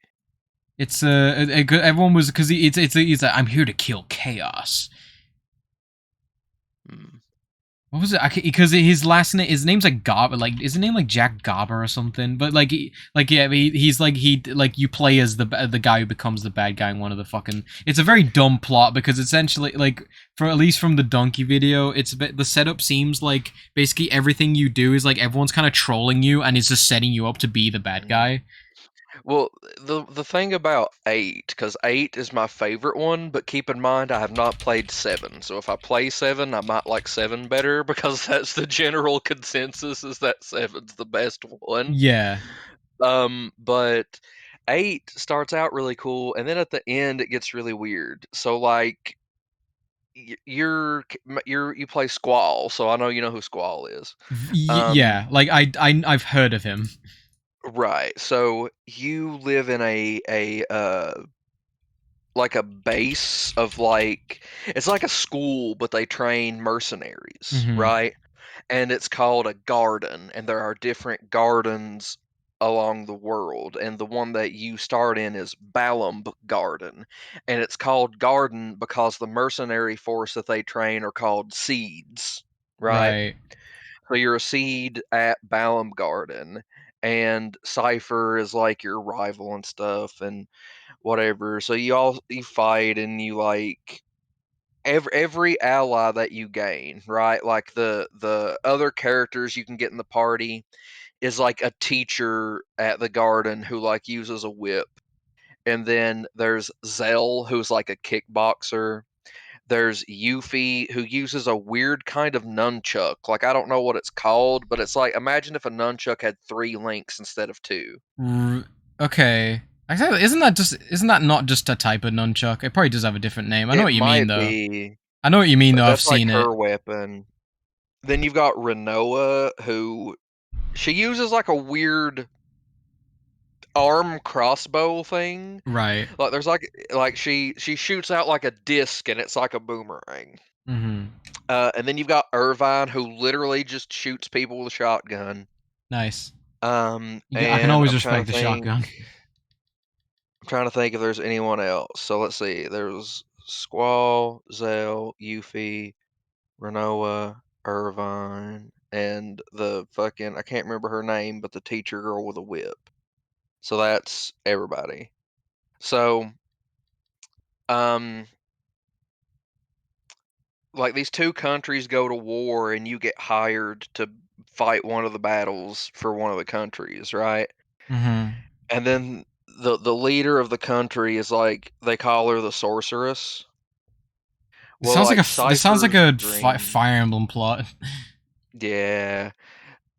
It's everyone was because he's like, I'm here to kill chaos. What was it? Because his name's like Gob, like is his name like Jack Gobber or something? But he's like you play as the guy who becomes the bad guy in one of the fucking. It's a very dumb plot because essentially like for at least from the Donkey video, it's a bit, the setup seems like basically everything you do is like everyone's kind of trolling you and is just setting you up to be the bad guy. Well, the thing about 8, because 8 is my favorite one, but keep in mind I have not played 7. So if I play 7, I might like 7 better because that's the general consensus is that 7's the best one. Yeah. But 8 starts out really cool, and then at the end it gets really weird. So like you play Squall, so I know you know who Squall is. Yeah, like I've heard of him. Right. So you live in a like a base of like it's like a school, but they train mercenaries, Mhm. right? And it's called a garden, and there are different gardens along the world, and the one that you start in is Balam Garden, and it's called Garden because the mercenary force that they train are called seeds, right? Right. So you're a seed at Balam Garden, and Cypher is like your rival and stuff, and whatever. So you fight and you like every ally that you gain, right? Like the other characters you can get in the party is like a teacher at the garden who like uses a whip. And then there's Zell who's like a kickboxer. There's Yuffie who uses a weird kind of nunchuck. Like I don't know what it's called, but it's like imagine if a nunchuck had 3 links instead of 2. Okay. Isn't that not just a type of nunchuck? It probably does have a different name. I know It what you mean might though. be, I know what you mean but though. I've that's like seen it. her weapon. Then you've got Renoa, who she uses like a weird arm crossbow thing. Right. Like there's like she shoots out like a disc and it's like a boomerang. Mm-hmm. And then you've got Irvine who literally just shoots people with a shotgun. Nice. I can And always respect the shotgun. I'm trying to think if there's anyone else. So let's see. There's Squall, Zell, Yuffie, Renoa, Irvine, and the fucking I can't remember her name, but the teacher girl with a whip. So that's everybody. So like these two countries go to war and you get hired to fight one of the battles for one of the countries, right? Mm-hmm. And then the leader of the country is like they call her the sorceress. Well, like This sounds like Cypher's a dream. Fire Emblem plot. Yeah.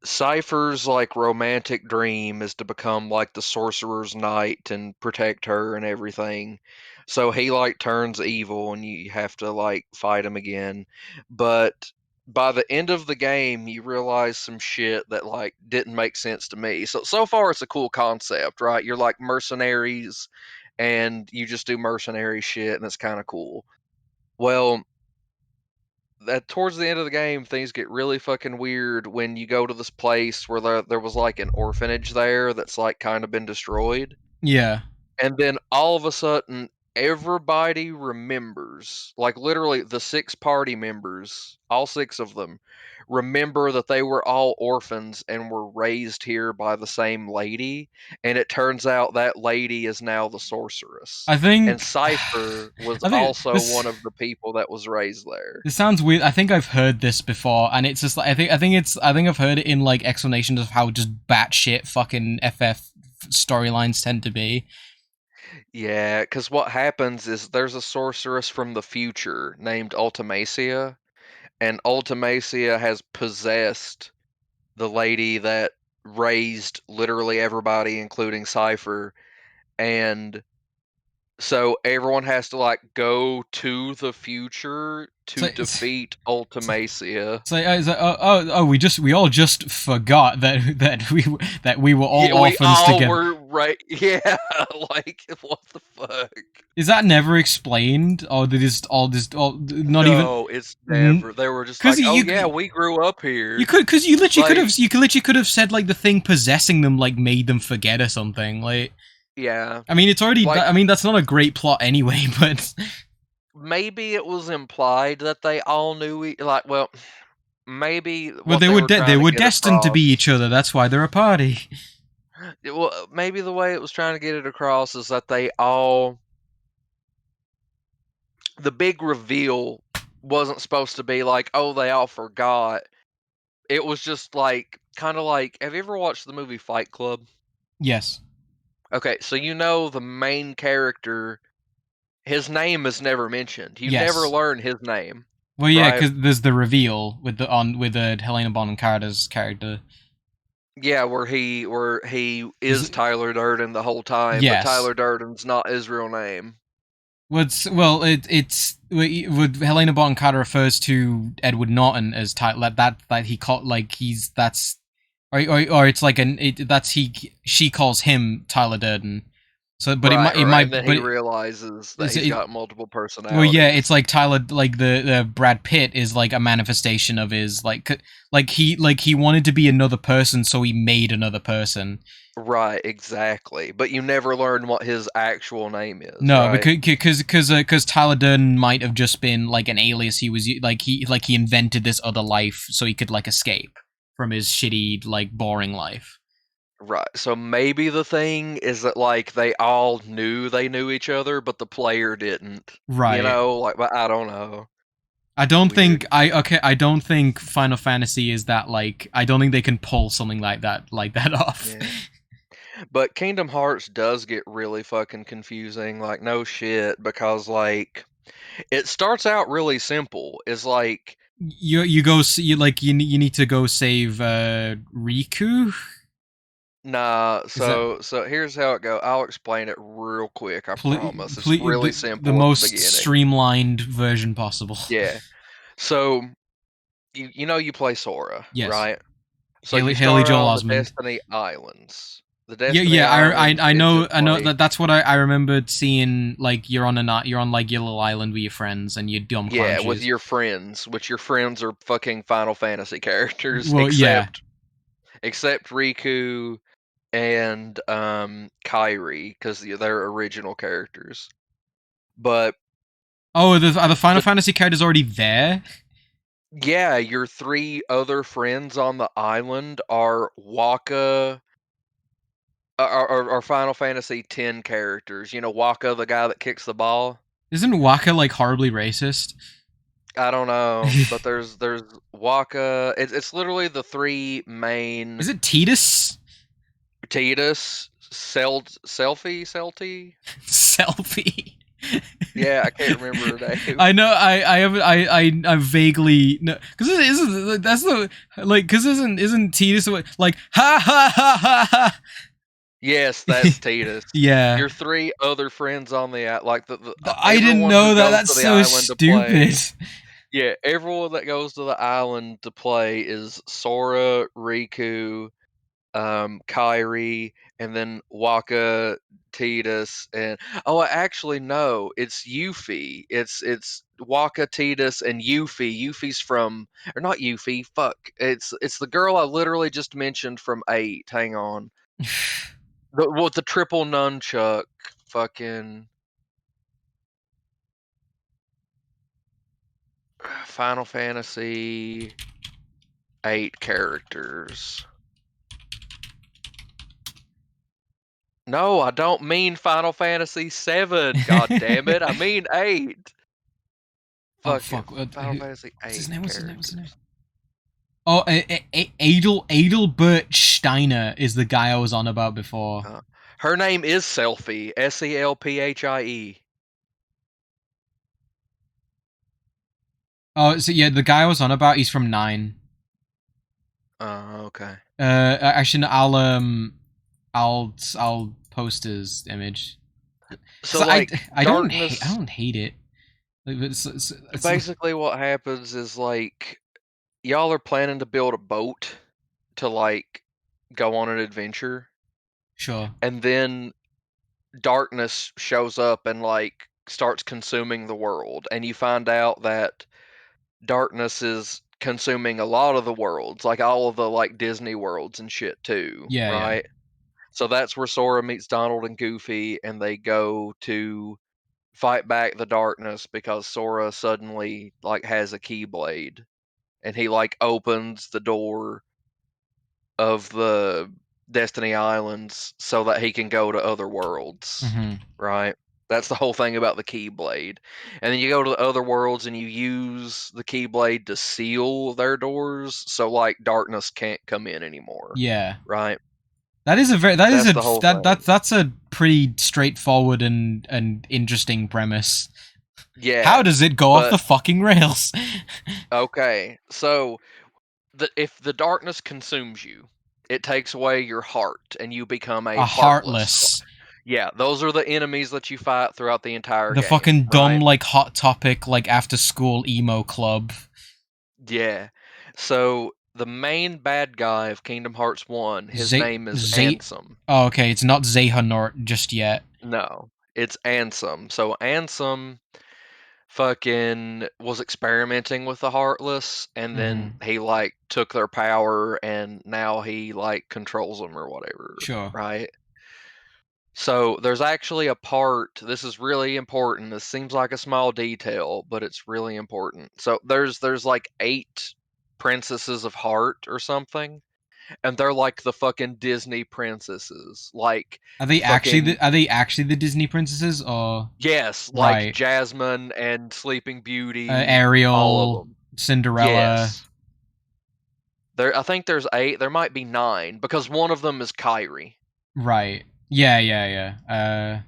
Cypher's like romantic dream is to become like the sorcerer's knight and protect her and everything. So he like turns evil and you have to like fight him again. But by the end of the game you realize some shit that like didn't make sense to me. So far it's a cool concept, right? You're like mercenaries and you just do mercenary shit and it's kind of cool. Well, that towards the end of the game, things get really fucking weird when you go to this place where there was like an orphanage there that's like kind of been destroyed. Yeah. And then all of a sudden, everybody remembers, like literally the 6 party members, all 6 of them, remember that they were all orphans and were raised here by the same lady. And it turns out that lady is now the sorceress. I And think Cypher was I think also one of the people that was raised there. this sounds weird. I think I've heard this before, and it's just like I think I've heard it in like explanations of how just batshit fucking FF storylines tend to be. Yeah, because what happens is there's a sorceress from the future named Ultimacia, and Ultimacia has possessed the lady that raised literally everybody, including Cypher, and so everyone has to like go to the future to It's defeat Ultimacia. it's like we all just forgot that we were all Yeah, we orphans all together. were right. Yeah, like what the fuck? Is that never explained, or they just all not even? No, it's never. They were just Because like, "Oh you yeah, we grew up here." because Like, you literally could have said like the thing possessing them like made them forget or something. Like, yeah, I mean, it's already. like I mean, that's not a great plot anyway. But maybe it was implied that they all knew. Like, well, maybe well, what they were they trying to were get destined to be across. each other. That's why they're a party. Well, maybe the way it was trying to get it across is that they all. The big reveal wasn't supposed to be like, oh, they all forgot. It was just like kind of like. Have you ever watched the movie Fight Club? Yes. Okay, so you know the main character, his name is never mentioned. You never Yes. learn his name. Well, yeah, Right. because there's the reveal with Helena Bonham Carter's character. Yeah, where he is Tyler Durden the whole time, but Yes. Tyler Durden's not his real name. It's with Helena Bonham Carter refers to Edward Norton as Tyler. That he called like he's that's or it's like she calls him Tyler Durden. So, but Right, it might, and then but he realizes that he's got multiple personalities. well, yeah, it's like Tyler, like the Brad Pitt is like a manifestation of his like he wanted to be another person, so he made another person. Right, exactly. But you never learn what his actual name is. No, right? because Tyler Durden might have just been like an alias. He was like he invented this other life so he could like escape from his shitty like boring life. Right. So maybe the thing is that like they all knew they knew each other, but the player didn't. Right. You know, like, but I don't know. I don't Weird. think I don't think Final Fantasy is that like I don't think they can pull something like that off. Yeah. But Kingdom Hearts does get really fucking confusing, like no shit, because like it starts out really simple. It's like you go you need to go save Riku. Nah, so here's how it goes. I'll explain it real quick. I promise. It's really simple. The most streamlined version possible. Yeah. So you know you play Sora, yes. right? So Haley you start Joel on Osment. the Destiny Islands. The Destiny Islands, I know play. that's what I remembered seeing. Like you're on like your little island with your friends and you dumb clown Yeah, shoes. with your friends, which your friends are fucking Final Fantasy characters. Well, except Riku and Kairi, because they're original characters. But are the Final Fantasy characters already there? Yeah, your 3 other friends on the island are Wakka, are Final Fantasy X characters. You know Wakka, the guy that kicks the ball? Isn't Wakka like horribly racist? I don't know, but there's Wakka. It's literally the 3 main. Is it Tidus? Tidus, Selfie? Selfie. Yeah, I can't remember her name. I know. I vaguely know because isn't Tidus like ha ha ha ha ha. Yes, that's Tidus. Yeah. Your 3 other friends on the like the I didn't know that. That's so stupid. Yeah, everyone that goes to the island to play is Sora, Riku, Kairi, and then Wakka, Tidus, and actually no, it's Yuffie. It's Wakka, Tidus, and Yuffie. Yuffie's from, or not Yuffie. Fuck, it's the girl I literally just mentioned from 8. Hang on, the triple nunchuck, fucking Final Fantasy 8 characters. No, I don't mean Final Fantasy 7. God damn it, I mean 8. Oh fuck! Final Fantasy 8. What's his name? What's his name? Oh, Adelbert Steiner is the guy I was on about before. Her name is Selphie. Selphie. Oh, so yeah, the guy I was on about, he's from 9. Oh, okay. Actually, I'll post his image. So like, I don't hate it. It's basically what happens is like y'all are planning to build a boat to like go on an adventure. Sure. And then darkness shows up and like starts consuming the world, and you find out that darkness is consuming a lot of the worlds, like all of the like Disney worlds and shit too. Yeah. Right. So that's where Sora meets Donald and Goofy, and they go to fight back the darkness because Sora suddenly like has a keyblade, and he like opens the door of the Destiny Islands so that he can go to other worlds. Mm-hmm. Right? That's the whole thing about the Keyblade. And then you go to the other worlds and you use the Keyblade to seal their doors so like darkness can't come in anymore. Yeah. Right? That is a very That's the whole thing. that's a pretty straightforward and interesting premise. Yeah. How does it go off but- the fucking rails? Okay, so if the darkness consumes you, it takes away your heart, and you become a Heartless. Yeah, those are the enemies that you fight throughout the entire The game. fucking dumb, right? like, Hot Topic, like, after school emo club. Yeah. So the main bad guy of Kingdom Hearts 1, his Ze- name is Ze- Ansem. Oh, okay, it's not Zehanort just yet. No, it's Ansem. So Ansem fucking was experimenting with the Heartless, and then he like took their power, and now he like controls them or whatever. Sure. Right? So there's actually a part, this is really important. This seems like a small detail, but it's really important. So there's like 8 princesses of heart or something, and they're like the fucking Disney princesses. Like Are they fucking, actually the Disney princesses or yes, like right. Jasmine and Sleeping Beauty, all of Ariel, them. Cinderella? Yes. I think there's 8. There might be 9 because one of them is Kyrie. Right. Yeah.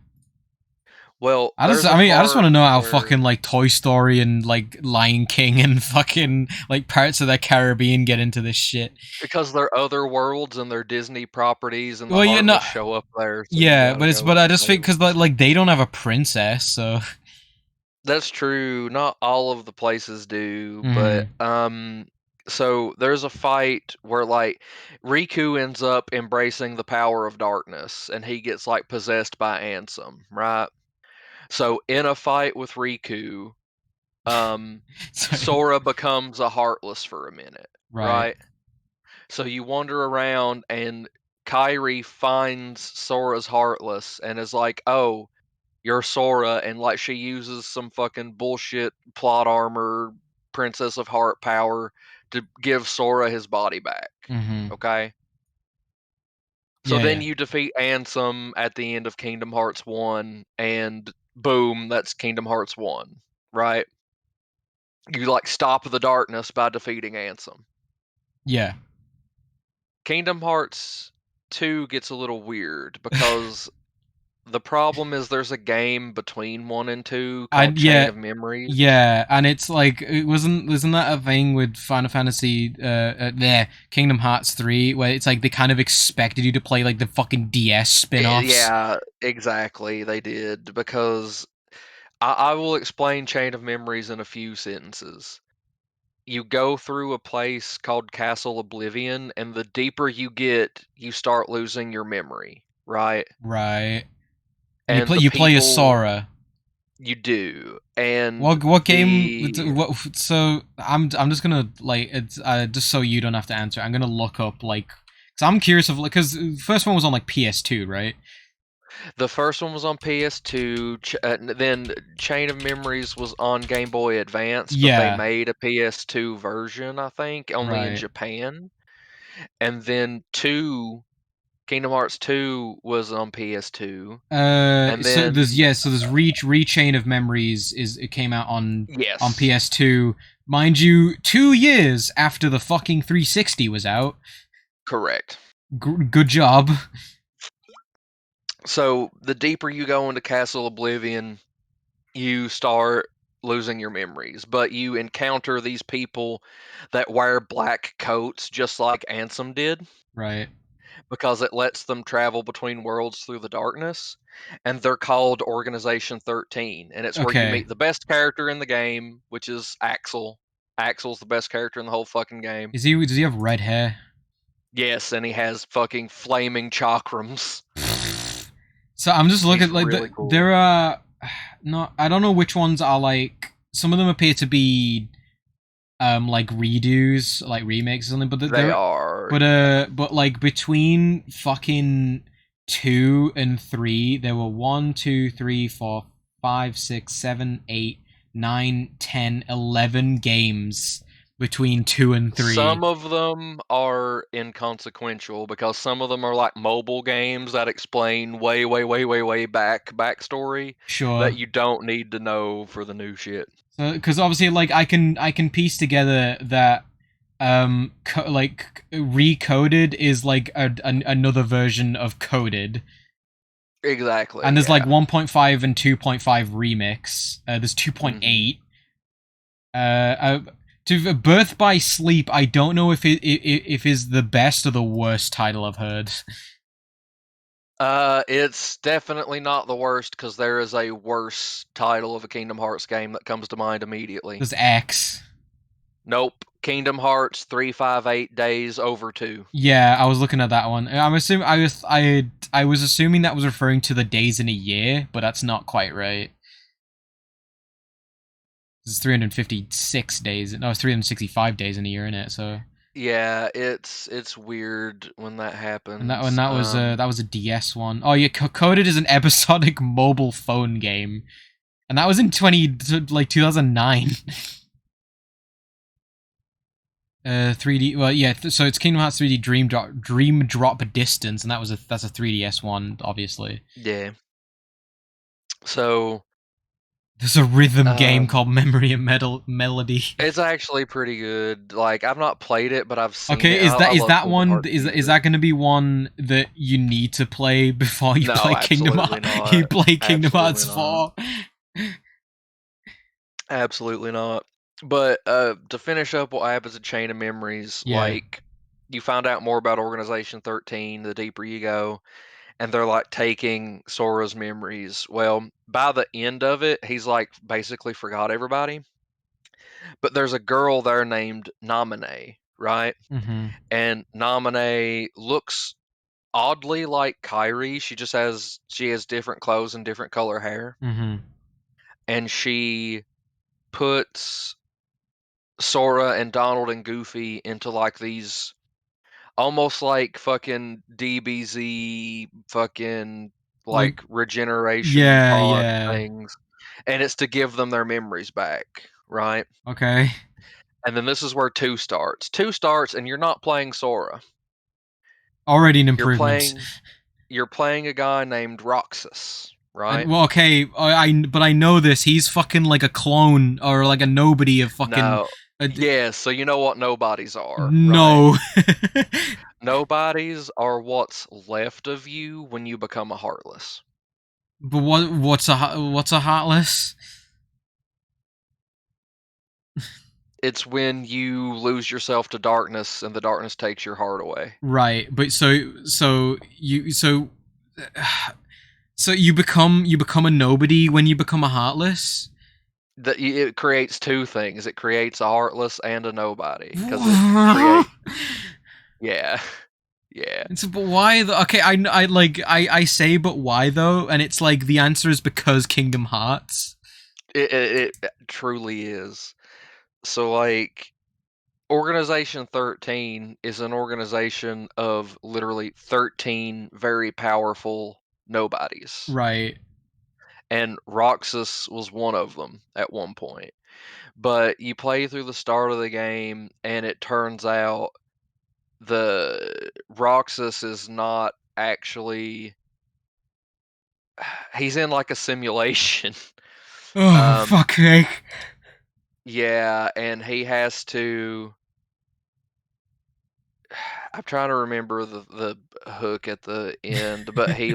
Well, I just want to know how fucking like Toy Story and like Lion King and fucking like Pirates of the Caribbean get into this shit. Because they're other worlds and they're Disney properties, and the Well, Heartless show up there. So yeah, but I just think because like they don't have a princess, so that's true. Not all of the places do, Mhm. but so there's a fight where like Riku ends up embracing the power of darkness, and he gets like possessed by Ansem, right? So in a fight with Riku, Sora becomes a Heartless for a minute, right? So you wander around, and Kyrie finds Sora's Heartless and is like, "Oh, you're Sora," and like she uses some fucking bullshit plot armor, Princess of Heart power to give Sora his body back. Mhm. Okay. So then you defeat Ansem at the end of Kingdom Hearts 1, and boom, that's Kingdom Hearts 1, right? You like stop the darkness by defeating Ansem. Yeah. Kingdom Hearts 2 gets a little weird because the problem is there's a game between 1 and 2 called Chain of Memories. Yeah, and it's like wasn't that a thing with Final Fantasy Kingdom Hearts 3 where it's like they kind of expected you to play like the fucking DS spin-offs? Yeah, exactly. They did because I will explain Chain of Memories in a few sentences. You go through a place called Castle Oblivion, and the deeper you get, you start losing your memory, right? Right. And you play as Sora. You do. And what game? What? So I'm just gonna like it's just so you don't have to answer. I'm gonna look up like because I'm curious of like because the first one was on like PS2, right? The first one was on PS2. Then Chain of Memories was on Game Boy Advance, but they made a PS2 version, I think, only in Japan. And then Kingdom Hearts 2 was on PS2. And then So there's Rechain of Memories it came out on yes. PS2, mind you, 2 years after the fucking 360 was out. Correct. Good job. So the deeper you go into Castle Oblivion, you start losing your memories, but you encounter these people that wear black coats just like Ansem did. Right. Because it lets them travel between worlds through the darkness, and they're called Organization 13, and it's where you meet the best character in the game, which is Axel. Axel's the best character in the whole fucking game. Does he have red hair? Yes, and he has fucking flaming chakrams. So I'm just looking like really cool. There are no, I don't know which ones are like. Some of them appear to be like redos, like remakes or something, but they are. But like between fucking 2 and 3, there were 1, 2, 3, 4, 5, 6, 7, 8, 9, 10, 11 games between 2 and 3. Some of them are inconsequential because some of them are like mobile games that explain way backstory. Sure. That you don't need to know for the new shit. Because obviously, like I can piece together that Recoded is like another version of coded. Exactly. And there's yeah. like 1.5 and 2.5 remix. There's 2.8. To Birth by Sleep, I don't know if if is the best or the worst title I've heard. It's definitely not the worst because there is a worse title of a Kingdom Hearts game that comes to mind immediately. There's X. Nope. Kingdom Hearts 358 Days Over 2. Yeah, I was looking at that one. I'm assuming I was assuming that was referring to the days in a year, but that's not quite right. It's 356 days. No, it's 365 days in a year, isn't it? So Yeah, it's weird when that happens. and that was a DS one. Oh yeah, Coded is an episodic mobile phone game, and that was in 2009. 3D. Well, yeah. So it's Kingdom Hearts 3D Dream Drop Distance, and that's a 3DS one, obviously. Yeah. So There's a rhythm game called Memory and Melody. it's actually pretty good. Like I've not played it, but I've seen Okay, it. is I that love Kingdom one? Hearts Is that going to be one that you need to play before you No, play Kingdom absolutely Hearts? not. You play Kingdom Hearts Absolutely 4. Absolutely not. But to finish up what happens in Chain of Memories, Yeah. like you find out more about Organization 13 the deeper you go, and they're like taking Sora's memories. Well, by the end of it, he's like basically forgot everybody. But there's a girl there named Naminé, right? Mm-hmm. And Naminé looks oddly like Kairi. She has different clothes and different color hair. Mm-hmm. And she puts Sora and Donald and Goofy into like these almost like fucking DBZ fucking like regeneration pod things. And it's to give them their memories back, right? Okay. And then this is where 2 starts. 2 starts and you're not playing Sora. Already an improvement. You're playing a guy named Roxas, right? Well, okay, but I know this. He's fucking like a clone or like a nobody of fucking. No. Yeah, so you know what nobodies are. No. Right? Nobodies are what's left of you when you become a Heartless. But what's a Heartless? It's when you lose yourself to darkness and the darkness takes your heart away. Right, but so you become a nobody when you become a Heartless. It creates 2 things. It creates a Heartless and a nobody because it creates. Yeah. Yeah. But why though? Okay, I say, but why though? And it's like the answer is because Kingdom Hearts. It truly is. So like, Organization 13 is an organization of literally 13 very powerful nobodies. Right. And Roxas was one of them at one point. But you play through the start of the game, and it turns out the Roxas is not actually. He's in like a simulation. Oh, fuck me. Yeah, and he has to. I'm trying to remember the hook at the end, but he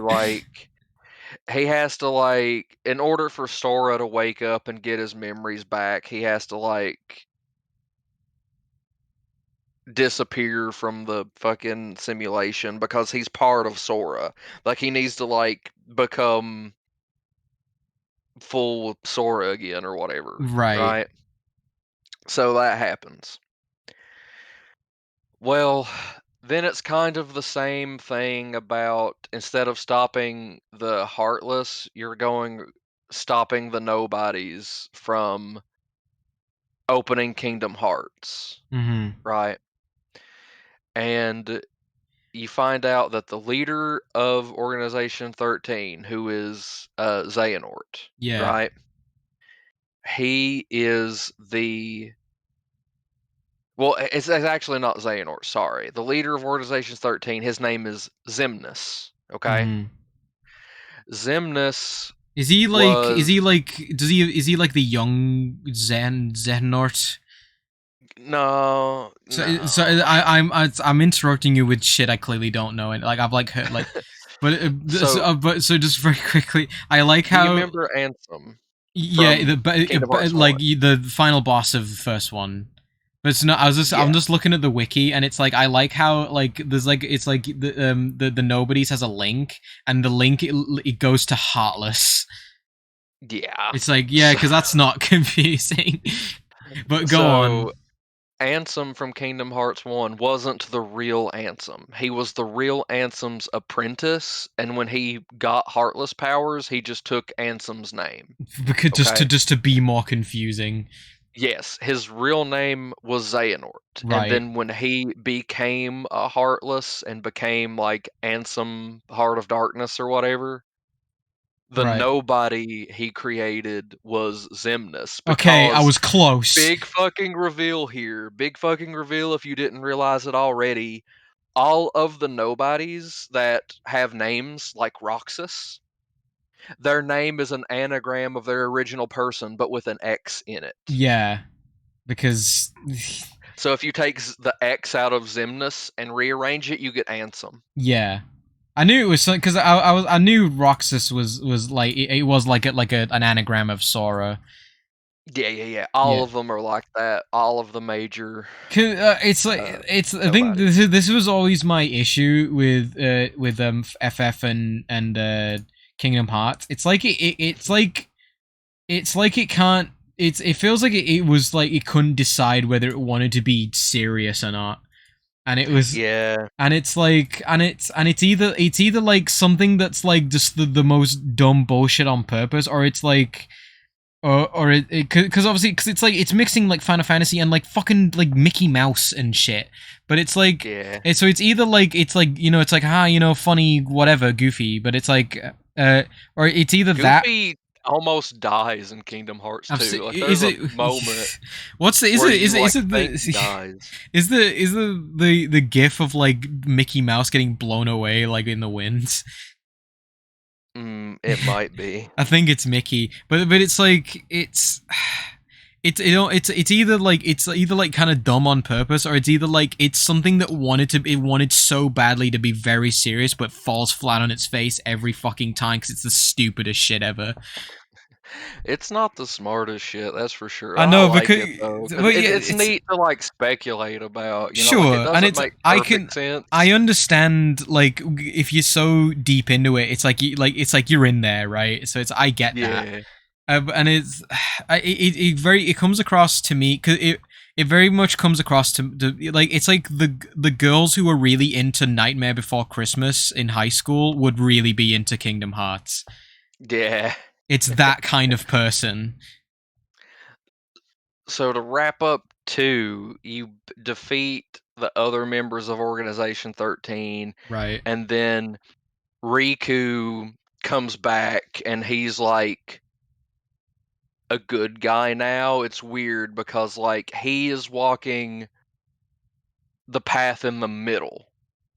has to like, in order for Sora to wake up and get his memories back, he has to like disappear from the fucking simulation because he's part of Sora. Like he needs to like become full Sora again or whatever. Right. So that happens. Well, then it's kind of the same thing about instead of stopping the Heartless, you're stopping the nobodies from opening Kingdom Hearts. Mm-hmm. Right. And you find out that the leader of Organization 13, who is Xehanort, Yeah. right? He is the. Well, it's actually not Xehanort, sorry. The leader of Organization 13, his name is Xemnas, okay? Mm-hmm. Xemnas. Is he like the young Xehanort? No, So no. I'm interrupting you with shit I clearly don't know, and like I've like heard like, so just very quickly, I like Do you how remember Ansem yeah from Kingdom Hearts like 1? the final boss of the first one. But it's not. I'm Yeah. just looking at the wiki, and it's like I like how like there's like it's like the nobodies has a link, and the link it goes to Heartless. Yeah. It's like yeah, because that's not confusing. But go on. So Ansem from Kingdom Hearts 1 wasn't the real Ansem. He was the real Ansem's apprentice, and when he got Heartless powers, he just took Ansem's name. Because Okay. just to be more confusing. Yes, his real name was Xehanort. Right. And then when he became a Heartless and became like Ansem Heart of Darkness or whatever, the Right. nobody he created was Xemnas. Okay, I was close. Big fucking reveal here. Big fucking reveal if you didn't realize it already. All of the nobodies that have names like Roxas, their name is an anagram of their original person, but with an X in it. Yeah, because So if you take the X out of Xemnas and rearrange it, you get Ansem. yeah, I knew it was because I knew Roxas was like it was like an anagram of Sora. Yeah. All Yeah. of them are like that. All of the major. It's like it's. I think this was always my issue with FF and Kingdom Hearts. It's like it's like it can't. It feels like it was like it couldn't decide whether it wanted to be serious or not, and it was Yeah. and it's like it's either like something that's like just the most dumb bullshit on purpose, or it's like or it because obviously because it's like it's mixing like Final Fantasy and like fucking like Mickey Mouse and shit, but it's like so it's either like it's like it's like funny whatever goofy, but it's like or it's either Goofy almost dies in Kingdom Hearts 2. Like there's a moment. What's the is the gif of like Mickey Mouse getting blown away like in the wind? It might be. I think it's Mickey, but it's like it's either like kind of dumb on purpose, or it's either like it's something that wanted so badly to be very serious, but falls flat on its face every fucking time because it's the stupidest shit ever. It's not the smartest shit, that's for sure. I know like because it, though, it's neat to like speculate about. Sure, like, it and it's make perfect sense. I understand like if you're so deep into it, it's like you're in there, right? So it's I get that, and it comes across to me because it very much comes across to like it's like the girls who were really into Nightmare Before Christmas in high school would really be into Kingdom Hearts. Yeah. It's that kind of person. So to wrap up 2, you defeat the other members of Organization 13. Right. And then Riku comes back and he's like a good guy now. It's weird because like he is walking the path in the middle,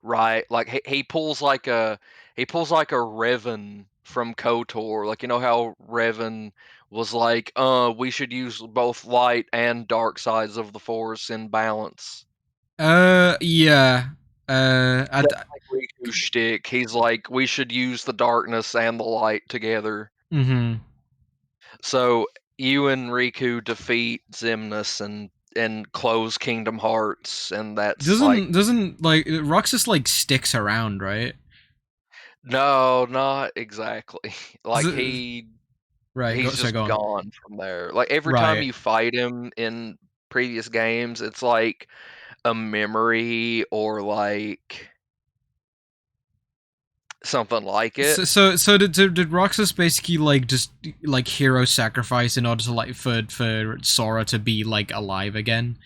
right? Like he pulls like a Revan from KOTOR. Like how Revan was like, we should use both light and dark sides of the Force in balance. Yeah. That's like Riku's shtick. He's like, we should use the darkness and the light together. Mm-hmm. So you and Riku defeat Xemnas and close Kingdom Hearts, and that's doesn't like Roxas like sticks around, right? No, not exactly. Like he's just gone from there. Like every time you fight him in previous games, it's like a memory or like something like it. So did Roxas basically like just like hero sacrifice in order to like for Sora to be like alive again?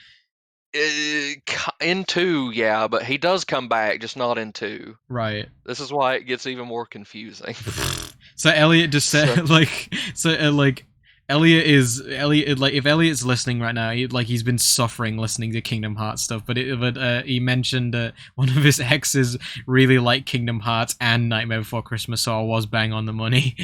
In 2, yeah, but he does come back, just not in 2. Right. This is why it gets even more confusing. So Elliot just said Elliot like if Elliot's listening right now, he's been suffering listening to Kingdom Hearts stuff, but he mentioned one of his exes really liked Kingdom Hearts and Nightmare Before Christmas, so I was bang on the money.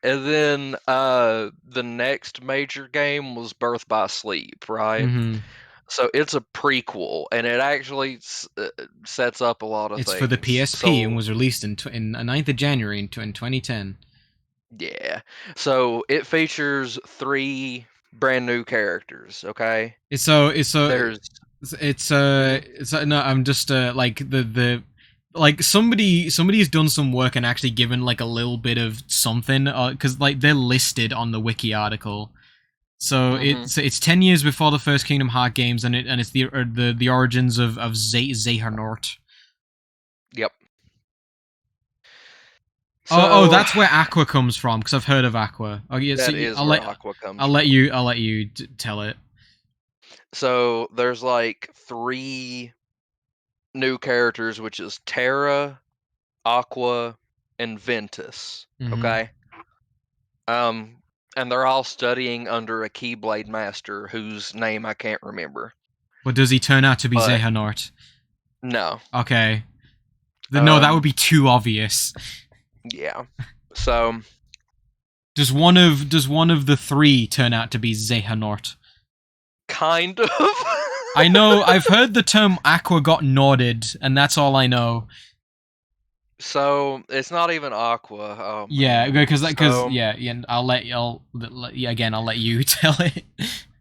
And then the next major game was Birth by Sleep, right? Mhm. So it's a prequel, and it actually sets up a lot of It's things. for the PSP and So was released in 9th of January in 2010. yeah, so it features 3 brand new characters. Okay, there's Mhm. no, I'm just like the like somebody's done some work and actually given like a little bit of something because like they're listed on the wiki article. So Mhm. it's 10 years before the first Kingdom Hearts games, and it's the origins of Xehanort. Yep. Oh, So that's where Aqua comes from because I've heard of Aqua. Oh yeah, so that is I'll where let Aqua comes from. you tell it. So there's like 3 new characters, which is Terra, Aqua, and Ventus. Mm-hmm. Okay. And they're all studying under a Keyblade master whose name I can't remember. But does he turn out to be But Xehanort? no. Okay. No, that would Um, be too obvious. yeah. So Does one of the 3 turn out to be Xehanort? kind of. I know. I've heard the term Aqua got nodded, and that's all I know. So it's not even Aqua. Oh Yeah, man. because So yeah. I'll let again. I'll let you tell it.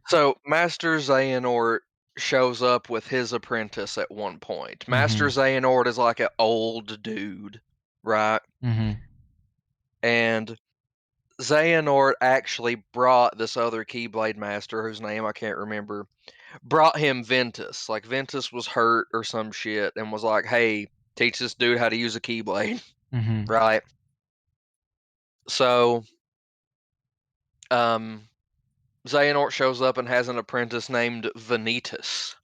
so Master Xehanort shows up with his apprentice at one point. Master Xehanort is like an old dude, right? Mm-hmm. And Xehanort actually brought this other Keyblade master, whose name I can't remember, brought him Ventus. Like Ventus was hurt or some shit, and was like, "Hey, teach this dude how to use a Keyblade." Mm-hmm. Right. So, Xehanort shows up and has an apprentice named Vanitas,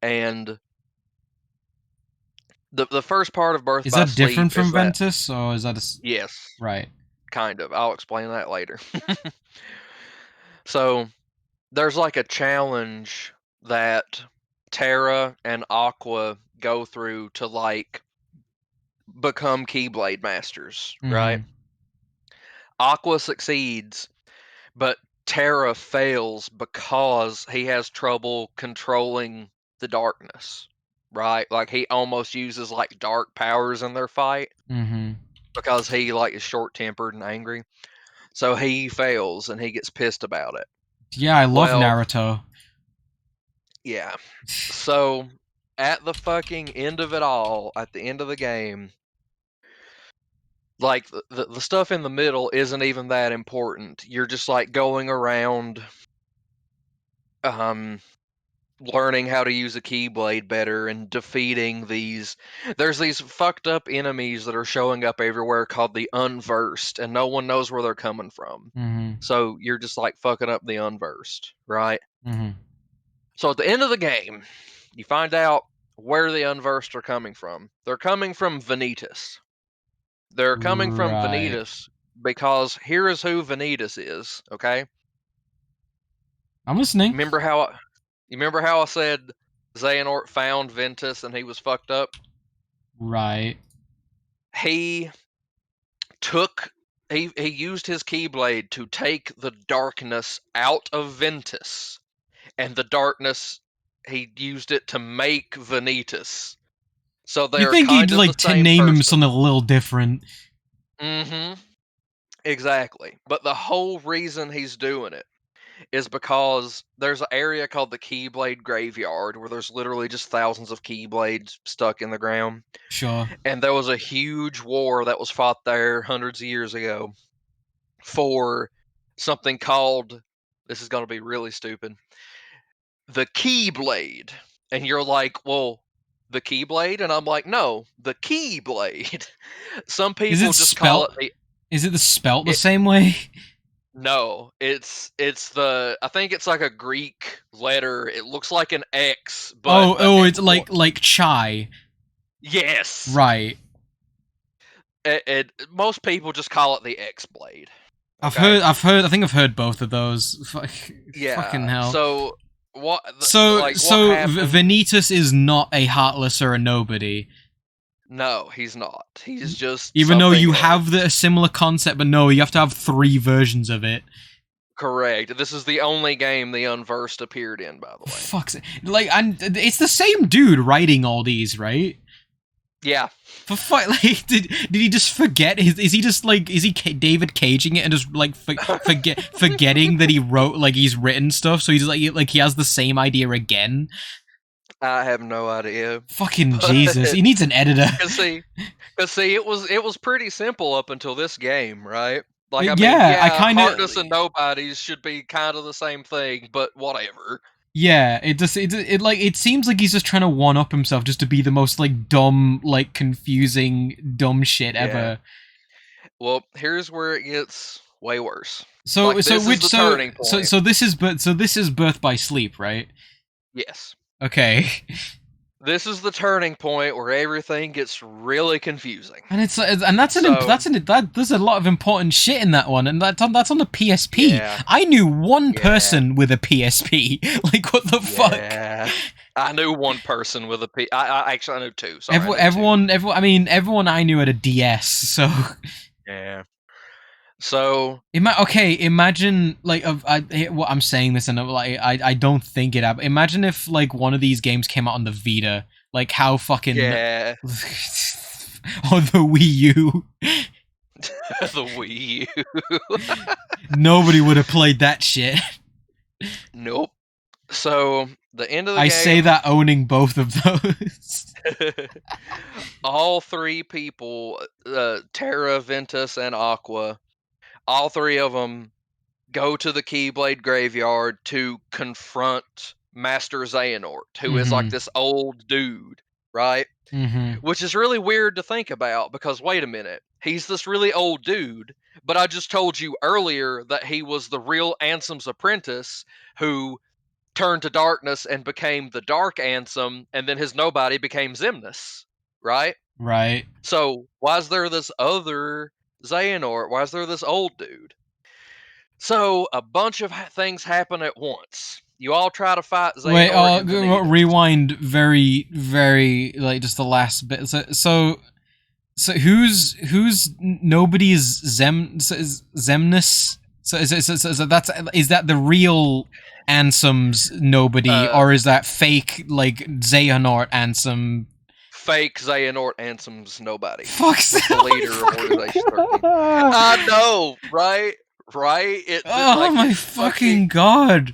and the first part of Birth Is by that different Sleep is from that Ventus, or is that yes, right? kind of. I'll explain that later. So there's like a challenge that Terra and Aqua go through to like become Keyblade masters, right? Mm-hmm. Aqua succeeds, but Terra fails because he has trouble controlling the darkness, right? Like he almost uses like dark powers in their fight Mm-hmm. because he like is short-tempered and angry. So he fails and he gets pissed about it. Yeah, I love Well, Naruto. yeah. So at the fucking end of it all, at the end of the game, like the stuff in the middle isn't even that important. You're just like going around learning how to use a keyblade better and defeating these there's these fucked up enemies that are showing up everywhere called the unversed, and no one knows where they're coming from. Mm-hmm. So you're just like fucking up the unversed, right? Mm-hmm. So at the end of the game, you find out where the unversed are coming from. They're coming from Vanitas. They're coming from Right. Vanitas because here is who Vanitas is, okay? I'm listening. You remember how I said Xehanort found Ventus and he was fucked up? Right. He took he used his keyblade to take the darkness out of Ventus, and the darkness he used it to make Vanitas. So they You are think he'd kind of the like same name him person. something a little different? Mm-hmm. Exactly. But the whole reason he's doing it is because there's an area called the Keyblade Graveyard where there's literally just thousands of Keyblades stuck in the ground. Sure. And there was a huge war that was fought there hundreds of years ago for something called, this is going to be really stupid, the Keyblade. And you're like, well, the Keyblade? And I'm like, no, the Keyblade. Some Is people it just call it spelt? the. Is it spelt the same way? No, it's the I think it's like a Greek letter. It looks like an X, but It's like chai. yes. Right. Most people just call it the X blade. I've Okay? heard. I think I've heard both of those. Yeah. Fucking hell. So what? So what happened? Vanitas is not a heartless or a nobody. No, he's not. He's just Even though you something have else. a similar concept, but no, you have to have 3 versions of it. Correct. This is the only game the Unversed appeared in, by the way. Fuck's like, and it's the same dude writing all these, right? Yeah. For fuck, like, did he just forget? Is he just like, is he David Caging it and just like forgetting that he wrote, like, he's written stuff? So he's like he has the same idea again. I have no idea. Fucking Jesus, he needs an editor. Cause see, it was pretty simple up until this game, right? Like, I mean, Yeah, I kinda- Heartless and Nobodies should be kind of the same thing, but whatever. Yeah, it seems like he's just trying to one up himself just to be the most like dumb, like confusing, dumb shit ever. Well, here's where it gets way worse. So Like, so this is which the so turning point. so this is Birth by Sleep, right? Yes. Okay. This is the turning point where everything gets really confusing. And there's a lot of important shit in that one, and that's on the PSP. Yeah. I knew one Yeah. person with a PSP. Like, what the fuck? Yeah. I knew one person with a P. I actually knew two. Sorry, I knew two. Everyone I knew had a DS. So Yeah. So imagine like what I'm saying this, and like I don't think it happened. Imagine if like one of these games came out on the Vita, like how fucking yeah, or the Wii U. the Wii U. Nobody would have played that shit. Nope. So the end of the I game. say that owning both of those. All 3 people, Terra, Ventus, and Aqua, all 3 of them go to the Keyblade graveyard to confront Master Xehanort, who is like this old dude, right? Mm-hmm. Which is really weird to think about because wait a minute, he's this really old dude, but I just told you earlier that he was the real Ansem's apprentice who turned to darkness and became the Dark Ansem, and then his nobody became Xemnas, right? Right. So why is there this other Xehanort? Why is there this old dude? So a bunch of things happen at once. You all try to fight Xehanort. Wait, and Vanitas. rewind very, very, like, just the last bit. So who's nobody's Xemnas? So is that the real Ansem's nobody, or is that fake like Xehanort Ansem? Fake Xehanort Ansem's nobody. Fuck's the leader of Organization 13. I know, right? Right? Oh like, my fucking god!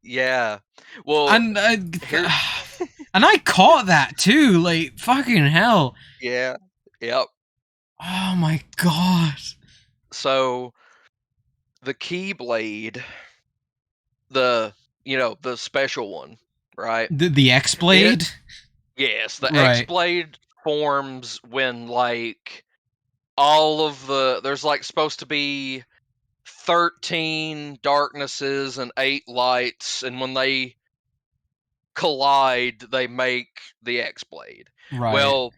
Yeah. Well, and I caught that too. Like fucking hell. Yeah. Yep. Oh my god. So the Keyblade, the special one, right? The X-Blade? Yes, the Right. X-Blade forms when like all of there's like supposed to be 13 darknesses and 8 lights, and when they collide they make the X-Blade. Right. Well,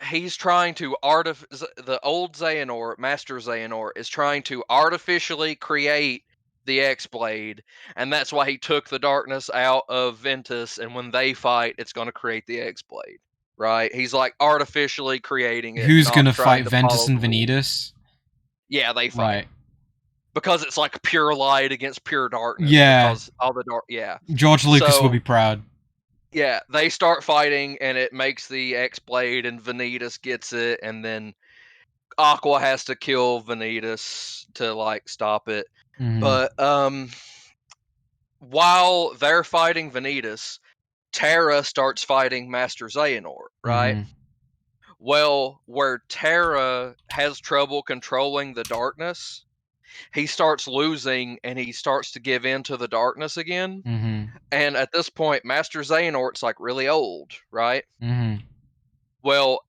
he's trying to the old Xehanort, Master Xehanort, is trying to artificially create the X-Blade, and that's why he took the darkness out of Ventus, and when they fight, it's going to create the X-Blade, right? He's like artificially creating it. Who's not gonna trying fight to Ventus follow and the rules. Vanitas? Yeah, they fight. Right. Because it's like pure light against pure darkness. Yeah. Because all the dark, yeah. George Lucas So- will be proud. Yeah, they start fighting, and it makes the X-Blade, and Vanitas gets it, and then Aqua has to kill Vanitas to like stop it. Mhm. But while they're fighting Vanitas, Terra starts fighting Master Xehanort, right? Mhm. Well, where Terra has trouble controlling the darkness, he starts losing and he starts to give in to the darkness again. Mhm. And at this point, Master Xehanort's like really old, right? Mhm. Well,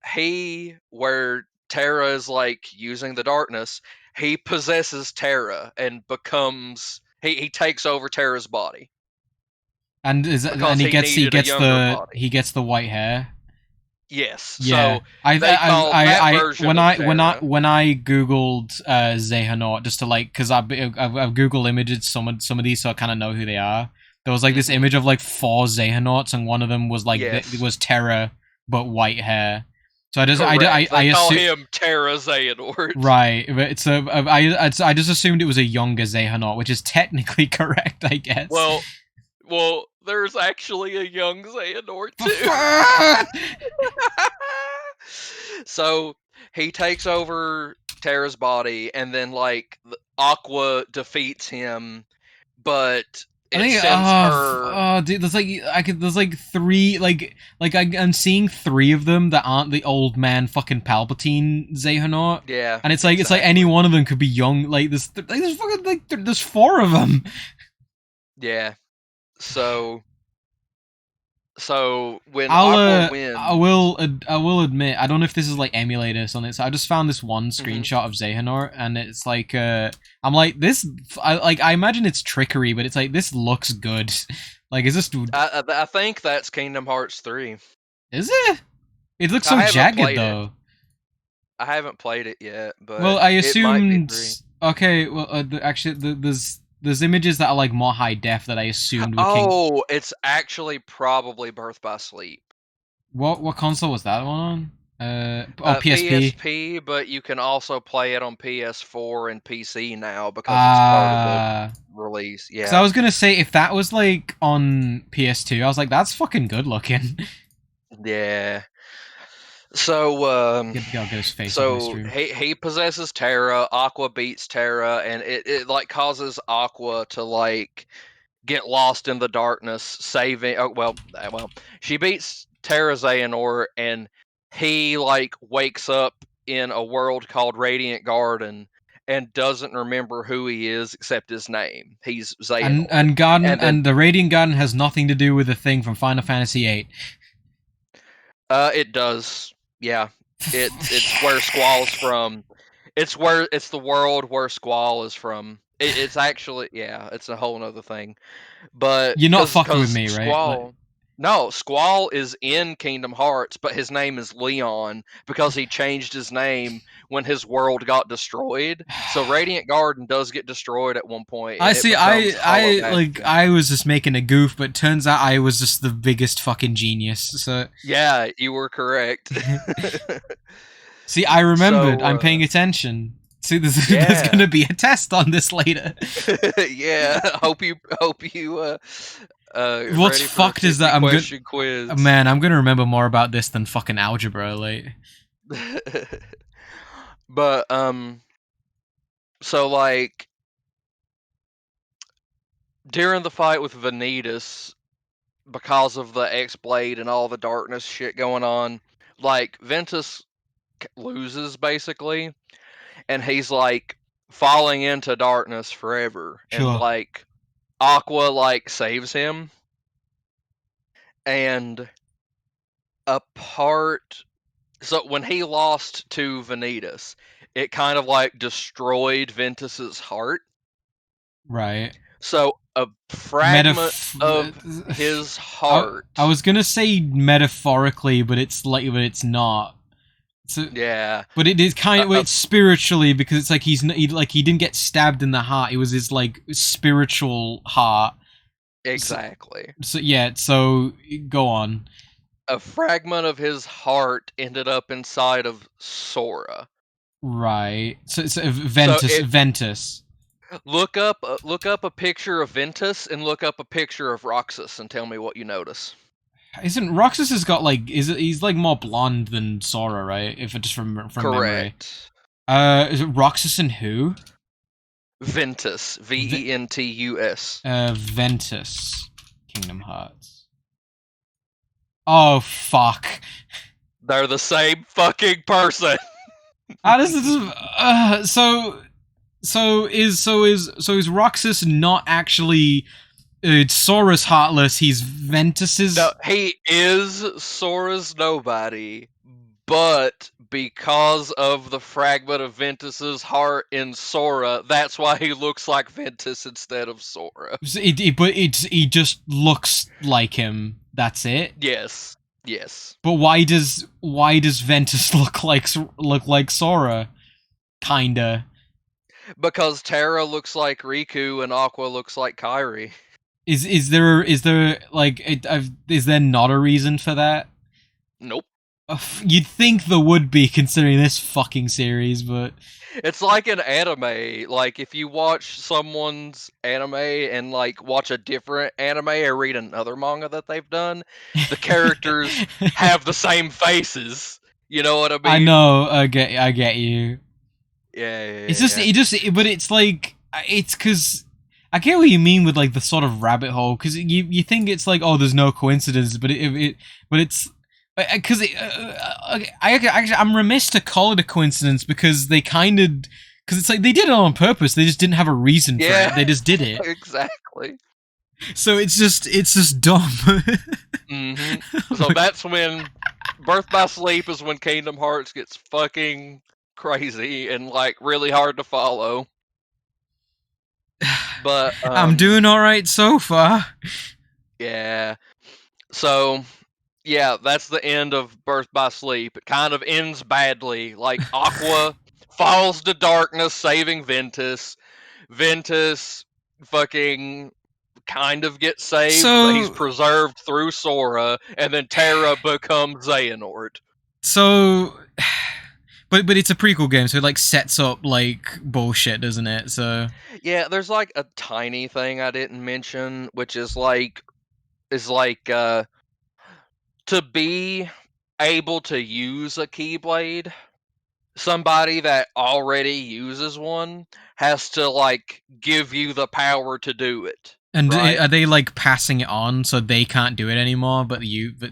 where Terra is like using the darkness, he possesses Terra and becomes he takes over Terra's body. And Because he he gets needed a younger body. he gets the white hair. Yes. Yeah, So that version when of I Terra. when I googled Xehanort just to like because I've Google imaged some of these so I kind of know who they are. There was like this Mhm. image of like 4 Xehanorts and one of them was like Yes. was Terra but white hair. So I Correct. They call assume him Terra Xehanort. right, but it's a I just assumed it was a younger Xehanort, which is technically correct, I guess. Well, there's actually a young Xehanort too. So he takes over Terra's body, and then like Aqua defeats him, but it sends her. Dude, there's like three I'm seeing three of them that aren't the old man fucking Palpatine Xehanort. Yeah, and it's like any one of them could be young. Like there's fucking like there's four of them. Yeah. So when Aqua wins, I will admit, I don't know if this is like emulators on it. So I just found this one screenshot of Xehanort, and it's like I'm like this. I imagine it's trickery, but it's like this looks good. Like, is this? I think that's Kingdom Hearts 3. Is it? It looks so jagged though. I haven't played it yet, but well, I assumed. It might be 3. Okay, well, there's images that are like more high def that I assumed were it's actually probably Birth by Sleep. What console was that one on? PSP. PSP, but you can also play it on PS4 and PC now because it's part of the release. Yeah. So I was gonna say if that was like on PS2, I was like, that's fucking good looking. Yeah. So get his face he possesses Terra. Aqua beats Terra, and it like causes Aqua to like get lost in the darkness, saving. She beats Terra Xehanort, and he like wakes up in a world called Radiant Garden and doesn't remember who he is except his name. He's Xehanort. And the Radiant Garden has nothing to do with the thing from Final Fantasy VIII. It does. Yeah, it's where Squall's from. It's the world where Squall is from. It's actually it's a whole nother thing. But you're not fucking with me, right? Squall, no, Squall is in Kingdom Hearts, but his name is Leon because he changed his name when his world got destroyed. So Radiant Garden does get destroyed at one point. I see. I was just making a goof, but turns out I was just the biggest fucking genius. So yeah, you were correct. See, I remembered. I'm paying attention. See, there's gonna be a test on this later. Yeah, hope you. What's fucked is that quiz. Man, I'm gonna remember more about this than fucking algebra, like. But so like during the fight with Vanitas, because of the X-Blade and all the darkness shit going on, like Ventus loses basically, and he's like falling into darkness forever. Sure. And like Aqua like saves him, and so when he lost to Vanitas, it kind of like destroyed Ventus's heart. Right. So a fragment of his heart. I was gonna say metaphorically, but it's not. So, yeah, but it is kind of it's spiritually, because it's like he didn't get stabbed in the heart. It was his like spiritual heart. Exactly. So go on. A fragment of his heart ended up inside of Sora. Right. So Ventus. Look up a picture of Ventus and look up a picture of Roxas and tell me what you notice. Isn't Roxas has got like he's like more blonde than Sora, right? If it just from correct. Memory. Is it Roxas and who? Ventus. Ventus. Ventus. Kingdom Hearts. Oh fuck. They're the same fucking person. So is Roxas not actually Sora's heartless? He's Ventus's. No, he is Sora's nobody, but because of the fragment of Ventus's heart in Sora, that's why he looks like Ventus instead of Sora. He just looks like him. That's it. Yes. But why does Ventus look like Sora? Kinda. Because Terra looks like Riku and Aqua looks like Kairi. Is there not a reason for that? Nope. You'd think there would be, considering this fucking series, but It's like an anime. Like if you watch someone's anime and like watch a different anime or read another manga that they've done, the characters have the same faces. You know what I mean? I know. I get you. Yeah, yeah, It's just, yeah. but it's like, it's because I get what you mean with like the sort of rabbit hole, because you think it's like, oh, there's no coincidence, but but it's because I'm remiss to call it a coincidence because they kind of, because it's like they did it on purpose. They just didn't have a reason for Yeah. it. They just did it. Exactly. So it's just dumb. So that's when Birth by Sleep is when Kingdom Hearts gets fucking crazy and like really hard to follow. But I'm doing all right so far. Yeah. So yeah, that's the end of Birth by Sleep. It kind of ends badly. Like Aqua falls to darkness, saving Ventus. Ventus fucking kind of gets saved, but he's So- preserved through Sora, and then Terra becomes Xehanort. So, but it's a prequel game, so it like sets up like bullshit, doesn't it? So Yeah, there's like a tiny thing I didn't mention, which is like to be able to use a Keyblade, somebody that already uses one has to like give you the power to do it. and Right. are they like passing it on so they can't do it anymore? But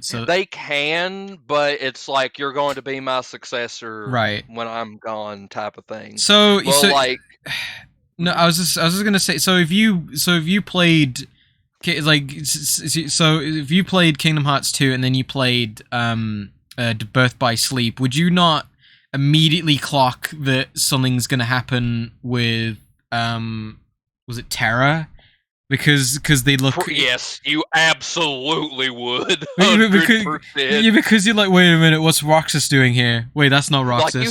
so They can, but it's like you're going to be my successor right. when I'm gone, type of thing. So Well, like no, I was just gonna say. So if you played like so if you played Kingdom Hearts 2 and then you played Birth by Sleep, would you not immediately clock that something's gonna happen with was it Terra? Because they look yes, you absolutely would. because 100%. because you're like, wait a minute, what's Roxas doing here? Wait, that's not Roxas. Like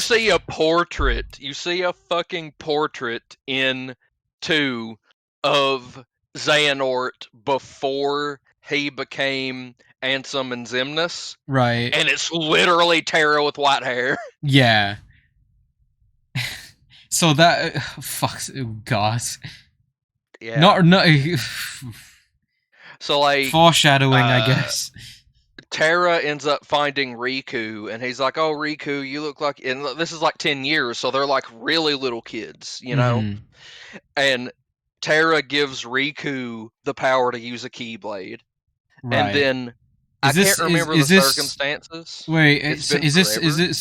you see a fucking portrait in 2 of Xehanort before he became Ansem and Xemnas, right? and it's literally Terra with white hair. Yeah. So that fuck, oh god. Yeah. Not So like foreshadowing, I guess. Terra ends up finding Riku, and he's like, "Oh, Riku, you look like..." And this is like 10 years, so they're like really little kids, you know? Mhm. And Terra gives Riku the power to use a Keyblade. Right. And then Is I this- can't remember is the this- circumstances. Wait, It's so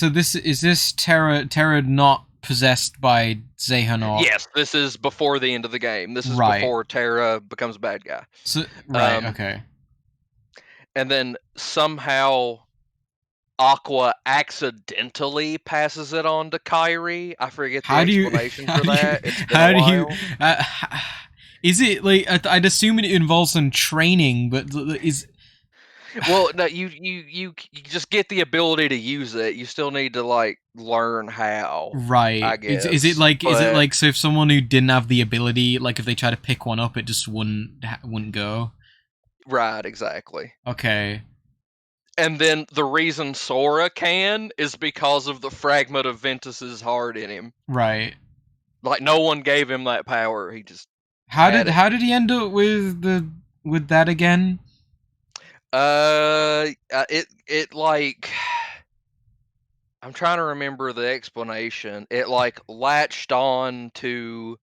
been is this Terra not possessed by Xehanort? Yes, this is before the end of the game. This is Right. before Terra becomes a bad guy. So right, Um, okay. And then somehow Aqua accidentally passes it on to Kairi. I forget the How do you explanation how for do you- that. It's been how a do you while. is it like I'd assume it involves some training, but is Well, no, you just get the ability to use it. You still need to like learn how. right? I guess. Is it like but- so if someone who didn't have the ability, like if they try to pick one up, it just wouldn't go? Right, exactly. Okay. And then the reason Sora can is because of the fragment of Ventus's heart in him. Right. Like no one gave him that power. He just How had did it. how did he end up with that again? It like I'm trying to remember the explanation. It like latched on to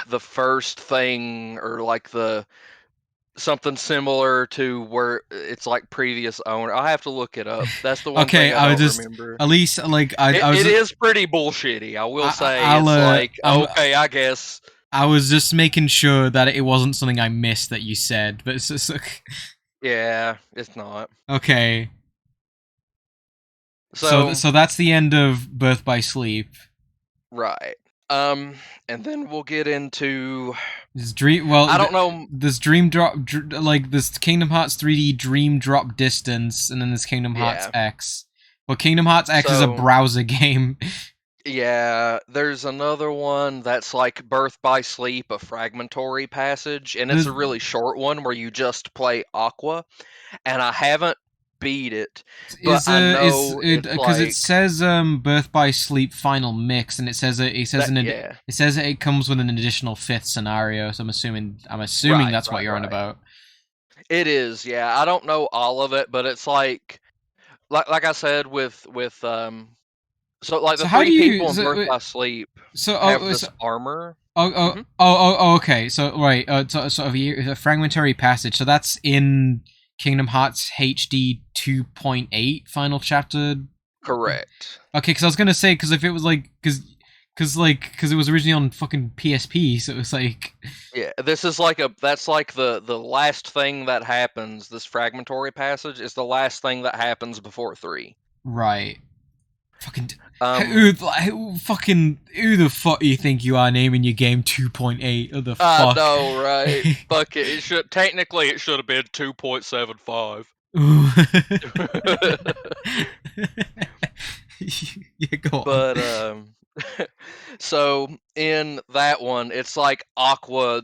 the first thing, or like the something similar to where it's like previous owner. I have to look it up. That's the one Okay, thing I don't just remember. at least like I was It is pretty bullshitty, I will say. I'll, It's like, I'm- okay, I guess. I was just making sure that it wasn't something I missed that you said, but it's just Yeah, it's not. okay. So, So that's the end of Birth by Sleep. right. And then we'll get into This dream. Well, I don't know. This Dream Drop, like this Kingdom Hearts 3D Dream Drop Distance, and then this Kingdom Hearts Yeah. X. Well, Kingdom Hearts X is a So- browser game. Yeah, there's another one that's like Birth by Sleep, a fragmentary passage, and it's a There's- really short one where you just play Aqua, and I haven't beat it, but I is know it it's because it like says Birth by Sleep final mix, and it says that. it says it comes with an additional fifth scenario. So I'm assuming Right, that's what right, you're on right. about. It is, yeah. I don't know all of it, but it's like I said with so like So the how do three you people in Birth by Sleep so have so this armor. Mhm. okay. So right, sort of a fragmentary passage. So that's in Kingdom Hearts HD 2.8 final chapter. Correct. Okay, because I was gonna say, because if it was like because it was originally on fucking PSP, so it was like Yeah, this is like that's like the last thing that happens. This fragmentary passage is the last thing that happens before 3. right. Fucking Um, who the fuck do you think you are naming your game 2.8? What the I fuck? know, right? Fuck it. It should technically it should have been 2.75. Yeah, go on. But so in that one, it's like Aqua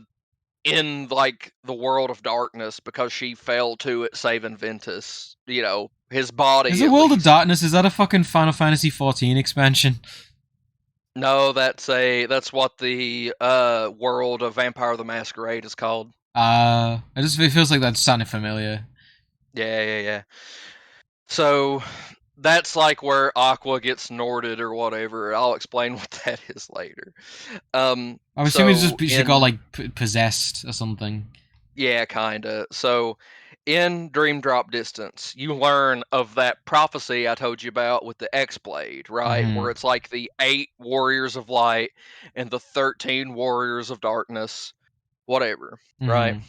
in like the world of darkness because she fell to it saving Ventus. You know, his body Is a at World of least. Darkness? Is that a fucking Final Fantasy 14 expansion? No, that's what the world of Vampire the Masquerade is called. It feels like that sounded familiar. Yeah. So that's like where Aqua gets Norded or whatever. I'll explain what that is later. I'm assuming So she got like possessed or something. yeah, kinda. So in Dream Drop Distance, you learn of that prophecy I told you about with the X-Blade, right? Mhm. Where it's like the 8 Warriors of Light and the 13 Warriors of Darkness, whatever, right? Mhm.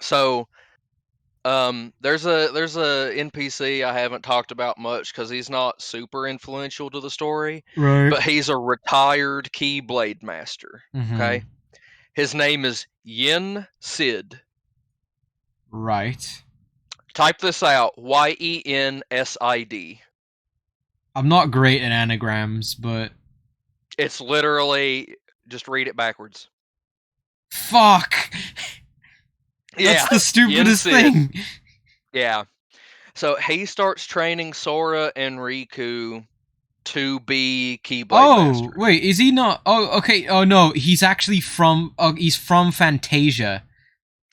So there's a NPC I haven't talked about much because he's not super influential to the story, Right. but he's a retired Keyblade master. Mhm. Okay, his name is Yen Sid. Right. Type this out: Yensid. I'm not great at anagrams, but It's literally just read it backwards. fuck. Yeah, That's the stupidest Yen Sid. thing. Yeah. So he starts training Sora and Riku to be Keyblade Masters. Wait, is he not? Oh, okay. Oh no, he's actually from. Oh, he's from Fantasia.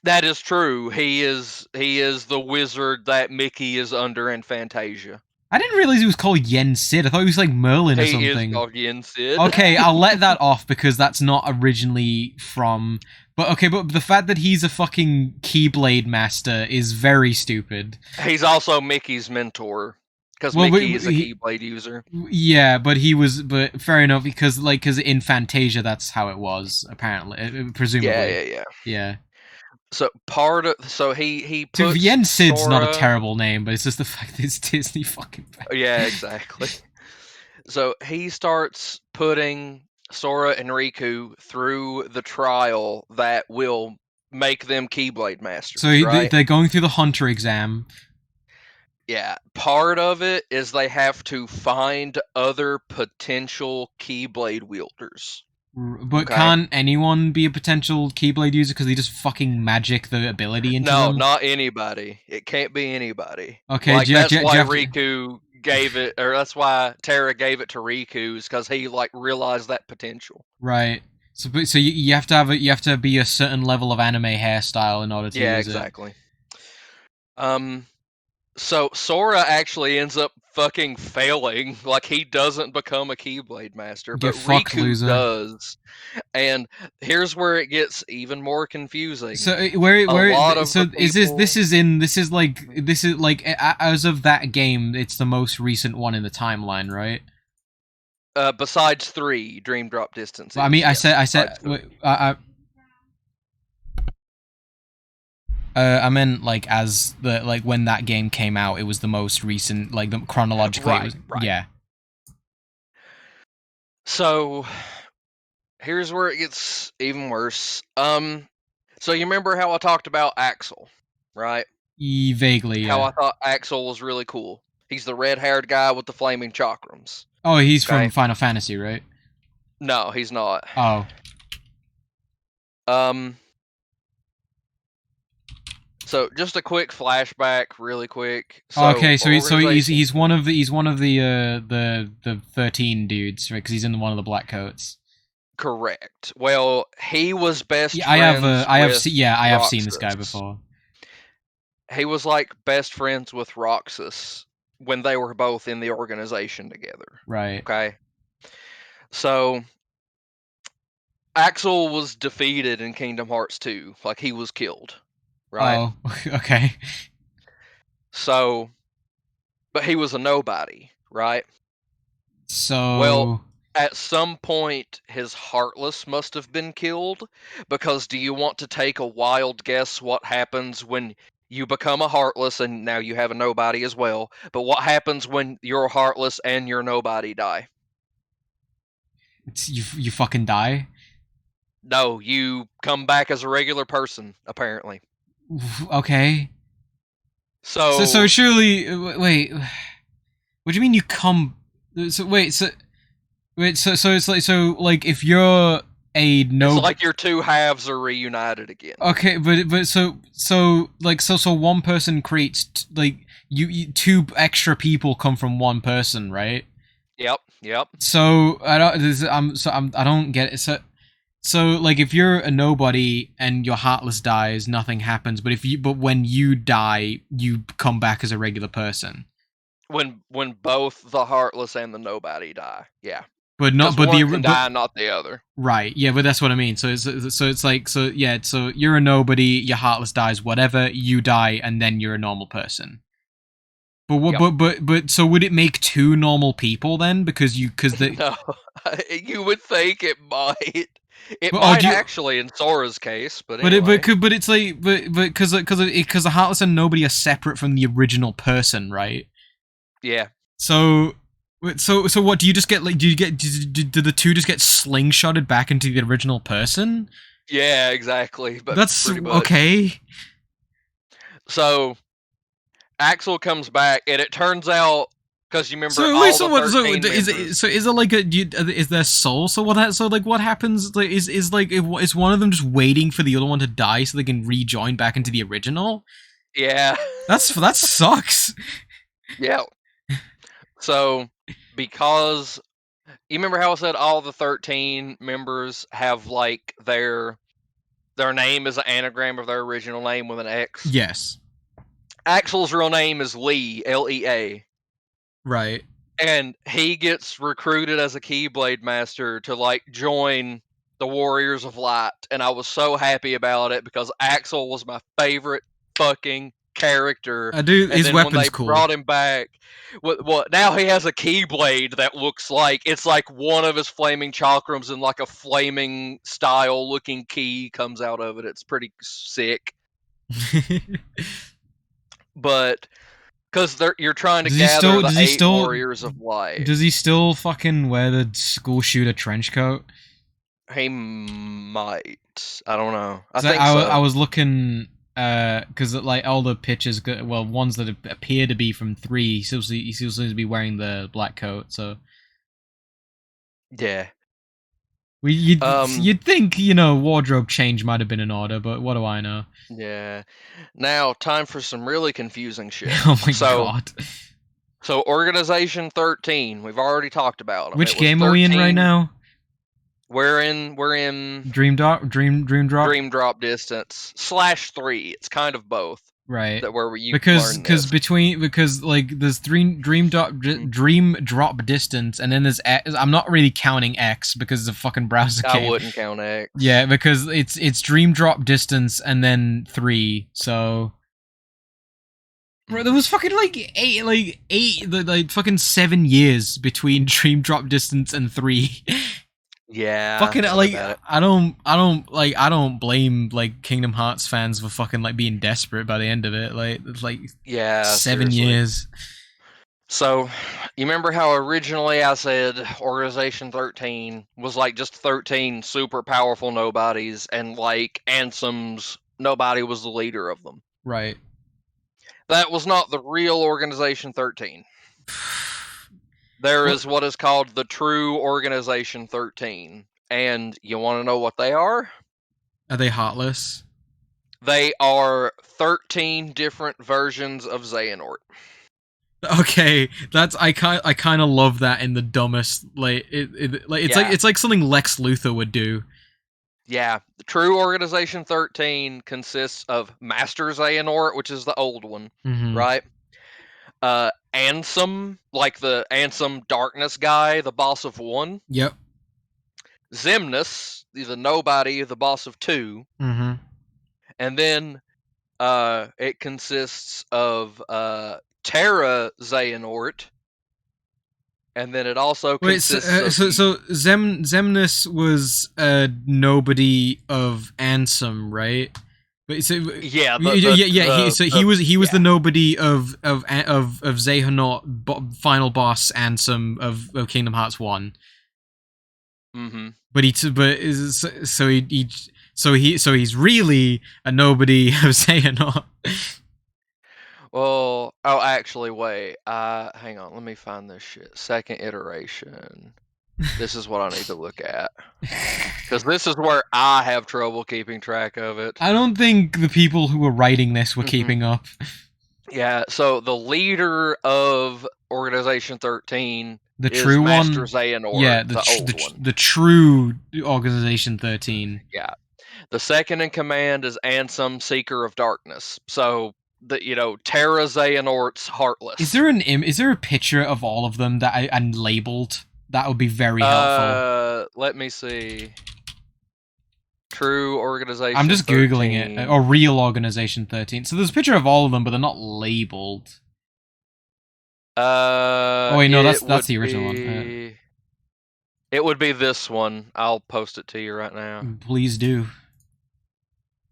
That is true. He is the wizard that Mickey is under in Fantasia. I didn't realize he was called Yen Sid. I thought he was like Merlin or He is something. called Yen Sid. Okay, I'll let that off because that's not originally from. But okay, but the fact that he's a fucking Keyblade master is very stupid. He's also Mickey's mentor because Well, Mickey is a Keyblade user. Yeah, but he was. But fair enough, because in Fantasia, that's how it was apparently, presumably. Yeah. So he To puts Yen Sid's Sora... not a terrible name, but it's just the fact that it's Disney fucking. Yeah, exactly. So he starts putting Sora and Riku through the trial that will make them Keyblade Masters. So right? they're going through the Hunter exam. Yeah, part of it is they have to find other potential Keyblade wielders. But can't anyone be a potential Keyblade user because they just fucking magic the ability into them? No, not anybody. It can't be anybody. Okay, like, that's why Riku gave it, or that's why Terra gave it to Riku, is because he like realized that potential. Right. So you have to be a certain level of anime hairstyle in order to use it. Yeah, exactly. So Sora actually ends up fucking failing. Like, he doesn't become a Keyblade Master, but Riku does. And here's where it gets even more confusing. So this is like as of that game, it's the most recent one in the timeline, right? Besides 3, Dream Drop Distance. I mean, yes, I meant like as the when that game came out, it was the most recent, like the chronologically. Right. Yeah. So here's where it gets even worse. So you remember how I talked about Axel, right? Vaguely, yeah. How I thought Axel was really cool. He's the red-haired guy with the flaming chakrams. Oh, he's Okay. from Final Fantasy, right? No, he's not. Oh, So just a quick flashback, really quick. So okay. So he's organization- one of the 13 dudes, right? Because he's in one of the black coats. correct. Well, he was best Yeah, friends I have with I have seen this guy Roxas. before. He was like best friends with Roxas when they were both in the organization together. Right. Okay. So Axel was defeated in Kingdom Hearts 2. Like, he was killed. Right? Oh, okay. So, but he was a nobody, right? So Well, at some point, his Heartless must have been killed, because do you want to take a wild guess what happens when you become a Heartless and now you have a nobody as well? But what happens when your Heartless and your nobody die? you fucking die. No, you come back as a regular person, apparently. Okay. So, So surely wait. What do you mean you come? So it's like if you're a no. it's like your two halves are reunited again. Okay, but so one person creates like you two extra people come from one person, right? Yep. So I don't get it. So like if you're a nobody and your Heartless dies, nothing happens. But when you die, you come back as a regular person. When both the Heartless and the nobody die, yeah. But not 'Cause but one can die, not the other. Right, yeah, but that's what I mean. So it's like so you're a nobody, your Heartless dies, whatever, you die, and then you're a normal person. But what? Yep. But so would it make two normal people then? Because No, you would think it might. It But, might actually in Sora's case, but anyway. but it's like because the Heartless and nobody are separate from the original person, right? Yeah. So what do you just get? Like, do the two just get slingshotted back into the original person? Yeah, exactly. But That's pretty much. okay. So Axel comes back, and it turns out because you remember So all wait, the so what? 13 Is it like is there soul? So what? So like what happens? Like, is one of them just waiting for the other one to die so they can rejoin back into the original? Yeah. That sucks. Yeah. So because you remember how I said all the 13 members have like their name is an anagram of their original name with an X? Yes. Axel's real name is Lea, Lea. Right. And he gets recruited as a Keyblade Master to like join the Warriors of Light. And I was so happy about it because Axel was my favorite fucking character. I do. And His then weapon's when they cool. brought him back, what now he has a Keyblade that looks like it's like one of his flaming chakrams and like a flaming style looking key comes out of it. It's pretty sick. But because you're trying to gather the 8 Warriors of Light. Does he still fucking wear the school shooter trench coat? He might. I don't know. I think I was looking because like all the pictures, well, ones that appear to be from 3, he still seems to be wearing the black coat. So yeah. You'd think, wardrobe change might have been in order, but what do I know? Yeah. Now, time for some really confusing shit. Oh my god. So, Organization 13, we've already talked about them. Which game are we in right now? We're in Dream Drop Distance /3. It's kind of both. Right. That where you because like there's Dream Drop Distance, and then there's X. I'm not really counting X because it's a fucking browser game. I wouldn't count X. Yeah, because it's Dream Drop Distance and then 3. So bro, there was fucking like fucking 7 years between Dream Drop Distance and 3. Yeah. Fucking like I don't blame like Kingdom Hearts fans for fucking like being desperate by the end of it. Like it's like 7 years. So, you remember how originally I said Organization 13 was like just 13 super powerful nobodies, and like Ansem's nobody was the leader of them. Right. That was not the real Organization 13. There What- is what is called the true Organization 13. And you want to know what they are? Are they heartless? They are 13 different versions of Xehanort. Okay, that's I kind of love that in the dumbest it's like something Lex Luthor would do. Yeah, the true Organization 13 consists of Master Xehanort, which is the old one, Mm-hmm. right? Ansem, like the Ansem Darkness guy, the boss of 1. Yep. Xemnas, the nobody, the boss of 2. Mm-hmm. And then it consists of Terra Xehanort. And then it also Wait, so consists of Zemnis was nobody of Ansem, right? But so yeah, he was the nobody of Xehanort final boss Ansem of Kingdom Hearts 1. Mm-hmm. But he's really a nobody of Xehanort. Well, oh, actually, wait. Hang on. Let me find this shit. Second iteration. This is what I need to look at. Because this is where I have trouble keeping track of it. I don't think the people who were writing this were Mhm. keeping up. Yeah, so the leader of Organization 13 The is true Master one? Xehanort, Yeah, the old one. the true Organization 13. Yeah. The second in command is Ansem, Seeker of Darkness. So, Terra Xehanort's Heartless. Is there a picture of all of them that and labeled? That would be very helpful. Let me see. True Organization. I'm just 13. googling it. Or real Organization 13. So there's a picture of all of them, but they're not labeled. Oh wait, no, that's the original one. It would be this one. I'll post it to you right now. Please do.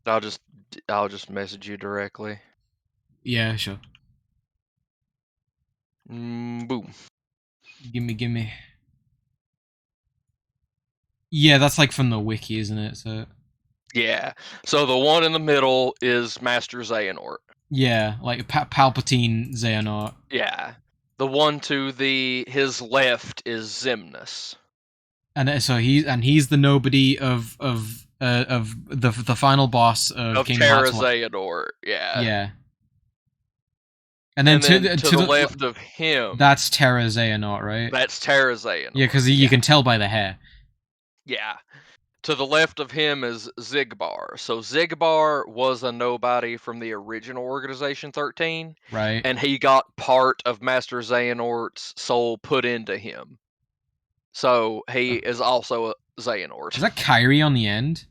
I'll just message you directly. Yeah, sure. Boom. Gimme. Yeah, that's like from the wiki, isn't it? So yeah. So the one in the middle is Master Xehanort. Yeah, like Palpatine Xehanort. Yeah. The one to his left is Xemnas. And so he's the nobody of the final boss of Kingdom Hearts 1. Xehanort, yeah. Yeah. And then to the left of him, that's Terra Xehanort, right? That's Terra Xehanort. Yeah, because you can tell by the hair. Yeah. To the left of him is Xigbar. So Xigbar was a nobody from the original Organization 13. Right. And he got part of Master Xehanort's soul put into him. So he is also a Xehanort. Is that Kairi on the end?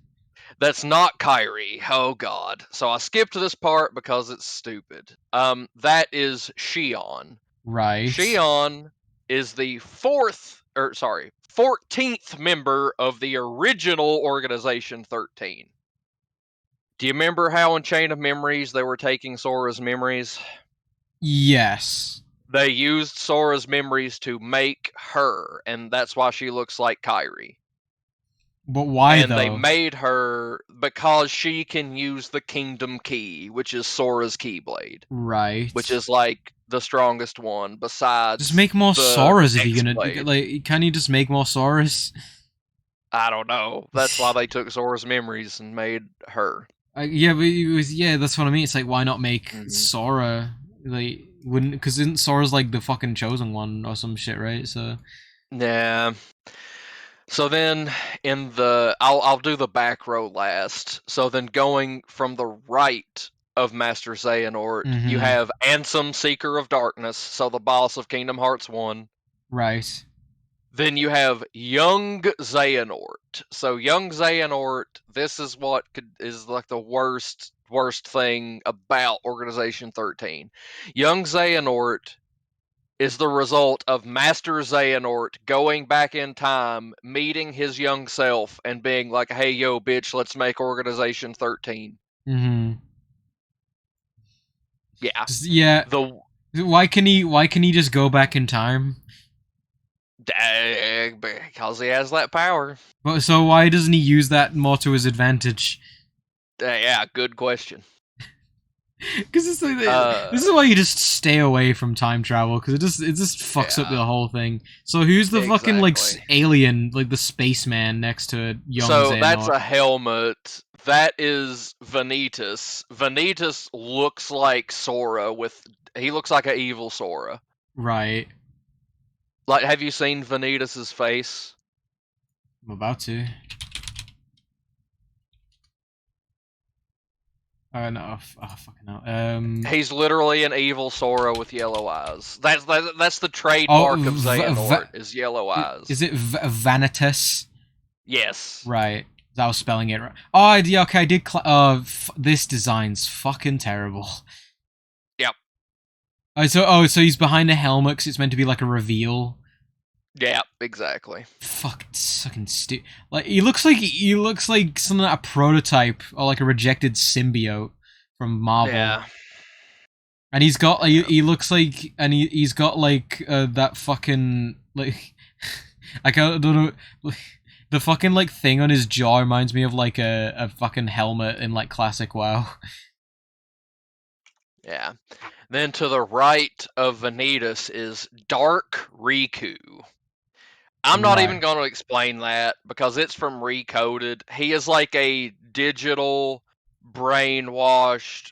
That's not Kairi. Oh god. So I skipped this part because it's stupid. That is Xion. Right. Xion is the 14th member of the original Organization 13. Do you remember how in Chain of Memories they were taking Sora's memories? Yes. They used Sora's memories to make her, and that's why she looks like Kairi. But why and though? They made her because she can use the Kingdom Key, which is Sora's Keyblade. Right. Which is like the strongest one besides. Just make more Soras if you're gonna X-Blade. like. Can you just make more Soras? I don't know. That's why they took Sora's memories and made her. Yeah, but that's what I mean. It's like, why not make Mhm. Sora like wouldn't? Because isn't Sora's like the fucking chosen one or some shit, right? So Yeah. So then in the I'll do the back row last. So then going from the right of Master Xehanort, you Mhm. have Ansem, Seeker of Darkness, so the boss of Kingdom Hearts 1. right. Then you have Young Xehanort. So Young Xehanort, this is what is like the worst thing about Organization 13. Young Xehanort is the result of Master Xehanort going back in time, meeting his young self, and being like, "Hey, yo, bitch, let's make Organization 13." Mm-hmm. Yeah. Yeah. Why can he just go back in time? Because he has that power. But so why doesn't he use that more to his advantage? Yeah, good question. Because it's like, Uh, this is why you just stay away from time travel, because it just fucks up Yeah. the whole thing. So who's the fucking like Exactly. alien, like the spaceman next to young So that's Xehanort? a helmet. That is Vanitas. Vanitas looks like Sora he looks like an evil Sora. Right. Like, have you seen Vanitas's face? I'm about to. No. Oh, fucking hell. He's literally an evil Sora with yellow eyes. That's the trademark of Xehanort is yellow eyes. Is it Vanitas? Yes. Right. That was spelling it right. Oh, yeah, okay, I did. This design's fucking terrible. Yep. So he's behind a helmet because it's meant to be like a reveal. Yeah, exactly. Fuck, it's fucking stupid. Like he looks like something like a prototype or like a rejected symbiote from Marvel. Yeah. And he's got he looks like, and he's got like that fucking like I don't know, the fucking like thing on his jaw reminds me of like a fucking helmet in like classic WoW. Yeah. Then to the right of Vanitas is Dark Riku. I'm not even Right. going to explain that because it's from Recoded. He is like a digital brainwashed.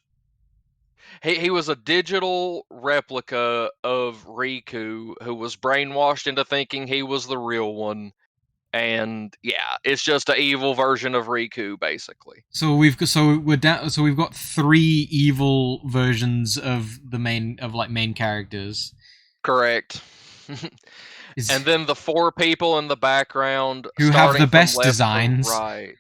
He was a digital replica of Riku who was brainwashed into thinking he was the real one. And yeah, it's just an evil version of Riku, basically. So we've got 3 evil versions of the main characters. Correct. And then the 4 people in the background who have starting the from best left to designs. right.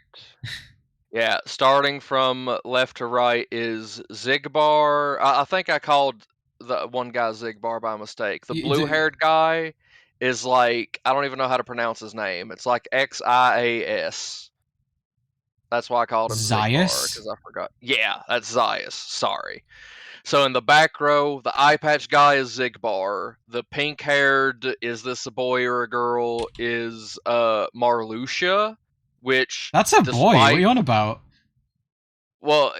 Yeah, starting from left to right is Zigbar. I think I called the one guy Zigbar by mistake. The blue-haired guy is like, I don't even know how to pronounce his name. It's like Xias. That's why I called him Zigbar, Zaius? because I forgot. Yeah, that's Zaius. Sorry. So in the back row, the eye patch guy is Zigbar. The pink-haired, is this a boy or a girl, is Marluxia, which That's a boy. What are despite you on about? well,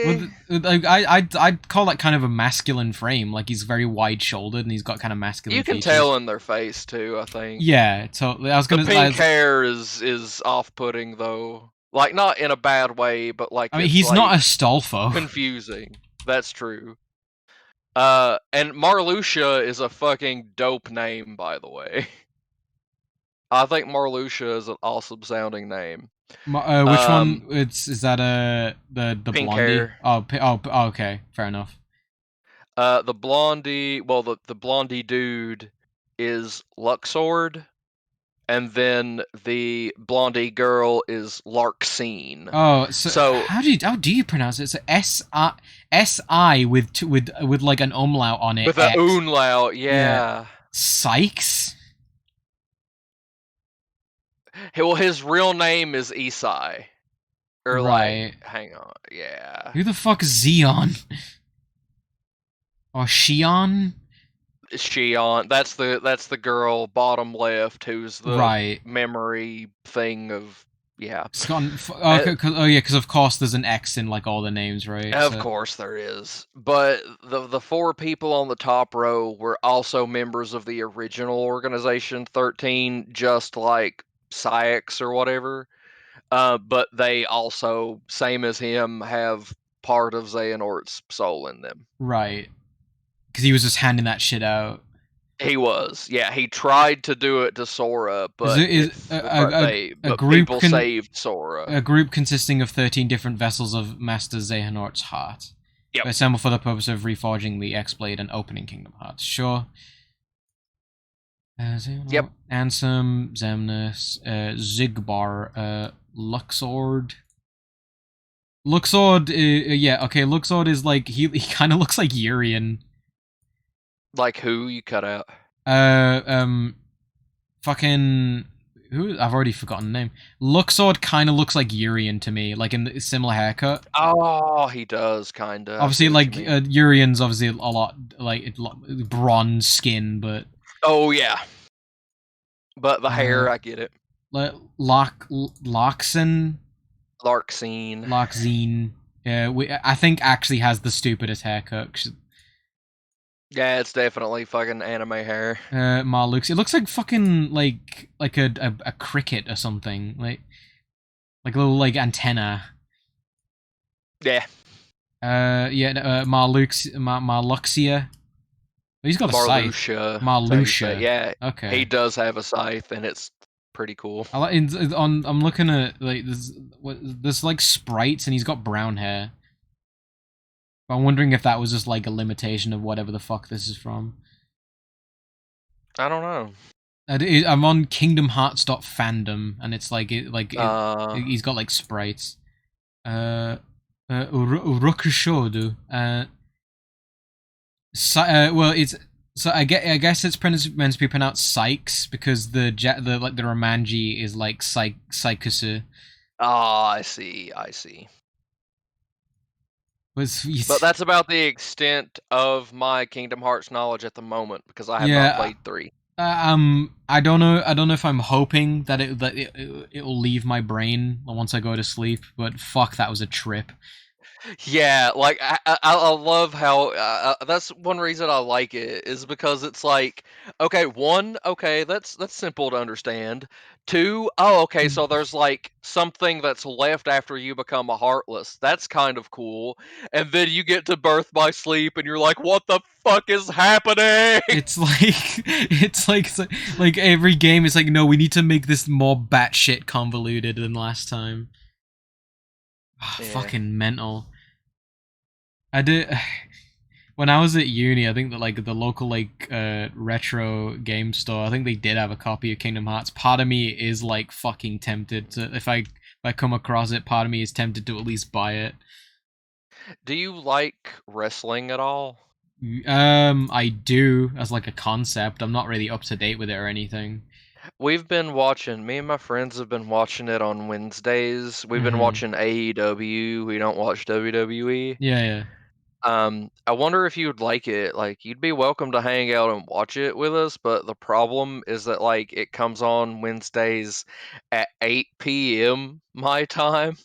Well, I'd call that kind of a masculine frame. Like he's very wide shouldered and he's got kind of masculine. you can features. tell in their face too. I think. Yeah, totally. I was The gonna. pink hair is off-putting though. Like not in a bad way, but like I mean, it's he's like not a Stolfo. confusing. That's true. And Marluxia is a fucking dope name, by the way. I think Marluxia is an awesome sounding name. Which one? Is that the Pink blondie? hair. Oh, okay, fair enough. The blondie, well, the blondie dude is Luxord, and then the blondie girl is Larkseen. Oh, so how do you pronounce it? It's S-I with like an umlaut on it. With an umlaut, yeah. Sykes? Well, his real name is Isai. Or right. like, hang on, yeah. Who the fuck is Xeon? Or Xion? Xion. That's the girl bottom left who's the memory thing of yeah. Because of course there's an X in like all the names, right? Of course there is. But the 4 people on the top row were also members of the original organization 13, just like Sykes or whatever. But they also, same as him, have part of Xehanort's soul in them. Right. Because he was just handing that shit out. He was, yeah. He tried to do it to Sora, but people saved Sora. A group consisting of 13 different vessels of Master Xehanort's heart. Yep. Assembled for the purpose of reforging the X-Blade and opening Kingdom Hearts. Sure. Yep. Ansem, Xemnas, Zigbar, Luxord. Luxord, yeah, okay, Luxord is like, he kind of looks like Urian. Like who? You cut out. Fucking who? I've already forgotten the name. Luxord kind of looks like Urian to me, like in the similar haircut. Oh, he does kind of. Obviously, like Urian's obviously a lot like bronze skin, but oh yeah. But the hair, I get it. Larkseen. Larkseen. Yeah, I think actually has the stupidest haircut. Yeah, it's definitely fucking anime hair. Marlux. It looks like fucking like a cricket or something. Like a little like antenna. Yeah, Yeah. Marluxia. He's got a scythe. Marluxia. That's how you say it. Marluxia. Yeah, Okay. he does have a scythe, and it's pretty cool. I like I'm looking at like there's like sprites and he's got brown hair. But I'm wondering if that was just like a limitation of whatever the fuck this is from. I don't know. I'm on Kingdom Hearts fandom and it's like he's got like sprites. Rokushodu. Well, it's so I guess it's meant to be pronounced Sykes because the Romanji is like Sykusu. Ah, I see. Was But that's about the extent of my Kingdom Hearts knowledge at the moment because I have Yeah, not played 3. I don't know. I don't know if I'm hoping that it will leave my brain once I go to sleep. But fuck, that was a trip. Yeah, like I love how that's one reason I like it is because it's like okay, one, okay, that's simple to understand. 2, oh, okay, so there's like something that's left after you become a heartless. That's kind of cool. And then you get to birth by sleep and you're like, what the fuck is happening? It's like every game is like, no, we need to make this more batshit convoluted than last time. Yeah. Fucking mental. I did when I was at uni. I think that like the local like retro game store. I think they did have a copy of Kingdom Hearts. Part of me is like fucking tempted to if I come across it. Part of me is tempted to at least buy it. Do you like wrestling at all? I do as like a concept. I'm not really up to date with it or anything. We've been watching, me and my friends have been watching it on Wednesdays. We've been Mhm. watching AEW. We don't watch WWE. Yeah. I wonder if you would like it. Like, you'd be welcome to hang out and watch it with us, but the problem is that, like, it comes on Wednesdays at 8 p.m. my time,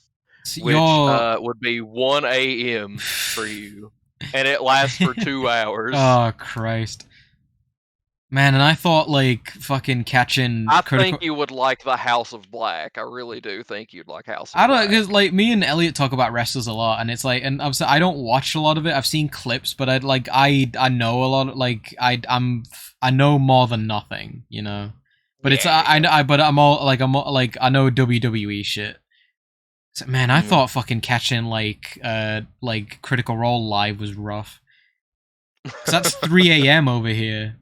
So which you're would be 1 a.m. for you. And it lasts for 2 hours. Oh Christ, man! And I thought like fucking catching. I think you would like the House of Black. I really do think you'd like House of I don't Black. because like me and Elliot talk about wrestlers a lot, and it's like, and obviously I don't watch a lot of it. I've seen clips, but I know a lot. Like I know more than nothing, you know. But it's but I'm all like I know WWE shit. So, man, I thought fucking catching like Critical Role live was rough. So that's 3 a.m. over here.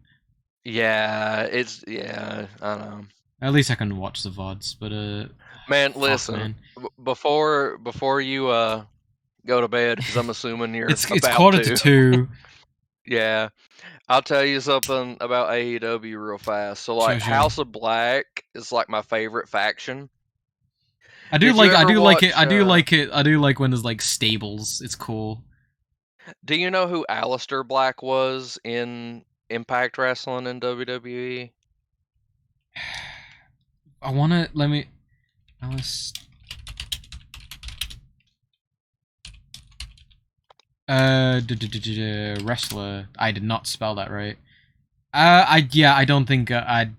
Yeah, I don't know. At least I can watch the VODs, but man, fuck, listen, man. before you go to bed, because I'm assuming you're it's about quarter to 2. Yeah, I'll tell you something about AEW real fast. So like, Sure. House of Black is like my favorite faction. I do like it. I do like when there's like stables. It's cool. Do you know who Aleister Black was in Impact Wrestling in WWE? I wanna let me. Alice. Wrestler. I did not spell that right. I don't think no, I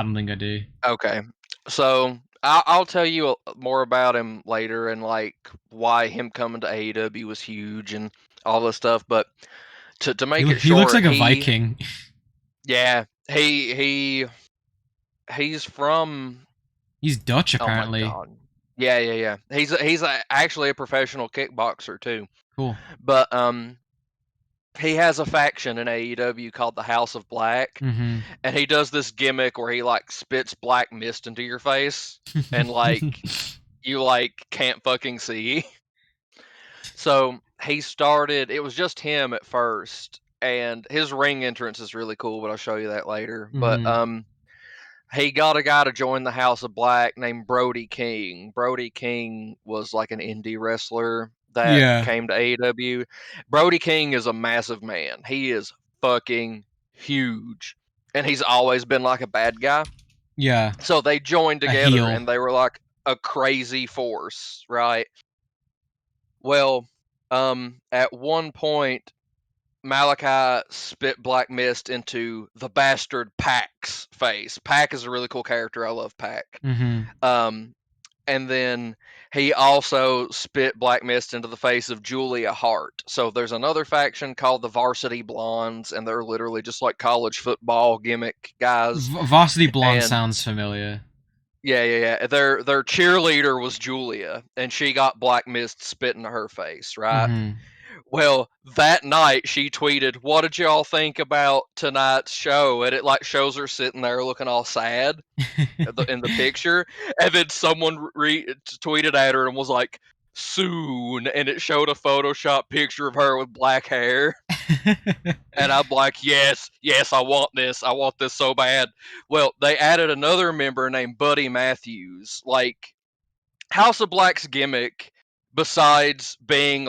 don't think I do. Okay, so I'll tell you more about him later and like why him coming to AEW was huge and all this stuff. But to make it short, he looks like a Viking. Yeah, he's from. He's Dutch apparently. Oh my God. Yeah. He's actually a professional kickboxer too. Cool. But he has a faction in AEW called the House of Black, and he does this gimmick where he like spits black mist into your face, and like you like can't fucking see. So he started. It was just him at first, and his ring entrance is really cool, but I'll show you that later. But he got a guy to join the House of Black named Brody King. Brody King was like an indie wrestler that came to AEW. Brody King is a massive man. He is fucking huge. And he's always been like a bad guy. Yeah. So they joined together and they were like a crazy force, right? Well, at one point, Malachi spit black mist into the bastard Pac's face. Pac is a really cool character. I love Pac. Mm-hmm. And then he also spit black mist into the face of Julia Hart. So there's another faction called the Varsity Blondes, and they're literally just like college football gimmick guys. Varsity Blonde And- sounds familiar. Yeah. Their cheerleader was Julia, and she got black mist spit into her face, right? Mhm. Well, that night she tweeted, "What did y'all think about tonight's show?" And it like shows her sitting there looking all sad in the picture, and then someone tweeted at her and was like, "Soon," and it showed a Photoshop picture of her with black hair. And I'm like, yes, I want this so bad. Well, they added another member named Buddy Matthews. Like, House of Black's gimmick, besides being,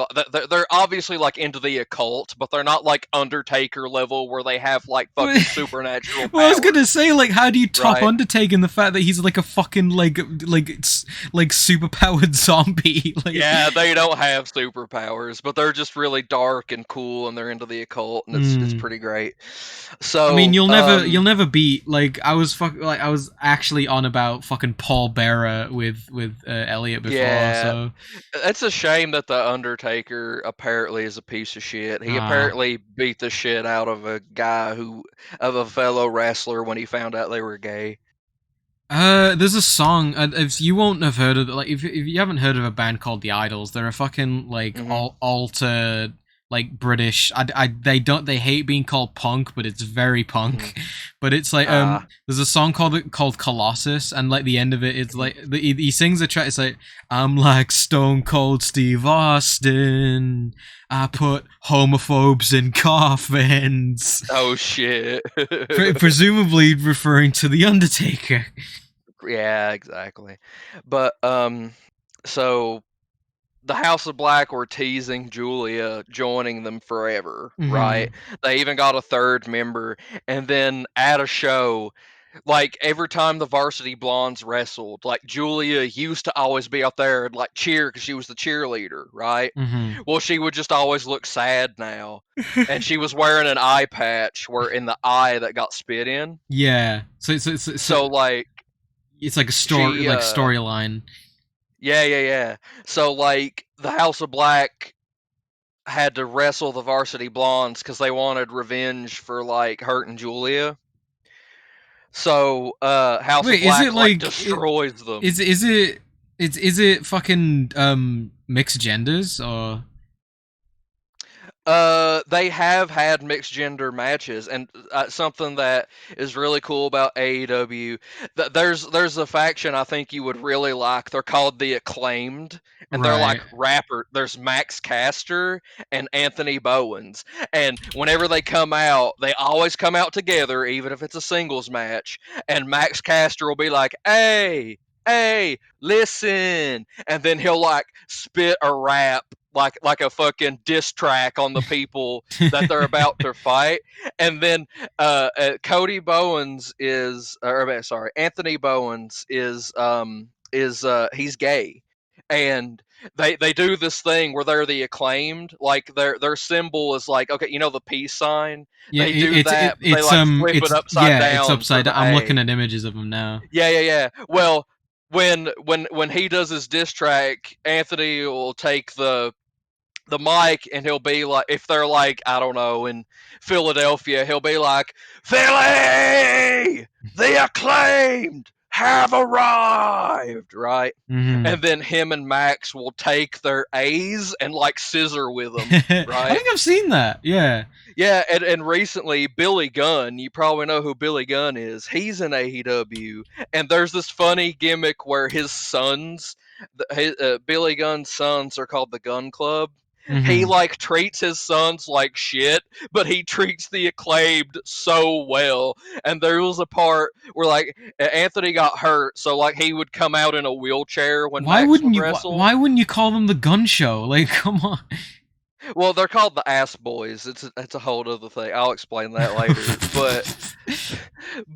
they're obviously like into the occult, but they're not like Undertaker level where they have like fucking supernatural powers. Well, I was gonna say, like, how do you top Right. Undertaker in the fact that he's like a fucking like superpowered zombie? Like, Yeah, they don't have superpowers, but they're just really dark and cool, and they're into the occult, and it's pretty great. So I mean, you'll never beat, like, I was actually on about fucking Paul Bearer with Elliot before. Yeah. So It's a shame that the Undertaker apparently is a piece of shit. He apparently beat the shit out of a fellow wrestler when he found out they were gay. there's a song. If you won't have heard of, like, if you haven't heard of a band called The Idols, they're a fucking like alter, like, British. They hate being called punk, but it's very punk. But it's like there's a song called Colossus, and like the end of it, it's like he sings a track. It's like, I'm like Stone Cold Steve Austin. I put homophobes in coffins. Oh shit. Presumably referring to the Undertaker. Yeah, exactly. But so the House of Black were teasing Julia joining them forever, right? They even got a third member, and then at a show, like every time the Varsity Blondes wrestled, like Julia used to always be out there and like cheer because she was the cheerleader, right? Well, she would just always look sad now, and she was wearing an eye patch where in the eye that got spit in. Yeah. So like it's like a story, like storyline. Yeah. So like the House of Black had to wrestle the Varsity Blondes because they wanted revenge for like hurting Julia. So House of Black like destroys them. Is it fucking mixed genders or? They have had mixed gender matches, and something that is really cool about AEW, there's a faction I think you would really like. They're called the Acclaimed, and they're like rapper. There's Max Caster and Anthony Bowens, and whenever they come out, they always come out together, even if it's a singles match. And Max Caster will be like, "Hey, listen," and then he'll like spit a rap like a fucking diss track on the people that they're about to fight. And then Anthony Bowens is he's gay, and they do this thing where they're the Acclaimed, like their symbol is like, okay, you know, the peace sign. Yeah, they do that. They like flip it upside down. It's upside down. I'm looking at images of them now. Yeah. Well, when he does his diss track, Anthony will take the mic and he'll be like, if they're like, I don't know, in Philadelphia, he'll be like, "Philly, the Acclaimed have arrived," right? And then him and Max will take their A's and like scissor with them, right? I think I've seen that. Yeah. Yeah, and recently Billy Gunn, you probably know who Billy Gunn is. He's in AEW, and there's this funny gimmick where his sons, Billy Gunn's sons, are called the Gun Club. He like treats his sons like shit, but he treats the Acclaimed so well. And there was a part where like Anthony got hurt, so like he would come out in a wheelchair when Max would wrestle. Why wouldn't you call them the Gun Show? Like, come on. Well, they're called the Ass Boys. It's a whole other thing. I'll explain that later.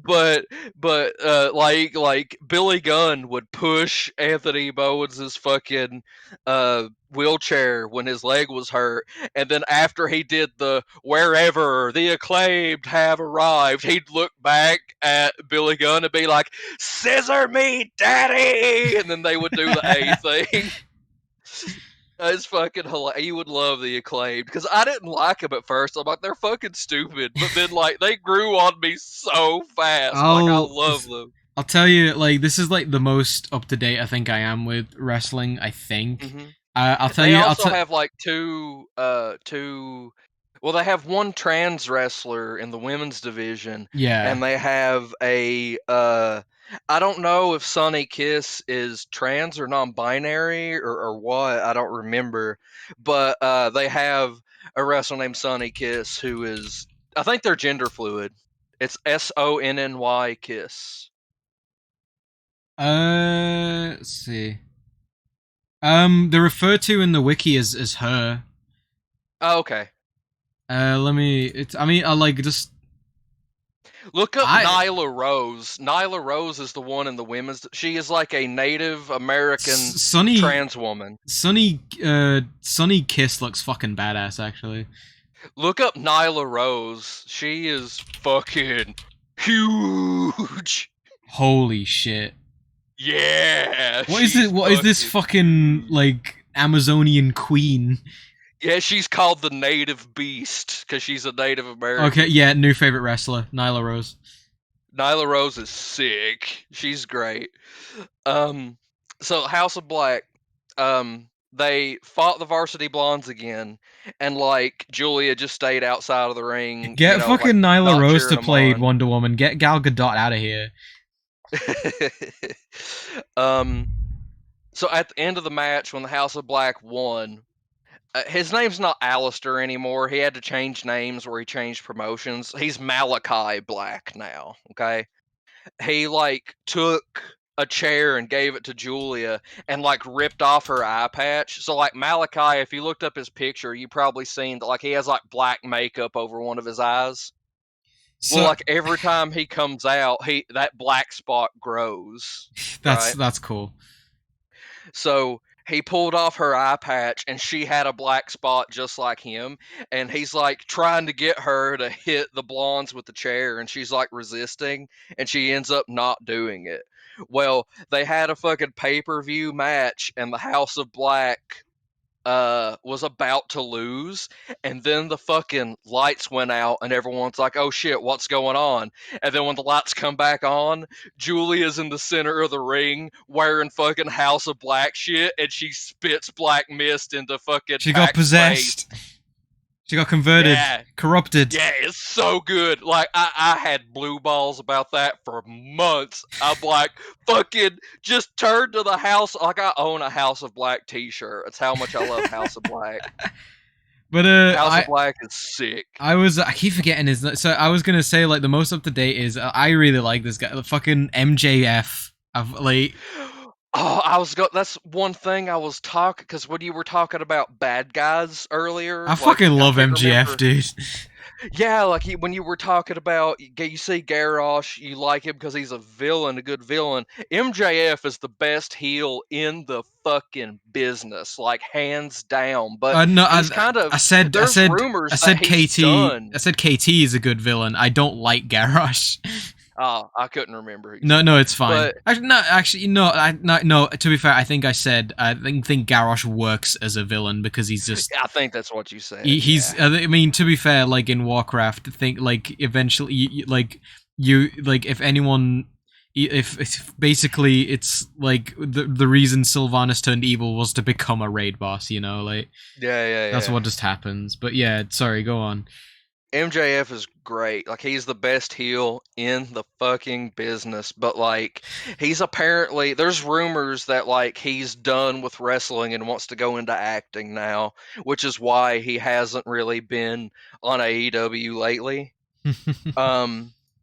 But like Billy Gunn would push Anthony Bowens' fucking wheelchair when his leg was hurt, and then after he did the wherever the acclaimed have arrived, he'd look back at Billy Gunn and be like, "Scissor me, daddy," and then they would do the A thing. It's fucking hilarious. You would love the Acclaimed because I didn't like them at first. I'm like, they're fucking stupid, but then like they grew on me so fast. Like I love them. I'll tell you, like, this is like the most up to date I think I am with wrestling. I think. Mm-hmm. I'll tell They you. also have like two. Well, they have one trans wrestler in the women's division, Yeah. and they have a. I don't know if Sonny Kiss is trans or non-binary or what. I don't remember, but they have a wrestler named Sonny Kiss who is. I think they're gender fluid. It's SONNY Kiss. Let's see. They're referred to in the wiki as her. Oh, okay. Let me. I mean, I like just. Look up Nyla Rose. Nyla Rose is the one in the women's. She is like a Native American trans woman. Sonny Kiss looks fucking badass, actually. Look up Nyla Rose. She is fucking huge. Holy shit. Yeah. What is it? What is this fucking like Amazonian queen? Yeah, she's called the Native Beast because she's a Native American. Okay, yeah, new favorite wrestler, Nyla Rose. Nyla Rose is sick. She's great. So House of Black, they fought the Varsity Blondes again, and like Julia just stayed outside of the ring. Get fucking like, Nyla Rose to play Wonder Woman. Get Gal Gadot out of here. So at the end of the match, when the House of Black won, his name's not Alistair anymore. He had to change names where he changed promotions. He's Malachi Black now. Okay, he like took a chair and gave it to Julia and like ripped off her eye patch. So like Malachi, if you looked up his picture, you probably seen that like he has like black makeup over one of his eyes. So, well, like every time he comes out, that black spot grows. That's cool. So he pulled off her eye patch and she had a black spot just like him, and he's like trying to get her to hit the blondes with the chair, and she's like resisting, and she ends up not doing it. Well, they had a fucking pay-per-view match, and the House of Black was about to lose, and then the fucking lights went out and everyone's like, oh shit, what's going on? And then when the lights come back on, Julia's in the center of the ring wearing fucking House of Black shit, and she spits black mist into fucking she got possessed face. She got converted, corrupted. Yeah, it's so good. Like, I had blue balls about that for months. I'm like, fucking just turn to the house. Like, I own a House of Black t-shirt. It's how much I love House of Black. But House of Black is sick. I keep forgetting his. So I was gonna say like the most up to date is I really like this guy, the fucking MJF. That's one thing I was talking, because when you were talking about bad guys earlier, I fucking love MJF, dude. Yeah, like when you were talking about, you see Garrosh, you like him because he's a villain, a good villain. MJF is the best heel in the fucking business, like hands down. But no, he's I said KT. I said KT is a good villain. I don't like Garrosh. Oh, I couldn't remember. No, it's fine. No. To be fair, I think I think Garrosh works as a villain because he's just. I think that's what you said. He's. Yeah. I mean, to be fair, like in Warcraft, eventually, if anyone, if basically it's like the reason Sylvanas turned evil was to become a raid boss, like. Yeah. That's what just happens. But yeah, sorry, go on. MJF is great. Like, he's the best heel in the fucking business. But, like, he's apparently... There's rumors that, like, he's done with wrestling and wants to go into acting now, which is why he hasn't really been on AEW lately.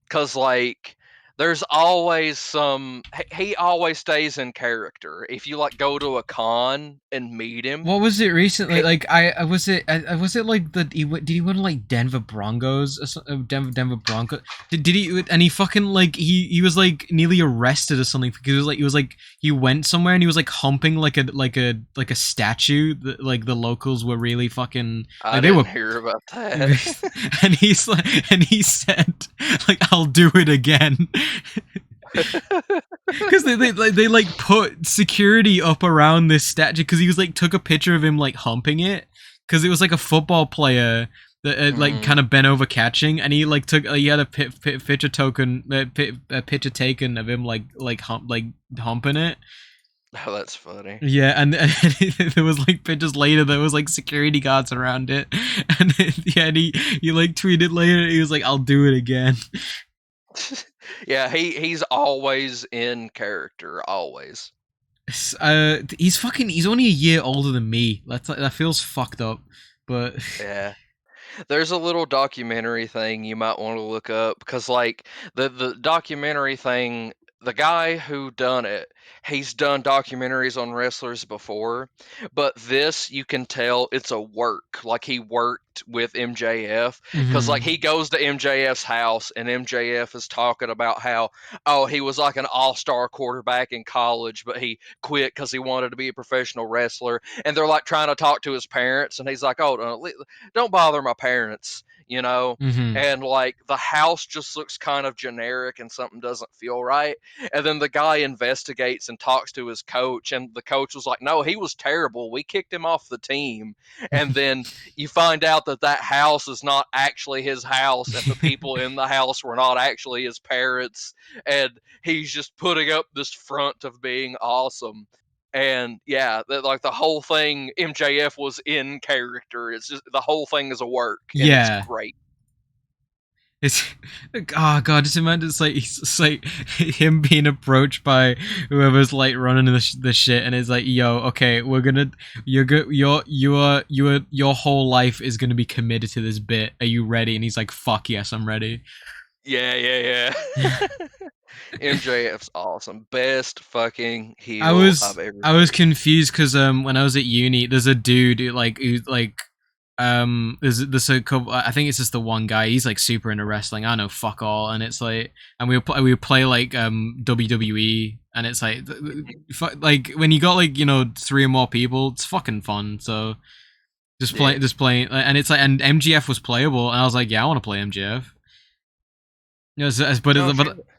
'Cause, like, there's always some. He always stays in character. If you like go to a con and meet him, What was it recently? Hey- Like was it like did he win like Denver Broncos or something? Denver Broncos? Did he and he fucking like he was like nearly arrested or something because he went somewhere and he was like humping like a statue that like the locals were really fucking I like they didn't were hear about that. and he said like I'll do it again. Because they like put security up around this statue because he was like took a picture of him like humping it because it was like a football player that like kind of bent over catching and he like took he had a picture token a picture taken of him like humping it. Oh, that's funny. Yeah, and there was like pictures later there was like security guards around it, and yeah, and he like tweeted later he was like I'll do it again. Yeah, he's always in character, always. He's only a year older than me. That feels fucked up, but Yeah. There's a little documentary thing you might want to look up because like the documentary thing, the guy who done it, he's done documentaries on wrestlers before, but this you can tell it's a work. Like he worked with MJF because like he goes to MJF's house and MJF is talking about how he was like an all-star quarterback in college, but he quit because he wanted to be a professional wrestler, and they're like trying to talk to his parents, and he's like, "Oh, don't bother my parents," you know? And like the house just looks kind of generic and something doesn't feel right. And then the guy investigates and talks to his coach, and the coach was like, "No, he was terrible. We kicked him off the team." And then you find out that house is not actually his house, and the people in the house were not actually his parents, and he's just putting up this front of being awesome. And yeah, like the whole thing, MJF was in character. It's just the whole thing is a work, and Yeah. it's great. It's oh god, just imagine it's like him being approached by whoever's like running the shit, and it's like, yo, okay, we're gonna your whole life is gonna be committed to this bit. Are you ready? And he's like, fuck yes, I'm ready. Yeah. MJF's awesome. Best fucking heel I I've ever was seen. confused because when I was at uni, there's a dude who there's a couple. I think it's just the one guy. He's like super into wrestling. I know fuck all, and it's like, and we would play like WWE, and it's like when you got like 3 or more people, it's fucking fun. So just playing, and it's like, and MGF was playable, and I was like, yeah, I want to play MGF. You know,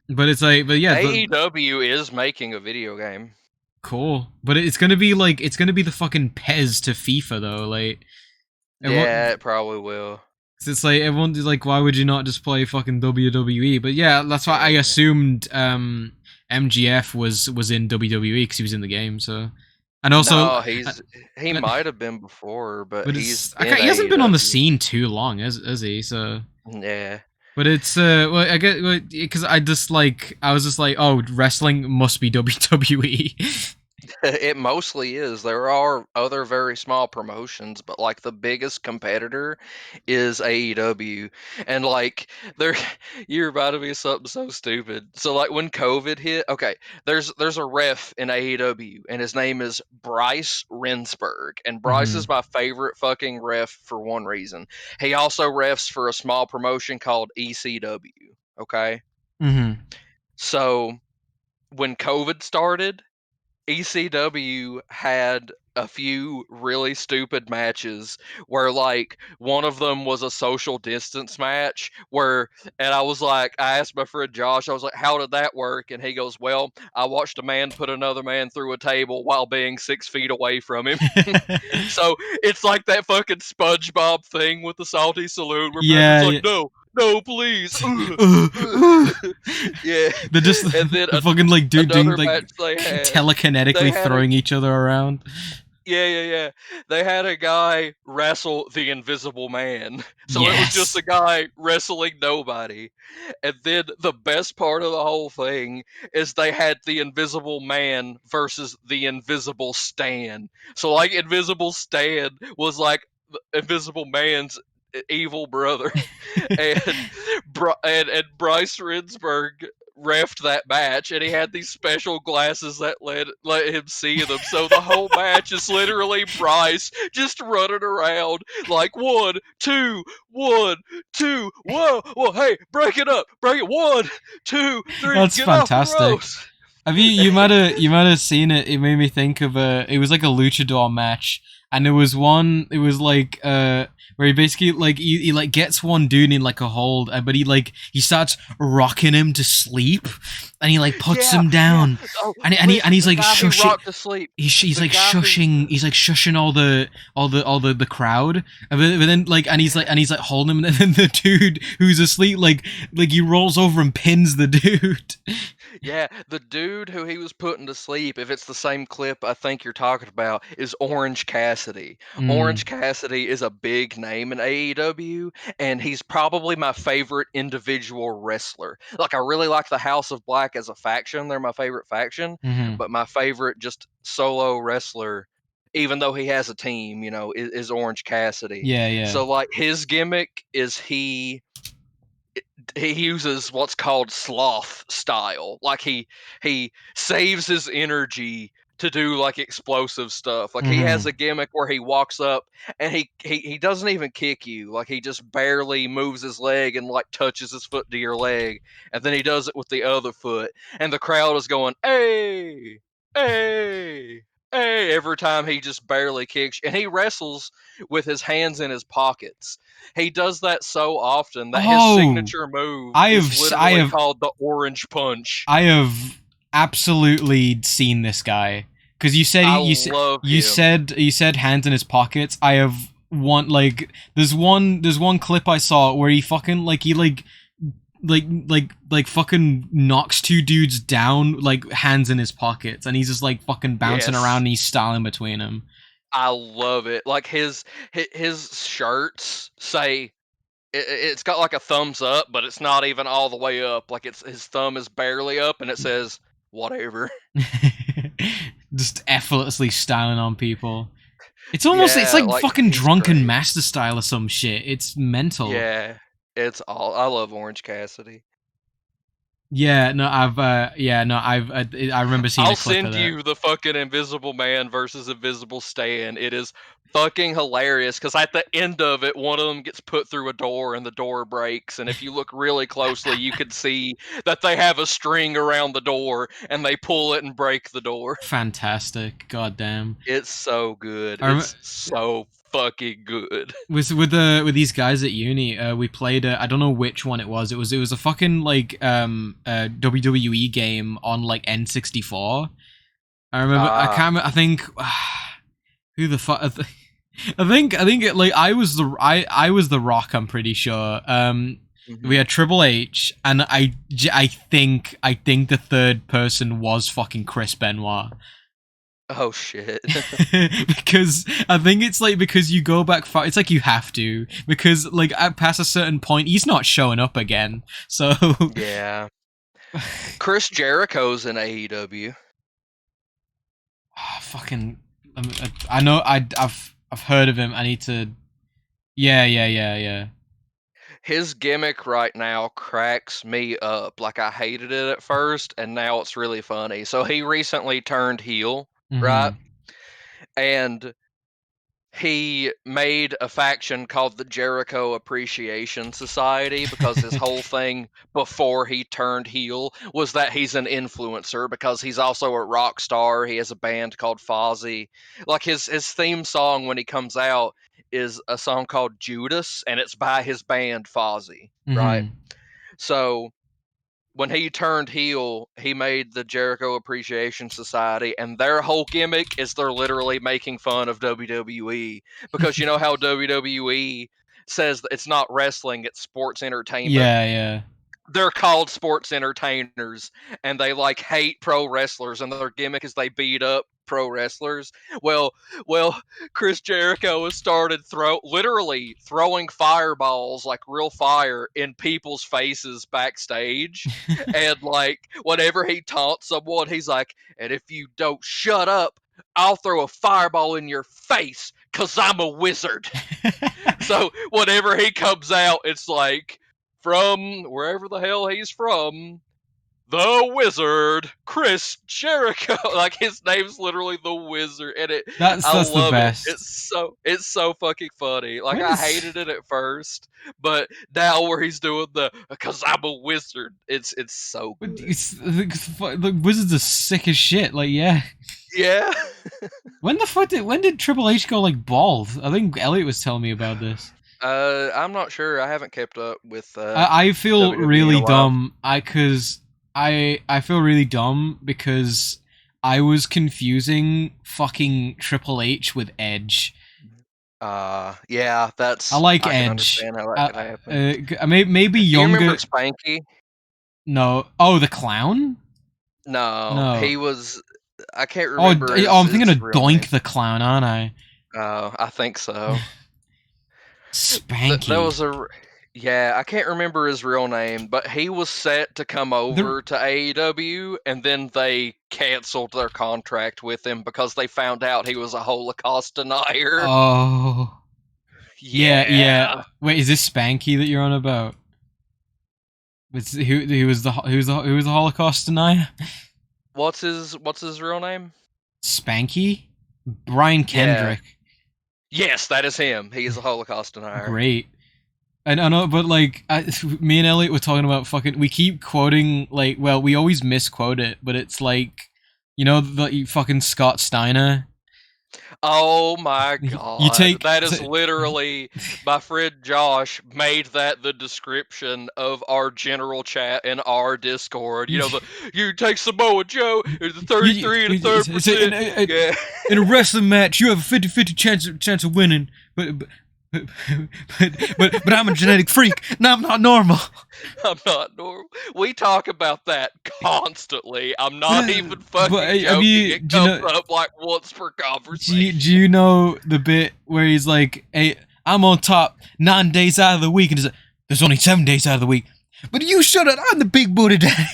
but it's like, but yeah, AEW is making a video game. Cool, but it's gonna be the fucking Pez to FIFA though, like. Yeah, it probably will. It's like everyone's like, why would you not just play fucking WWE? But yeah, that's why I assumed MGF was in WWE because he was in the game. So, and also, no, he might have been before, but he hasn't been on the scene too long, has he? So yeah. But it's well, I get because I was just like, oh, wrestling must be WWE. It mostly is. There are other very small promotions, but like the biggest competitor is AEW. And like you're about to be something so stupid. So like when COVID hit, okay, there's a ref in AEW and his name is Bryce Rensburg. And Bryce is my favorite fucking ref for one reason. He also refs for a small promotion called ECW. Okay. So when COVID started, ECW had a few really stupid matches where like one of them was a social distance match and I asked my friend Josh, I was like, how did that work? And he goes, well, I watched a man put another man through a table while being 6 feet away from him. So it's like that fucking SpongeBob thing with the salty saloon where Patrick's like, no, please. Yeah. They're just fucking like doing like telekinetically throwing each other around. Yeah. They had a guy wrestle the Invisible Man. So it was just a guy wrestling nobody. And then the best part of the whole thing is they had the Invisible Man versus the Invisible Stan. So like Invisible Stan was like the Invisible Man's evil brother. and Bryce Rensburg refed that match, and he had these special glasses that let him see them. So the whole match is literally Bryce just running around like 1, 2, 1, 2, whoa, hey, break it up, break it, 1, 2, 3, That's get off the fantastic. ropes. Have you might have seen it. It made me think of it was like a luchador match, and there was one. It was like where he basically like he like gets one dude in like a hold, but he starts rocking him to sleep, and he like puts him down, Oh, and he's like shushing. to sleep. He's The like guy who- shushing all the crowd, but then like and he's like holding him, and then the dude who's asleep like he rolls over and pins the dude. Yeah, the dude who he was putting to sleep, if it's the same clip I think you're talking about, is Orange Cassidy. Orange Cassidy is a big name in AEW, and he's probably my favorite individual wrestler. Like, I really like the House of Black as a faction. They're my favorite faction, Mhm. but my favorite just solo wrestler, even though he has a team, is Orange Cassidy. Yeah. So, like, his gimmick is he uses what's called sloth style. Like he saves his energy to do like explosive stuff. Like he has a gimmick where he walks up and he doesn't even kick you. Like he just barely moves his leg and like touches his foot to your leg, and then he does it with the other foot, and the crowd is going, "Hey, hey." Hey, every time he just barely kicks, and he wrestles with his hands in his pockets. He does that so often that his Oh, signature move I is have- literally I have- called the Orange Punch. I have absolutely seen this guy because you said I you love you him. said hands in his pockets. I have one like there's one clip I saw where he fucking like fucking knocks two dudes down like hands in his pockets, and he's just like fucking bouncing Yes. around and he's styling between them. I love it. Like his shirts say it's got like a thumbs up, but it's not even all the way up. Like his thumb is barely up, and it says whatever. Just effortlessly styling on people. It's almost it's Yeah, like like, fucking he's drunken great. master style or some shit. It's mental. Yeah, I love Orange Cassidy. Yeah, no, I've I remember seeing I'll a clip of send that. you the fucking Invisible Man versus Invisible Stan. It is fucking hilarious because at the end of it, one of them gets put through a door and the door breaks. And if you look really closely, you can see that they have a string around the door and they pull it and break the door. Fantastic, goddamn. It's so good. I rem- It's so fucking good. with these guys at uni, we played I don't know which one it was. It was a fucking like WWE game on like N64. I remember I can't I think who the fuck I think it like I was the Rock, I'm pretty sure. We had Triple H, and I think the third person was fucking Chris Benoit. Oh shit. Because I think it's like because you go back far, it's like you have to, because like at past a certain point he's not showing up again. So Yeah. Chris Jericho's in AEW. fucking I know I've heard of him. I need to yeah. His gimmick right now cracks me up. Like I hated it at first, and now it's really funny. So he recently turned heel, right? And he made a faction called the Jericho Appreciation Society because his whole thing before he turned heel was that he's an influencer because he's also a rock star. He has a band called Fozzy. Like his theme song when he comes out is a song called Judas, and it's by his band Fozzy, right? So when he turned heel, he made the Jericho Appreciation Society, and their whole gimmick is they're literally making fun of WWE because you know how WWE says that it's not wrestling, it's sports entertainment. Yeah. They're called sports entertainers, and they like hate pro wrestlers, and their gimmick is they beat up pro wrestlers. Well, Chris Jericho has started literally throwing fireballs, like real fire, in people's faces backstage. And like whenever he taunts someone, he's like, "And if you don't shut up, I'll throw a fireball in your face, 'cause I'm a wizard." So whenever he comes out, it's like, from wherever the hell he's from, the Wizard, Chris Jericho. Like his name's literally the Wizard, and That's I the love best. it. It's so fucking funny. Like When I is- hated it at first, but now where he's doing the "cause I'm a wizard," it's so But good. the Wizards are sick as shit. Like, yeah. Yeah. When did Triple H go like bald? I think Elliot was telling me about this. I'm not sure. I haven't kept up with. I feel WWE in a really while. dumb. I feel really dumb because I was confusing fucking Triple H with Edge. Yeah, that's. I like can Edge. understand how that could happen. Maybe Do you younger. remember Spanky? No. Oh, the clown. No, No. he was. I can't Oh, remember. I'm thinking his of real Doink name. the clown, aren't I? I think so. Spanky. There was a. Yeah, I can't remember his real name, but he was set to come over to AEW, and then they canceled their contract with him because they found out he was a Holocaust denier. Oh. Yeah. Wait, is this Spanky that you're on about? Who was the Holocaust denier? What's his real name? Spanky? Brian Kendrick. Yes, that is him. He is a Holocaust denier. Great. And I know, but like, me and Elliot were talking about fucking. We keep quoting like, well, we always misquote it, but it's like, you know, the fucking Scott Steiner. Oh my god! That is so- literally my friend Josh made that the description of our general chat in our Discord. You know, you take Samoa Joe, the 33 and a third percent. Yeah. In a wrestling match, you have a 50-50 chance of winning, but I'm a genetic freak. No, I'm not normal. I'm not normal. We talk about that constantly. I'm not even fucking But, joking. It do you comes know- up like once per conversation. Do you know the bit where he's like, "Hey, I'm on top 9 days out of the week," and he's like, "There's only 7 days out of the week." But you shut it. I'm the big booty daddy.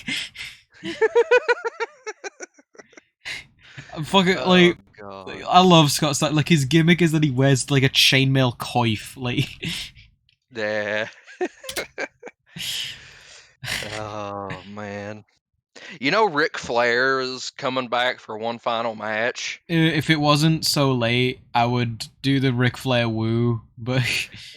I'm fucking like. God. I love Scott Steiner. Like his gimmick is that he wears like a chainmail coif. Like, Yeah. Oh man. You know Ric Flair is coming back for one final match. if it wasn't so late, I would do the Ric Flair woo. But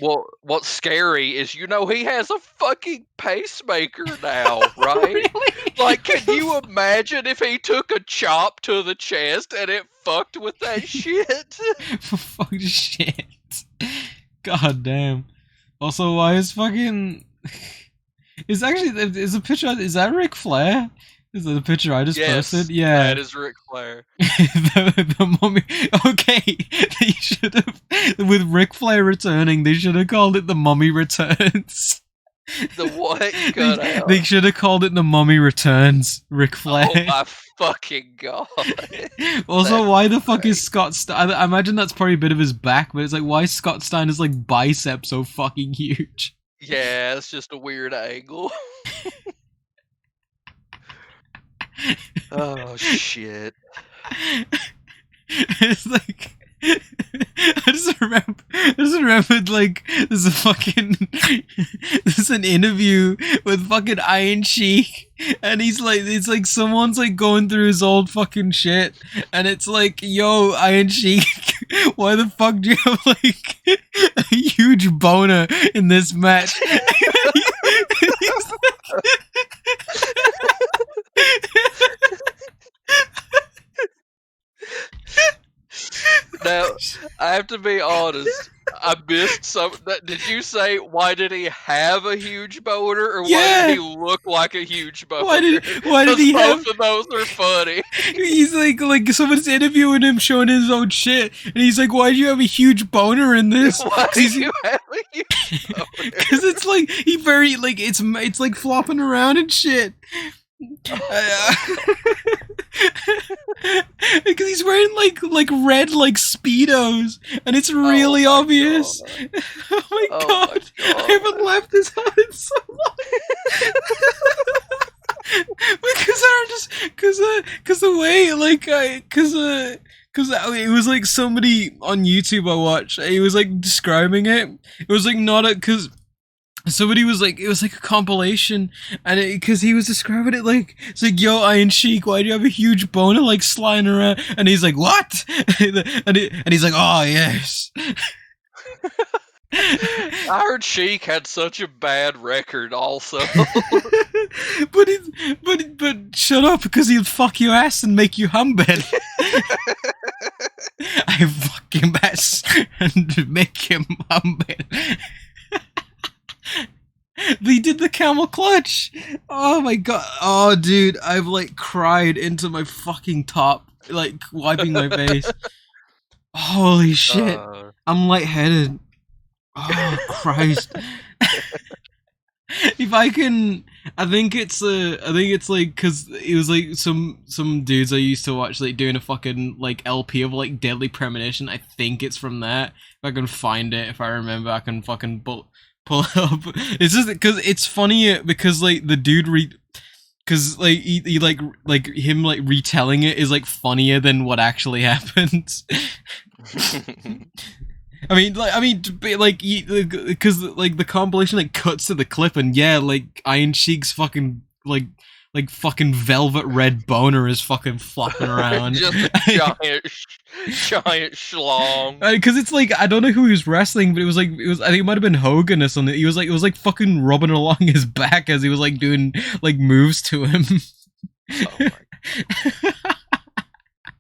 Well, what's scary is he has a fucking pacemaker now, right? Really? Like, can you imagine if he took a chop to the chest and it fucked with that shit? Fuck shit. God damn. Also, why is fucking? Is a picture? Is that Ric Flair? Is that the picture I just Yes, posted? Yeah. that is Ric Flair. the mummy. Okay, they should have with Ric Flair returning. They should have called it the Mummy Returns. The what? You cut out. They should have called it the Mummy Returns. Ric Flair. Oh my fucking god! Also, why the fuck is Scott Steiner? I imagine that's probably a bit of his back, but it's like, why is Scott Steiner's like bicep so fucking huge? Yeah, it's just a weird angle. Oh shit! It's like I just remembered like there's an interview with fucking Iron Sheik, and he's like, it's like someone's like going through his old fucking shit, and it's like, yo, Iron Sheik, why the fuck do you have like a huge boner in this match? He's like- Now, I have to be honest. I missed some. Did you say why did he have a huge boner, or why Yeah. did he look like a huge boner? Why did 'Cause he both have? of those are funny. He's like someone's interviewing him, showing his own shit, and he's like, "Why do you have a huge boner in this?" Why do you have a huge boner? Because it's like he very like it's like flopping around and shit. Because he's wearing like red like speedos, and it's really my obvious. God. Oh my Oh my god! God. I haven't laughed this hard in so long. Because I just because the way like because it was like somebody on YouTube I watched. He was like describing it. It was like not a because somebody was like, it was like a compilation, and because he was describing it like, it's like, yo, Iron Sheik, why do you have a huge boner like sliding around? And he's like, what? and he's like, oh yes. I heard Sheik had such a bad record also. but shut up, because he'll fuck your ass and make you humbed. I fuck him ass and make him humbed. They did the camel clutch. Oh my god. Oh dude, I've like cried into my fucking top, like wiping my face. Holy shit. I'm lightheaded. Oh Christ. If I can, I think it's like, cause it was like some dudes I used to watch like doing a fucking like LP of like Deadly Premonition. I think it's from that. If I can find it, if I remember, I can fucking pull it up. It's just because it's funny because like the dude because like he like him like retelling it is like funnier than what actually happens. I mean, because like the compilation like cuts to the clip, and yeah, like Iron Sheik's fucking like fucking velvet red boner is fucking flopping around. Just a giant schlong. Because it's like, I don't know who he was wrestling, but it was I think it might have been Hogan or something. He was like, it was like fucking rubbing along his back as he was like doing like moves to him. Oh my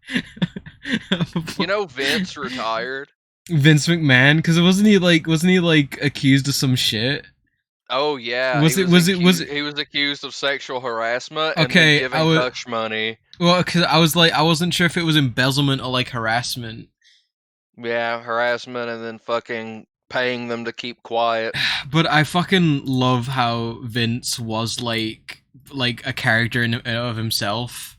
God. You know, Vince retired. Vince McMahon, because wasn't he like accused of some shit? Oh yeah, Was he it he was accused of sexual harassment and Okay, then giving hush money. Well, because I wasn't sure if it was embezzlement or like harassment. Yeah, harassment and then fucking paying them to keep quiet. But I fucking love how Vince was like a character of himself.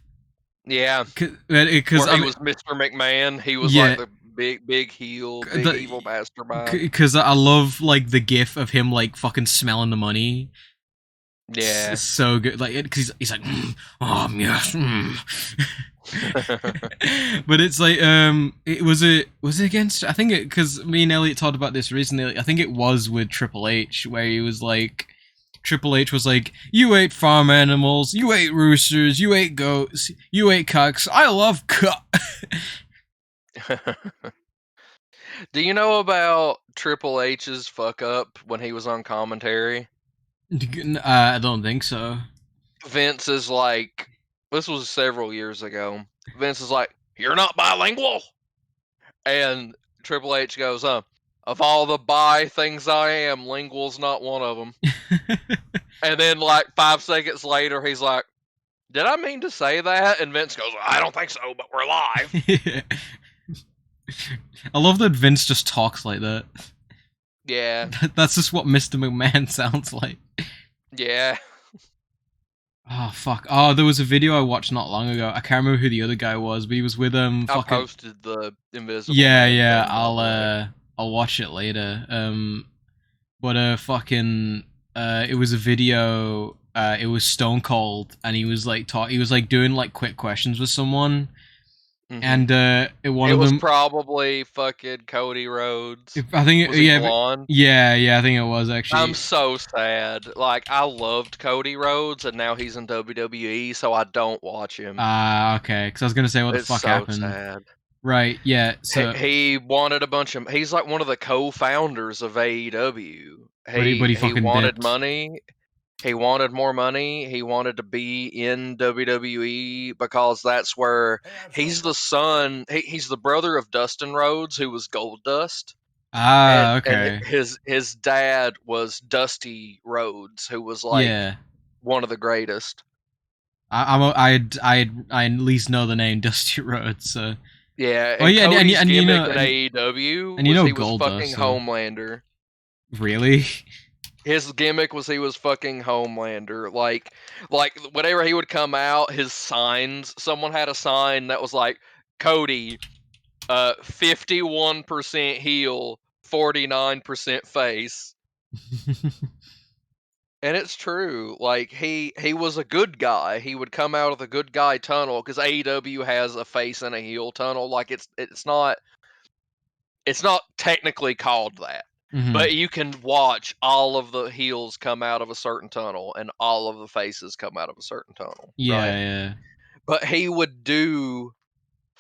Yeah, Because he was Mr. McMahon. He was like the big heel, evil mastermind. Because I love like the gif of him like fucking smelling the money. Yeah, it's so good. Like, because he's like, oh yes. But it's like, was it against? I think it, because me and Elliot talked about this recently. Like, I think it was with Triple H, where he was like, Triple H was like, you ate farm animals, you ate roosters, you ate goats, you ate cucks. I love cuck. Do you know about Triple H's fuck up when he was on commentary? I don't think so. Vince is like, this was several years ago. Vince is like, you're not bilingual. And Triple H goes, of all the bi things I am, lingual's not one of them. And then like 5 seconds later, he's like, did I mean to say that? And Vince goes, I don't think so, but we're live. I love that Vince just talks like that. Yeah. That's just what Mr. McMahon sounds like. Yeah. Oh fuck! Oh, there was a video I watched not long ago. I can't remember who the other guy was, but he was with I posted the Invisible. Yeah. I'll watch it later. But fucking it was a video. It was Stone Cold, and he was like he was like doing like quick questions with someone. And it was probably fucking Cody Rhodes. I think was he blonde? Yeah, I think it was actually. I'm so sad. Like, I loved Cody Rhodes, and now he's in WWE, so I don't watch him. Okay, because I was gonna say what the fuck happened. Sad. Right, yeah. So he wanted a bunch of. He's like one of the co-founders of AEW. He fucking wanted dipped. money. He wanted more money. He wanted to be in WWE because that's where he's the son. He's the brother of Dustin Rhodes, who was Goldust. Okay. And his dad was Dusty Rhodes, who was like one of the greatest. I at least know the name Dusty Rhodes. So. Yeah. Oh yeah, and you know in AEW, and you know he Goldust, was fucking Homelander. Really? His gimmick was he was fucking Homelander. Like whenever he would come out, his signs. Someone had a sign that was like, Cody, 51% heel, 49% face. And it's true. Like he was a good guy. He would come out of the good guy tunnel because AEW has a face and a heel tunnel. Like it's not technically called that. Mhm. but you can watch all of the heels come out of a certain tunnel and all of the faces come out of a certain tunnel. Yeah, Right? yeah. But he would do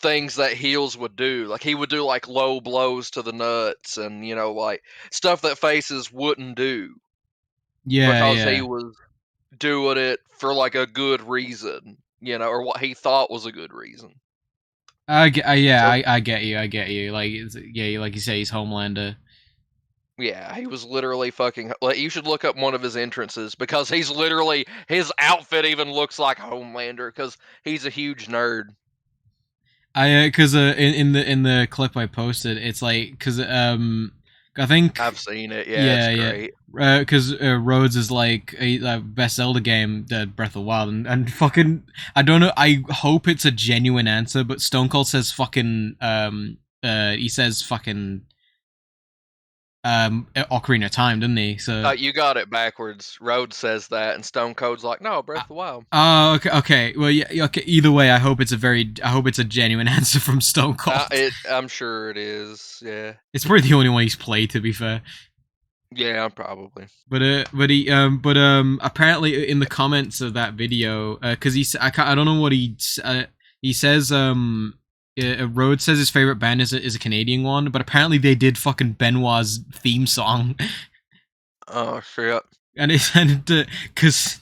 things that heels would do. Like he would do like low blows to the nuts and like stuff that faces wouldn't do Yeah, because he yeah. was doing it for like a good reason, or what he thought was a good reason. Yeah, So I get you. I get you. Like, yeah, like you say, he's Homelander. yeah, he was literally fucking. Like, you should look up one of his entrances because he's literally his outfit even looks like Homelander because he's a huge nerd. Because in the clip I posted, it's like because I think I've seen it. Yeah, it's great. because Rhodes is like a best Zelda game, Breath of the Wild, and fucking I don't know. I hope it's a genuine answer, but Stone Cold says fucking he says fucking Ocarina of Time, doesn't he? So You got it backwards. Rhodes says that, and Stone Cold's like, "No, Breath of the Wild." oh, okay. Well, yeah, okay. Either way, I hope it's a genuine answer from Stone Cold. I'm sure it is. Yeah. It's probably the only one he's played, to be fair. Yeah, probably. But apparently in the comments of that video, because I don't know what he says. Rhodes says his favorite band is a Canadian one, but apparently they did fucking Benoit's theme song. Oh shit. And because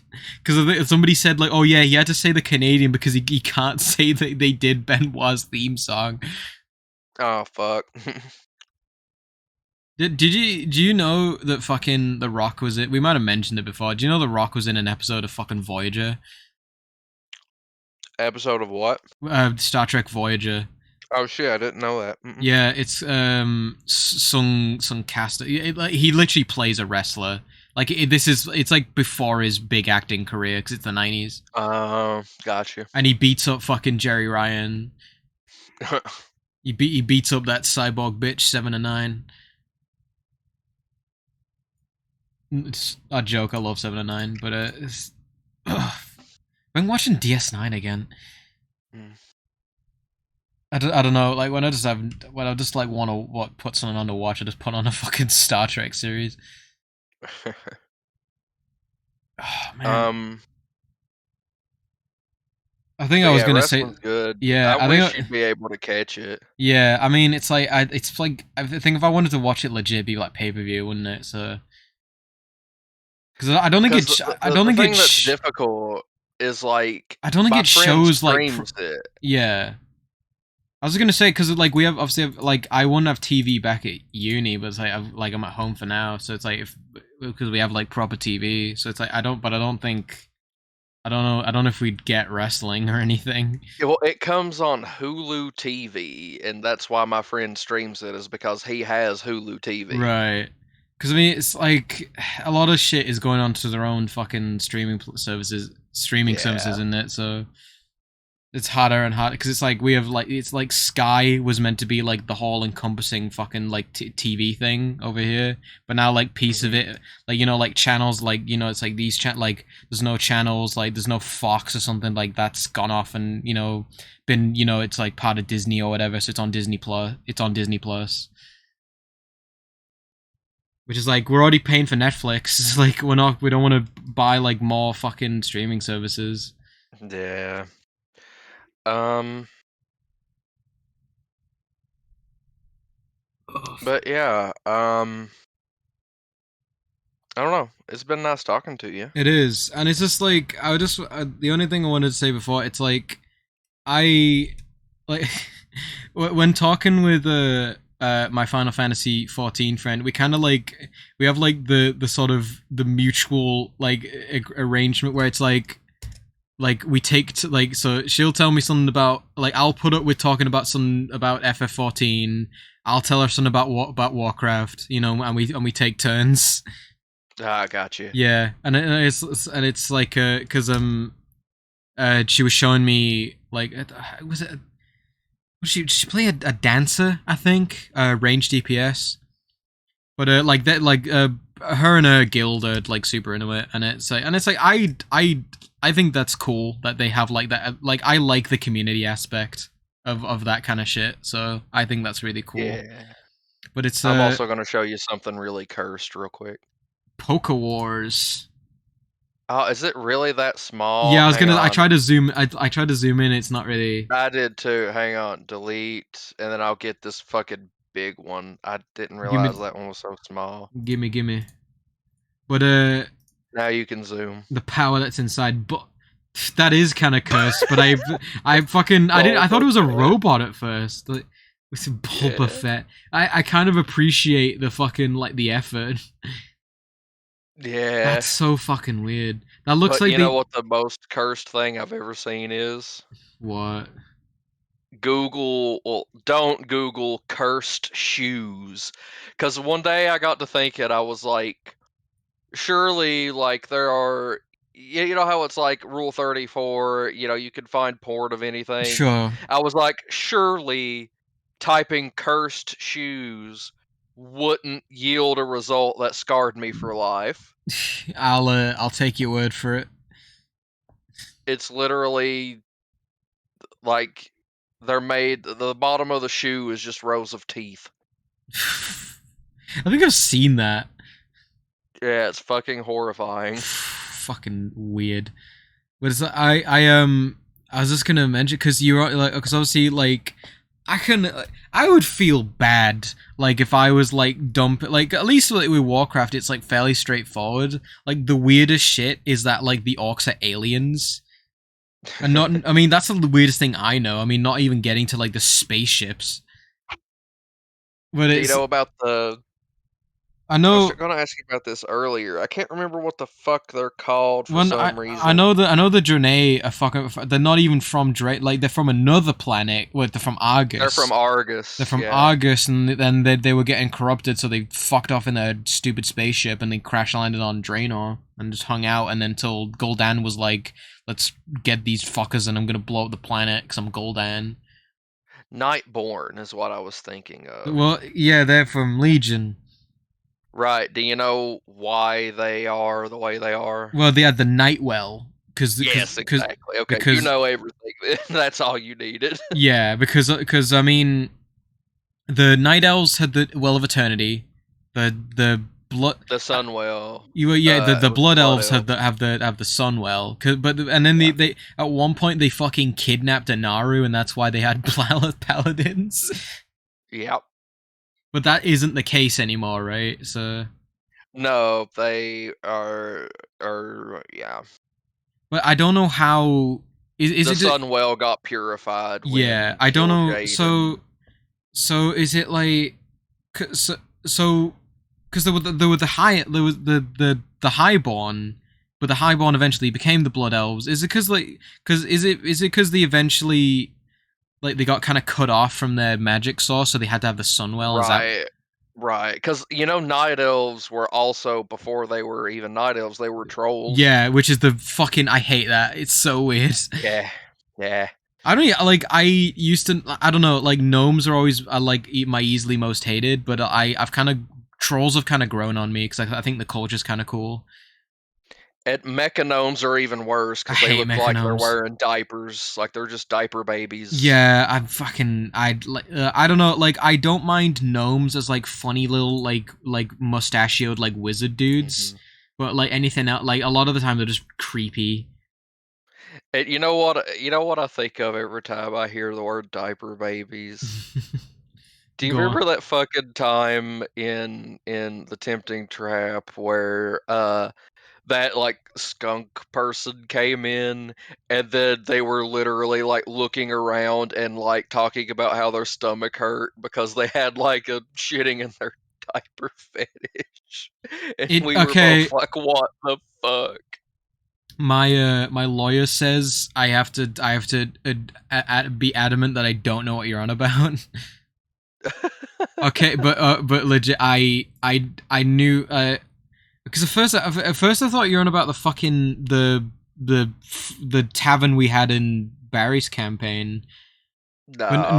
somebody said like, oh yeah, he had to say the Canadian because he can't say that they did Benoit's theme song. Oh fuck. Do you know that fucking The Rock was it? We might have mentioned it before. Do you know The Rock was in an episode of fucking Voyager? Episode of what? Star Trek Voyager. Oh shit, I didn't know that. Mm-mm. Yeah, it's Sung Cast. He literally plays a wrestler. Like it's like before his big acting career because it's the 90s. Gotcha. And he beats up fucking Jerry Ryan. He beats up that cyborg bitch 7 of 9. It's a joke. I love 7 of 9, but I'm watching DS9 again. Mm. I don't know. Like when I just like want to put something on to watch, I just put on a fucking Star Trek series. Oh man. I think I was gonna say good. Yeah, I wish you'd be able to catch it. Yeah, I mean it's like I think if I wanted to watch it legit, it'd be like pay-per-view, wouldn't it? So because I don't think that's difficult is like I don't think it shows like it. Yeah. I was gonna say because like we have obviously like I wouldn't have TV back at uni, but it's like I'm at home for now, so it's like because we have like proper TV, so it's like I don't know if we'd get wrestling or anything. Yeah, well, it comes on Hulu TV, and that's why my friend streams it is because he has Hulu TV. Right. Because I mean, it's like a lot of shit is going on to their own fucking streaming services, isn't it? So it's harder and harder because it's like we have like it's like Sky was meant to be like the whole encompassing fucking like TV thing over here, but now like piece of it like like channels like it's like these like there's no channels, like there's no Fox or something like that's gone off and been it's like part of Disney or whatever, so it's on Disney Plus. Which is like we're already paying for Netflix. It's like we don't want to buy like more fucking streaming services. Yeah. But yeah, I don't know. It's been nice talking to you. It is, and it's just like the only thing I wanted to say before it's like I like when talking with my Final Fantasy 14 friend, we kind of like we have like the sort of the mutual like arrangement where it's like we take like so she'll tell me something about like I'll put up with talking about something about FF14. I'll tell her something about Warcraft, and we take turns. Ah, got you. Yeah, and it's like because she was showing me like she play a dancer, I think, range DPS, but like that like her and her guild are like super into it, and it's like I think that's cool that they have like that. Like I like the community aspect of that kind of shit, so I think that's really cool. Yeah. But it's I'm also gonna show you something really cursed real quick. Poker Wars. Oh, is it really that small? Yeah, I was Hang gonna. I on. tried to zoom. I tried to zoom in. It's not really. I did too. Hang on. Delete, and then I'll get this fucking big one. I didn't Give me. realize that one was so small. Gimme. But Now you can zoom. the power that's inside. But that is kind of cursed. But I fucking. I thought it was a Boba Fett. robot at first. Like, with Boba Yeah. Fett. I kind of appreciate the fucking like the effort. Yeah. That's so fucking weird. That looks But like you know what the most cursed thing I've ever seen is? What? Google, well, don't Google cursed shoes. Because one day I got to thinking, I was like, surely, like, there are, you know how it's like Rule 34, you know, you can find porn of anything? Sure. I was like, surely typing cursed shoes wouldn't yield a result that scarred me for life. I'll take your word for it. It's literally like they're made, the bottom of the shoe is just rows of teeth. I think I've seen that. Yeah, it's fucking horrifying. Fucking weird. But it's like, I was just gonna mention because you're like, because obviously like I would feel bad like if I was like like at least like, with Warcraft it's like fairly straightforward. Like the weirdest shit is that like the orcs are aliens. And not, I mean, that's the weirdest thing I know. I mean, not even getting to like the spaceships. But Do you it's, know about the? I I know. was gonna ask you about this earlier. I can't remember what the fuck they're called for When some reason. I know the Draenei are fucking. They're not even from like they're from another planet. Well, they're from Argus. They're from Argus. They're from yeah. Argus, and then they were getting corrupted, so they fucked off in their stupid spaceship, and they crash landed on Draenor and just hung out. And then until Gul'dan was like, "Let's get these fuckers, and I'm gonna blow up the planet because I'm Gul'dan." Nightborn is what I was thinking of. Well, yeah, they're from Legion. Right. Do you know why they are the way they are? Well, they had the Nightwell Yes, exactly. Okay, you because- know everything. That's all you needed. yeah, because I mean, the Night Elves had the Well of Eternity, the blood. The Sunwell. The Blood Blood Elves Elves. have the Sunwell. And then Yeah. they at one point they fucking kidnapped Anaru, and that's why they had paladins. Yep. But that isn't the case anymore, right? So. No, they are yeah. But I don't know how is The it. Sunwell got purified. when Yeah, you I don't killed know. Jaden. So is it like so because there were the high there was the highborn, but the highborn eventually became the Blood Elves. Is it because is it because they eventually like they got kind of cut off from their magic source, so they had to have the Sunwell? Is that Right, because you know, Night Elves were also, before they were even Night Elves, they were trolls. yeah? Which is the fucking I hate that. It's so weird. Yeah. I don't like. I used to. I don't know. Like gnomes are always like my easily most hated, but I've kind of trolls have kind of grown on me because I think the culture's kind of cool. And mechanomes are even worse because I they hate look like they're mechanomes. wearing diapers, like they're just diaper babies. Yeah, I don't know. Like I don't mind gnomes as like funny little like mustachioed like wizard dudes, but like anything else, like a lot of the time they're just creepy. And you know what I think of every time I hear the word diaper babies? Do you Go on. remember that fucking time in the Tempting Trap where that like skunk person came in and then they were literally like looking around and like talking about how their stomach hurt because they had like a shitting in their diaper fetish, and we were both like, what the fuck? My my lawyer says I have to be adamant that I don't know what you're on about. Okay, but legit, I knew because at first I thought you were on about the fucking the tavern we had in Barry's campaign. I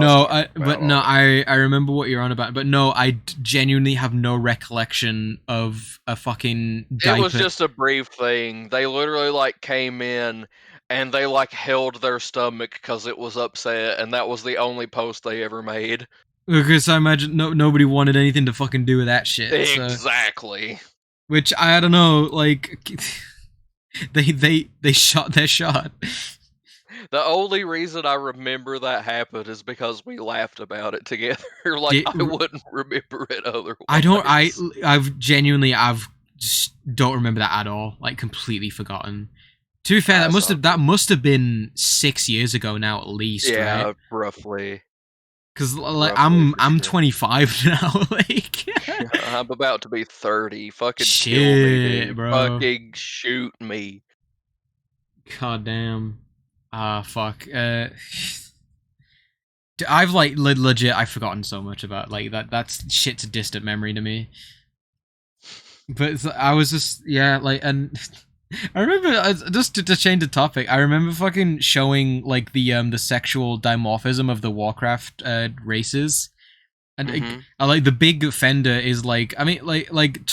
remember what you're on about, but no, I genuinely have no recollection of a fucking diaper. It was just a brief thing. They literally like came in and they like held their stomach because it was upset, and that was the only post they ever made. Because I imagine nobody wanted anything to fucking do with that shit. So, Exactly. which I don't know, like they shot their shot. The only reason I remember that happened is because we laughed about it together. Like, I wouldn't remember it otherwise. I've just don't remember that at all. Like, completely forgotten. To be fair, that must have been 6 years ago now at least, yeah, right? roughly. Because like I'm 25 now. Like, I'm about to be 30. Fucking shit, kill me, dude. bro. Fucking shoot me. God damn. Fuck. I've like legit. I've forgotten so much about like that. That's shit's a distant memory to me. But I was just like, and I remember just to change the topic. I remember fucking showing like the sexual dimorphism of the Warcraft races. And like the big offender is like, I mean, orcs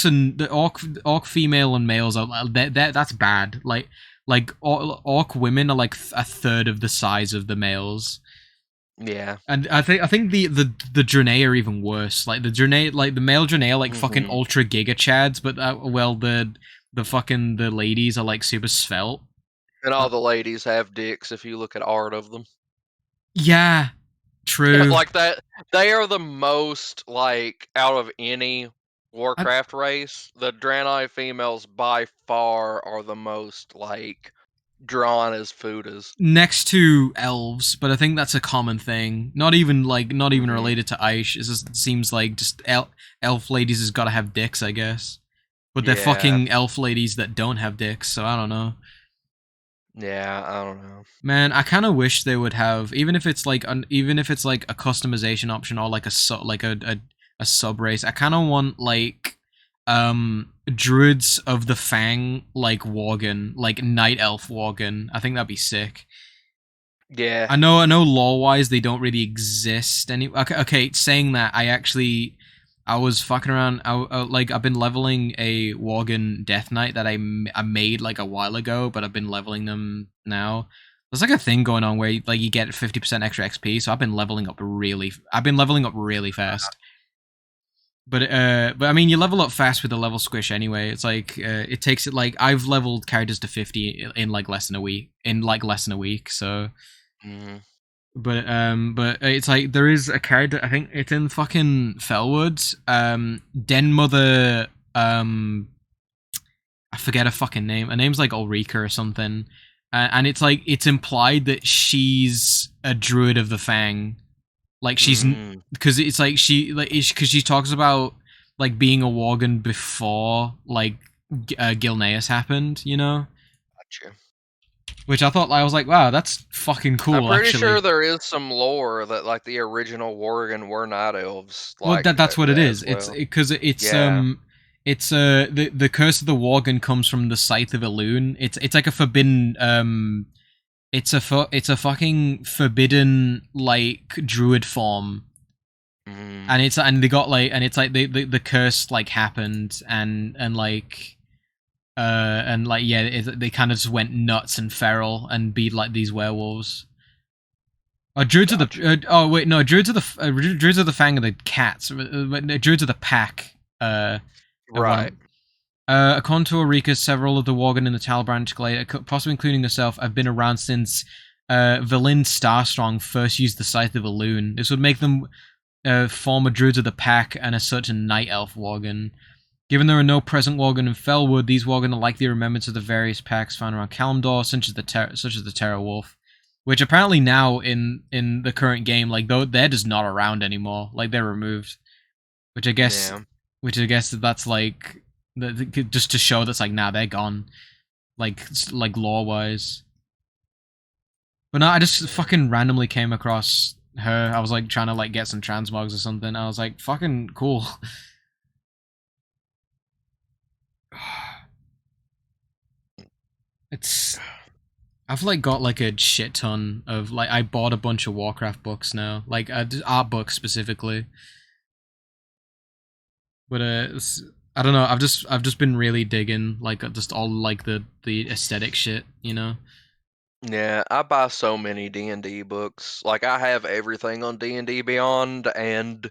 and the orc female and males are that's bad. Like orc women are like a third of the size of the males. Yeah, and I think the Draenei are even worse. Like the Draenei, like the male Draenei are like fucking ultra giga chads, but well the fucking the ladies are like super svelte. And all the ladies have dicks if you look at art of them. Yeah, true. Like that, they are the most like out of any Warcraft race. The Draenei females by far are the most like drawn as Fudas. Next to elves, but I think that's a common thing. Not even related to Aish. It just seems like just elf ladies has got to have dicks, I guess. But they're fucking elf ladies that don't have dicks, so I don't know. Yeah, I don't know. Man, I kind of wish they would have, even if it's like a customization option or like a sub race. I kind of want like druids of the Fang, like Worgen, like night elf Worgen. I think that'd be sick. Yeah, I know lore wise they don't really exist any. Okay, saying that, I was fucking around. I've been leveling a Worgen Death Knight that I made like a while ago, but I've been leveling them now. There's like a thing going on where like you get 50% extra XP, so I've been leveling up really fast. But I mean, you level up fast with the level squish anyway. It's like it takes it like I've leveled characters to 50 in like less than a week. So. But it's like there is a character, I think it's in fucking Felwood, Den Mother, I forget her fucking name. Her name's like Ulrika or something. And it's like it's implied that she's a druid of the Fang. Like she's because it's like because she talks about like being a Worgen before like Gilneas happened, you know? Gotcha. Which I thought, I was like, wow, that's fucking cool. I'm pretty sure there is some lore that like the original Worgen were night elves. Well, that's what it is. Well. It's because the curse of the Worgen comes from the Scythe of Elune. It's like a forbidden it's a fucking forbidden like druid form. And it's like the curse like happened and like they kind of just went nuts and feral and be like these werewolves. Druids of the Druids of the Fang are the cats. Druids of the Pack. Right. According to Ulrika, several of the Worgen in the Talbranch Glade, possibly including herself, have been around since Valin Starstrong first used the Scythe of Elune. This would make them former Druids of the Pack and as such a Night Elf Worgen. Given there are no present Worgen in Felwood, these Worgen are likely remembrance of the various packs found around Kalimdor, such as the Terror Wolf, which apparently now in the current game, like they're just not around anymore. Like they're removed, which I guess that's like just to show that's like they're gone, like lore wise. But no, I just fucking randomly came across her. I was like trying to like get some transmogs or something. I was like, fucking cool. I've like got like a shit ton of like I bought a bunch of Warcraft books now, like art books specifically. But I don't know. I've just been really digging like just all like the aesthetic shit, you know. Yeah, I buy so many D&D books. Like I have everything on D&D Beyond, and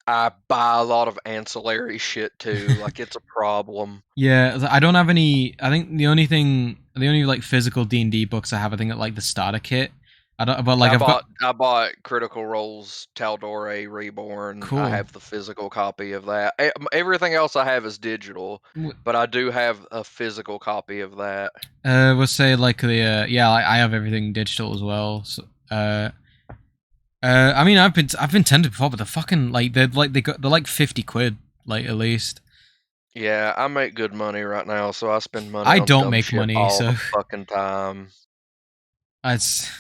I buy a lot of ancillary shit too. Like it's a problem. Yeah, I don't have any. I think the only like physical D&D books I have, I think at like the starter kit. I don't, but like I've got I bought Critical Role's Tal'Dorei Reborn. I cool. have the physical copy of that. Everything else I have is digital, but I do have a physical copy of that. We'll say like the yeah, I have everything digital as well. So, I mean, I've been tempted before, but they're like 50 quid, like at least. Yeah, I make good money right now, so I spend money I on don't dumb make shit money, all so the fucking time. it's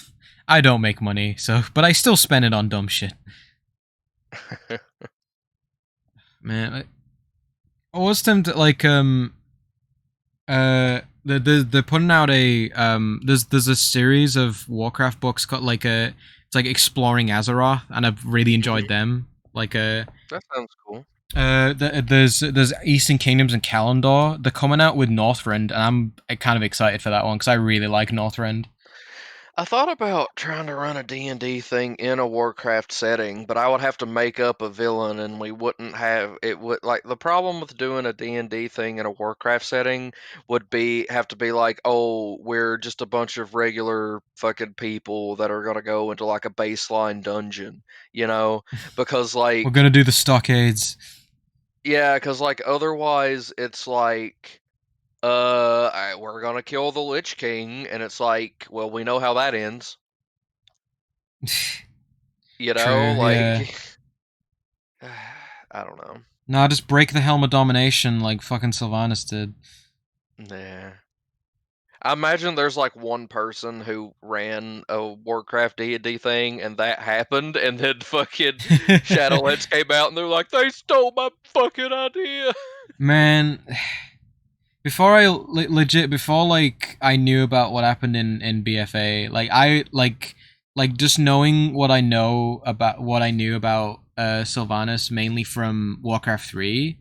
I don't make money, so but I still spend it on dumb shit. Man, I was tempted like they're putting out a there's a series of Warcraft books called like it's like Exploring Azeroth, and I've really enjoyed them. Like That sounds cool. there's Eastern Kingdoms and Kalimdor. They're coming out with Northrend, and I'm kind of excited for that one because I really like Northrend. I thought about trying to run a D&D thing in a Warcraft setting, but I would have to make up a villain and we wouldn't have it would like the problem with doing a D&D thing in a Warcraft setting would be have to be like, "Oh, we're just a bunch of regular fucking people that are going to go into like a baseline dungeon," you know? Because We're like gonna do the stockades. yeah, cuz like otherwise it's like we're gonna kill the Lich King, and it's like, well, we know how that ends. You know, True, yeah. like I don't know. No, just break the helm of domination like fucking Sylvanas did. Nah. I imagine there's like one person who ran a Warcraft D&D thing, and that happened, and then fucking Shadowlands came out, and they're like, they stole my fucking idea. Man, before I legit before like I knew about what happened in BFA, like I like just knowing what I know about what I knew about Sylvanas mainly from Warcraft 3,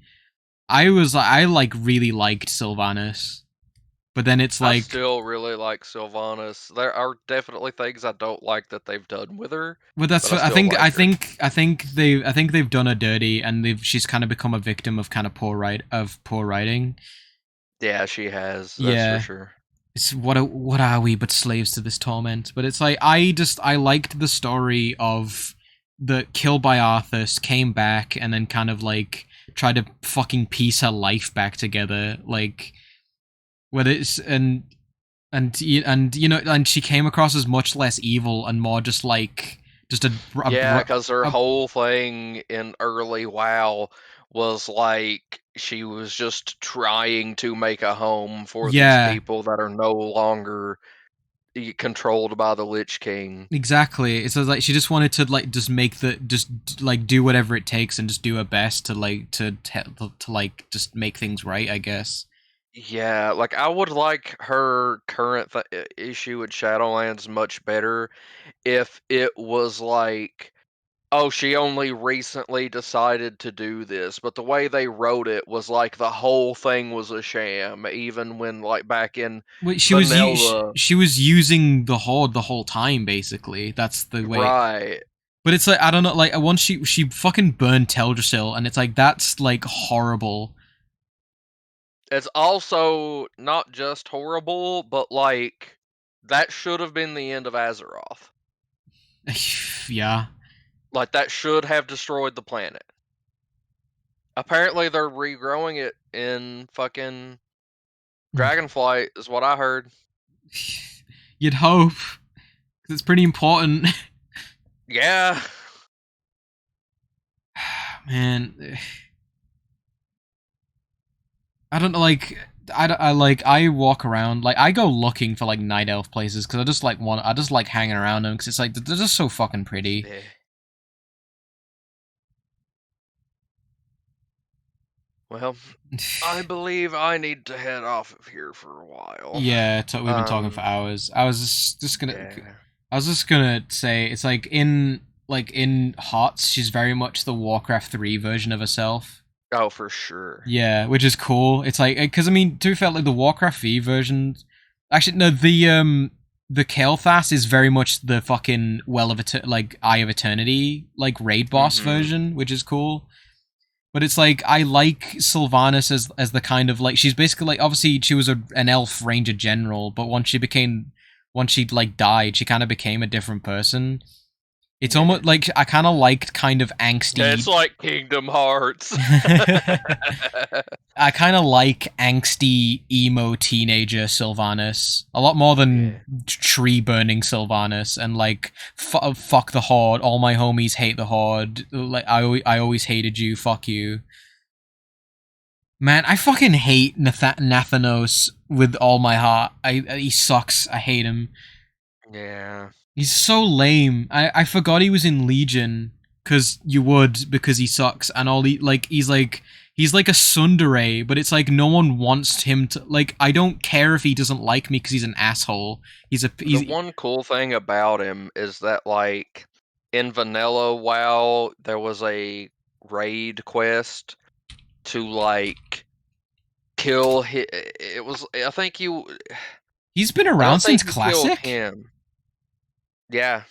I like really liked Sylvanas. But then it's I like still really like Sylvanas. There are definitely things I don't like that they've done with her, but that's but I still like her. I think they've done her dirty and she's kind of become a victim of kind of poor writing. Yeah, she has. That's for Yeah. sure. It's what are we but slaves to this torment? But it's like I liked the story of the killed by Arthas, came back, and then kind of like tried to fucking piece her life back together, like whether it's and you know, and she came across as much less evil and more just like just Yeah, because her whole thing in early WoW was like she was just trying to make a home for these yeah, people that are no longer controlled by the Lich King. exactly. It's like she just wanted to like just make the just like do whatever it takes and just do her best to like to like just make things right, I guess. Yeah, like I would like her current issue with Shadowlands much better if it was like, oh, she only recently decided to do this, but the way they wrote it was like the whole thing was a sham, even when like back in Wait, vanilla. she was using the horde the whole time, basically. That's the way. Right. But it's like I don't know, like once she fucking burned Teldrassil, and it's like that's like horrible. It's also not just horrible, but like that should have been the end of Azeroth. Yeah. Like that should have destroyed the planet. Apparently they're regrowing it in fucking Dragonflight is what I heard. You'd hope. 'Cause it's pretty important. Yeah. Man. I don't know, like I walk around like I go looking for like night elf places because I just like hanging around them because it's like they're just so fucking pretty. Yeah. Well, I believe I need to head off of here for a while. Yeah, we've been talking for hours. I was just gonna Yeah. I was just gonna say it's like in HOTS she's very much the Warcraft 3 version of herself. Oh, for sure. Yeah, which is cool. It's like because I mean to be fair, like the Warcraft V version. Actually, no, the Kael'thas is very much the fucking like Eye of Eternity like raid boss version, which is cool. But it's like I like Sylvanas as the kind of like she's basically like obviously she was an elf ranger general, but once she like died, she kind of became a different person. It's almost like I kind of liked kind of angsty. It's like Kingdom Hearts. I kind of like angsty emo teenager Sylvanas a lot more than tree burning Sylvanas and like fuck the Horde. All my homies hate the Horde. Like I always hated you. Fuck you. Man, I fucking hate Nathanos with all my heart. He sucks. I hate him. Yeah. He's so lame. I forgot he was in Legion because he sucks and all he's like a tsundere, but it's like no one wants him to like. I don't care if he doesn't like me because he's an asshole. The one cool thing about him is that like in vanilla WoW there was a raid quest to like kill it was I think he's been around since Classic. Him. Yeah.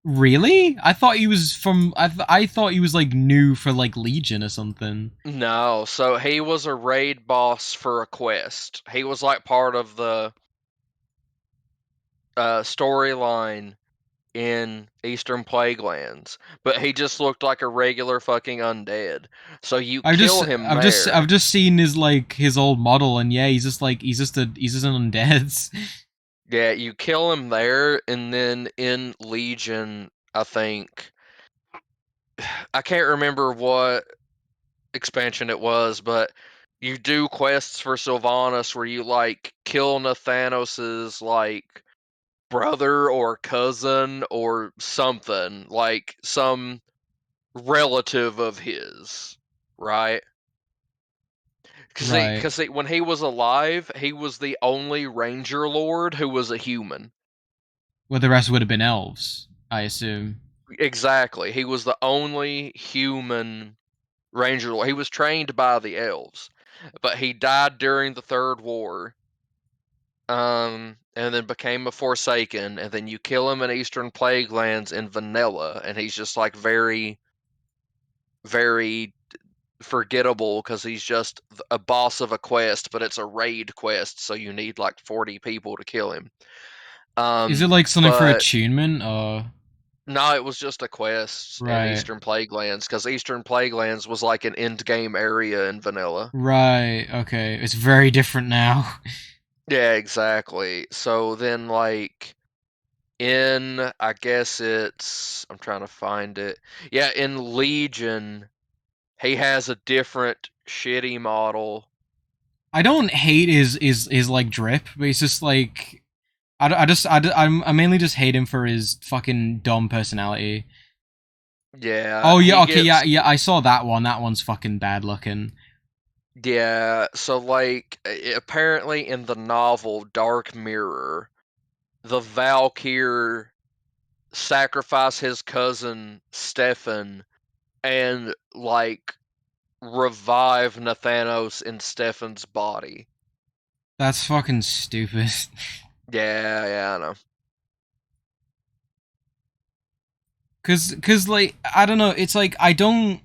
Really? I thought he was from. I thought he was like new for like Legion or something. No, so he was a raid boss for a quest. He was like part of the storyline in Eastern Plaguelands, but he just looked like a regular fucking undead. So you kill him I've just seen his old model, and yeah, he's just an undead. Yeah, you kill him there, and then in Legion, I think I can't remember what expansion it was, but you do quests for Sylvanas where you like kill Nathanos's like brother or cousin or something, like some relative of his, right? Because when he was alive, he was the only Ranger Lord who was a human. Well, the rest would have been elves, I assume. Exactly. He was the only human Ranger Lord. He was trained by the elves, but he died during the Third War. And then became a Forsaken, and then you kill him in Eastern Plaguelands in vanilla, and he's just like very, very forgettable because he's just a boss of a quest, but it's a raid quest, so you need like 40 people to kill him. Is it like something for attunement or? No, it was just a quest in Eastern Plaguelands because Eastern Plaguelands was like an end game area in vanilla. Right. Okay. It's very different now. Yeah, exactly. So then, like, I guess I'm trying to find it. Yeah, in Legion, he has a different shitty model. I don't hate his like drip, but it's just like I mainly just hate him for his fucking dumb personality. Yeah. Oh yeah, okay, yeah. I saw that one. That one's fucking bad looking. Yeah. So like, apparently in the novel Dark Mirror, the Valkyr sacrifice his cousin Stefan and like revive Nathanos in Stefan's body. That's fucking stupid. Yeah, I know. Cause like I don't know, it's like I don't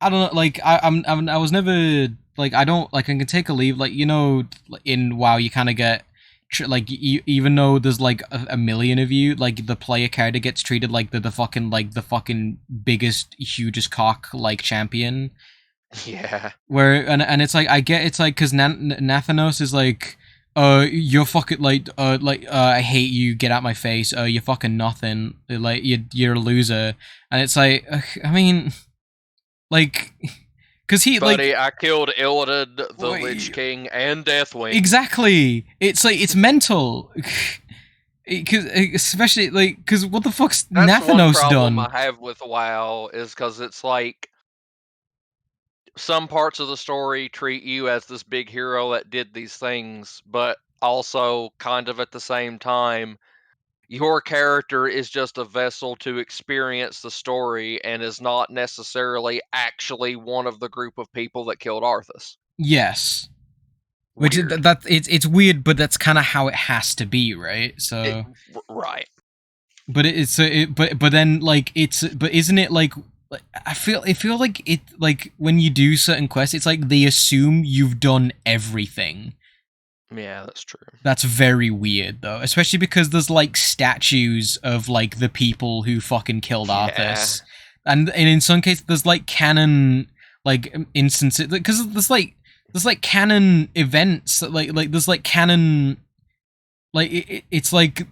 know, like I was never like I don't like I can take a leave, like you know in WoW you kind of get like even though there's like a million of you, like the player character gets treated like the fucking biggest hugest cock like champion. Yeah. Where and it's like I get it's like because Nathanos is like you're fucking like I hate you, get out my face, you're fucking nothing, like you're a loser, and it's like I mean like because he Buddy, like I killed Illidan, the Lich King, and Deathwing. Exactly. It's like it's mental. Cause especially like because what the fuck's That's Nathanos one problem done? I have with WoW is because it's like some parts of the story treat you as this big hero that did these things, but also kind of at the same time your character is just a vessel to experience the story and is not necessarily actually one of the group of people that killed Arthas. Yes. Which weird. it's weird, but that's kind of how it has to be, right? So, Right. but but then like but isn't it like I feel like it like when you do certain quests, it's like they assume you've done everything. Yeah, that's true. That's very weird though, especially because there's like statues of like the people who fucking killed Arthas, and in some cases there's like canon like instances because there's like canon events like there's like canon like it's like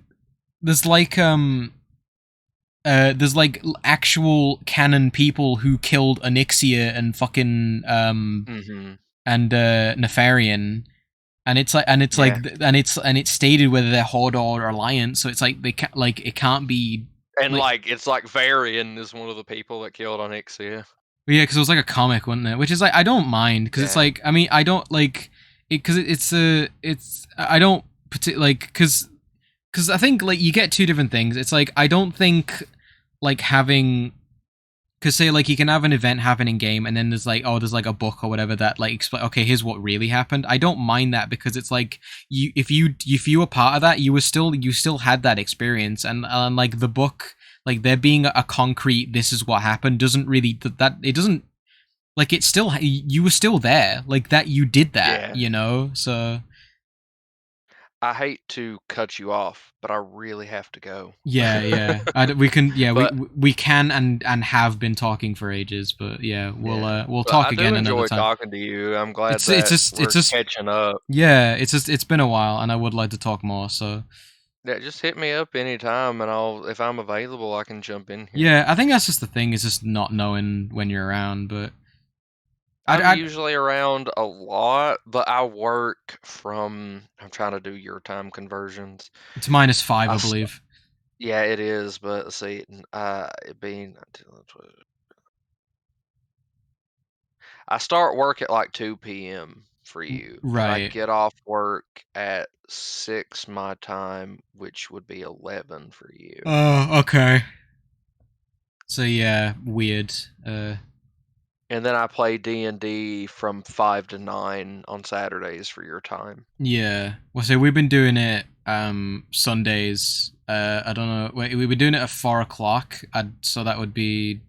there's like there's like actual canon people who killed Onyxia and fucking and Nefarian, and it's like and it's stated whether they're Horde or Alliance, so it's like they can't like it can't be. And like it's like Varian is one of the people that killed Onyxia. But yeah, because it was like a comic, wasn't it? Which is like I don't mind because it's like I mean I don't like it because it's I don't like because I think like you get two different things. It's like I don't think like having because say like you can have an event happen in game and then there's like there's like a book or whatever that like explain okay here's what really happened. I don't mind that because it's like if you were part of that you still had that experience and like the book like there being a concrete this is what happened doesn't really that it doesn't like it's still you were still there like that you did that you know so. I hate to cut you off, but I really have to go. Yeah. We can. Yeah, but, we can and have been talking for ages, but yeah, we'll talk again another time. I enjoy talking to you. I'm glad it's just catching up. Yeah, it's been a while, and I would like to talk more. So yeah, just hit me up anytime, and if I'm available, I can jump in here. Yeah, I think that's just the thing is just not knowing when you're around, but. I'm usually around a lot, but I work from. I'm trying to do your time conversions. It's -5, I believe. Yeah, it is, but see, it being. I start work at like 2 p.m. for you. Right. I get off work at 6 my time, which would be 11 for you. Oh, okay. So yeah, weird. And then I play D&D from 5 to 9 on Saturdays for your time. Yeah. Well, so we've been doing it Sundays. I don't know. Wait, we were doing it at 4 o'clock. So that would be.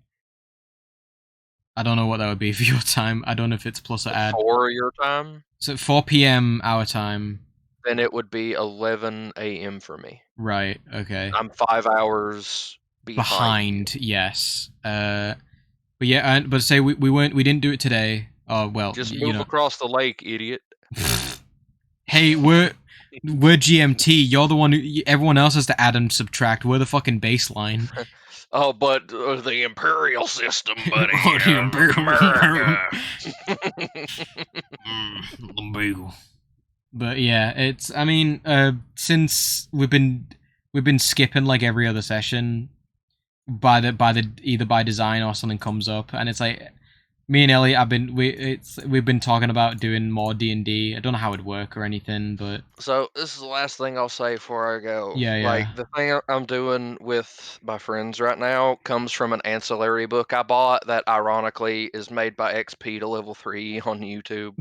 I don't know what that would be for your time. I don't know if it's plus or add. 4 your time? So 4 p.m. our time. Then it would be 11 a.m. for me. Right. Okay. I'm 5 hours behind. Yes. But yeah, but say we didn't do it today. Oh well. Just move across the lake, idiot. Hey, we're GMT. You're the one who everyone else has to add and subtract. We're the fucking baseline. Oh, but the imperial system, buddy. But yeah, it's. I mean, since we've been skipping like every other session, by the either by design or something comes up, and it's like me and Elliot we've been talking about doing more D&D. I don't know how it'd work or anything, but so this is the last thing I'll say before I go. Yeah. Like the thing I'm doing with my friends right now comes from an ancillary book I bought that ironically is made by XP to level 3 on YouTube.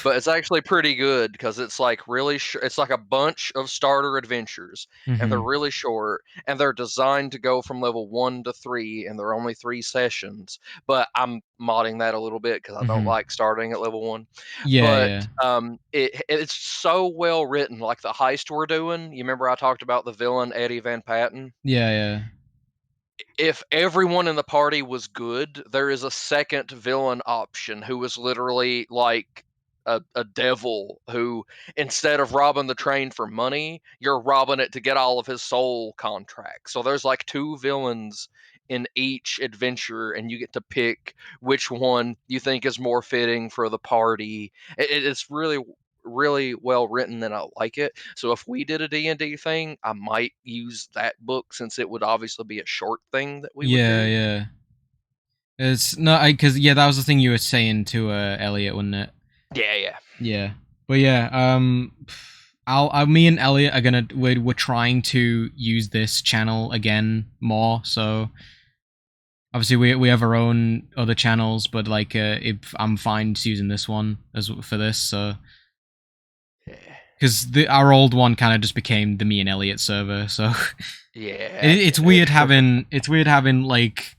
But it's actually pretty good because it's like really it's like a bunch of starter adventures and they're really short and they're designed to go from level 1 to 3 and they're only 3 sessions. But I'm modding that a little bit because I don't like starting at level 1. Yeah. But it's so well written. Like the heist we're doing. You remember I talked about the villain Eddie Van Patten? Yeah. If everyone in the party was good, there is a second villain option who is literally like a devil who, instead of robbing the train for money, you're robbing it to get all of his soul contracts. So there's like 2 villains in each adventure, and you get to pick which one you think is more fitting for the party. It's really well written and I like it. So if we did a D&D thing, I might use that book since it would obviously be a short thing that we would do. Yeah. It's no, because that was the thing you were saying to Elliot, wasn't it? Yeah. But yeah, me and Elliot are we're trying to use this channel again more. So obviously we have our own other channels, but like if I'm fine using this one for this. So because our old one kind of just became the me and Elliot server. So Yeah. it's weird having like.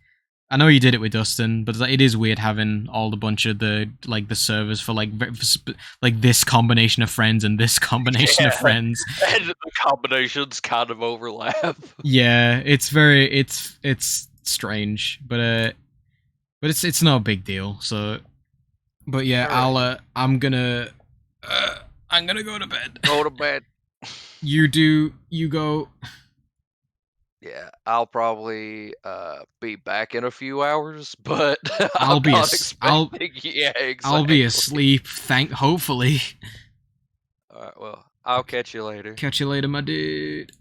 I know you did it with Dustin, but it is weird having all the bunch of the servers for like this combination of friends and this combination of Yeah. friends. And the combinations kind of overlap. Yeah, it's strange, but it's no big deal. So, but yeah, Alright. I'm gonna go to bed. Go to bed. You go. Yeah, I'll probably be back in a few hours, but I'll I'm be not I'll expecting. Yeah, exactly. I'll be asleep. Hopefully. All right, well, I'll catch you later. Catch you later, my dude.